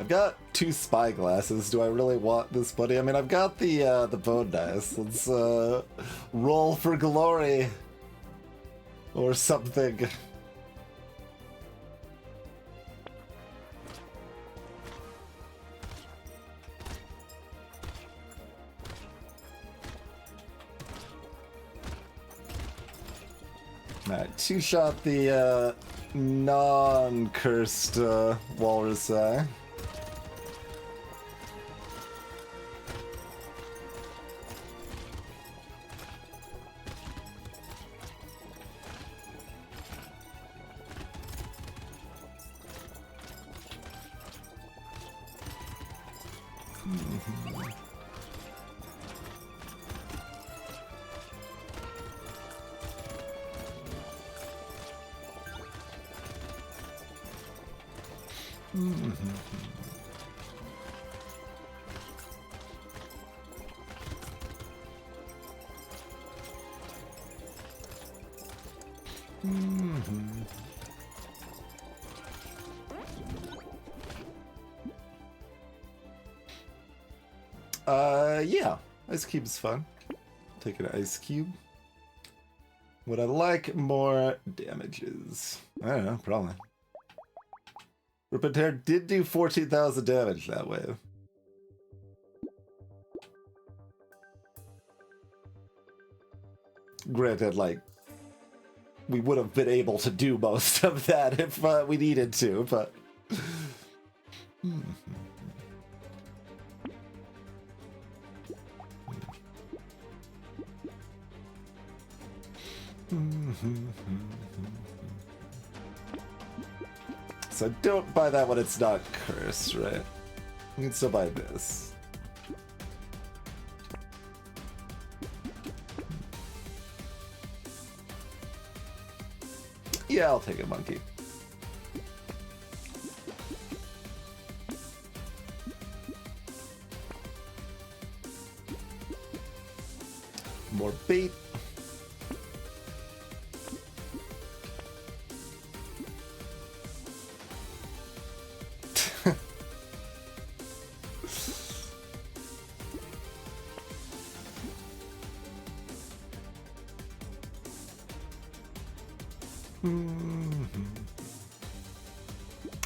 I've got 2 spyglasses. Do I really want this buddy? I mean, I've got the bone dice. Let's roll for glory or something. Alright, 2-shot the non-cursed walrus eye. Yeah. Ice cube's fun. Take an ice cube. Would I like more damages? I don't know, probably. Brotato did do 14,000 damage that way. Granted, like, we would have been able to do most of that if we needed to, but... So don't buy that when it's not cursed, right? You can still buy this. Yeah, I'll take a monkey. More bait.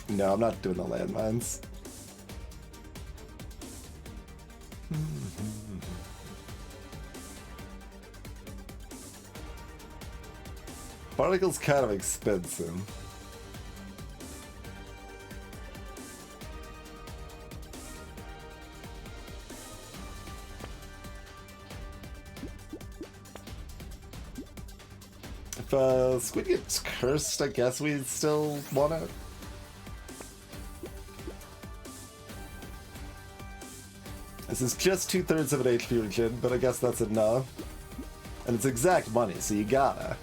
No, I'm not doing the landmines. Barnacle's kind of expensive. If Squid gets cursed, I guess we still want it. This is just 2/3 of an HP regen, but I guess that's enough. And it's exact money, so you gotta.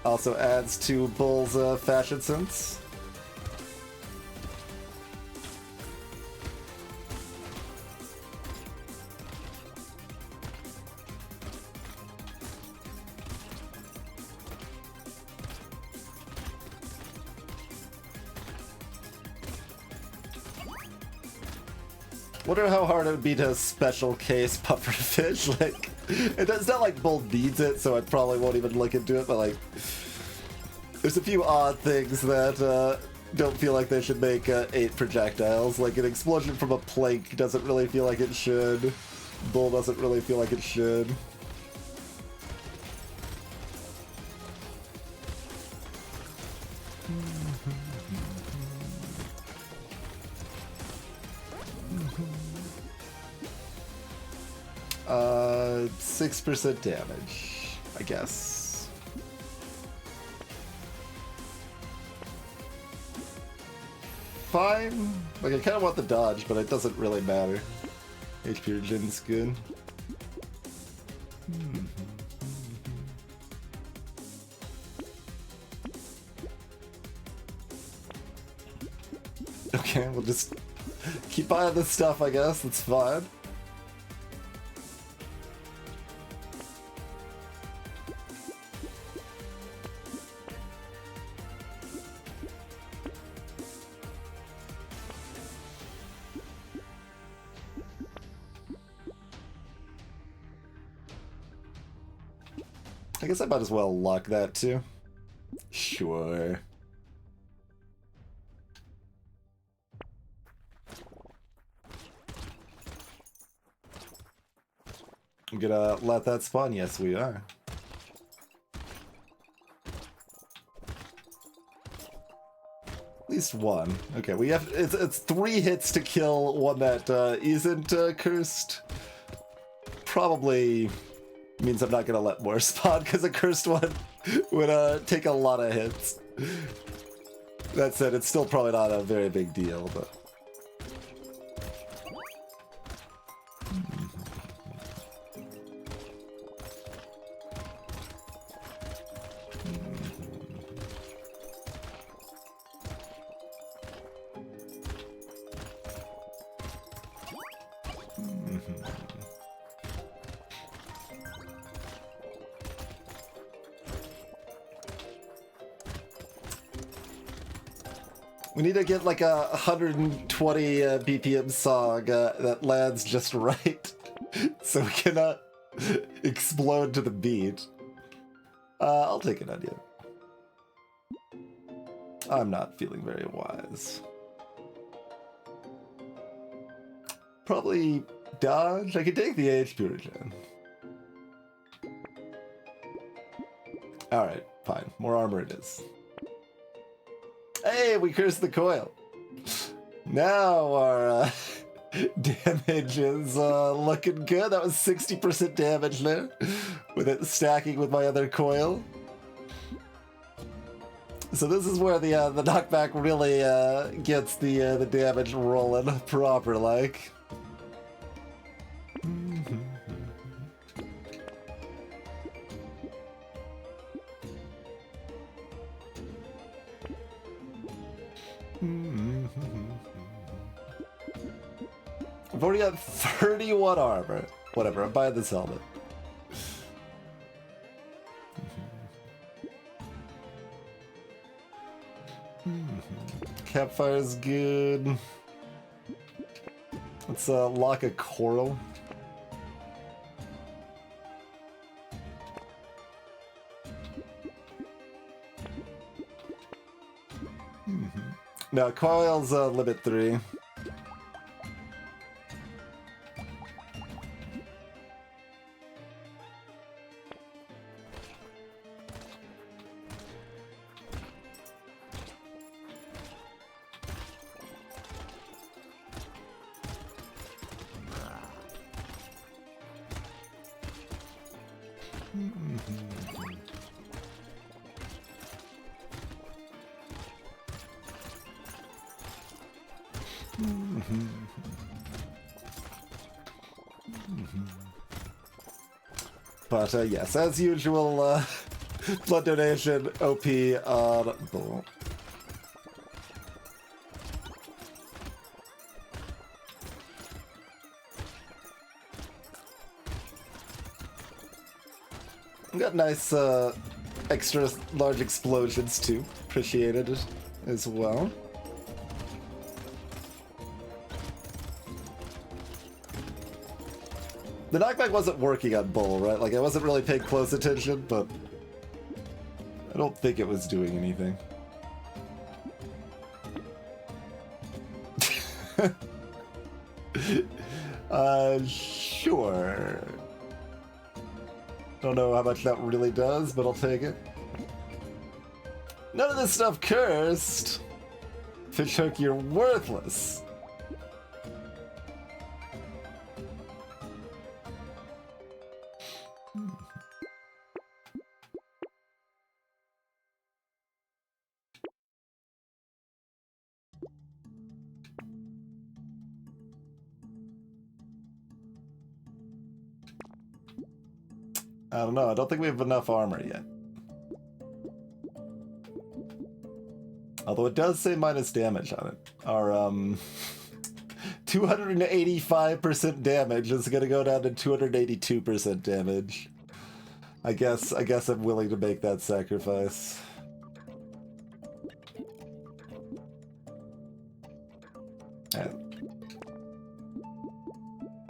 Also adds to Bull's fashion sense. Wonder how hard it would be to special case pufferfish. Like, it's not like Bull needs it, so I probably won't even look into it, but like, there's a few odd things that don't feel like they should make 8 projectiles. Like, an explosion from a plank doesn't really feel like it should. Bull doesn't really feel like it should. 6% damage, I guess. Fine. Like, I kind of want the dodge, but it doesn't really matter. HP regen's good. Okay, we'll just keep buying this stuff, I guess. It's fine. I guess I might as well lock that too. Sure. I'm gonna let that spawn. Yes, we are. At least one. Okay, we have. It's 3 hits to kill one that isn't cursed. Probably means I'm not gonna let more spawn because a cursed one would take a lot of hits. That said, it's still probably not a very big deal, but. We need to get like a 120 BPM song that lands just right, so we cannot explode to the beat. I'll take an onion. I'm not feeling very wise. Probably dodge. I could take the HP regen. Alright, fine. More armor it is. Hey, we cursed the coil. Now our damage is looking good. That was 60% damage there, with it stacking with my other coil. So this is where the knockback really gets the damage rolling proper like. I've already got 31 armor. Whatever, I'm buying this helmet. Campfire's good. Let's lock a coral. No, coil's limit 3. But yes, as usual, blood donation OP on Bull. Got nice extra large explosions too. Appreciated as well. The knockback wasn't working on Bull, right? Like, I wasn't really paying close attention, but I don't think it was doing anything. Sure. Don't know how much that really does, but I'll take it. None of this stuff cursed. Fishhook, you're worthless. I don't know, I don't think we have enough armor yet. Although it does say minus damage on it. Our 285% damage is gonna go down to 282% damage. I guess I'm willing to make that sacrifice.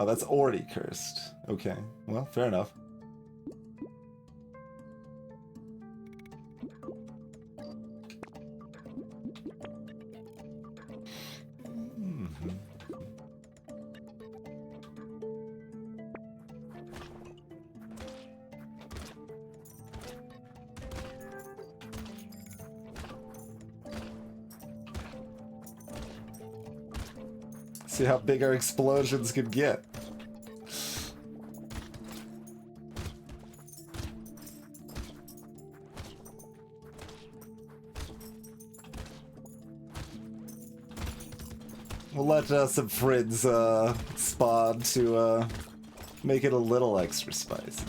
Oh, that's already cursed. Okay, well, fair enough. See how big our explosions could get. We'll let some friends spawn to make it a little extra spicy.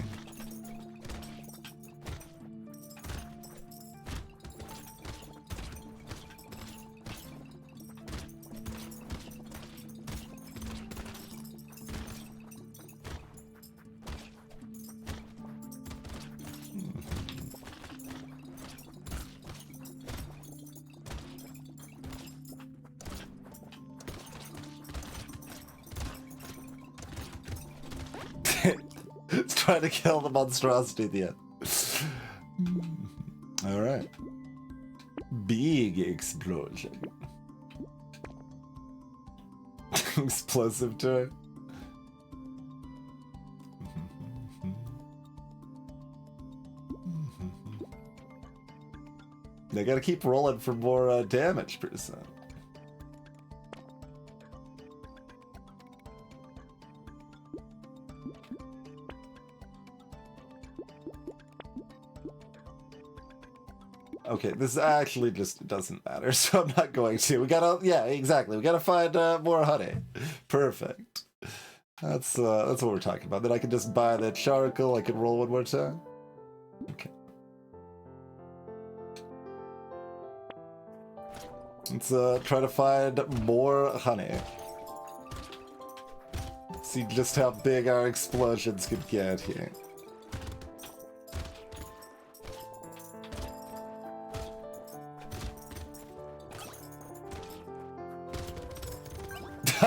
It's trying to kill the monstrosity at the end. Alright. Big explosion. Explosive turret. They gotta keep rolling for more damage percent. Okay, this actually just doesn't matter, so I'm not going to. We gotta, yeah, exactly. We gotta find more honey. Perfect. That's what we're talking about. Then I can just buy the charcoal. I can roll one more time. Okay. Let's try to find more honey. See just how big our explosions could get here.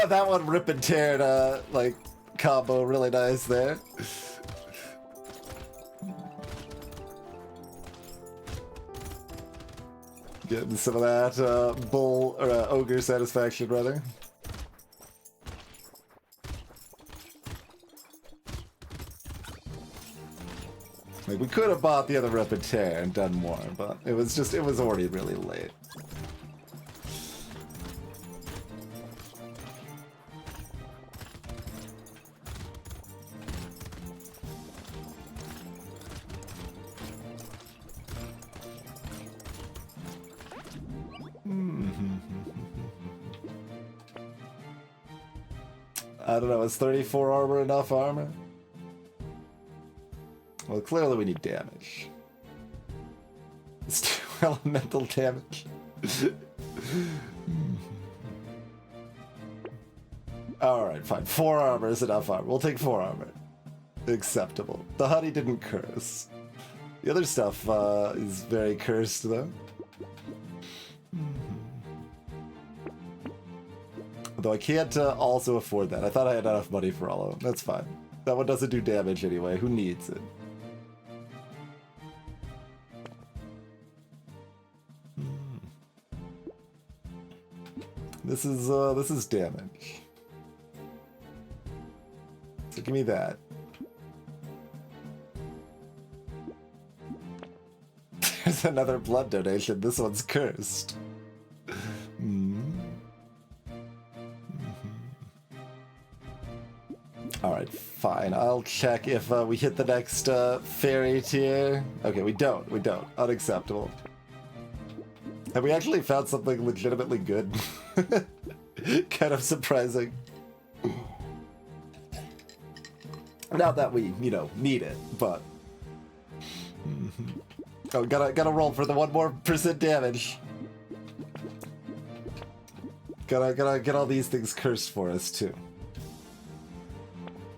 That one rip and tear like combo really nice there. Getting some of that bull or ogre satisfaction, rather. Like, we could have bought the other rip and tear and done more, but it was already really late. I don't know, is 34 armor enough armor? Well, clearly we need damage. It's 2 elemental damage. Alright, fine. 4 armor is enough armor. We'll take 4 armor. Acceptable. The honey didn't curse. The other stuff is very cursed, though. Though I can't also afford that. I thought I had enough money for all of them. That's fine. That one doesn't do damage anyway. Who needs it? This is damage. So give me that. There's another blood donation. This one's cursed. Alright, fine. I'll check if we hit the next fairy tier. Okay, we don't. We don't. Unacceptable. Have we actually found something legitimately good? Kind of surprising. Not that we, you know, need it, but... Oh, gotta roll for the 1% more damage. Gotta get all these things cursed for us, too.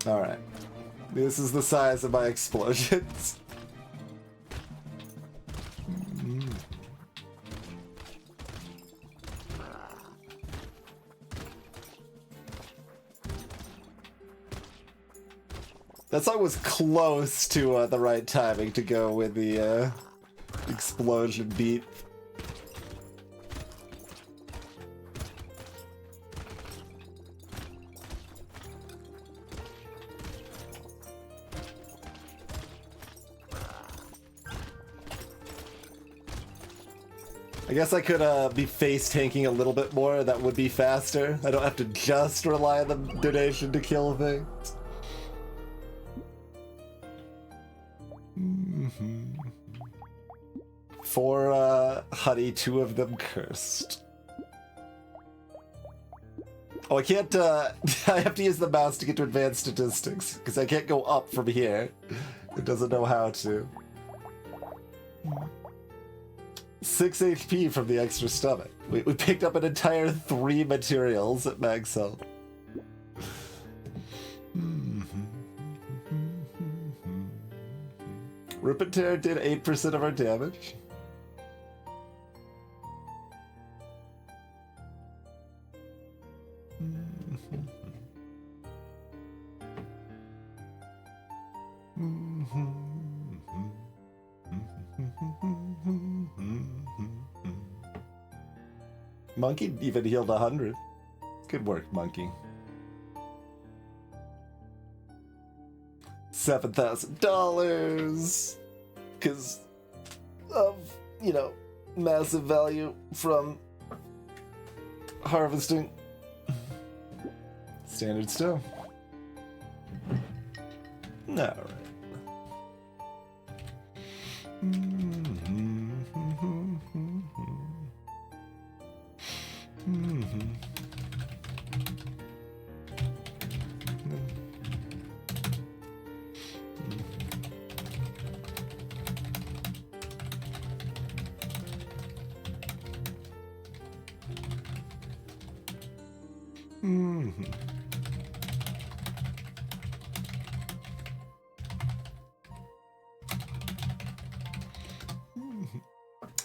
Alright. This is the size of my explosions. That song was close to the right timing to go with the explosion beat. I guess I could be face tanking a little bit more. That would be faster. I don't have to just rely on the donation to kill things. Four honey, 2 of them cursed. Oh, I can't, I have to use the mouse to get to advanced statistics, because I can't go up from here. It doesn't know how to. 6 HP from the extra stomach. We picked up an entire 3 materials at max health. Rip and Tear did 8% of our damage. Monkey even healed 100. Good work, Monkey. $7,000 because of, you know, massive value from harvesting. Standard still. All right.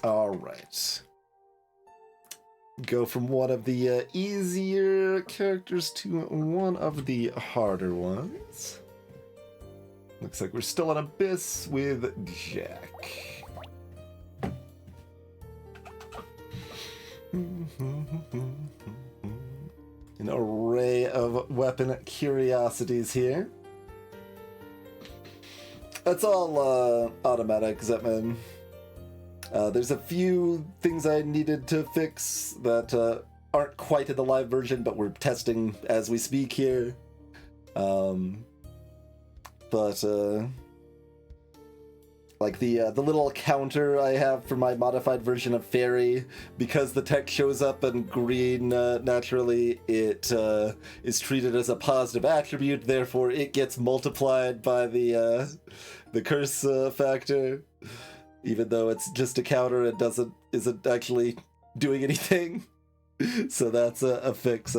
All right. Go from one of the easier characters to one of the harder ones. Looks like we're still on Abyss with Jack. An array of weapon curiosities here. That's all automatic, Zetman. There's a few things I needed to fix that aren't quite in the live version, but we're testing as we speak here. Like the little counter I have for my modified version of Fairy, because the tech shows up in green naturally, it is treated as a positive attribute, therefore it gets multiplied by the curse factor. Even though it's just a counter, it isn't actually doing anything. So that's a fix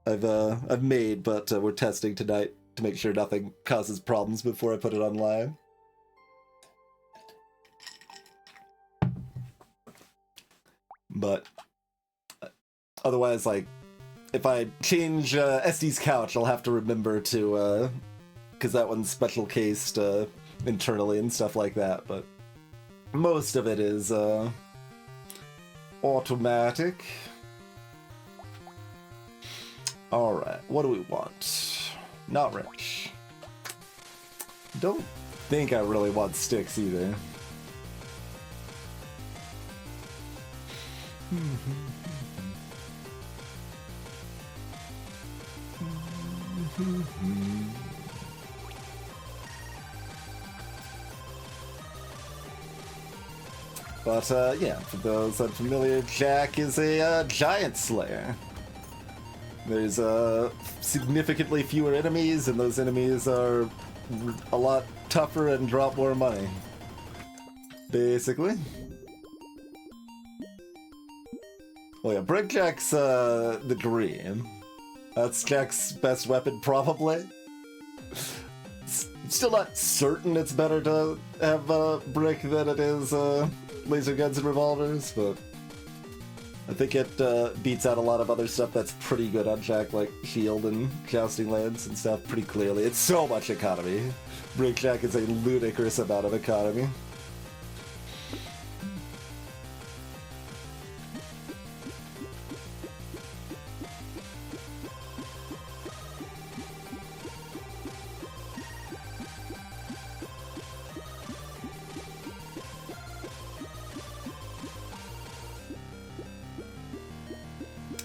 I've made, but we're testing tonight to make sure nothing causes problems before I put it online. But otherwise, like, if I change SD's couch, I'll have to remember to, because that one's special cased internally and stuff like that, but most of it is automatic. Alright, what do we want? Not rich. Don't think I really want sticks either. But yeah, for those unfamiliar, Jack is a giant slayer. There's significantly fewer enemies, and those enemies are a lot tougher and drop more money. Basically. Well, yeah, Brickjack's the dream. That's Jack's best weapon, probably. Still not certain it's better to have brick than it is laser guns and revolvers, but I think it beats out a lot of other stuff that's pretty good on Jack, like shield and jousting lance and stuff, pretty clearly. It's so much economy. Brickjack is a ludicrous amount of economy.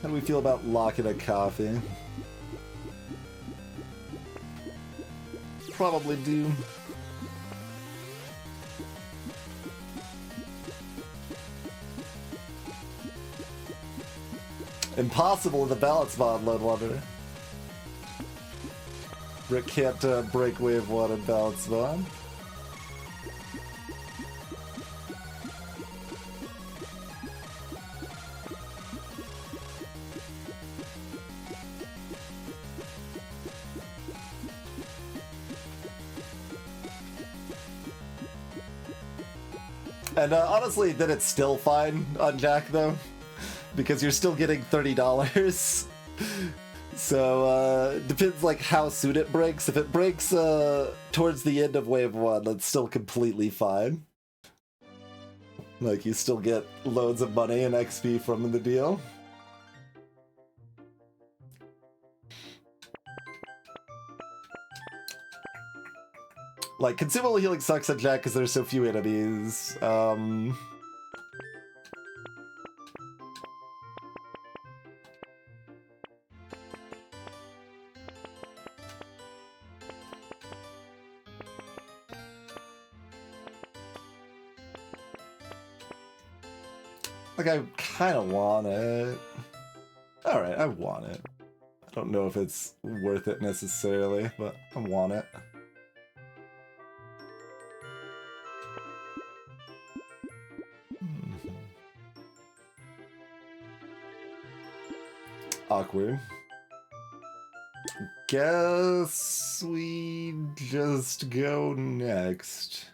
How do we feel about locking a coffee? Probably do. Impossible in the balance mod, Load Wonder. Rick can't break wave 1 in balance mod. And honestly, then it's still fine on Jack, though, because you're still getting $30. So, depends like how soon it breaks. If it breaks towards the end of wave 1, that's still completely fine. Like, you still get loads of money and XP from the deal. Like, consumable healing sucks on Jack because there's so few enemies. Like, I kind of want it. Alright, I want it. I don't know if it's worth it necessarily, but I want it. Awkward. Guess we just go next.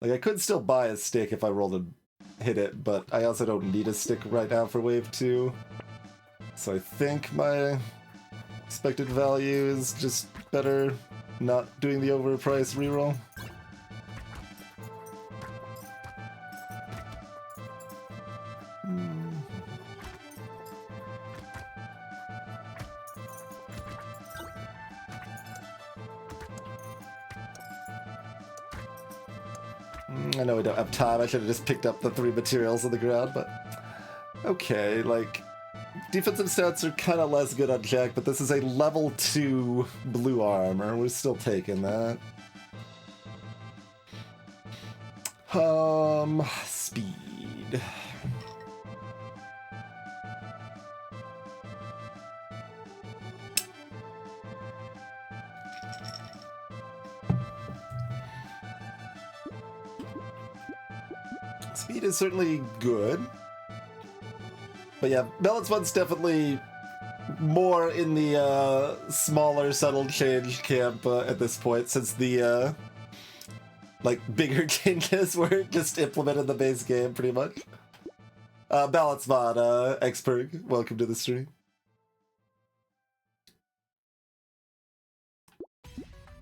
Like, I could still buy a stick if I rolled and hit it, but I also don't need a stick right now for wave 2. So I think my expected value is just better not doing the overpriced reroll. I know we don't have time. I should have just picked up the 3 materials on the ground, but okay, like, defensive stats are kind of less good on Jack, but this is a level 2 blue armor. We're still taking that. Speed. Speed is certainly good. But yeah, balance one's definitely more in the smaller, subtle change camp at this point, since the like bigger changes were just implemented in the base game, pretty much. Balance mod, Xperg, welcome to the stream.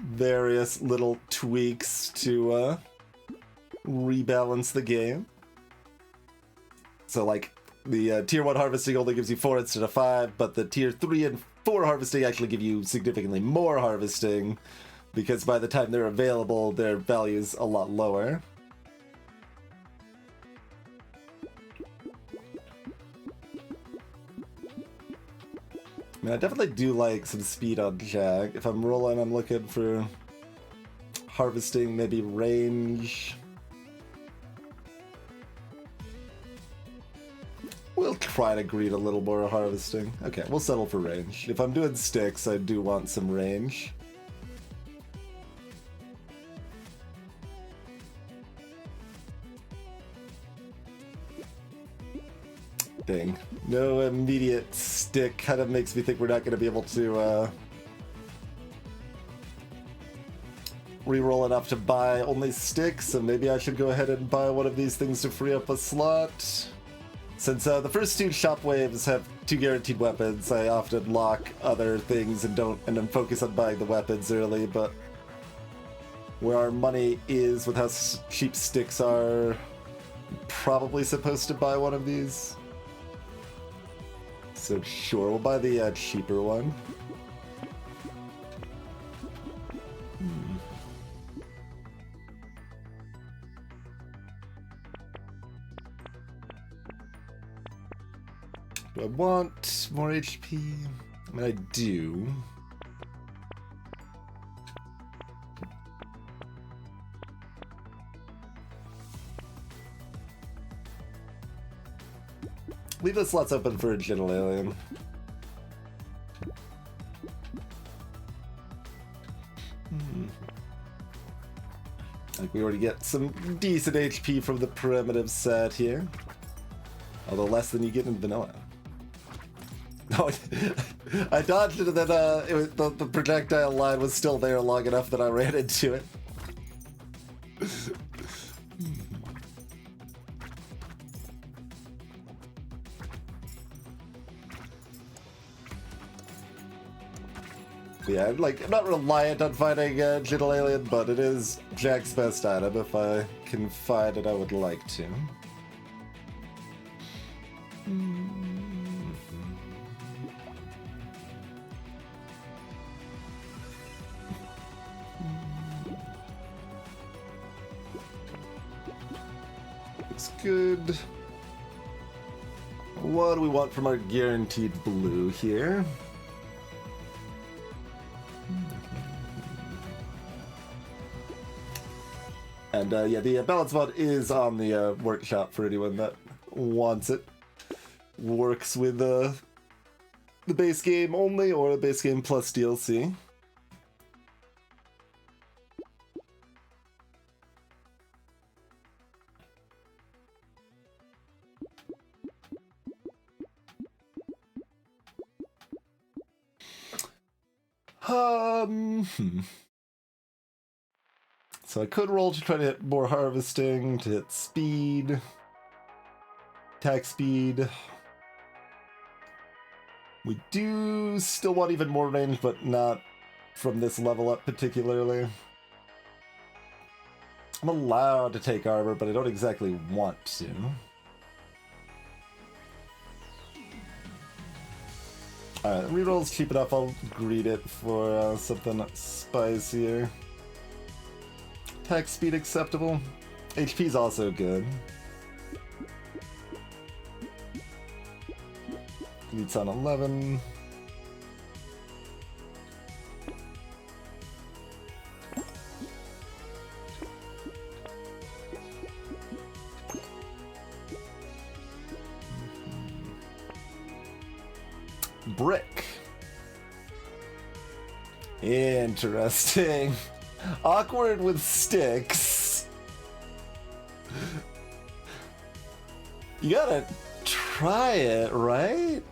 Various little tweaks to rebalance the game. So like, the tier 1 harvesting only gives you 4 instead of 5, but the tier 3 and 4 harvesting actually give you significantly more harvesting, because by the time they're available, their value's a lot lower. I mean, I definitely do like some speed on Jag. If I'm rolling, I'm looking for harvesting, maybe range. We'll try to greed a little more harvesting. Okay, we'll settle for range. If I'm doing sticks, I do want some range. Dang. No immediate stick kind of makes me think we're not going to be able to reroll enough to buy only sticks, so maybe I should go ahead and buy one of these things to free up a slot. Since the first 2 shop waves have 2 guaranteed weapons, I often lock other things and then focus on buying the weapons early, but where our money is with how cheap sticks are, probably supposed to buy one of these. So sure, we'll buy the cheaper one. Do I want more HP? I mean, I do. Leave the slots open for a gentle alien. Like, we already get some decent HP from the primitive set here. Although less than you get in vanilla. No, I dodged it and then the projectile line was still there long enough that I ran into it. Yeah, like, I'm not reliant on finding a gentle alien, but it is Jack's best item. If I can find it, I would like to. Looks good. What do we want from our guaranteed blue here? And yeah, the balance mod is on the workshop for anyone that wants it. Works with the base game only or the base game plus DLC. So I could roll to try to hit more harvesting, to hit speed, attack speed. We do still want even more range, but not from this level up particularly. I'm allowed to take armor, but I don't exactly want to. Alright, reroll's cheap enough, I'll greet it for something spicier. Attack speed acceptable. HP's also good. Leads on 11. Brick. Interesting. Awkward with sticks. You gotta try it, right?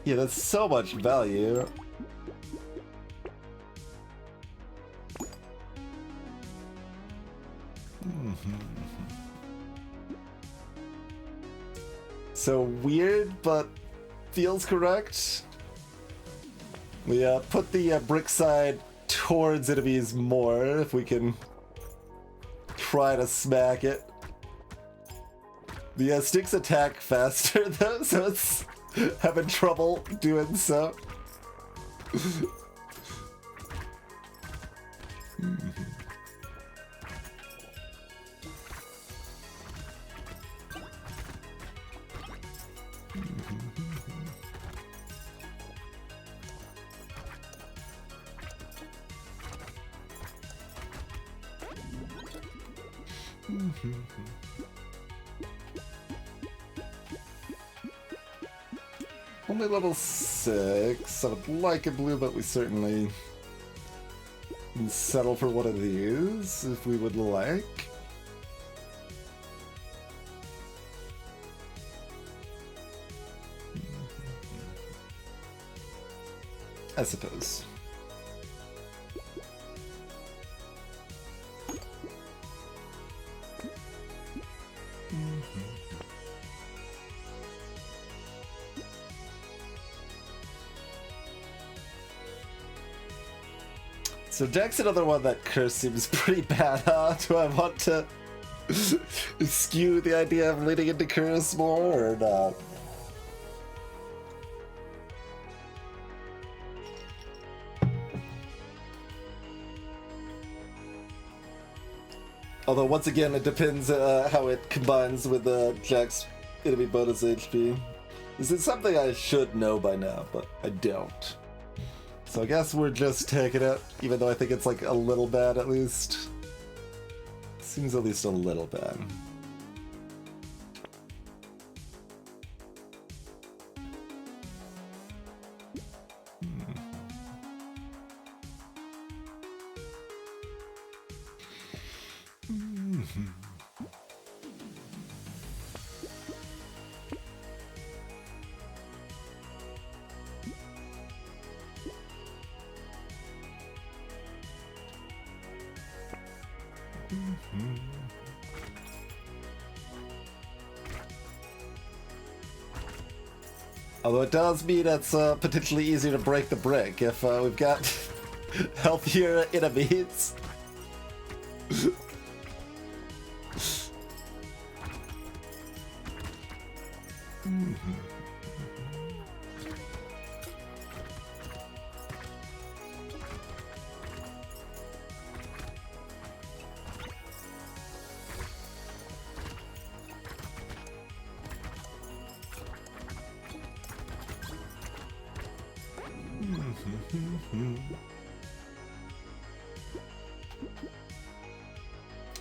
Yeah, that's so much value. So weird, but feels correct. We put the brick side towards enemies more, if we can try to smack it. The sticks attack faster though, so it's having trouble doing so. Only level 6. I would like a blue, but we certainly can settle for one of these if we would like. I suppose. So Jack's another one that Curse seems pretty bad on. Do I want to skew the idea of leading into Curse more or not? Although once again, it depends how it combines with Jack's enemy bonus HP. This is something I should know by now, but I don't. So I guess we're just taking it, even though I think it's like a little bad at least. Seems at least a little bad. Although it does mean it's potentially easier to break the brick if we've got healthier enemies.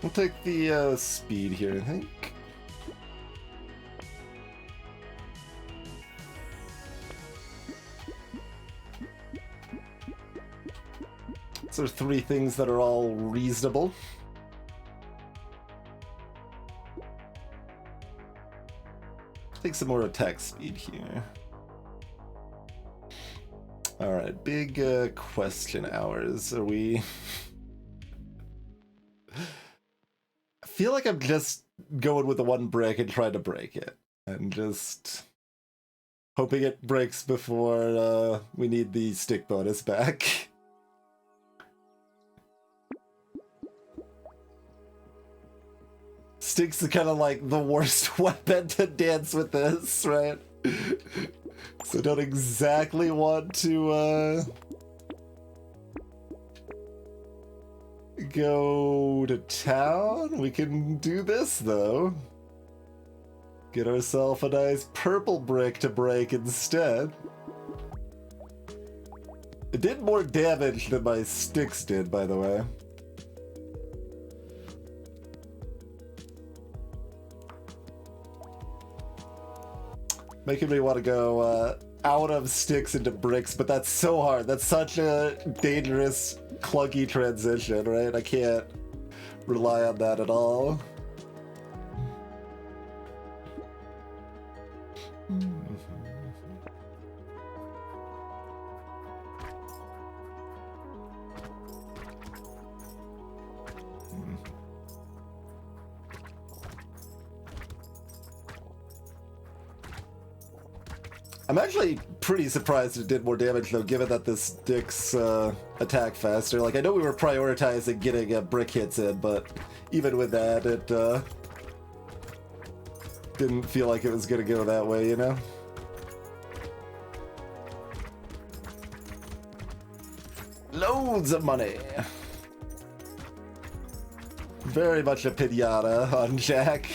We'll take the speed here, I think. Those are three things that are all reasonable. Take some more attack speed here. Alright, big question hours. Are we... I feel like I'm just going with the one brick and trying to break it. And just hoping it breaks before we need the stick bonus back. Sticks are kind of like the worst weapon to dance with this, right? So don't exactly want to go to town. We can do this though. Get ourselves a nice purple brick to break instead. It did more damage than my sticks did, by the way. Making me want to go out of sticks into bricks, but that's so hard. That's such a dangerous, clunky transition, right? I can't rely on that at all. I'm actually pretty surprised it did more damage though, given that the sticks attack faster. Like, I know we were prioritizing getting brick hits in, but even with that, it didn't feel like it was gonna go that way, you know? Loads of money! Very much a pinata on Jack.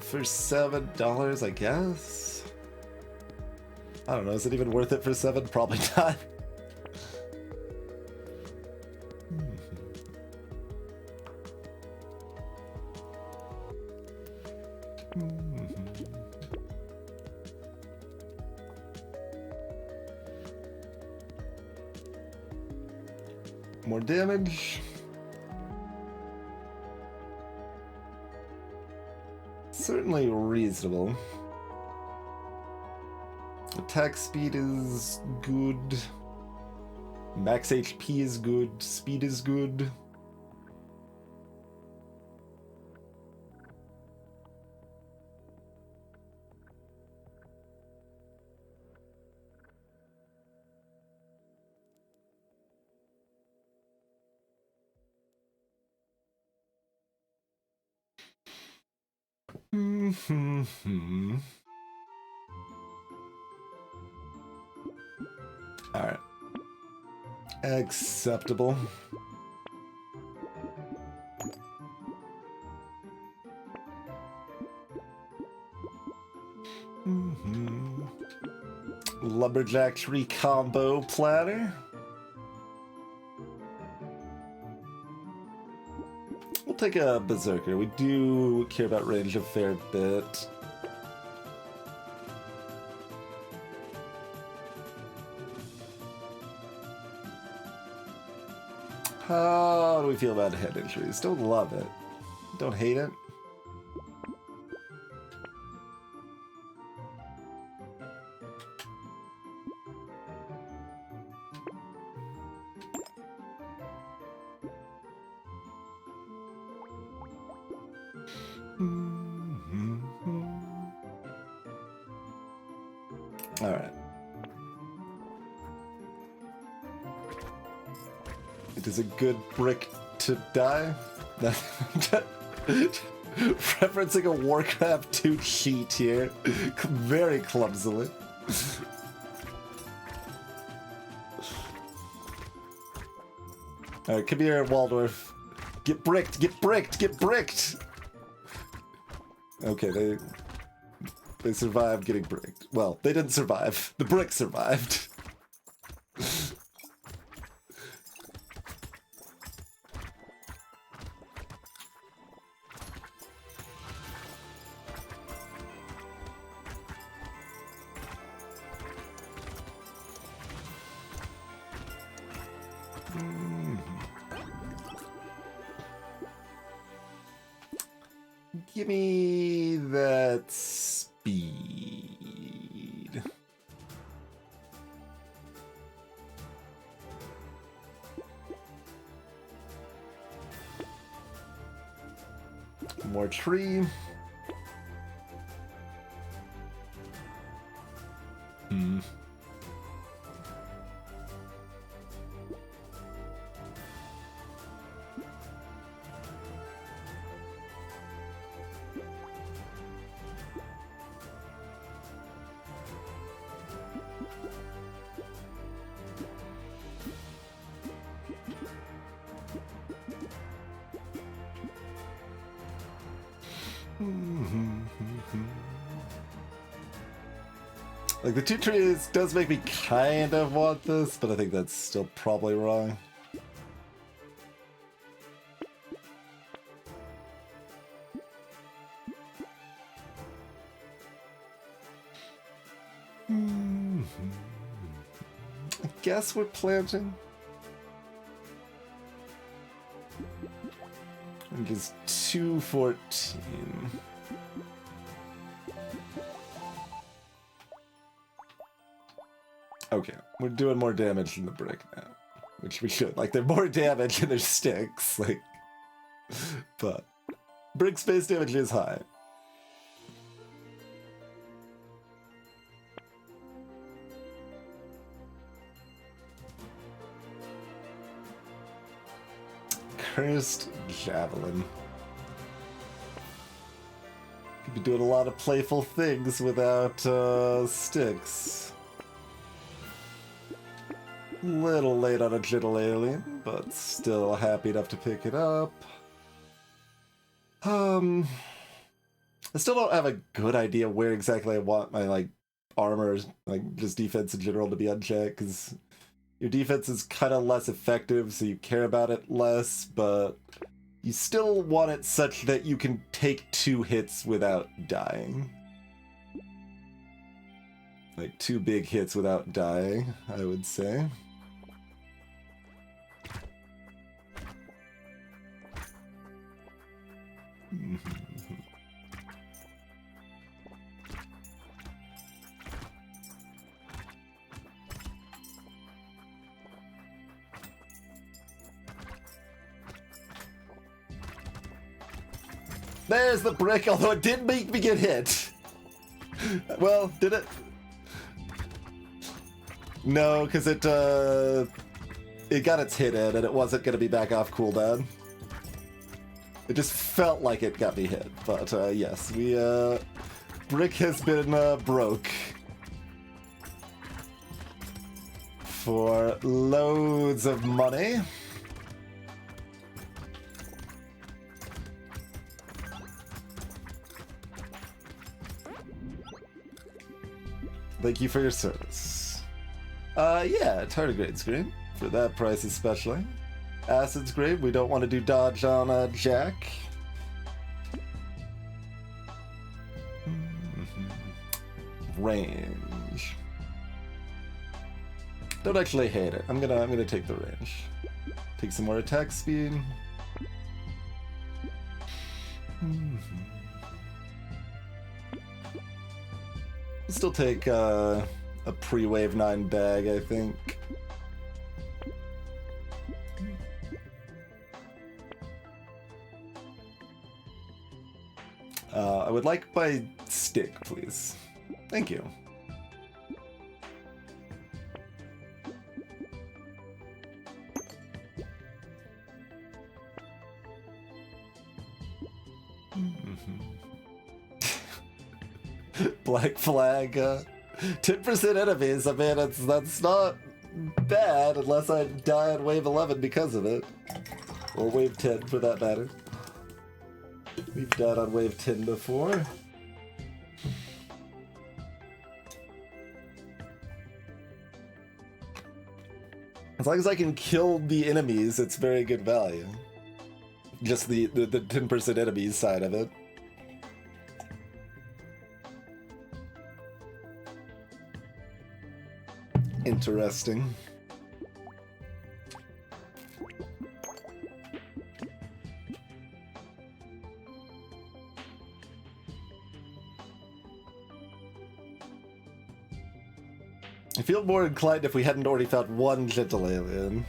For $7, I guess? I don't know, is it even worth it for 7? Probably not. More damage. Certainly reasonable. Attack speed is good. Max HP is good. Speed is good. Alright. Acceptable. Lumberjack tree combo platter. We'll take a berserker. We do care about range a fair bit. How do we feel about head injuries? Don't love it. Don't hate it. Alright. It is a good brick to die. Referencing a Warcraft 2 cheat here. Very clumsily. Alright, come here, Waldorf. Get bricked, get bricked, get bricked! Okay, they survived getting bricked. Well, they didn't survive. The brick survived. Give me that speed. More tree. Like, the 2 trees does make me kind of want this, but I think that's still probably wrong. I guess we're planting. And it's 214. Okay, we're doing more damage than the brick now, which we should. Like, they're more damage than their sticks, like, but brick space damage is high. Cursed Javelin. Could be doing a lot of playful things without sticks. Little late on a Jittle Alien, but still happy enough to pick it up. I still don't have a good idea where exactly I want my, like, armor, like, just defense in general to be unchecked, because your defense is kind of less effective, so you care about it less, but you still want it such that you can take 2 hits without dying. Like, 2 big hits without dying, I would say. There's the brick, although it did make me get hit. Well, did it? No, because it got its hit in, and it wasn't going to be back off cooldown. It just felt like it got me hit, but yes, brick has been broke for loads of money. Thank you for your service. Yeah, tardigrade's great, for that price especially. Acid's great, we don't want to do dodge on Jack. Range. Don't actually hate it. I'm gonna take the range. Take some more attack speed. Still take a pre-wave 9 bag, I think. I would like my stick, please. Thank you. Black flag, 10% enemies. I mean, that's not bad unless I die on wave 11 because of it. Or wave 10 for that matter. We've died on wave 10 before. As long as I can kill the enemies, it's very good value. Just the 10% enemies side of it. Interesting. I feel more inclined if we hadn't already found one gentle alien.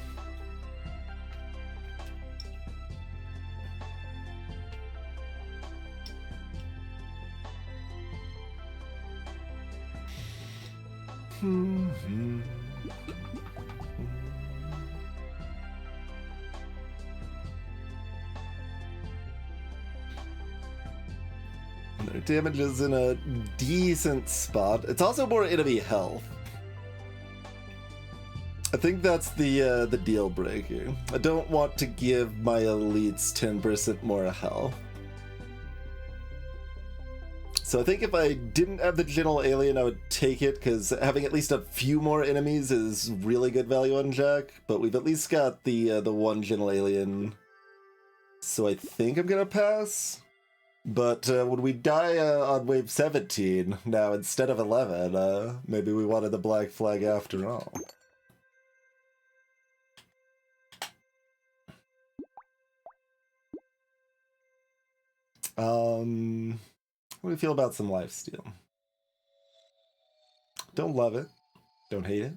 Their damage is in a decent spot. It's also more enemy health. I think that's the deal breaker. I don't want to give my elites 10% more health. So I think if I didn't have the gentle alien, I would take it, because having at least a few more enemies is really good value on Jack. But we've at least got the one gentle alien, so I think I'm gonna pass. But when we die on wave 17 now instead of 11, maybe we wanted the black flag after all. What do you feel about some lifesteal? Don't love it. Don't hate it.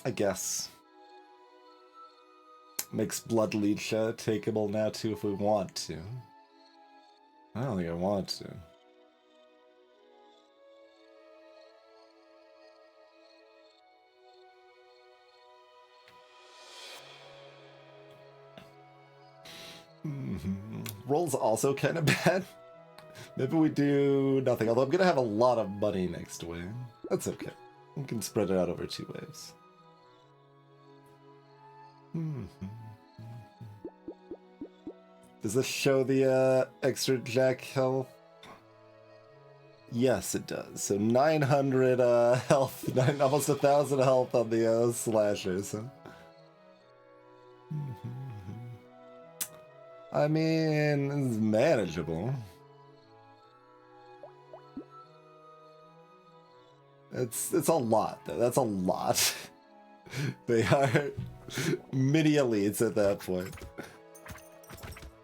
I guess. Makes Blood Leech takeable now too if we want to. I don't think I want to. Roll's also kind of bad. Maybe we do nothing, although I'm gonna have a lot of money next wave. That's okay. We can spread it out over 2 waves. Does this show the extra Jack health? Yes, it does. So 900 health, almost 1,000 health on the slashers. I mean, it's manageable. It's a lot, though. That's a lot. They are mini elites at that point.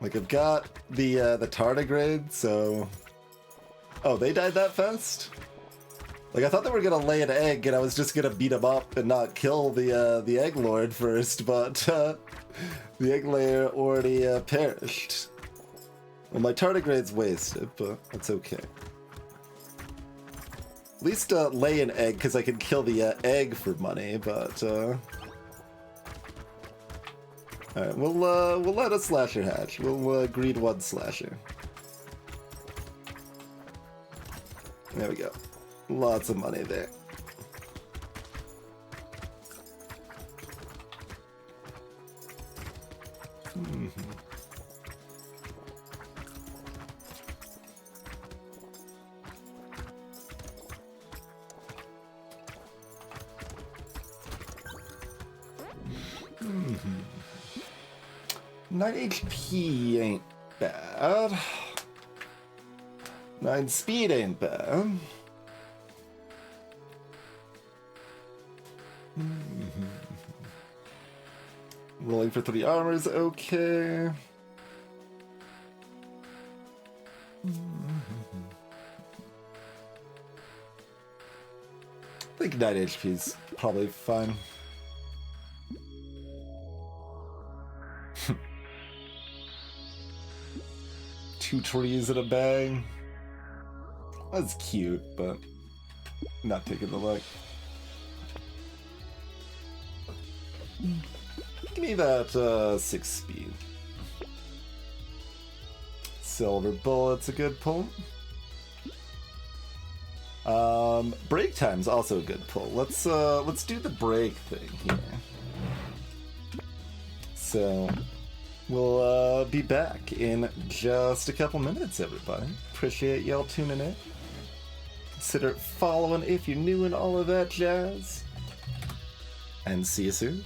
Like, I've got the tardigrade, so... Oh, they died that fast? Like, I thought they were gonna lay an egg, and I was just gonna beat them up and not kill the egg lord first, but the egg layer already perished. Well, my tardigrade's wasted, but that's okay. At least lay an egg, because I can kill the egg for money, but... Alright, we'll let a slasher hatch. We'll greed 1 slasher. There we go. Lots of money there. Mm-hmm. 9 HP ain't bad. 9 speed ain't bad. Rolling for 3 armor is okay. I think 9 HP is probably fine. 2 trees in a bag. That's cute, but not taking the luck. Give me that 6 speed. Silver bullet's a good pull. Break time's also a good pull. Let's do the break thing here. So we'll be back in just a couple minutes, everybody. Appreciate y'all tuning in. Consider following if you're new and all of that jazz. And see you soon.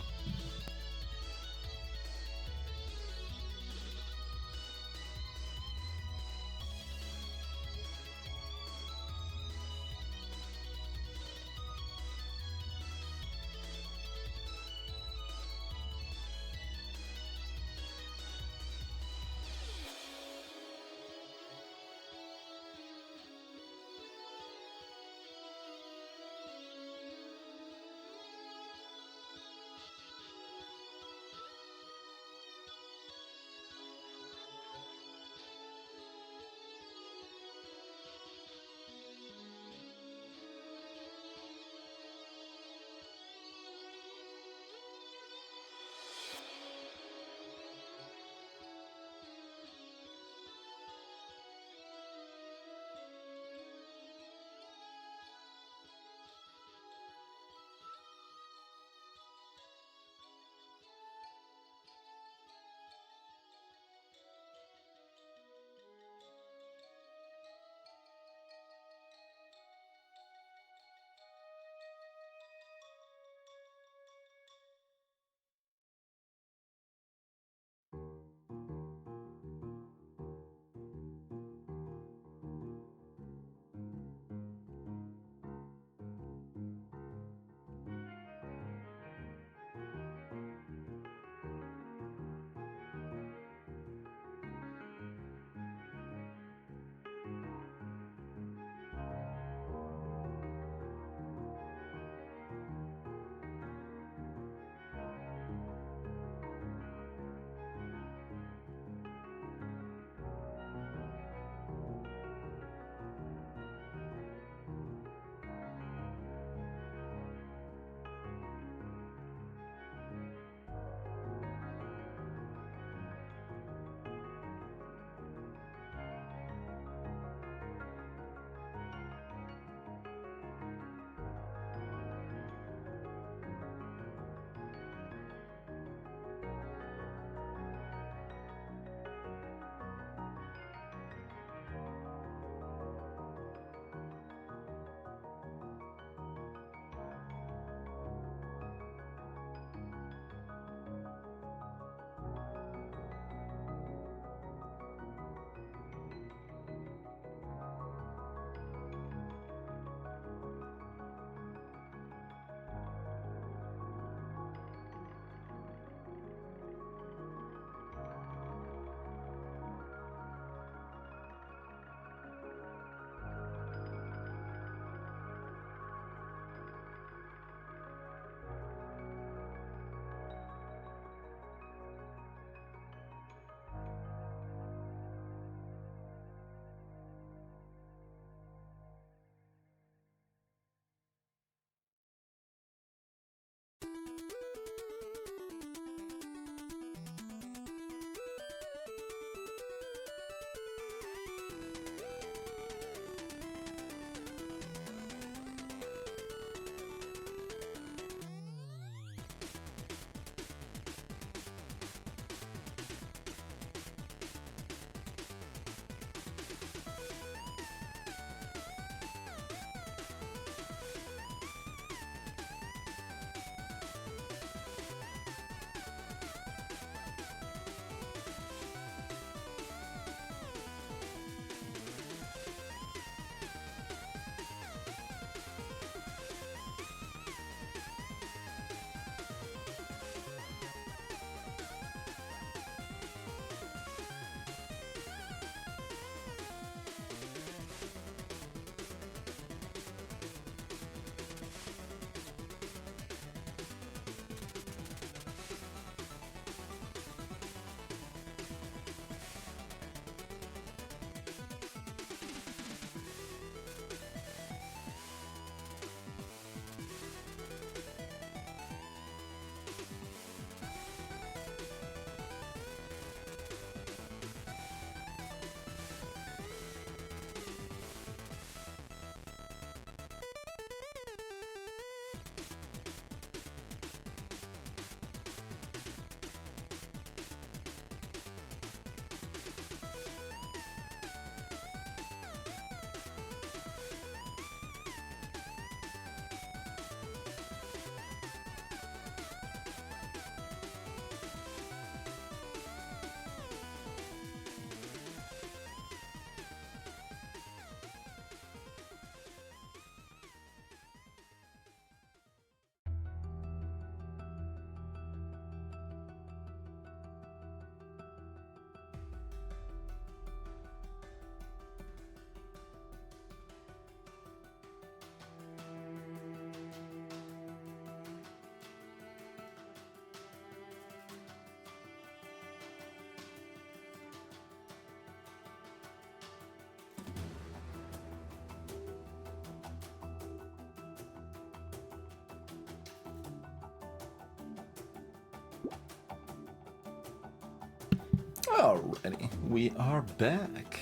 Alrighty, we are back.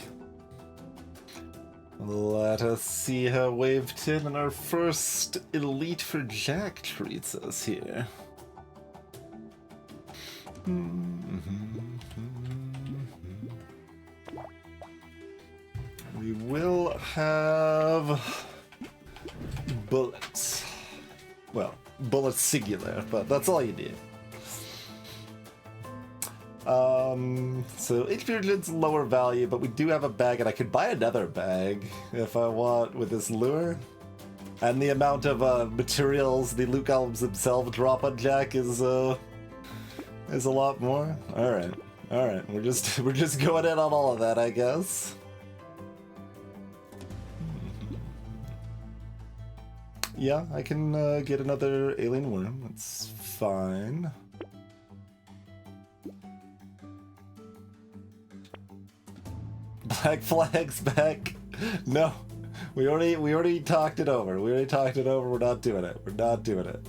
Let us see how Wave 10 and our first Elite for Jack treats us here. We will have bullets. Well, bullets singular, but that's all you need. So HP regen's lower value, but we do have a bag, and I could buy another bag if I want with this lure. And the amount of materials the loot golems themselves drop on Jack is a lot more. All right, we're just going in on all of that, I guess. Yeah, I can get another alien worm. That's fine. Black Flag's back. No, we already talked it over. We're not doing it.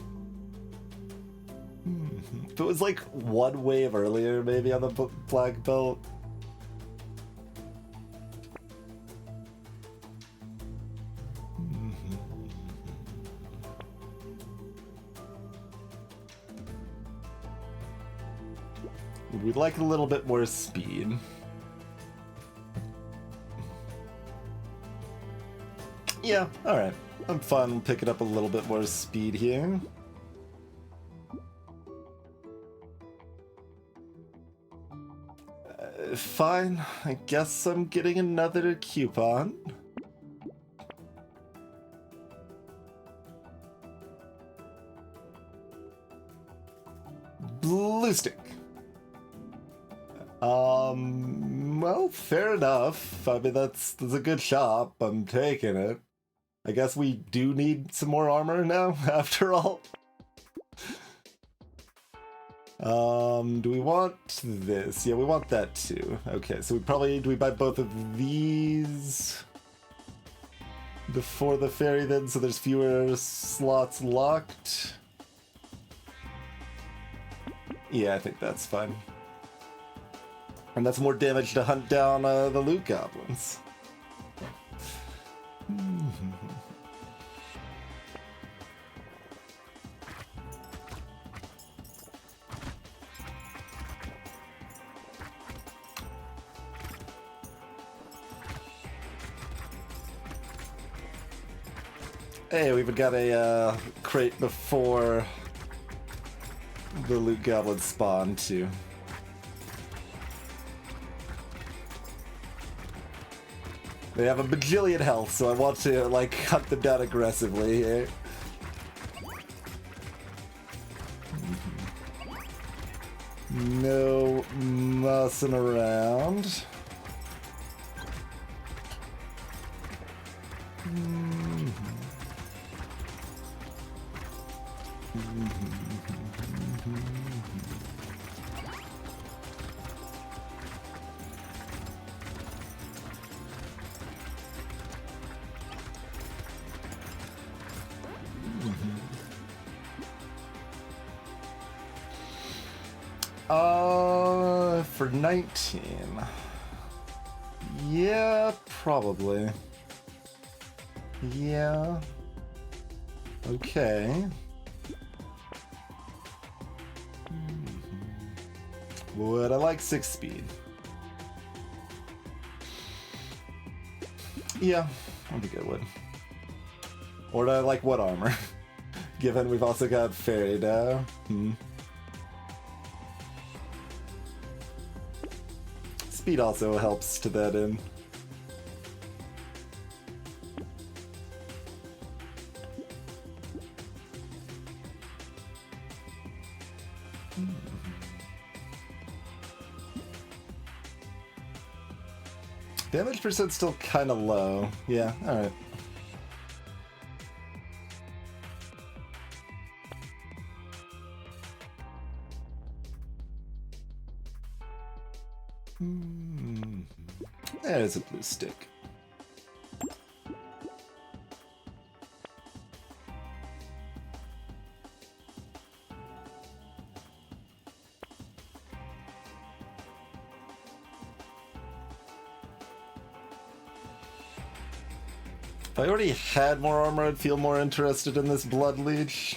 If it was like one wave earlier, maybe on the Black Belt. We'd like a little bit more speed. Yeah, alright. I'm fine picking up a little bit more speed here. Fine, I guess I'm getting another coupon. Blue stick. Well, fair enough. I mean, that's a good shop. I'm taking it. I guess we do need some more armor now, after all. Do we want this? Yeah, we want that too. Okay, so do we buy both of these before the ferry then, so there's fewer slots locked? Yeah, I think that's fine. And that's more damage to hunt down the loot goblins. Hey, we even got a crate before the loot goblins spawn too. They have a bajillion health, so I want to, like, hunt them down aggressively here. No messing around. For 19. Yeah, probably. Yeah. Okay. Would I like 6 speed? Yeah, I think I would. Or do I like what armor? Given we've also got fairy now. Speed also helps to that end. Damage percent still kind of low. Yeah, alright. There's a blue stick. If I already had more armor, I'd feel more interested in this Blood Leech.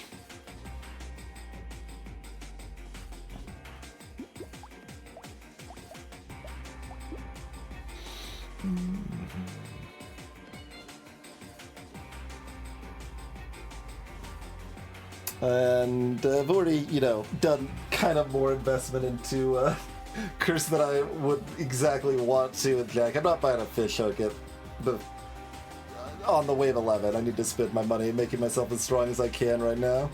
And I've already, you know, done kind of more investment into Curse than I would exactly want to with Jack. I'm not buying a fish hook on the wave 11. I need to spend my money making myself as strong as I can right now.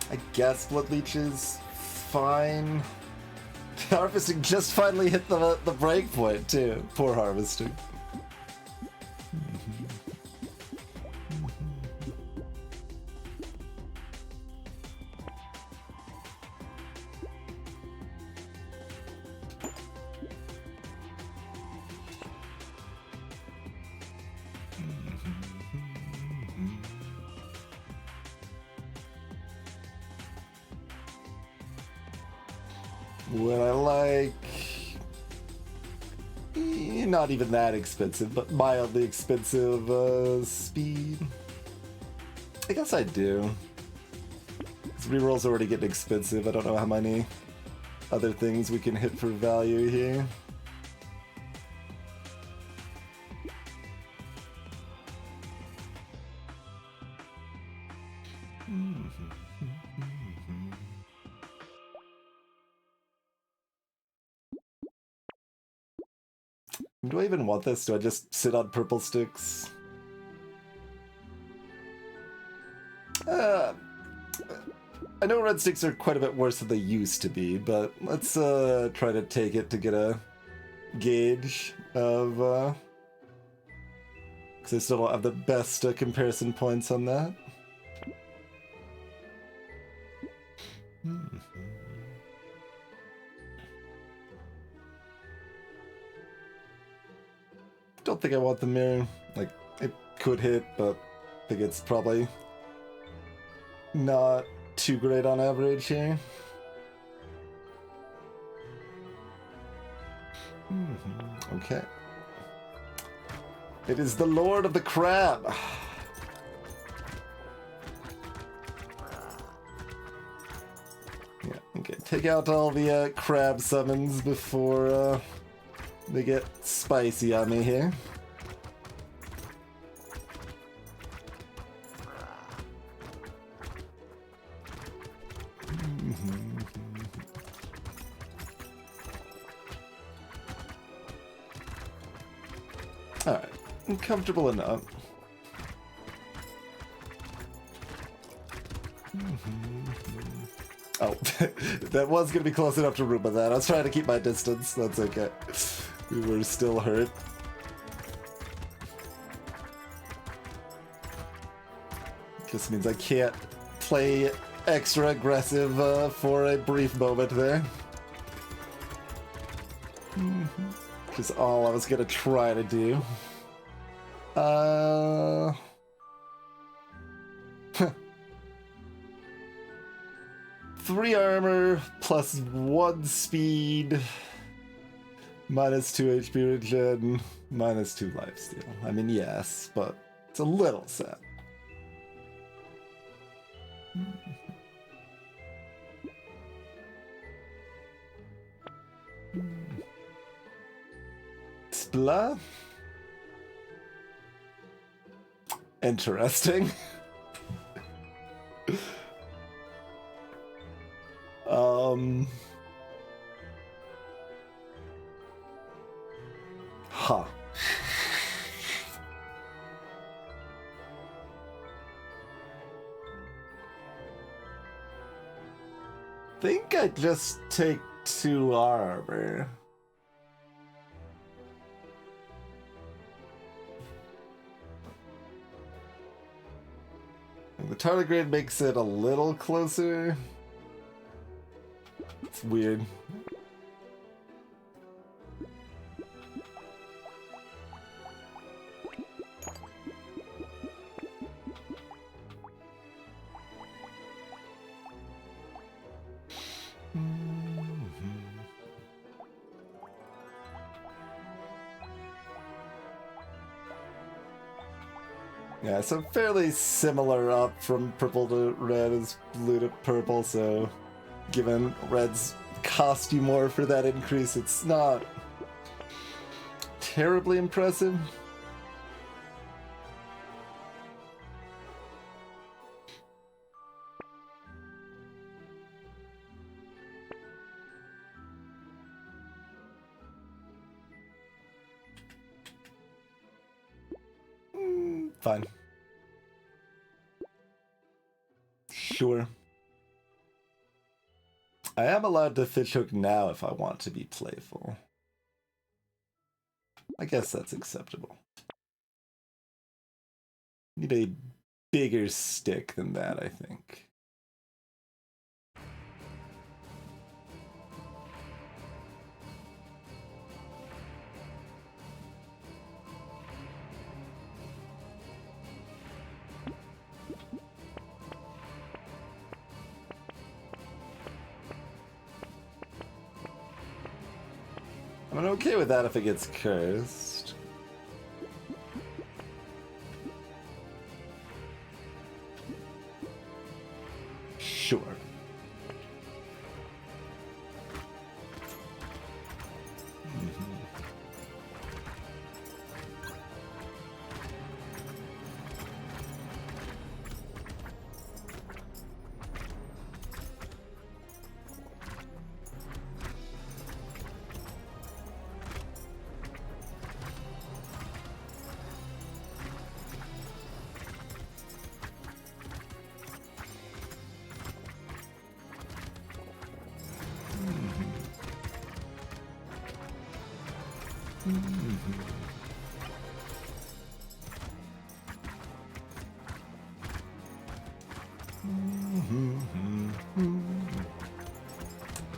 I guess Blood Leech is fine. Harvesting just finally hit the break point too. Poor Harvesting. What I like... not even that expensive, but mildly expensive speed. I guess I do. Because rerolls already getting expensive. I don't know how many other things we can hit for value here. Do I even want this? Do I just sit on purple sticks? I know red sticks are quite a bit worse than they used to be, but let's try to take it to get a gauge of... because I still don't have the best comparison points on that. Don't think I want the mirror. Like, it could hit, but I think it's probably not too great on average here. Okay. It is the Lord of the Crab. Yeah, okay. Take out all the crab summons before they get spicy on me here. Alright, I'm comfortable enough. Oh, that was going to be close enough to Roomba that. I was trying to keep my distance. That's okay. We were still hurt. Just means I can't play extra aggressive for a brief moment there. Which is all I was going to try to do. 3 armor, plus 1 speed, minus 2 HP regen, minus 2 lifesteal. I mean, yes, but it's a little sad. Spla? Interesting. Huh. Think I'd just take 2 armor. The tardigrade makes it a little closer. It's weird. Yeah, so fairly similar up from purple to red as blue to purple, so given red's cost you more for that increase, it's not terribly impressive. Fine. Sure. I am allowed to fishhook now if I want to be playful. I guess that's acceptable. Need a bigger stick than that, I think. I'm okay with that if it gets cursed. Sure.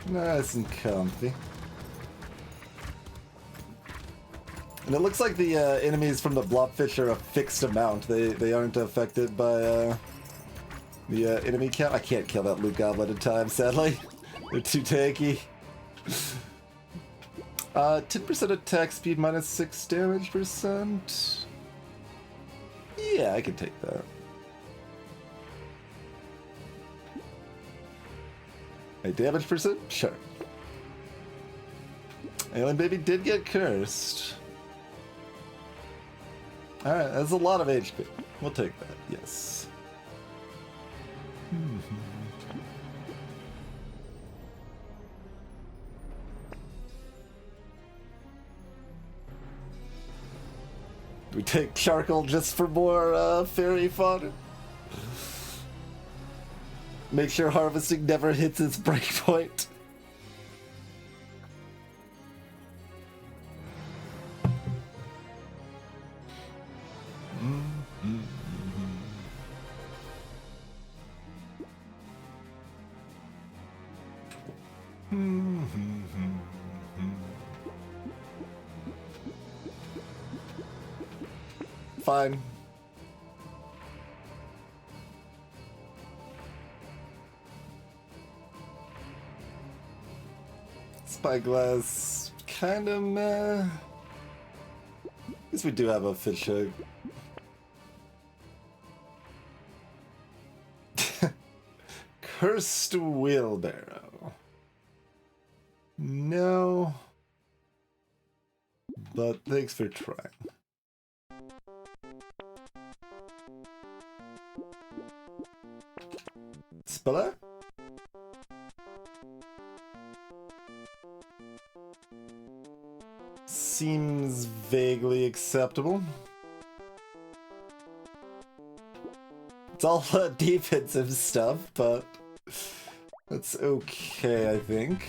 Nice and comfy. And it looks like the enemies from the blobfish are a fixed amount. They aren't affected by the enemy count. I can't kill that loot goblin in time, sadly. They're too tanky. 10% attack speed minus 6 damage percent. Yeah, I can take that. A damage percent? Sure. Alien Baby did get cursed. Alright, that's a lot of HP. We'll take that, yes. We take charcoal just for more fairy fodder. Make sure harvesting never hits its breakpoint. Fine. Spyglass, kind of meh. I guess we do have a fish hook. Cursed wheelbarrow. No. But thanks for trying. Spiller? Seems vaguely acceptable. It's all defensive stuff, but that's okay, I think.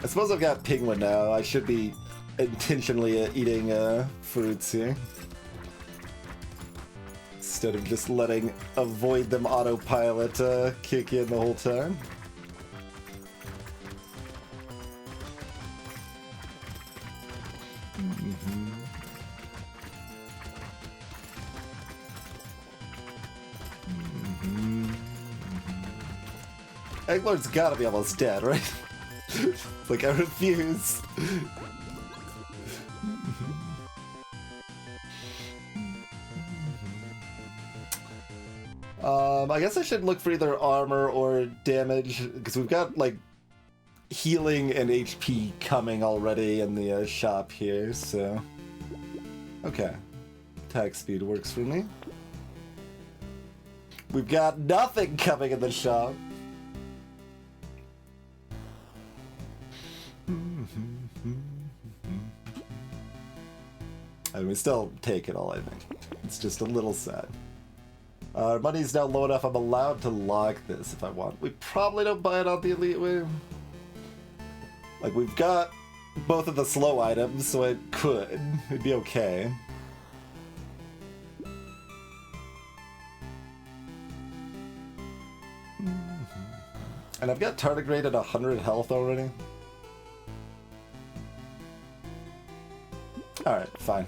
I suppose I've got penguin now. I should be intentionally eating fruits here. It's instead of just letting avoid them autopilot kick in the whole time. Egglord's gotta be almost dead, right? Like, I refuse. I guess I should look for either armor or damage, because we've got, like, healing and HP coming already in the shop here, so... Okay. Attack speed works for me. We've got nothing coming in the shop. And we still take it all, I think. It's just a little sad. Our money's now low enough I'm allowed to lock this if I want. We probably don't buy it on the elite way. Like, we've got both of the slow items, so it could. It'd be okay. And I've got tardigrade at 100 health already. Alright, fine.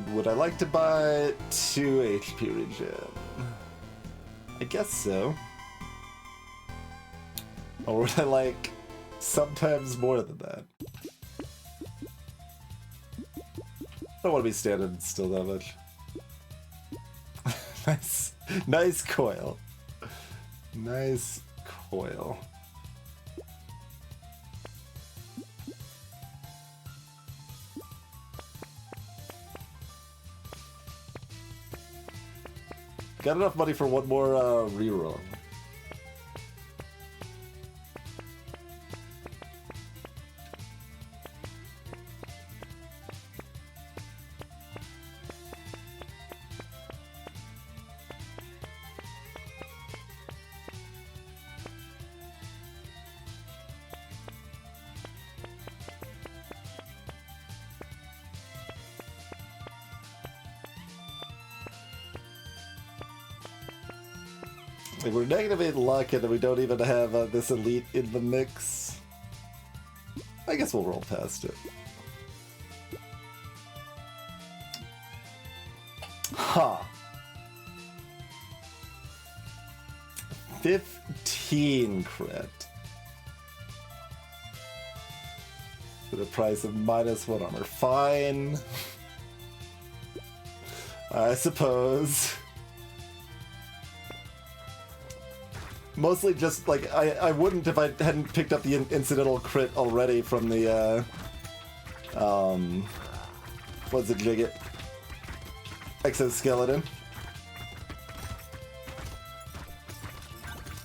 Would I like to buy 2 HP regen? I guess so. Or would I like sometimes more than that? I don't want to be standing still that much. Nice. Nice coil. Nice coil. Got enough money for one more reroll. We're negative in luck and we don't even have this elite in the mix. I guess we'll roll past it. Huh. 15 crit. For the price of -1 armor. Fine. I suppose. Mostly just, like, I wouldn't if I hadn't picked up the incidental crit already from the, what's it, Jigget? Exoskeleton.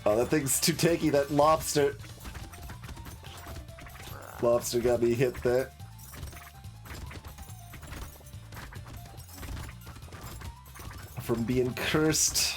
Oh, that thing's too tanky, that lobster. Lobster got me hit there. From being cursed.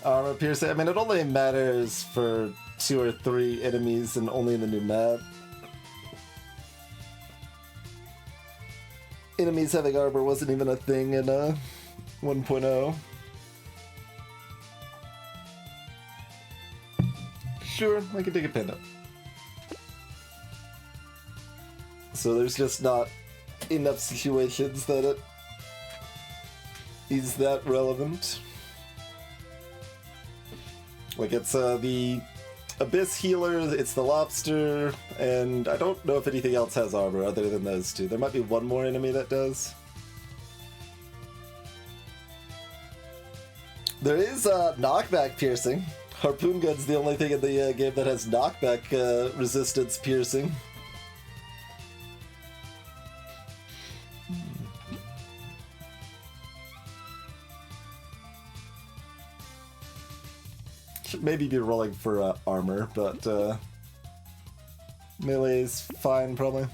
Armor piercing. I mean, it only matters for 2 or 3 enemies and only in the new map. Enemies having armor wasn't even a thing in 1.0. Sure, I can take a pin up. So there's just not enough situations that it Is that relevant? Like, it's the Abyss Healer, it's the Lobster, and I don't know if anything else has armor other than those two. There might be one more enemy that does. There is knockback piercing. Harpoon Gun's the only thing in the game that has knockback resistance piercing. Should maybe be rolling for armor, but melee's fine, probably.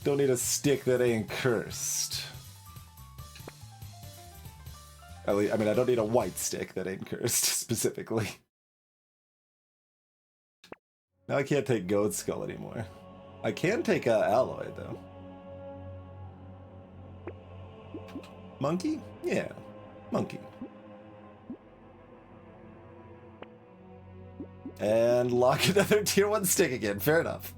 Don't need a stick that ain't cursed. At least, I mean, I don't need a white stick that ain't cursed, specifically. Now I can't take Goat Skull anymore. I can take Alloy, though. Monkey? Yeah, monkey. And lock another tier 1 stick again, fair enough.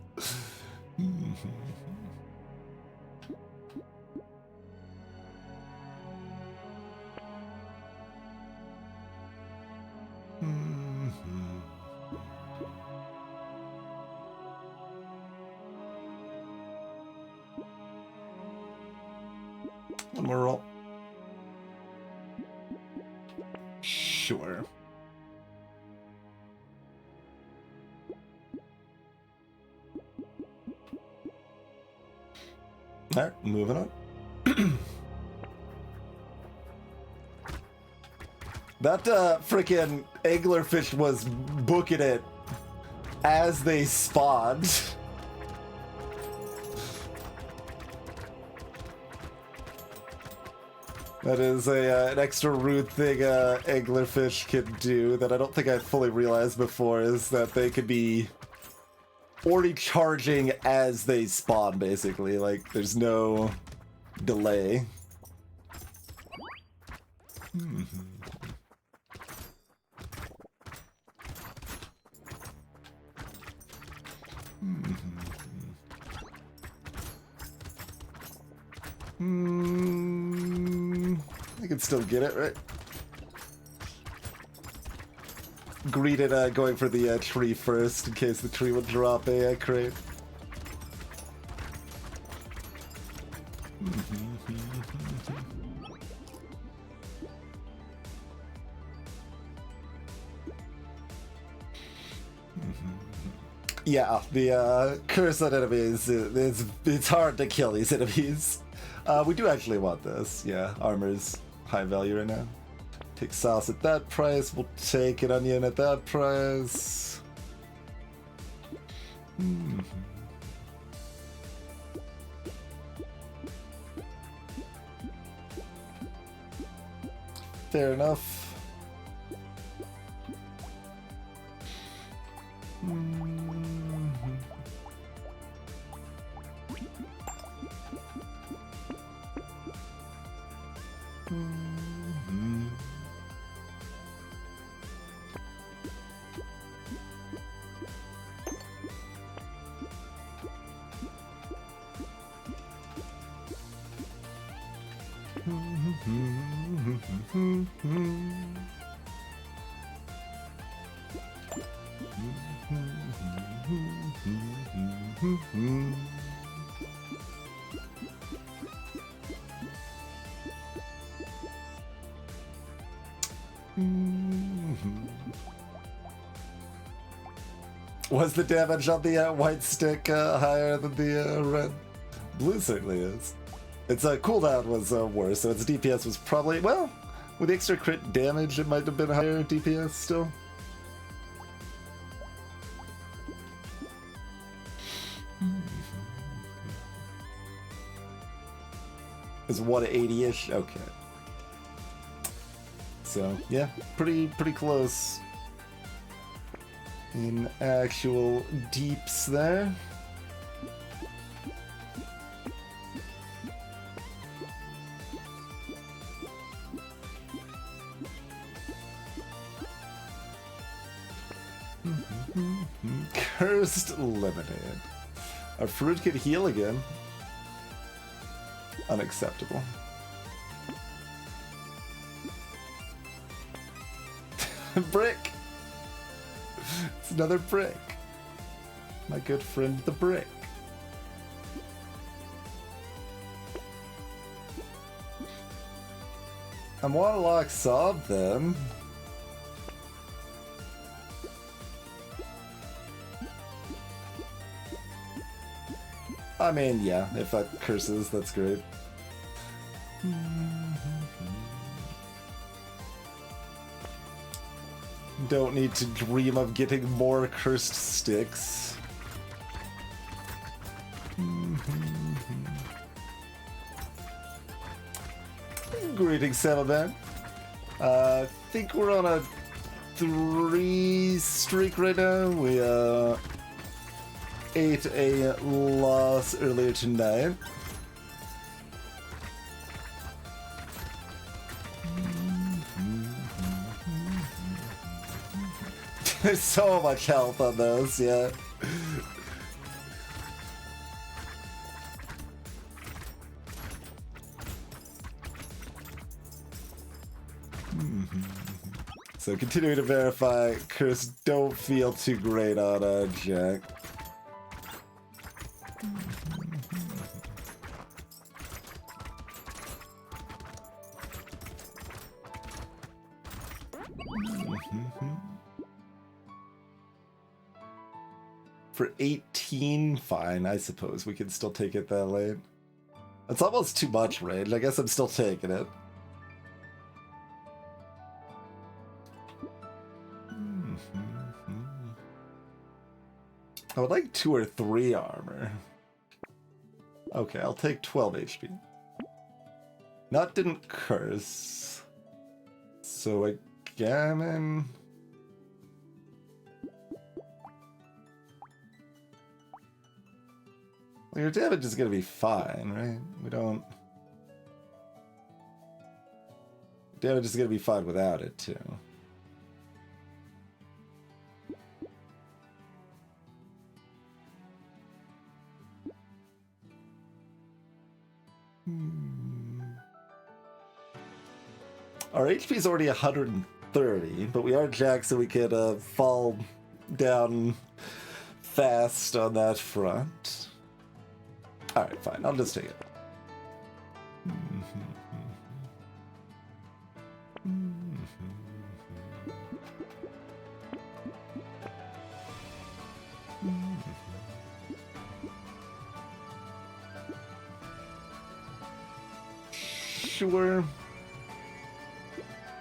One more roll. Sure. Alright, moving on. That freaking anglerfish was booking it as they spawned. That is an extra rude thing anglerfish can do that I don't think I fully realized before, is that they could be already charging as they spawn, basically. Like, there's no delay. I can still get it, right? Greeted going for the tree first in case the tree would drop a crate. Yeah, the curse on enemies, it's hard to kill these enemies. We do actually want this. Yeah, armor's high value right now. Take sauce at that price. We'll take an onion at that price. Fair enough. Was the damage on the white stick higher than the red? Blue certainly is. Its cooldown was worse, so its DPS was probably, well, with the extra crit damage, it might have been higher DPS still. It's 180-ish? Okay. So, yeah, pretty close in actual deeps there. Cursed Lemonade. Our fruit could heal again. Unacceptable. Brick! It's another brick. My good friend, the brick. I want to lock Sob then. I mean, yeah, if that curses, that's great. Don't need to dream of getting more cursed sticks. Greetings, Samaman. I think we're on a 3 streak right now. We ate a loss earlier tonight. There's so much health on those, yeah. So continuing to verify, curse don't feel too great on Jack. For 18, fine, I suppose we can still take it that late. It's almost too much range. I guess I'm still taking it. I would like 2 or 3 armor. Okay, I'll take 12 HP. Not didn't curse. So a gammon. Well, your damage is gonna be fine, right? We don't. Damage is gonna be fine without it too. Our HP is already 130, but we are Jack, so we could fall down fast on that front. Alright, fine. I'll just take it. Sure.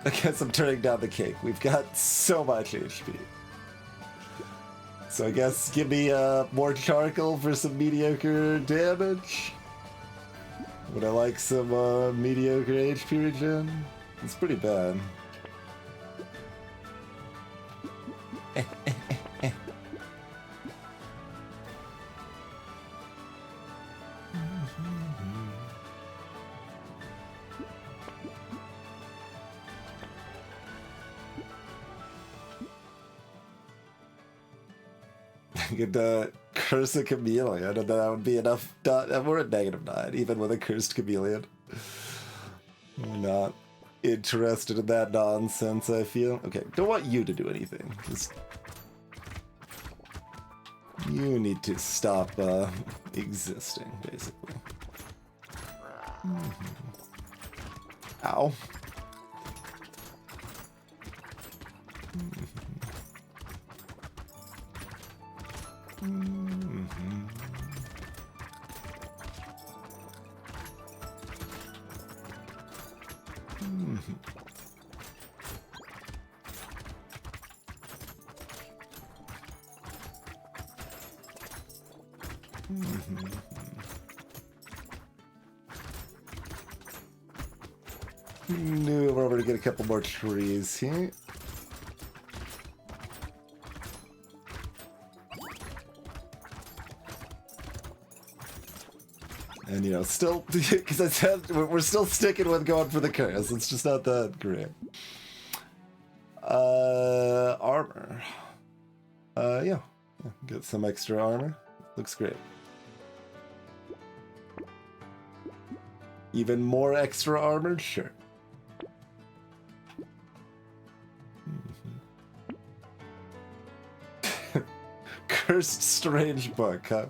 I guess I'm turning down the cake. We've got so much HP. So I guess give me more charcoal for some mediocre damage. Would I like some mediocre HP regen? It's pretty bad. I could curse a chameleon, and that would be enough. We're at -9, even with a cursed chameleon. We're not interested in that nonsense, I feel. Okay, don't want you to do anything. Just... You need to stop existing, basically. Ow. No, we're over to get a couple more trees here. And, you know, still, because I said we're still sticking with going for the curse. It's just not that great. Armor. Yeah, get some extra armor. Looks great. Even more extra armor? Sure. Cursed strange book, huh?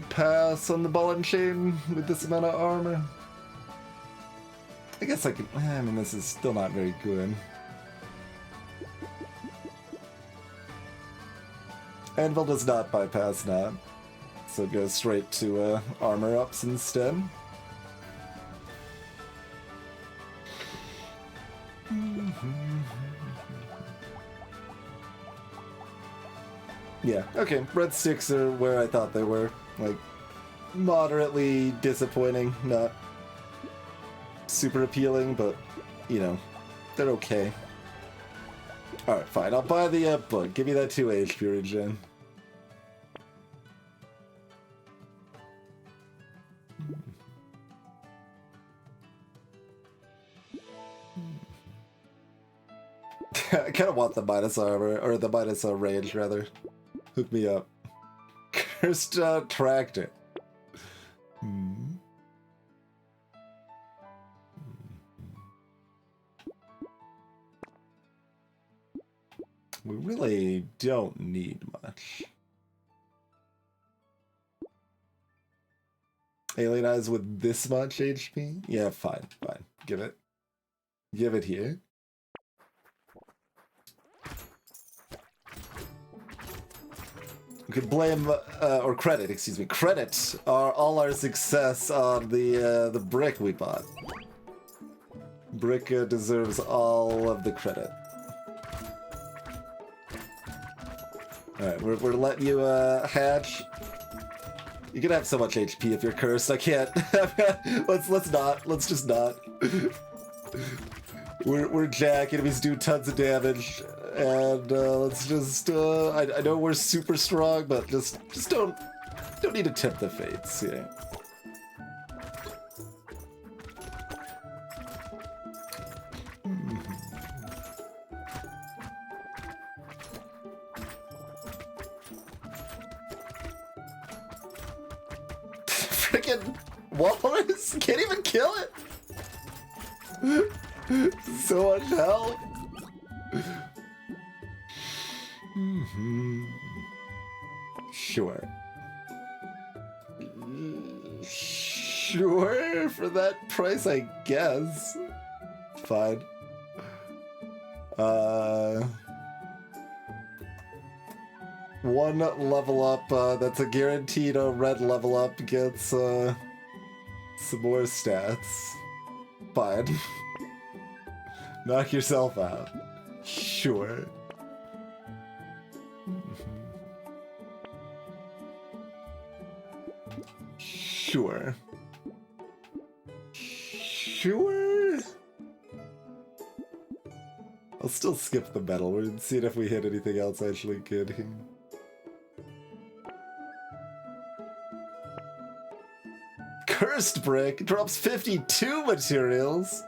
Pass on the ball and chain with this amount of armor. I guess I can. I mean, this is still not very good. Anvil does not bypass that, so it goes straight to armor ups instead. Yeah, okay, breadsticks are where I thought they were. Like, moderately disappointing, not super appealing, but, you know, they're okay. Alright, fine, I'll buy the book. Give me that 2 HP regen. I kind of want the minus armor, or the minus range, rather. Hook me up. Cursed tractor. We really don't need much. Alien eyes with this much HP? Yeah, fine, fine. Give it. Give it here. We could blame, or credit, excuse me, credit all our success on the brick we bought. Brick deserves all of the credit. Alright, we're letting you hatch. You can have so much HP if you're cursed. I can't. let's not. Let's just not. We're Jack. Enemies do tons of damage. And let's just I know we're super strong, but just don't need to tip the fates, yeah. Freaking walrus can't even kill it. So much help. Sure. Sure, for that price, I guess. Fine. One level up, that's a guaranteed red level up gets, some more stats. Fine. Knock yourself out. Sure. Sure. Sure. I'll still skip the metal. We're seeing if we hit anything else actually good here. Cursed brick drops 52 materials.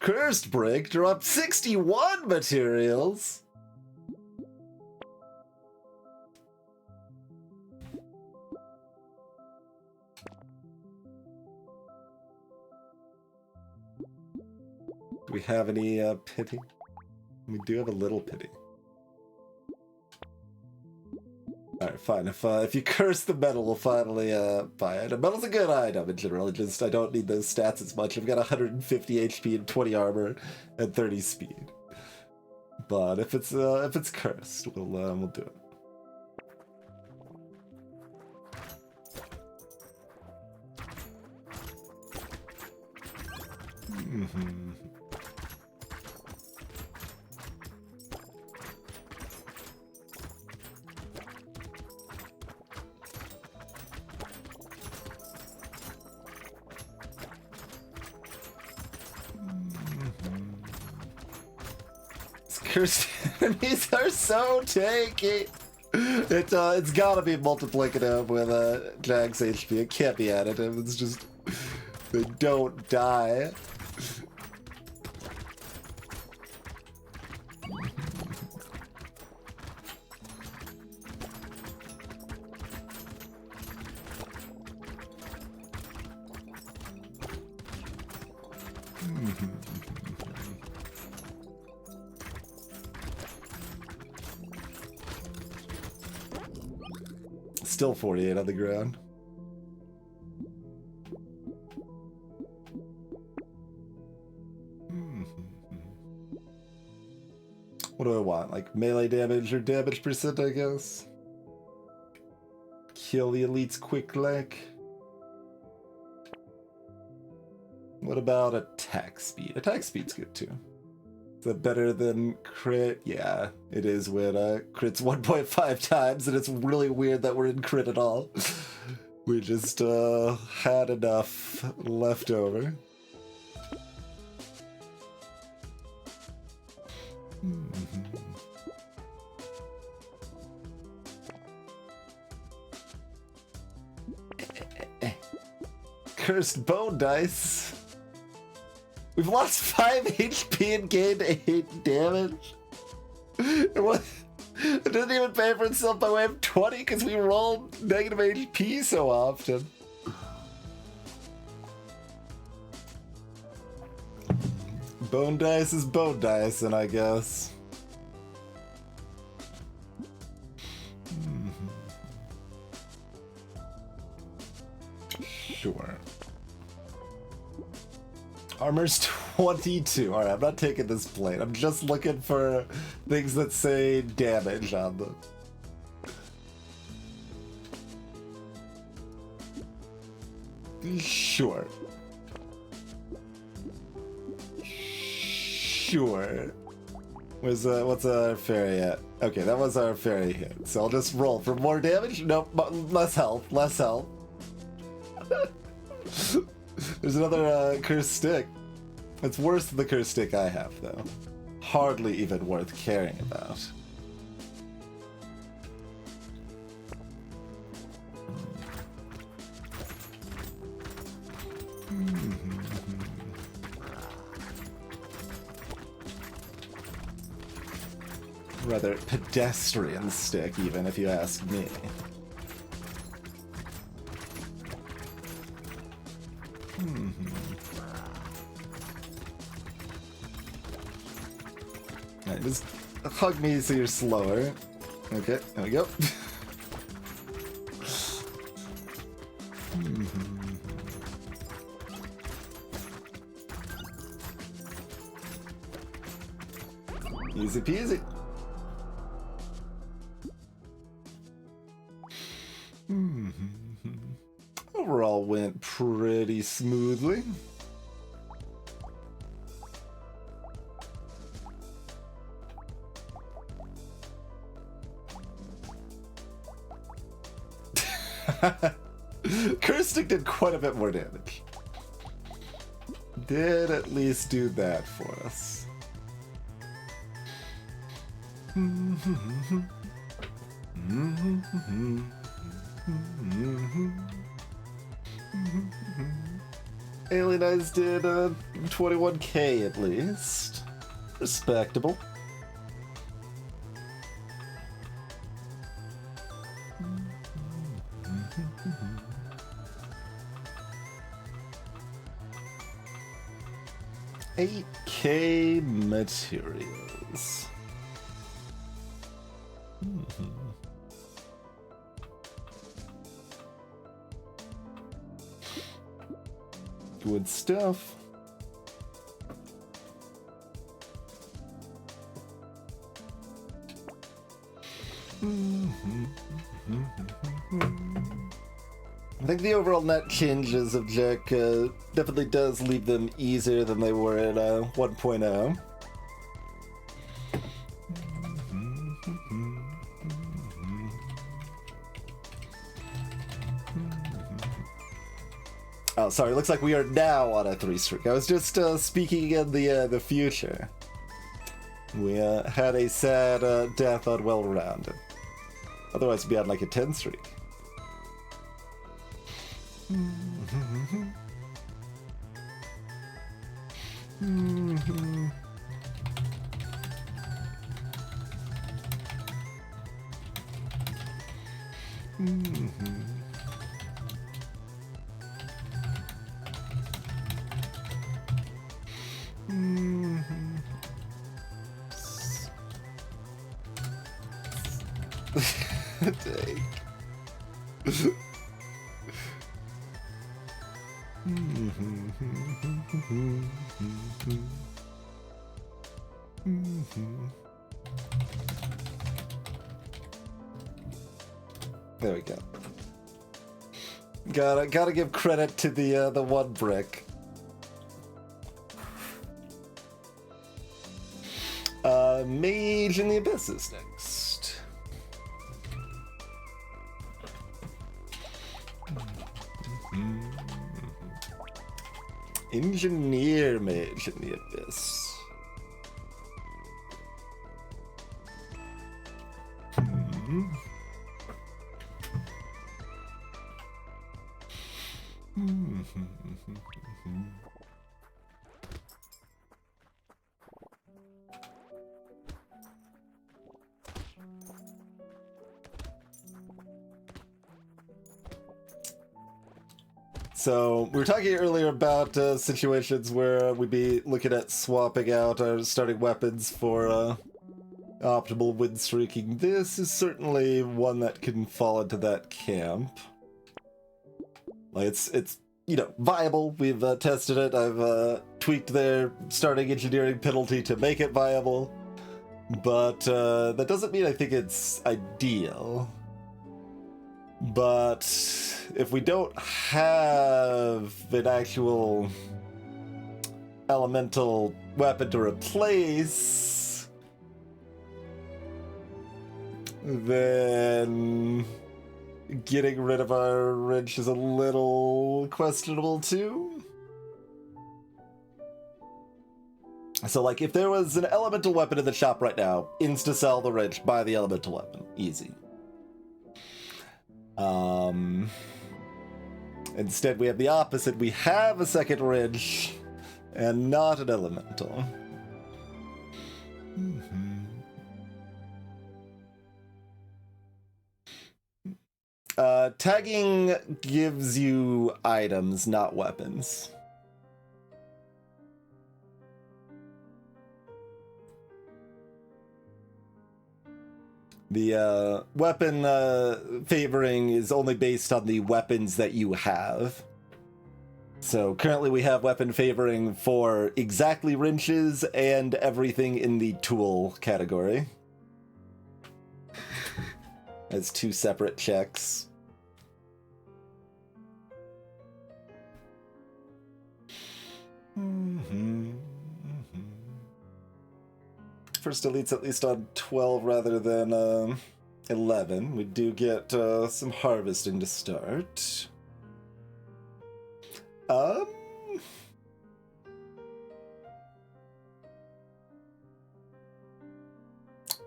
Cursed brick dropped 61 materials. Do we have any pity? We do have a little pity. Alright, fine. If you curse the metal, we'll finally buy it. And metal's a good item in general. Just I don't need those stats as much. I've got 150 HP and 20 armor and 30 speed. But if it's cursed, we'll do it. Cursed enemies are so tanky. It's gotta be multiplicative with Jack's HP. It can't be additive. It's just they don't die. Still 48 on the ground. What do I want? Like melee damage or damage percent, I guess? Kill the elites quick like. What about attack speed? Attack speed's good too. Is that better than crit? Yeah, it is when crit's 1.5 times, and it's really weird that we're in crit at all. We just had enough left over. Cursed bone dice. We've lost 5 HP and gained 8 damage. It didn't even pay for itself by way of 20 because we rolled negative HP so often. Bone dice is bone dice, and I guess. Sure. Armor's 22. Alright, I'm not taking this plate. I'm just looking for things that say damage on them. Sure. Sure. What's our fairy at? Okay, that was our fairy hit. So I'll just roll for more damage? Nope, less health, less health. There's another cursed stick. It's worse than the cursed stick I have, though. Hardly even worth caring about. Rather pedestrian stick, even, if you ask me. Right, just hug me so you're slower. Okay, there we go. Easy peasy. Overall went pretty smoothly. Curstick did quite a bit more damage. Did at least do that for us. Alien Eyes did 21k at least. Respectable. $8K materials. Good stuff. I think the overall net changes of Jack definitely does leave them easier than they were at 1.0. Oh, sorry. Looks like we are now on a 3 streak. I was just speaking in the future. We had a sad death on Well-Rounded. Otherwise, we'd be on like a 10 streak. Dang. There we go. Gotta give credit to the one brick. Mage in the Abyss is next. Engineer Mage in the Abyss. So, we were talking earlier about situations where we'd be looking at swapping out our starting weapons for optimal win streaking. This is certainly one that can fall into that camp. Like, it's you know, viable. We've tested it. I've tweaked their starting engineering penalty to make it viable. But that doesn't mean I think it's ideal. But if we don't have an actual elemental weapon to replace, then getting rid of our wrench is a little questionable too. So like if there was an elemental weapon in the shop right now, insta-sell the wrench, buy the elemental weapon. Easy. Instead we have the opposite. We have a second wrench and not an elemental. Tagging gives you items, not weapons. The weapon favoring is only based on the weapons that you have. So currently we have weapon favoring for exactly wrenches and everything in the tool category. As two separate checks. First elite's at least on 12 rather than 11. We do get some harvesting to start.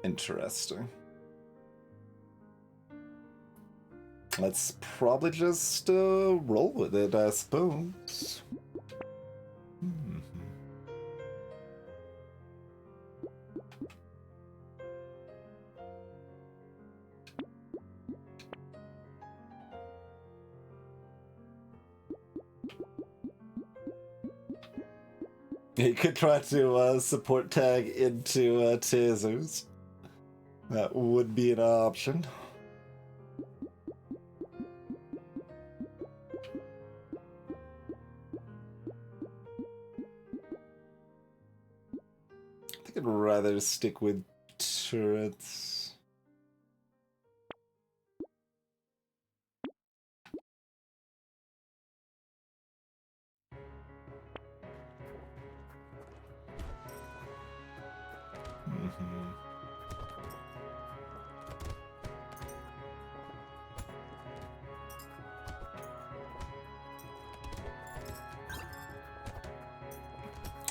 Interesting. Let's probably just roll with it, I suppose. You could try to support tag into tasers. That would be an option. I think I'd rather stick with turrets.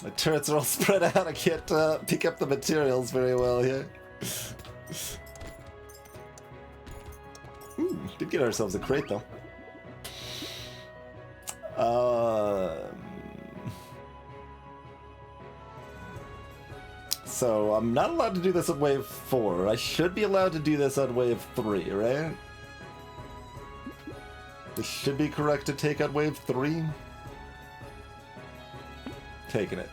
The turrets are all spread out. I can't pick up the materials very well here. Did get ourselves a crate, though. So I'm not allowed to do this on wave 4. I should be allowed to do this on wave 3, right? This should be correct to take on wave 3. Taking it.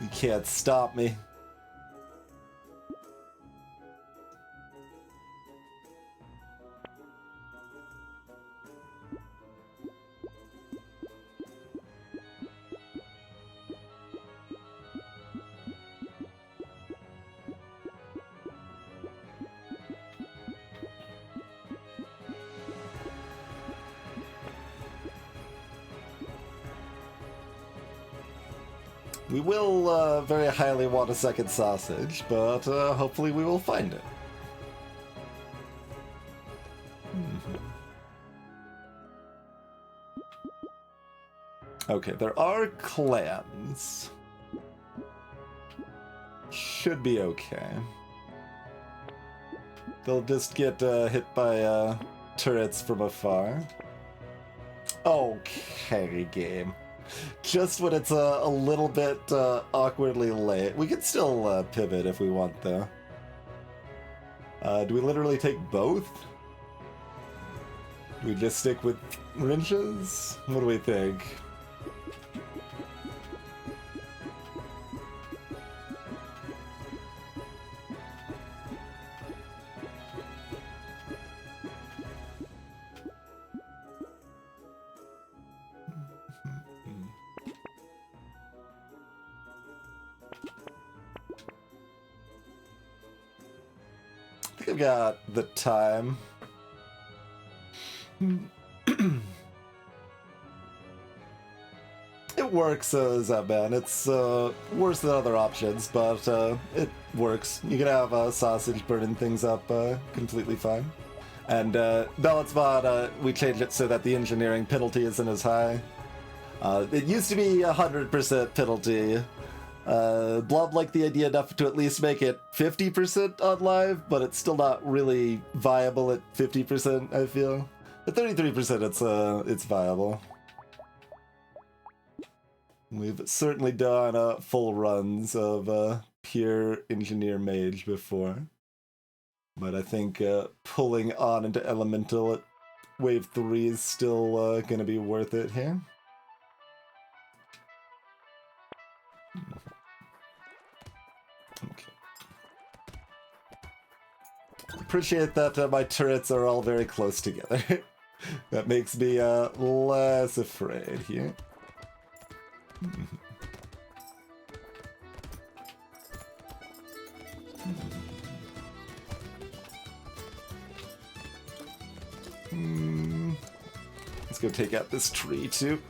You can't stop me. We will very highly want a second sausage, but hopefully we will find it. Okay, there are clans. Should be okay. They'll just get hit by turrets from afar. Okay, game. Just when it's a little bit awkwardly late. We can still pivot if we want, though. Do we literally take both? Do we just stick with wrenches? What do we think? I think I've got the time. It works, Zabban. It's worse than other options, but it works. You can have a sausage burning things up completely fine. And Balance Mod, we changed it so that the engineering penalty isn't as high. It used to be 100% penalty. Blob liked the idea enough to at least make it 50% on live, but it's still not really viable at 50%, I feel. At 33%, it's viable. We've certainly done full runs of pure engineer mage before. But I think pulling on into elemental at wave 3 is still gonna be worth it here. Okay. Appreciate that my turrets are all very close together. That makes me less afraid here. Let's go take out this tree too.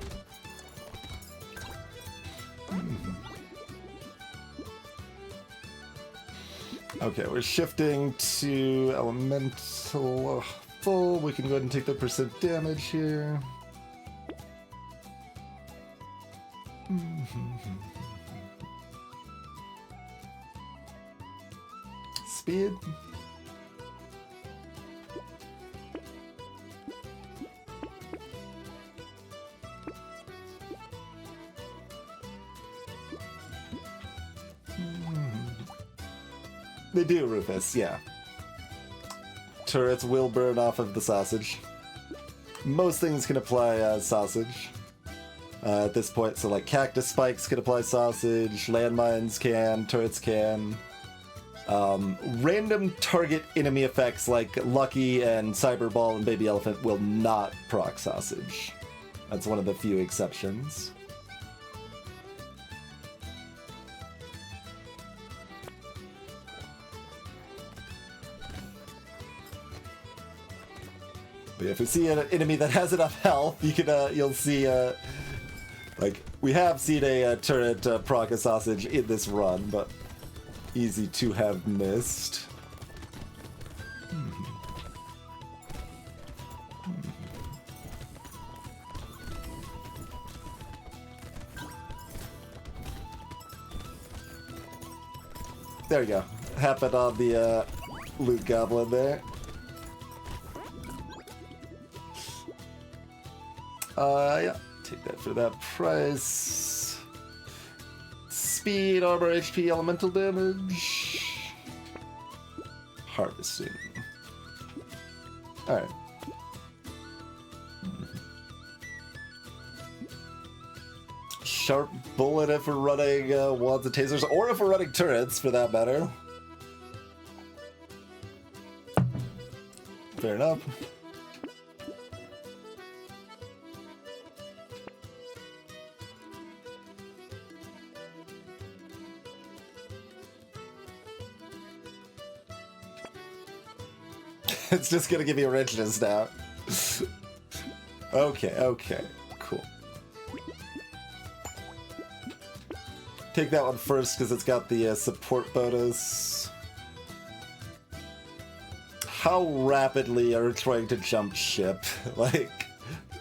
Okay, we're shifting to elemental full. We can go ahead and take the % damage here. Speed. They do, Rufus, yeah. Turrets will burn off of the sausage. Most things can apply sausage at this point, so like cactus spikes can apply sausage, landmines can, turrets can. Random target enemy effects like Lucky and Cyberball and Baby Elephant will not proc sausage. That's one of the few exceptions. But if we see an enemy that has enough health, you can you'll see like we have seen a turret proc a sausage in this run, but easy to have missed. There we go. Happened on the loot goblin there. Yeah, take that for that price. Speed, armor, HP, elemental damage. Harvesting. Alright. Sharp bullet if we're running wands and tasers, or if we're running turrets, for that matter. Fair enough. It's just gonna give you richness now. Okay, cool. Take that one first because it's got the support bonus. How rapidly are we trying to jump ship? Like,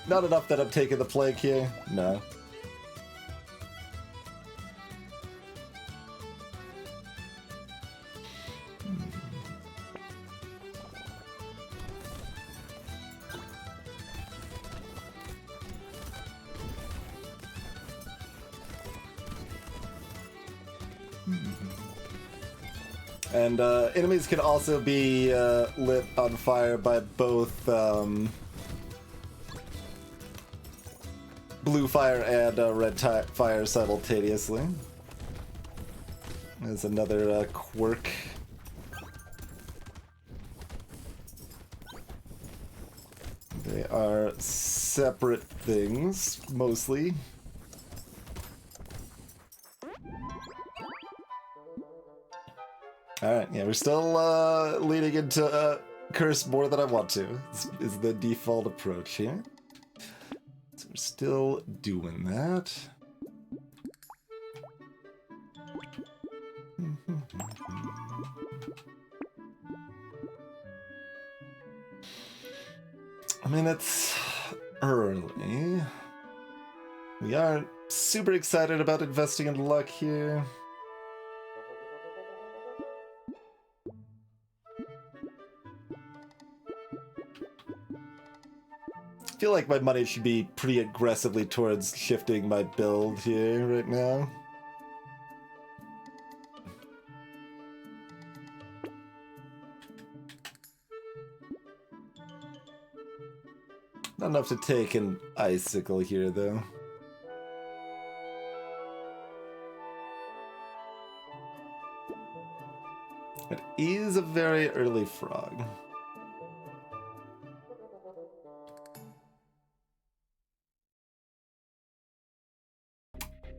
not enough that I'm taking the plague here? No. And enemies can also be lit on fire by both blue fire and red fire simultaneously. There's another quirk. They are separate things, mostly. Alright, yeah, we're still leading into curse more than I want to, is the default approach here. So we're still doing that. I mean, it's early. We aren't super excited about investing in luck here. I feel like my money should be pretty aggressively towards shifting my build here right now. Not enough to take an icicle here, though. It is a very early frog.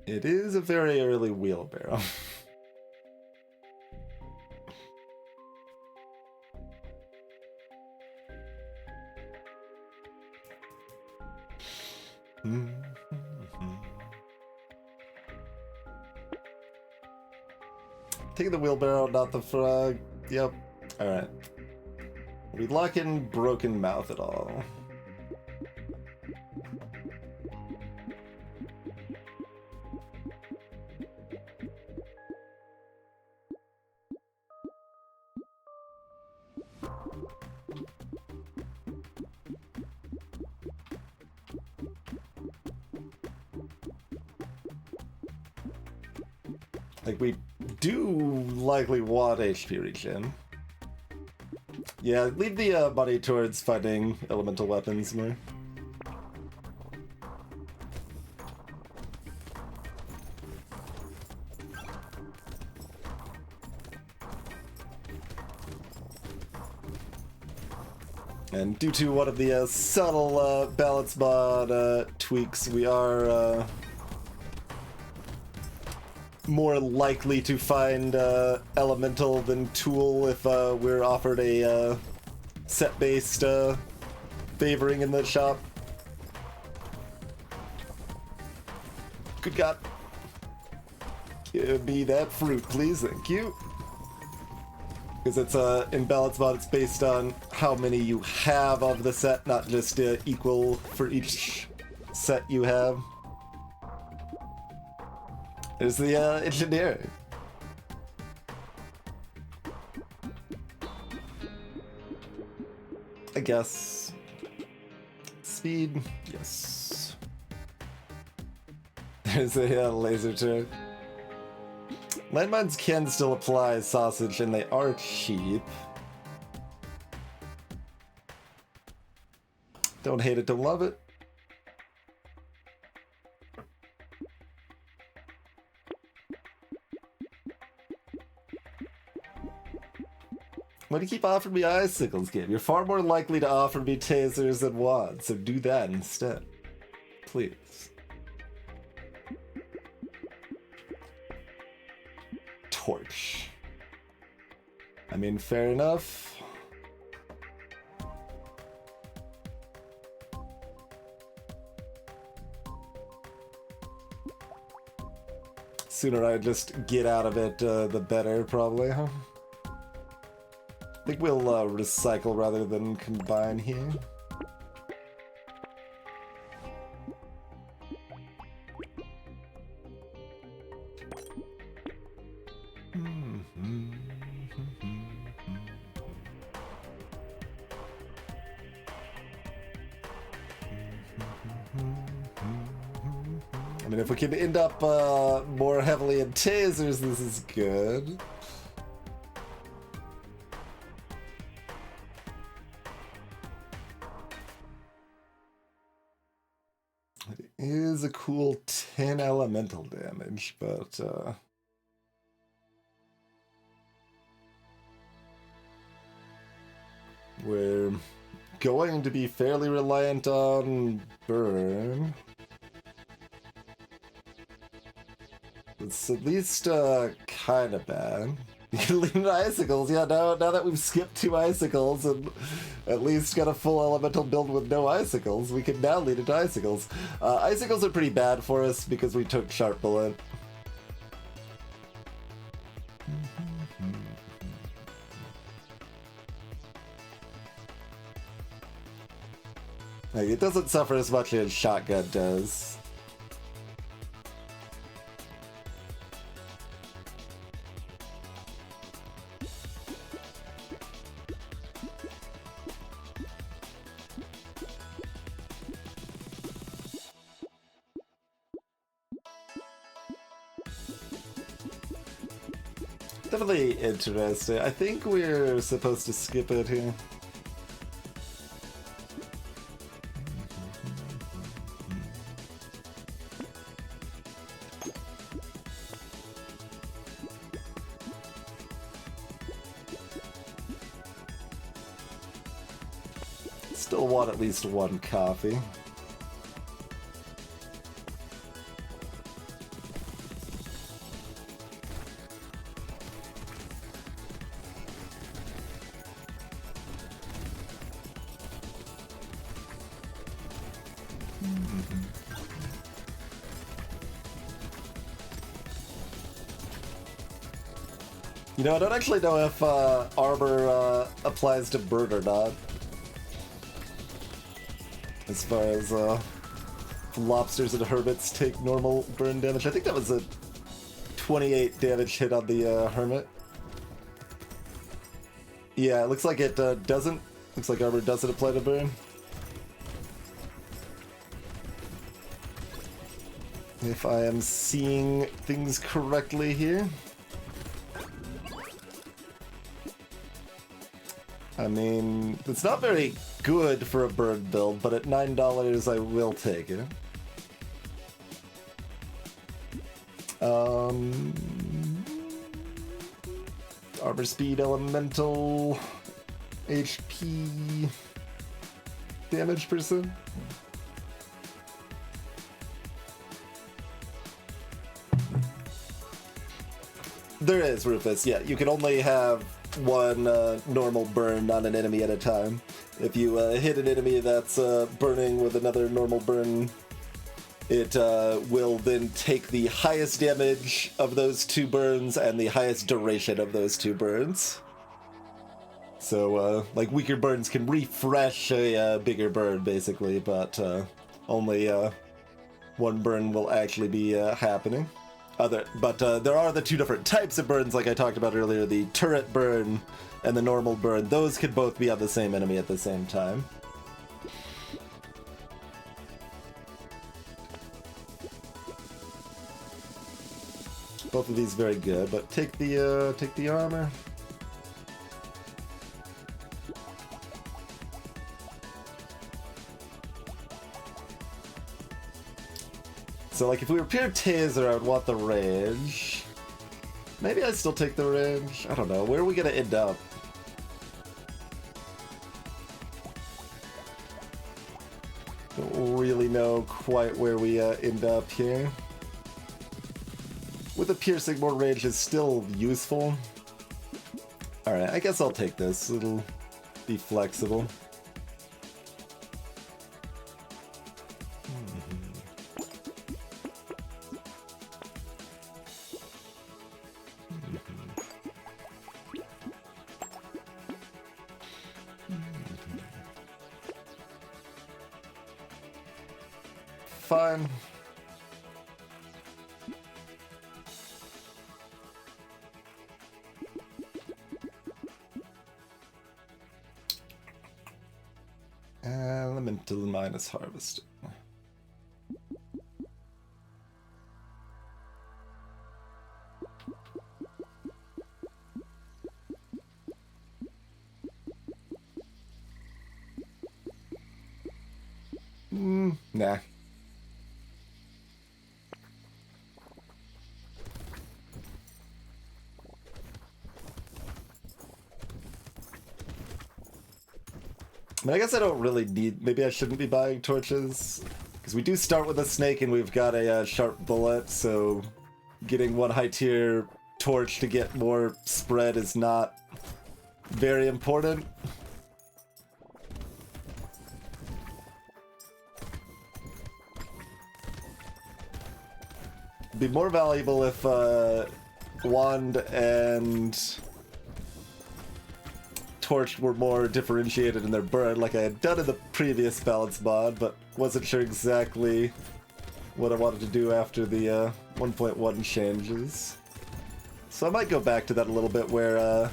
It is a very early wheelbarrow. Taking the wheelbarrow, not the frog. Yep. Alright. Are we locking Broken Mouth at all? Like, we do likely want HP regen. Yeah, leave the money towards finding elemental weapons more. And due to one of the subtle balance mod tweaks, we are more likely to find elemental than tool if we're offered a set-based favoring in the shop. Good God. Give me that fruit, please. Thank you. Because it's in balance mod, it's based on how many you have of the set, not just equal for each set you have. There's the engineer. I guess. Speed, yes. There's a laser turret. Landmines can still apply sausage, and they are cheap. Don't hate it, don't love it. Why do you keep offering me icicles, game? You're far more likely to offer me tasers than wads, so do that instead. Please. Torch. I mean, fair enough. Sooner I just get out of it, the better, probably, huh? I think we'll recycle rather than combine here. I mean, if we can end up more heavily in tasers, this is good. It is a cool 10 elemental damage, but we're going to be fairly reliant on burn. It's at least kind of bad. You can leave the icicles. Yeah, now that we've skipped 2 icicles and at least got a full elemental build with no icicles, we can now lead into icicles. Icicles are pretty bad for us because we took Sharp Bullet. Like, it doesn't suffer as much as Shotgun does. Definitely interesting. I think we're supposed to skip it here. Still want at least 1 coffee. You know, I don't actually know if armor applies to bird or not. As far as lobsters and hermits take normal burn damage. I think that was a 28 damage hit on the hermit. Yeah, it looks like it doesn't. Looks like armor doesn't apply to burn. If I am seeing things correctly here. I mean, it's not very good for a bird build, but at $9 I will take it. Armor speed, elemental, HP, damage percent. There is, Rufus, yeah. You can only have 1 normal burn on an enemy at a time. If you hit an enemy that's burning with another normal burn, it will then take the highest damage of those 2 burns and the highest duration of those 2 burns. So, like, weaker burns can refresh a bigger burn, basically, but only 1 burn will actually be happening. But there are the 2 different types of burns, like I talked about earlier, the turret burn and the normal burn. Those could both be on the same enemy at the same time. Both of these very good, but take the armor. So, like, if we were pure Taser, I would want the Rage. Maybe I'd still take the Rage. I don't know. Where are we gonna end up? Don't really know quite where we end up here. With the piercing, more Rage is still useful. Alright, I guess I'll take this. It'll be flexible. Fine. Elemental minus harvest. Nah. I mean, I guess I don't really need... Maybe I shouldn't be buying torches. Because we do start with a snake and we've got a sharp bullet, so... Getting one high tier torch to get more spread is not very important. It'd be more valuable if wand and torch were more differentiated in their burn, like I had done in the previous balance mod, but wasn't sure exactly what I wanted to do after the 1.1 changes. So I might go back to that a little bit, where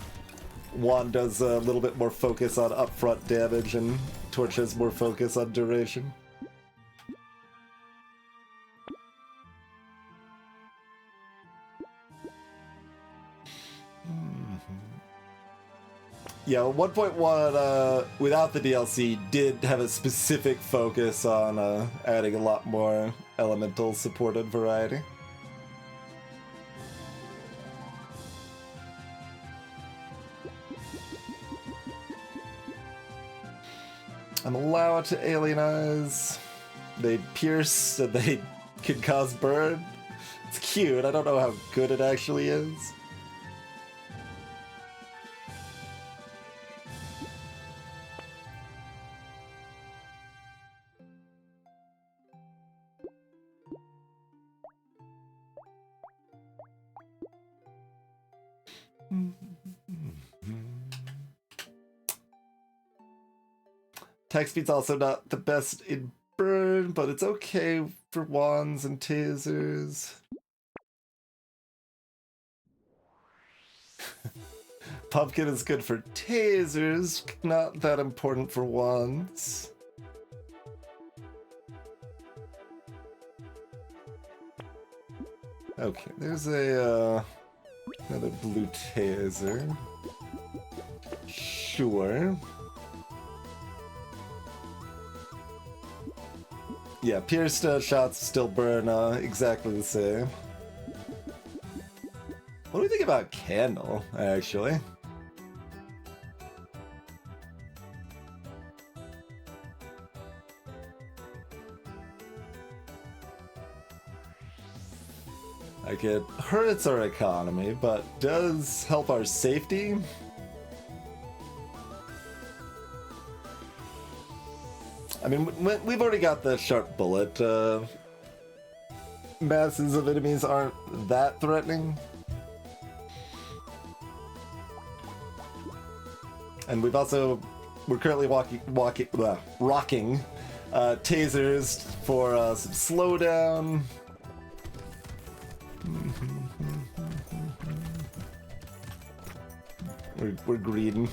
wand does a little bit more focus on upfront damage and torch has more focus on duration. Yeah, 1.1 without the DLC did have a specific focus on adding a lot more elemental supported variety. I'm allowed to alienize. They pierce and they can cause burn. It's cute. I don't know how good it actually is. Attack speed's also not the best in burn, but it's okay for wands and tasers. Pumpkin is good for tasers, not that important for wands. Okay, there's a another blue taser. Sure. Yeah, pierced shots still burn exactly the same. What do we think about Candle, actually? Like, it hurts our economy, but does help our safety. I mean, we've already got the sharp bullet. Masses of enemies aren't that threatening. And we're currently rocking tasers for some slowdown. We're greeding.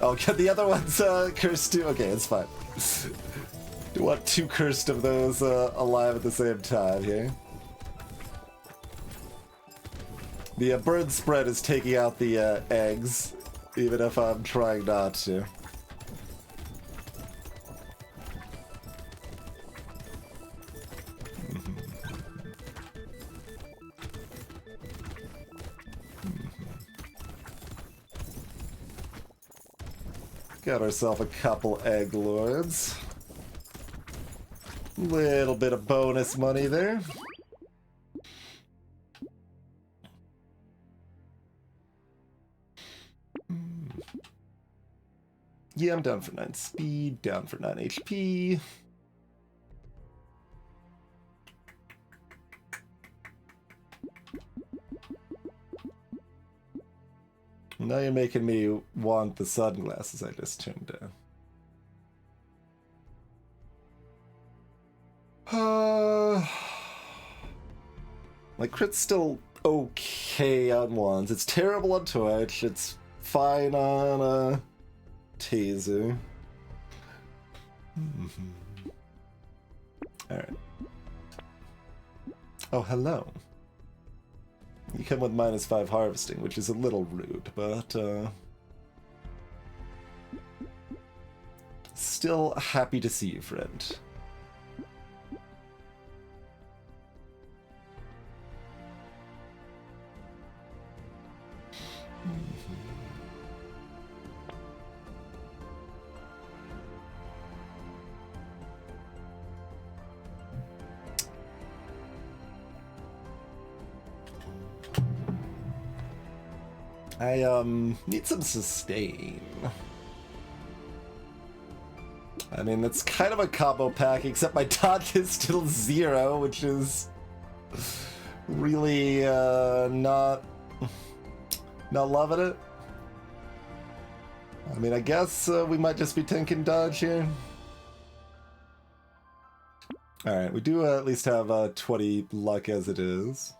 Oh, the other one's cursed too? Okay, it's fine. You want 2 cursed of those alive at the same time here. The bird spread is taking out the eggs, even if I'm trying not to. Got ourselves a couple egg lords. Little bit of bonus money there. Yeah, I'm down for 9 speed, down for 9 HP. Now you're making me want the sunglasses I just turned down. My crit's still okay on wands. It's terrible on torch. It's fine on taser. Alright. Oh, hello. You come with -5 harvesting, which is a little rude, but still happy to see you, friend. I need some sustain. I mean, it's kind of a combo pack, except my dodge is still 0, which is really not loving it. I mean, I guess we might just be tanking dodge here. Alright, we do at least have 20 luck as it is.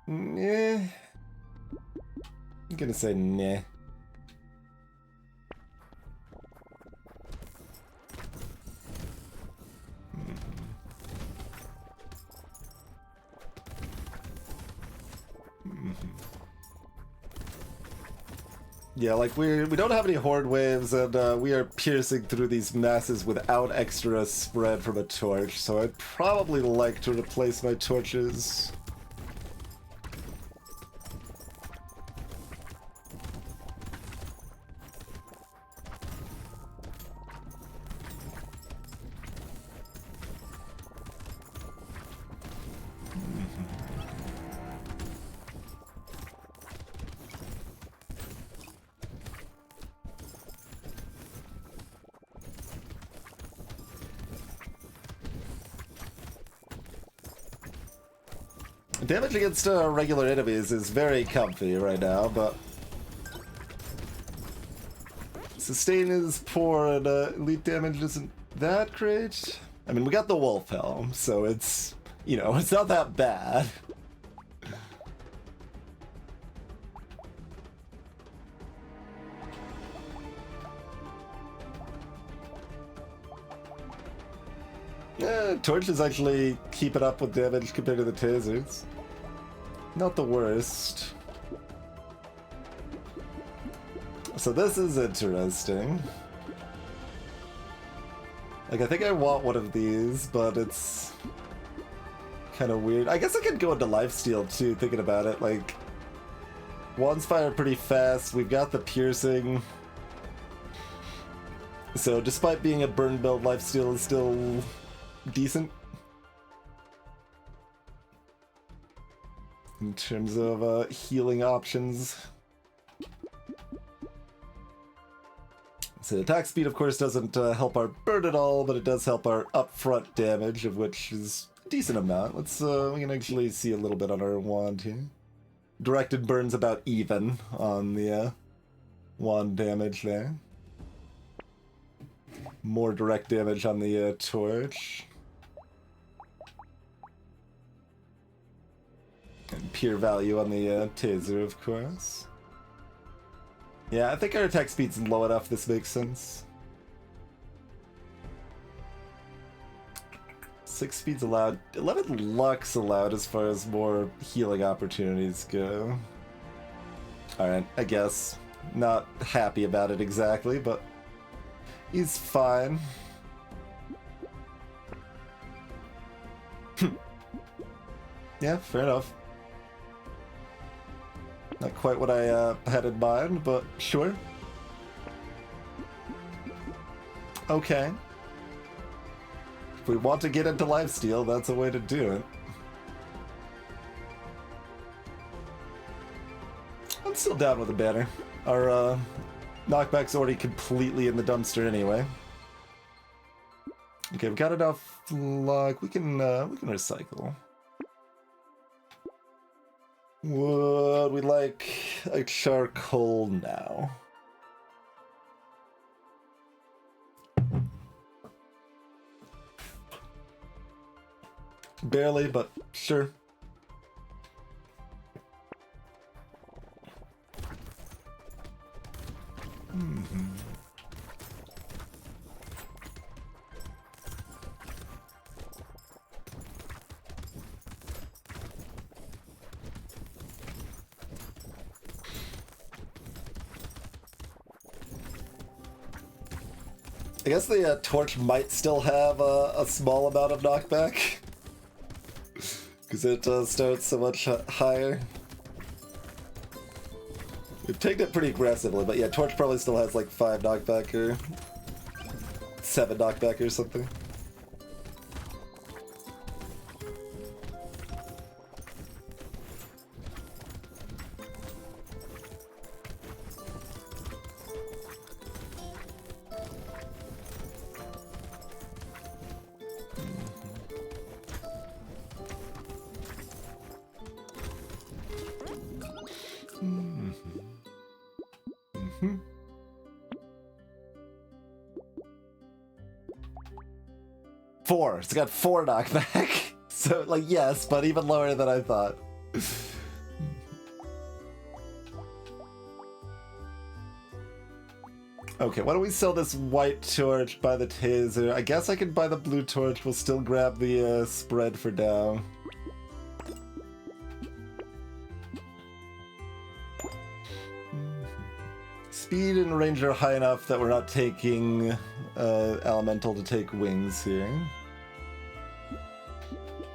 Nah. I'm gonna say nah. Yeah, like we don't have any horde waves, and we are piercing through these masses without extra spread from a torch, so I'd probably like to replace my torches. Damage against regular enemies is very comfy right now, but sustain is poor and elite damage isn't that great. I mean, we got the wolf helm, so it's, you know, it's not that bad. Torches actually keep it up with damage compared to the tasers. Not the worst. So this is interesting. Like, I think I want one of these, but it's kind of weird. I guess I could go into lifesteal too, thinking about it. Like, wands fire pretty fast. We've got the piercing. So despite being a burn build, lifesteal is still decent in terms of healing options. So attack speed, of course, doesn't help our burn at all, but it does help our upfront damage, of which is a decent amount. Let's we can actually see a little bit on our wand here. Directed burns about even on the wand damage there. More direct damage on the torch. And pure value on the taser, of course. Yeah, I think our attack speed's low enough this makes sense. 6 speeds allowed. 11 lucks allowed as far as more healing opportunities go. Alright, I guess. Not happy about it exactly, but he's fine. Yeah, fair enough. Not quite what I had in mind, but sure. Okay. If we want to get into lifesteal, that's a way to do it. I'm still down with the banner. Our knockback's already completely in the dumpster anyway. Okay, we've got enough luck. We can recycle. Would we like a charcoal now? Barely, but sure. I guess the torch might still have a small amount of knockback. Because it starts so much higher. We've taken it pretty aggressively, but yeah, torch probably still has like 5 knockback or 7 knockback or something. Four. It's got 4 knockback. So, like, yes, but even lower than I thought. Okay, why don't we sell this white torch, buy the taser. I guess I can buy the blue torch. We'll still grab the spread for now. Speed and range are high enough that we're not taking elemental to take wings here.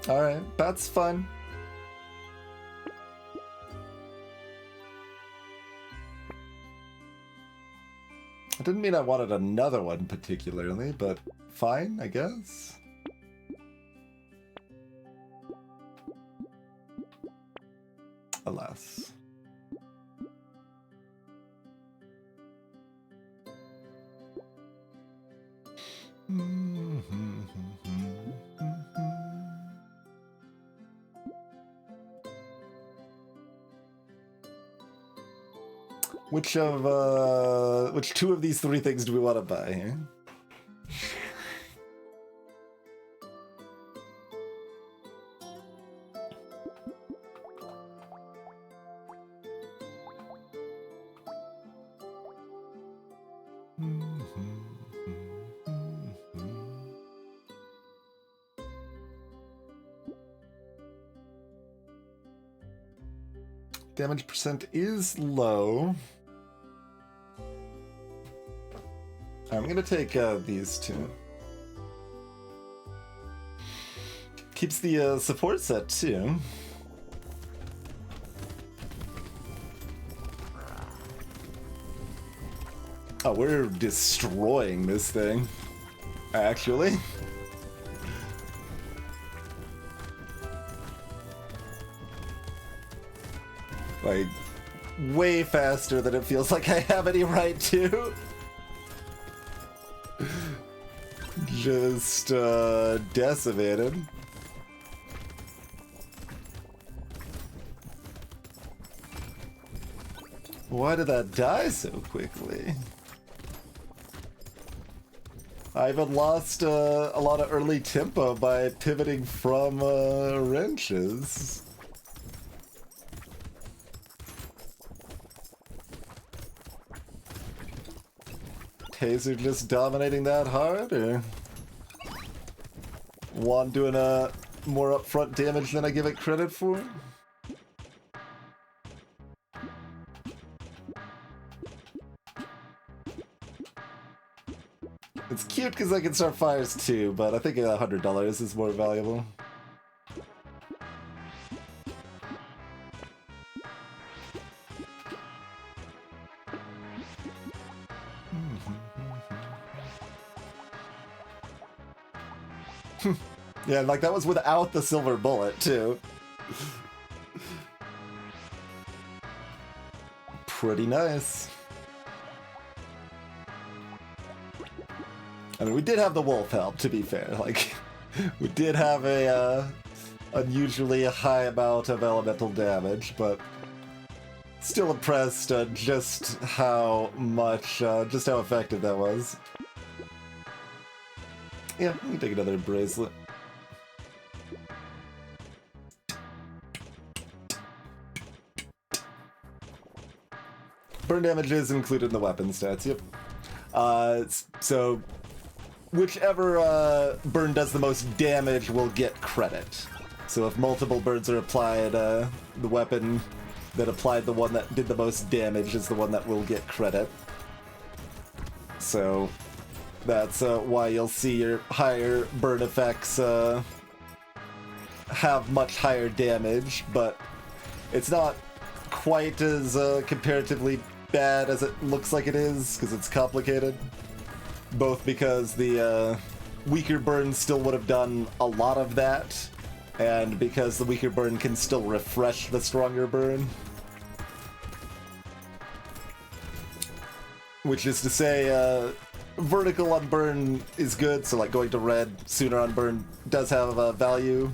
Alright, that's fun. I didn't mean I wanted another one particularly, but fine, I guess. Alas. Which 2 of these 3 things do we want to buy here? Damage percent is low. I'm gonna take these 2. Keeps the support set too. Oh, we're destroying this thing, actually. Like, way faster than it feels like I have any right to. Just, decimated. Why did that die so quickly? I even lost a lot of early tempo by pivoting from wrenches. Taser just dominating that hard, or Juan doing a more upfront damage than I give it credit for? It's cute because I can start fires too, but I think $100 is more valuable. Yeah, like that was without the silver bullet too. Pretty nice. I mean, we did have the wolf help, to be fair. Like, we did have a unusually high amount of elemental damage, but still impressed just how much, just how effective that was. Yeah, we can take another bracelet. Burn damage is included in the weapon stats, yep. So whichever burn does the most damage will get credit. So if multiple burns are applied, the weapon that applied the one that did the most damage is the one that will get credit. So that's why you'll see your higher burn effects have much higher damage, but it's not quite as comparatively bad as it looks like it is, because it's complicated. Both because the weaker burn still would have done a lot of that, and because the weaker burn can still refresh the stronger burn. Which is to say, vertical on burn is good, so like going to red sooner on burn does have a value,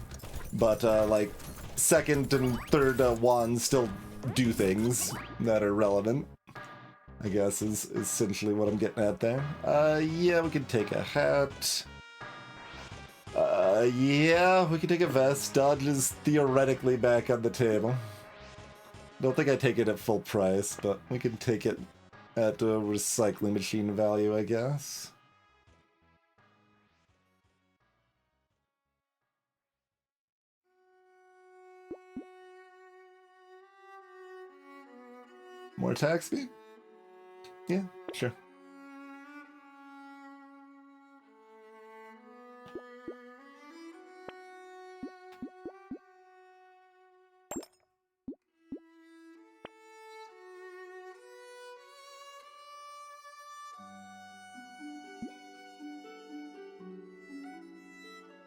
but like second and third wands still do things that are relevant, I guess, is essentially what I'm getting at there. Yeah, we can take a hat. Yeah, we can take a vest. Dodge is theoretically back on the table. Don't think I take it at full price, but we can take it at a recycling machine value, I guess. More attack speed? Yeah, sure.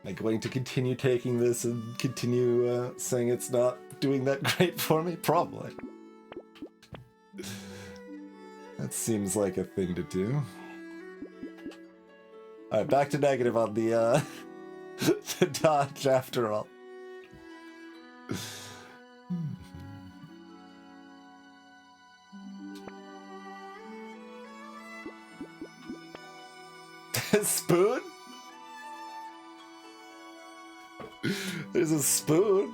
Am I going to continue taking this and continue saying it's not doing that great for me? Probably. That seems like a thing to do. Alright, back to negative on the, the dodge after all. Spoon? There's a spoon.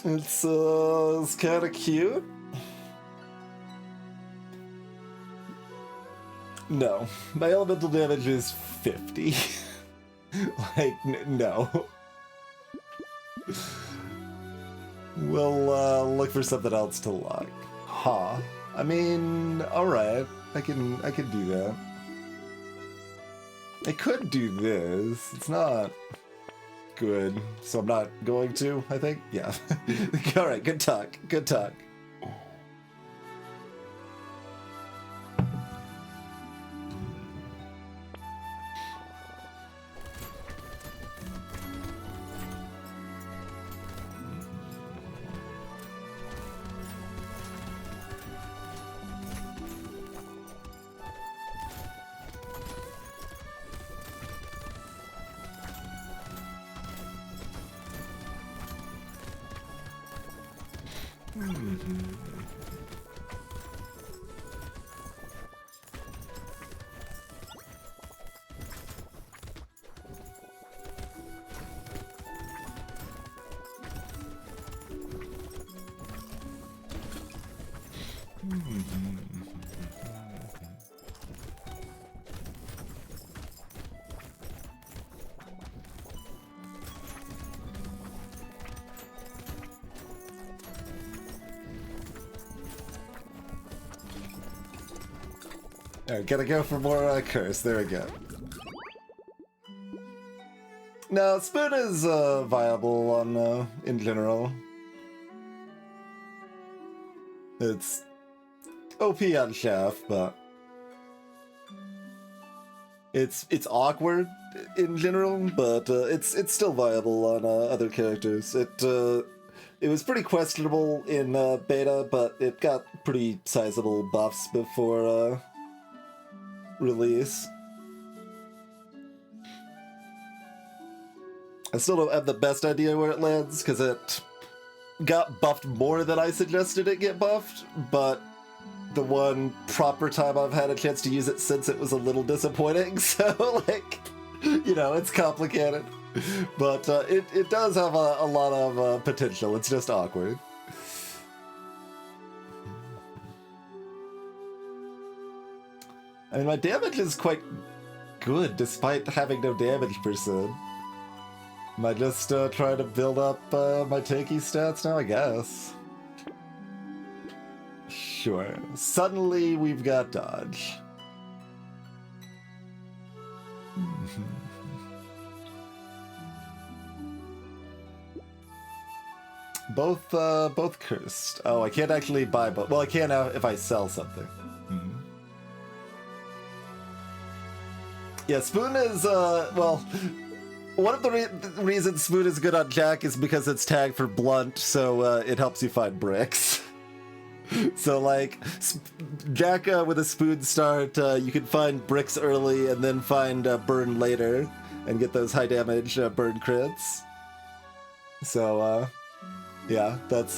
It's kind of cute. No, my elemental damage is 50. Like, no. We'll look for something else to lock. Huh. I mean, alright. I can do that. I could do this. It's not good, so I'm not going to, I think. Yeah. Alright, good talk. Good talk. Alright, gotta go for more curse. There we go. No, Spoon is viable on in general. It's OP on Shaft, but it's awkward in general, but it's still viable on other characters. It was pretty questionable in beta, but it got pretty sizable buffs before release. I still don't have the best idea where it lands, because it got buffed more than I suggested it get buffed, but the one proper time I've had a chance to use it since, it was a little disappointing, so, like, you know, it's complicated. But it does have a lot of potential, it's just awkward. I mean, my damage is quite good, despite having no damage percent. Am I just trying to build up my tanky stats now, I guess? Sure. Suddenly, we've got dodge. Both cursed. Oh, I can't actually buy both. Well, I can if I sell something. Yeah, Spoon is, well, one of the reasons Spoon is good on Jack is because it's tagged for blunt, so it helps you find bricks. So, like, Jack with a Spoon start, you can find bricks early and then find burn later and get those high damage burn crits. So, yeah, that's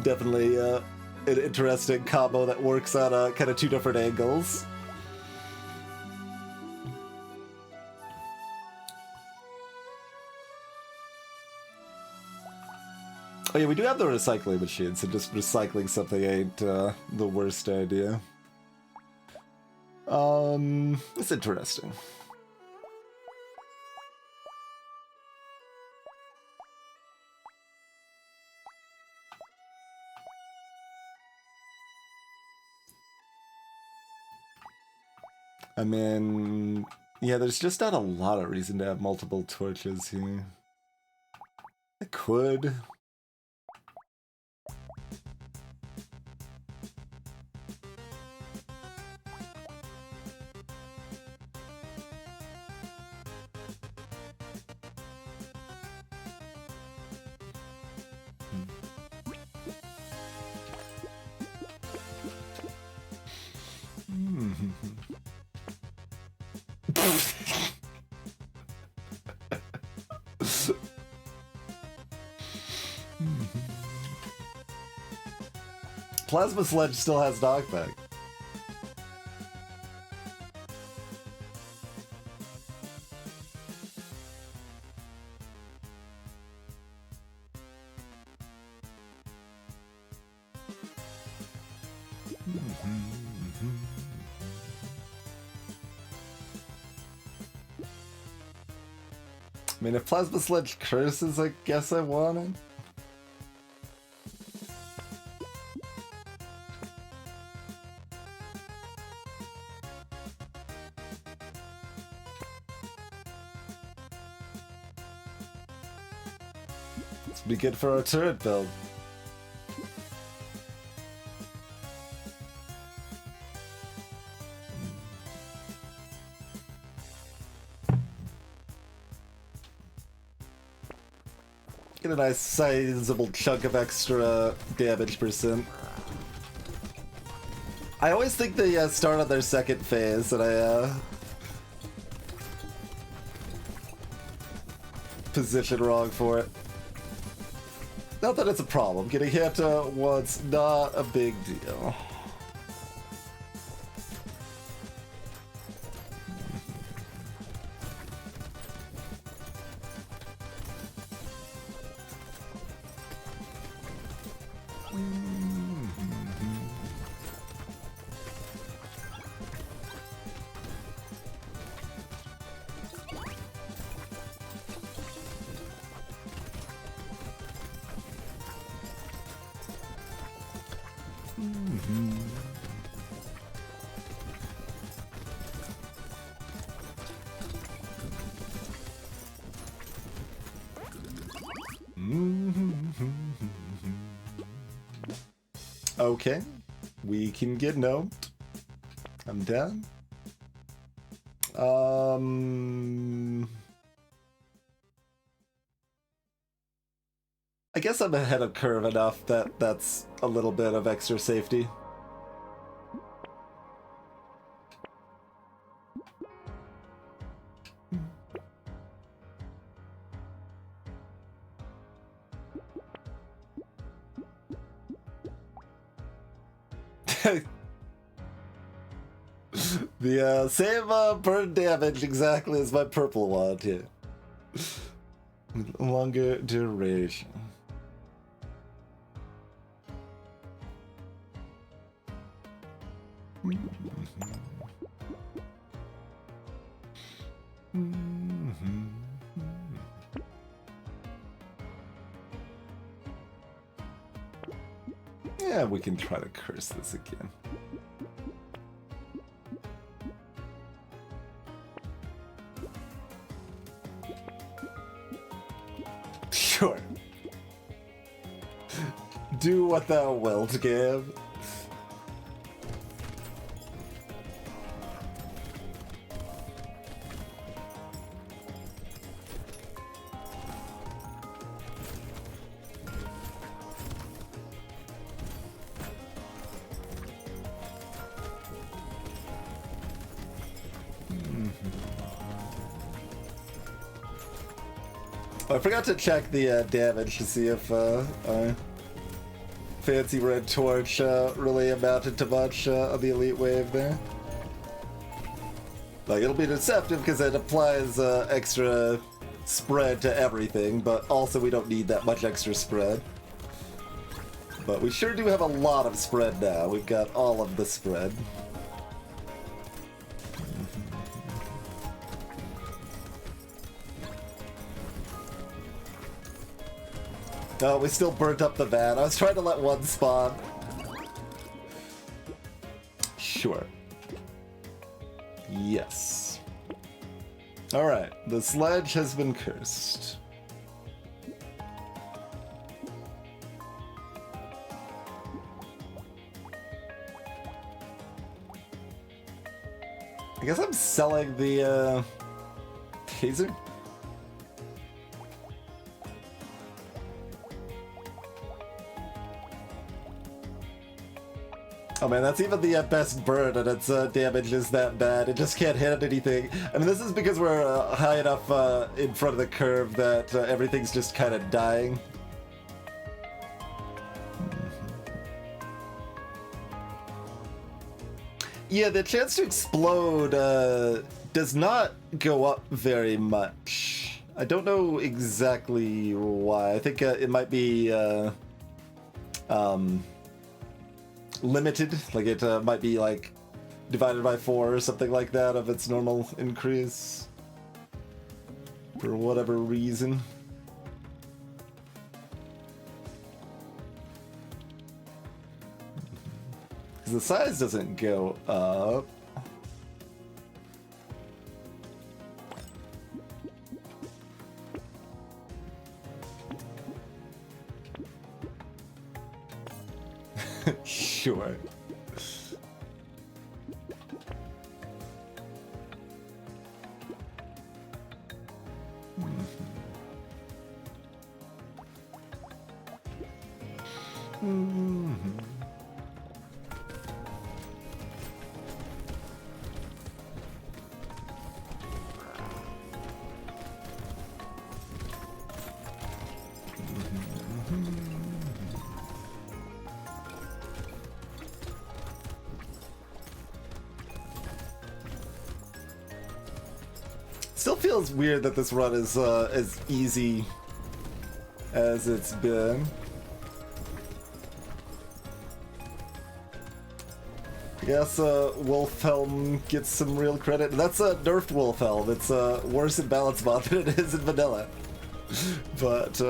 definitely an interesting combo that works on kind of two different angles. Oh yeah, we do have the recycling machine, so just recycling something ain't the worst idea. It's interesting. I mean, yeah, there's just not a lot of reason to have multiple torches here. I could. Plasma Sledge still has knockback. I mean, if Plasma Sledge curses, I guess I want it. This would be good for our turret build. Get a nice sizable chunk of extra damage percent. I always think they start on their second phase, and I position wrong for it. Not that it's a problem. Getting hit once, not a big deal. Okay, we can get gnomed. I'm done. I guess I'm ahead of curve enough that that's a little bit of extra safety. The same burn damage exactly as my purple one here. Longer duration. Yeah, we can try to curse this again. Sure. Do what thou wilt, Gab. I forgot to check the damage to see if our fancy red torch really amounted to much on the elite wave there. Like, it'll be deceptive because it applies extra spread to everything, but also we don't need that much extra spread. But we sure do have a lot of spread now. We've got all of the spread. Oh, we still burnt up the van. I was trying to let one spawn. Sure. Yes. Alright, the sledge has been cursed. I guess I'm selling the taser? Oh man, that's even the best bird, and its damage is that bad. It just can't hit anything. I mean, this is because we're high enough in front of the curve that everything's just kind of dying. Yeah, the chance to explode does not go up very much. I don't know exactly why. I think it might be limited, like it might be like divided by 4 or something like that of its normal increase for whatever reason. Because the size doesn't go up. Sure. Still feels weird that this run is as easy as it's been. I guess Wolfhelm gets some real credit. That's a nerfed Wolfhelm. It's worse in balance mod than it is in vanilla. But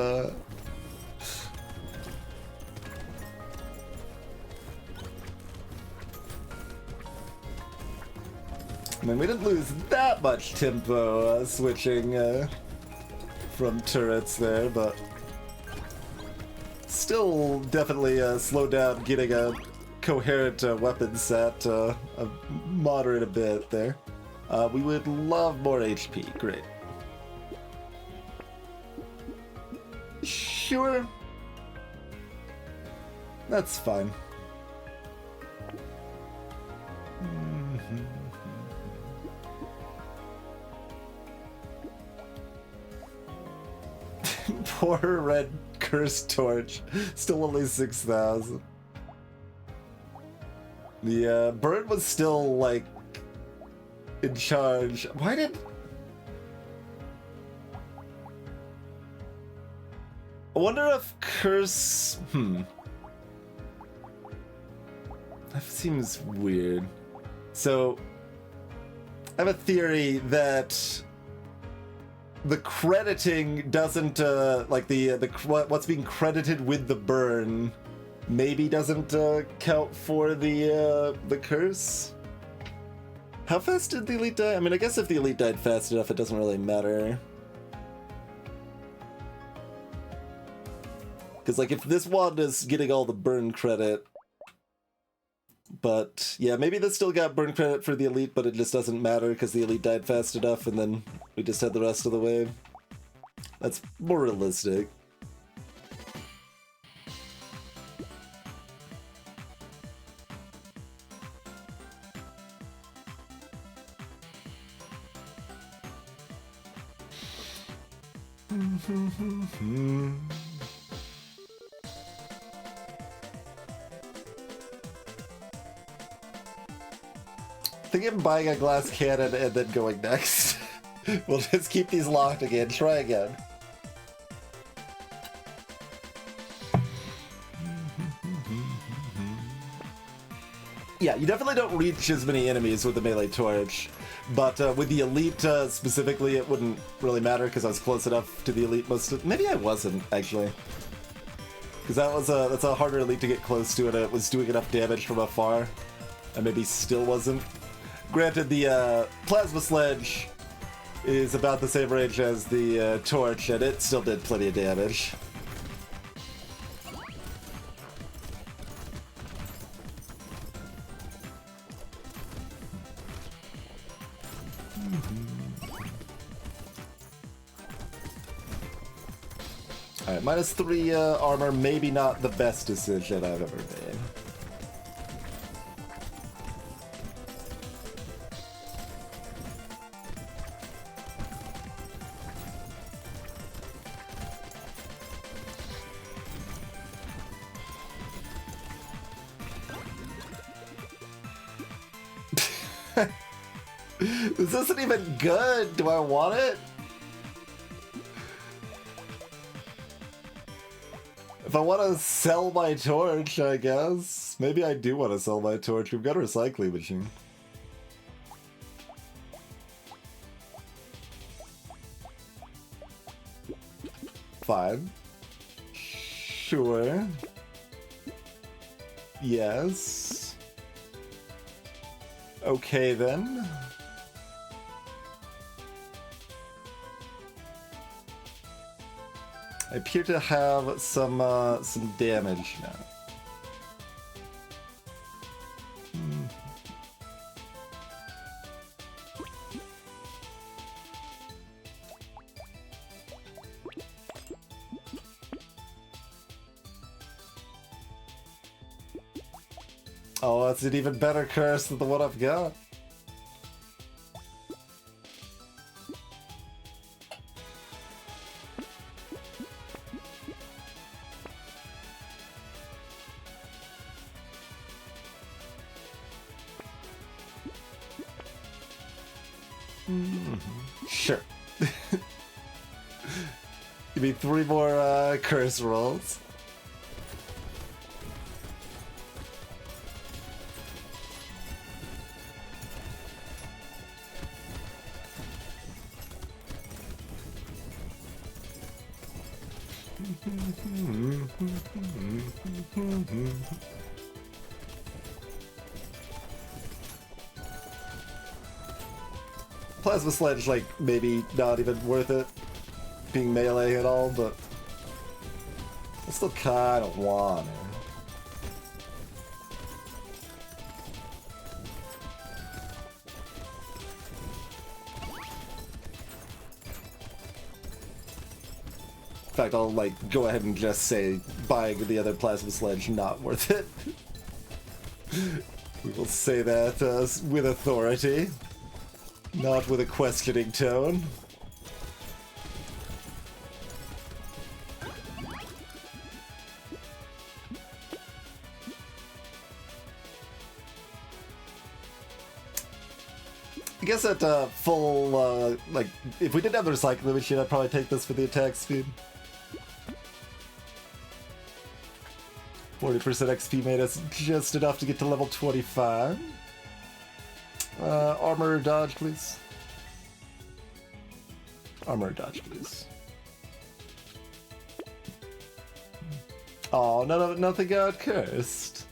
I mean, we didn't lose that much tempo switching from turrets there, but still definitely slowed down getting a coherent weapon set a moderate a bit there. We would love more HP. Great. Sure. That's fine. Poor red cursed torch. Still only 6,000. The bird was still, like, in charge. Why did... I wonder if curse... That seems weird. So, I have a theory that the crediting doesn't, like what's being credited with the burn maybe doesn't count for the curse. How fast did the elite die? I mean, I guess if the elite died fast enough, it doesn't really matter. Because, like, if this wand is getting all the burn credit, but yeah, maybe this still got burn credit for the elite, but it just doesn't matter because the elite died fast enough, and then we just had the rest of the wave. That's more realistic. Thinking of buying a glass cannon and then going next. We'll just keep these locked again. Try again. Yeah, you definitely don't reach as many enemies with the melee torch, but with the elite specifically, it wouldn't really matter because I was close enough to the elite most of... Maybe I wasn't, actually. Because that's a harder elite to get close to, and it was doing enough damage from afar. And maybe still wasn't. Granted, the plasma sledge is about the same range as the torch, and it still did plenty of damage. Alright, -3 armor, maybe not the best decision I've ever made. This isn't even good. Do I want it? If I want to sell my torch, I guess. Maybe I do want to sell my torch. We've got a recycling machine. Fine. Sure. Yes. Okay then. I appear to have some damage now. Oh, that's an even better curse than the one I've got. Sure. Give me 3 more curse rolls. Plasma Sledge, like, maybe not even worth it being melee at all, but I still kinda want it. In fact, I'll, like, go ahead and just say buying the other Plasma Sledge not worth it. We will say that with authority, not with a questioning tone. I guess at full, like, if we didn't have the recycling machine, I'd probably take this for the attack speed. 40% XP made us just enough to get to level 25. Armor or dodge, please. Armor or dodge, please. Oh, nothing got cursed.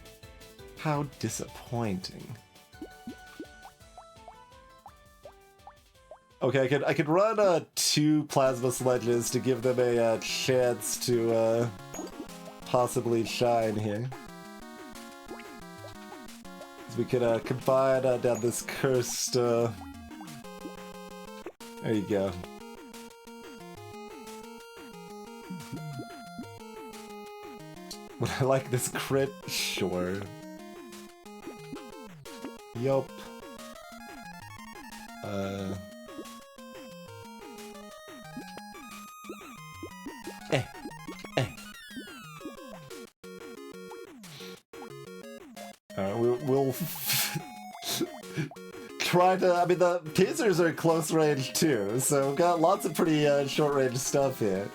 How disappointing. Okay, I could run 2 Plasma Sledges to give them a chance to possibly shine here. We could combine down this cursed. There you go. Would I like this crit? Sure. Yup. We'll try to. I mean, the tasers are close range too, so we've got lots of pretty short range stuff here.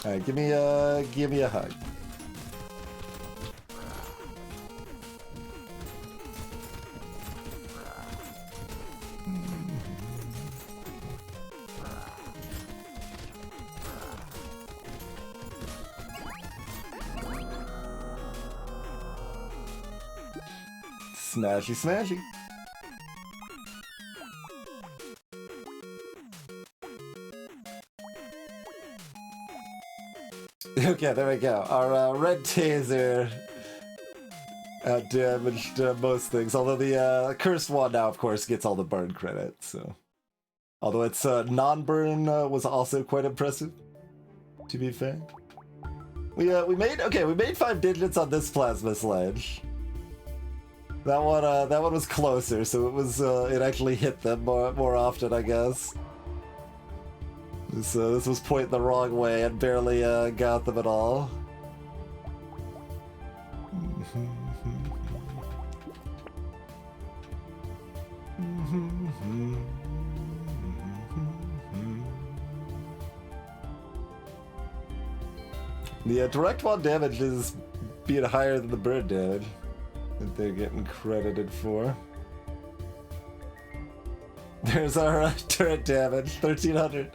All right, give me a hug. Smashy, smashy. Okay, there we go. Our red taser damaged most things, although the cursed one now, of course, gets all the burn credit. So, although its non-burn was also quite impressive, to be fair. We made 5 digits on this Plasma Sledge. That one was closer, so it actually hit them more often, I guess. So this was pointing the wrong way and barely got them at all. The direct one damage is being higher than the burn damage that they're getting credited for. There's our turret damage, 1300.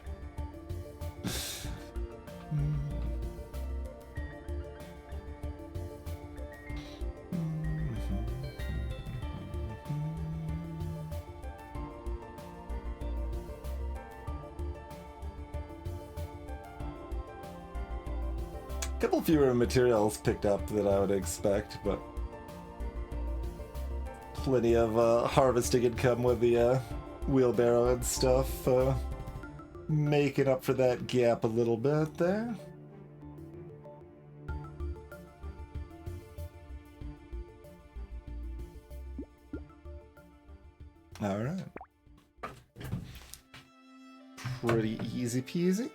Couple fewer materials picked up than I would expect, but plenty of harvesting income with the wheelbarrow and stuff, making up for that gap a little bit there. All right. Pretty easy peasy.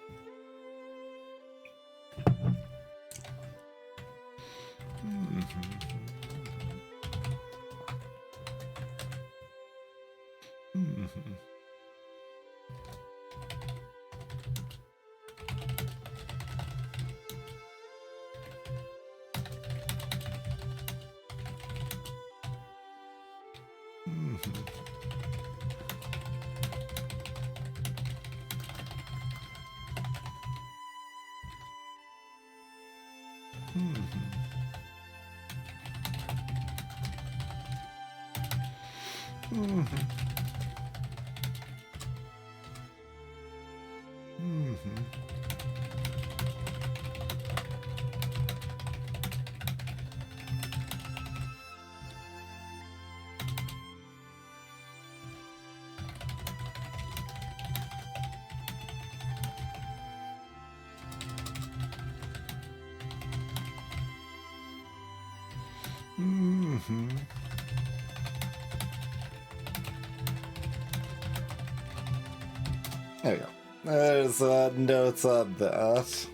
There we go. There's notes on that.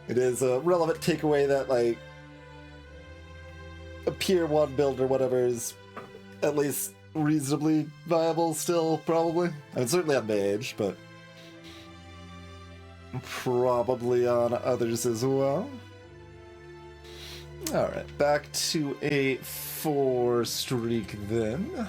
It is a relevant takeaway that, like, a Pier 1 build or whatever is at least reasonably viable still, probably. I mean, certainly on Mage, but probably on others as well. Alright, back to a 4 streak then.